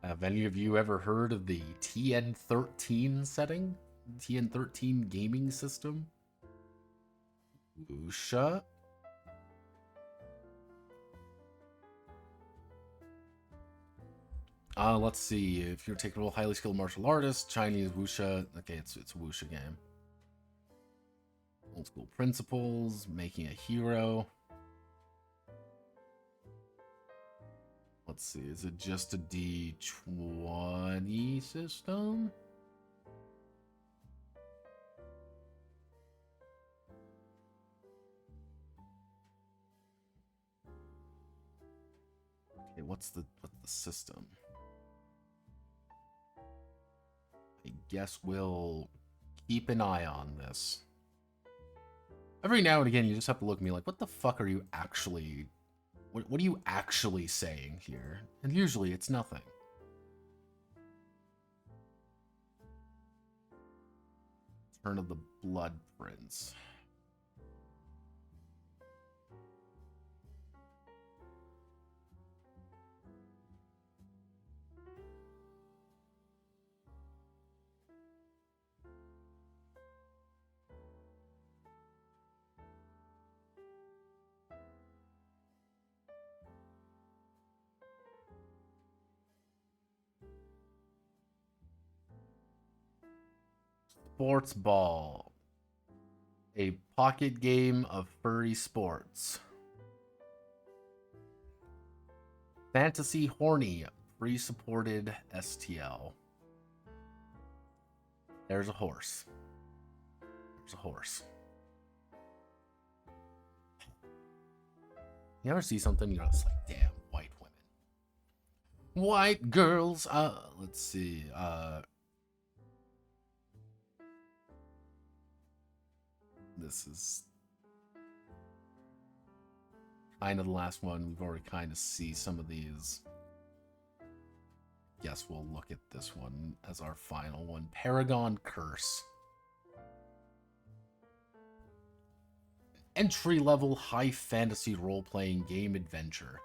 Have any of you ever heard of the TN13 setting? TN13 gaming system? Wuxia? Let's see. If you're taking a real highly skilled martial artist, Chinese Wuxia. Okay, it's a Wuxia game. Old school principles, making a hero. Let's see. Is it just a D20 system? Okay, what's the system? I guess we'll keep an eye on this. Every now and again, you just have to look at me like, what the fuck are you actually... What are you actually saying here? And usually it's nothing. Turn of the Blood Prince. Sports Ball. A pocket game of furry sports. Fantasy Horny. Pre-supported STL. There's a horse. There's a horse. You ever see something, you're just like, damn, white women. White girls. Let's see. This is kind of the last one. We've already kind of see some of these. Guess we'll look at this one as our final one. Paragon Curse. Entry-level high fantasy role-playing game adventure.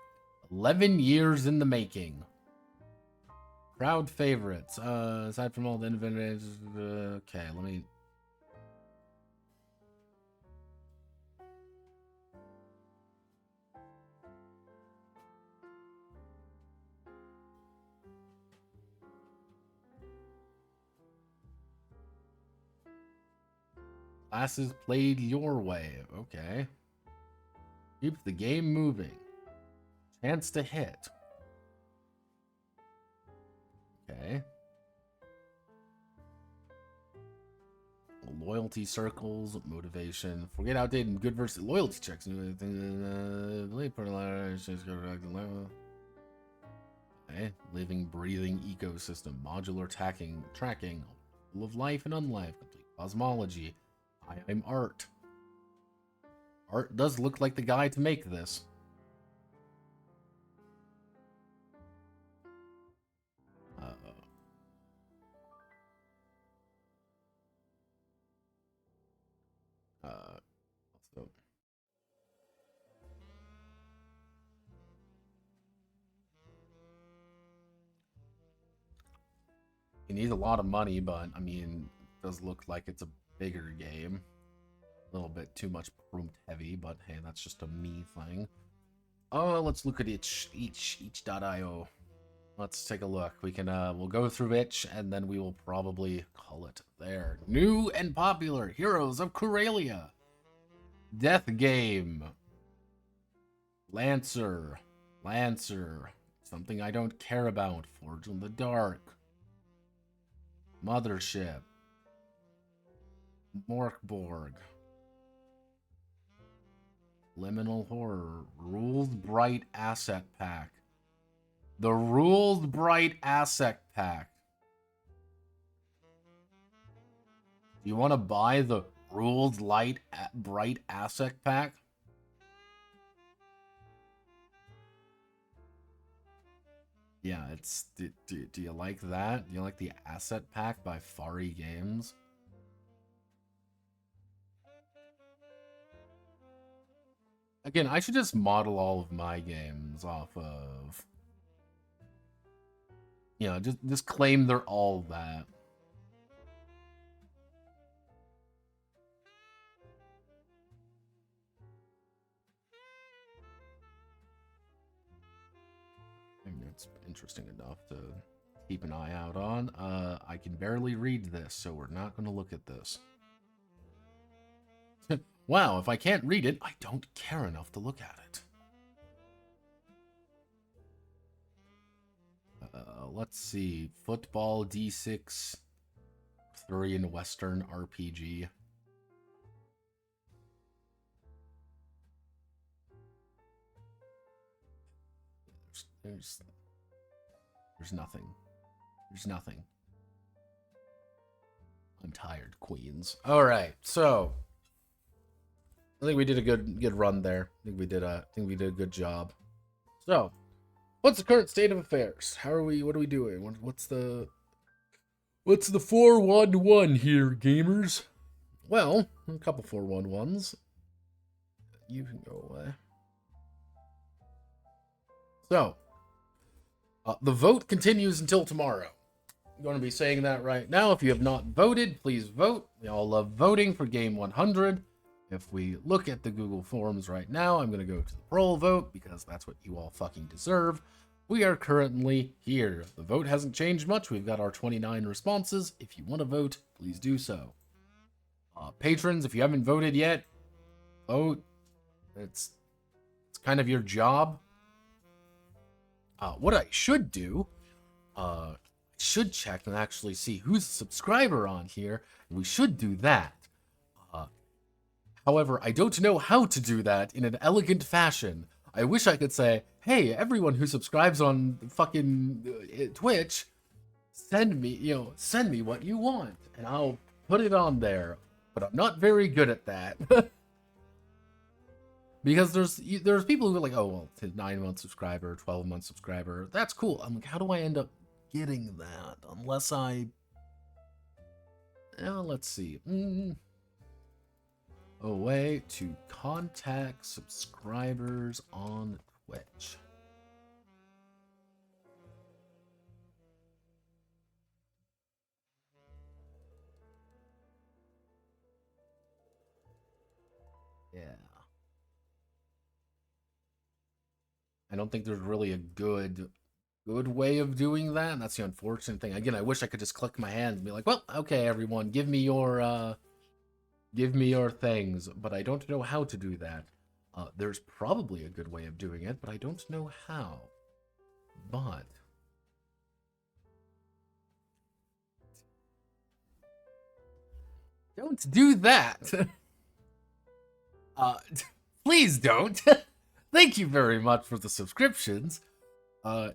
11 years in the making. Crowd favorites. Aside from all the independent... okay, let me... Classes played your way. Okay. Keep the game moving. Chance to hit. Okay. Loyalty circles, motivation. Forget outdated and good versus loyalty checks. Okay. Living, breathing ecosystem. Modular tracking. Full of life and unlife. Complete cosmology. I'm art. Art does look like the guy to make this. Also, he needs a lot of money, but I mean, it does look like it's a bigger game. A little bit too much prompt heavy, but hey, that's just a me thing. Let's look at itch.io. Let's take a look. We can we'll go through itch and then we will probably call it there. New and popular Heroes of Corelia. Death Game. Lancer. Something I don't care about. Forge in the Dark. Mothership. Morkborg. Liminal Horror. Rules Bright Asset Pack. The Rules Bright Asset Pack. Do you want to buy the Rules Bright Asset Pack? Yeah, it's... Do you like that? Do you like the asset pack by Fari Games? Again, I should just model all of my games off of... You know, just claim they're all that. I mean, it's interesting enough to keep an eye out on. I can barely read this, so we're not going to look at this. Wow, if I can't read it, I don't care enough to look at it. Let's see. Football D6 Arthurian Western RPG. There's nothing. There's nothing. I'm tired, Queens. All right, so I think we did a good run there. I think we did a good job. So, what's the current state of affairs? How are we? What are we doing? What's the 4-1-1 here, gamers? Well, a couple 4-1-1s. You can go away. So, the vote continues until tomorrow. I'm going to be saying that right now. If you have not voted, please vote. We all love voting for Game 100. If we look at the Google Forms right now, I'm going to go to the poll vote because that's what you all fucking deserve. We are currently here. The vote hasn't changed much. We've got our 29 responses. If you want to vote, please do so. Patrons, if you haven't voted yet, vote. It's kind of your job. What I should do, I should check and actually see who's a subscriber on here. We should do that. However, I don't know how to do that in an elegant fashion. I wish I could say, hey, everyone who subscribes on fucking Twitch, send me what you want, and I'll put it on there. But I'm not very good at that. Because there's people who are like, oh, well, 9-month subscriber, 12-month subscriber. That's cool. I'm like, how do I end up getting that? Unless I... let's see. A way to contact subscribers on Twitch. Yeah. I don't think there's really a good way of doing that. And that's the unfortunate thing. Again, I wish I could just click my hands and be like, well, okay, everyone, give me your things, but I don't know how to do that. There's probably a good way of doing it, but I don't know how. But don't do that. Please don't. Thank you very much for the subscriptions. I'll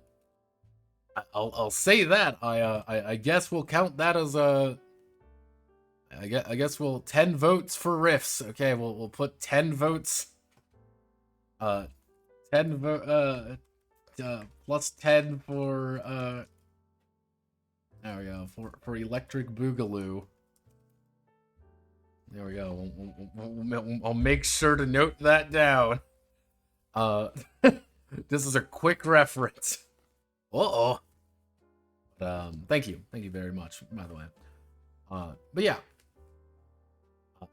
say that. I guess we'll count that as a... I guess we'll 10 votes for riffs. Okay, we'll put 10 votes. 10 plus 10 for there we go, for Electric Boogaloo. There we go. I'll make sure to note that down. This is a quick reference. Thank you very much, by the way. But yeah,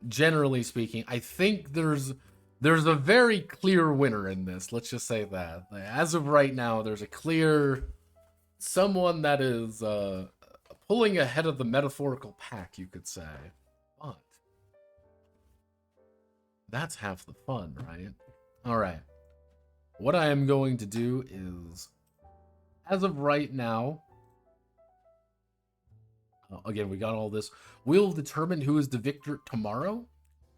generally speaking, I think there's a very clear winner in this. Let's just say that. As of right now, there's a clear someone that is pulling ahead of the metaphorical pack, you could say. But that's half the fun, right? All right. What I am going to do is, as of right now, again, we got all this. We'll determine who is the victor tomorrow.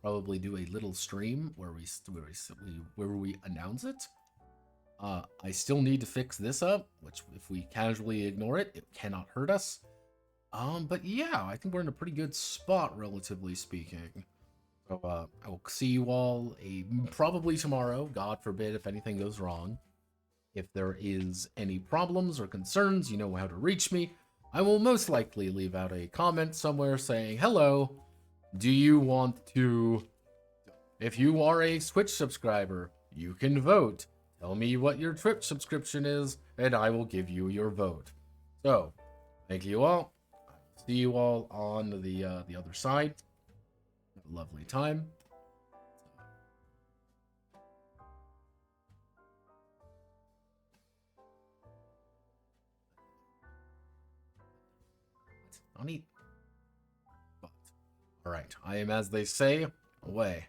Probably do a little stream where we announce it. I still need to fix this up, which if we casually ignore it, it cannot hurt us. But yeah, I think we're in a pretty good spot, relatively speaking. So I will see you all probably tomorrow. God forbid if anything goes wrong. If there is any problems or concerns, you know how to reach me. I will most likely leave out a comment somewhere saying, hello, do you want to... If you are a Twitch subscriber, you can vote. Tell me what your Twitch subscription is, and I will give you your vote. So, thank you all. I'll see you all on the other side. Have a lovely time. Don't eat. But, all right, I am, as they say, away.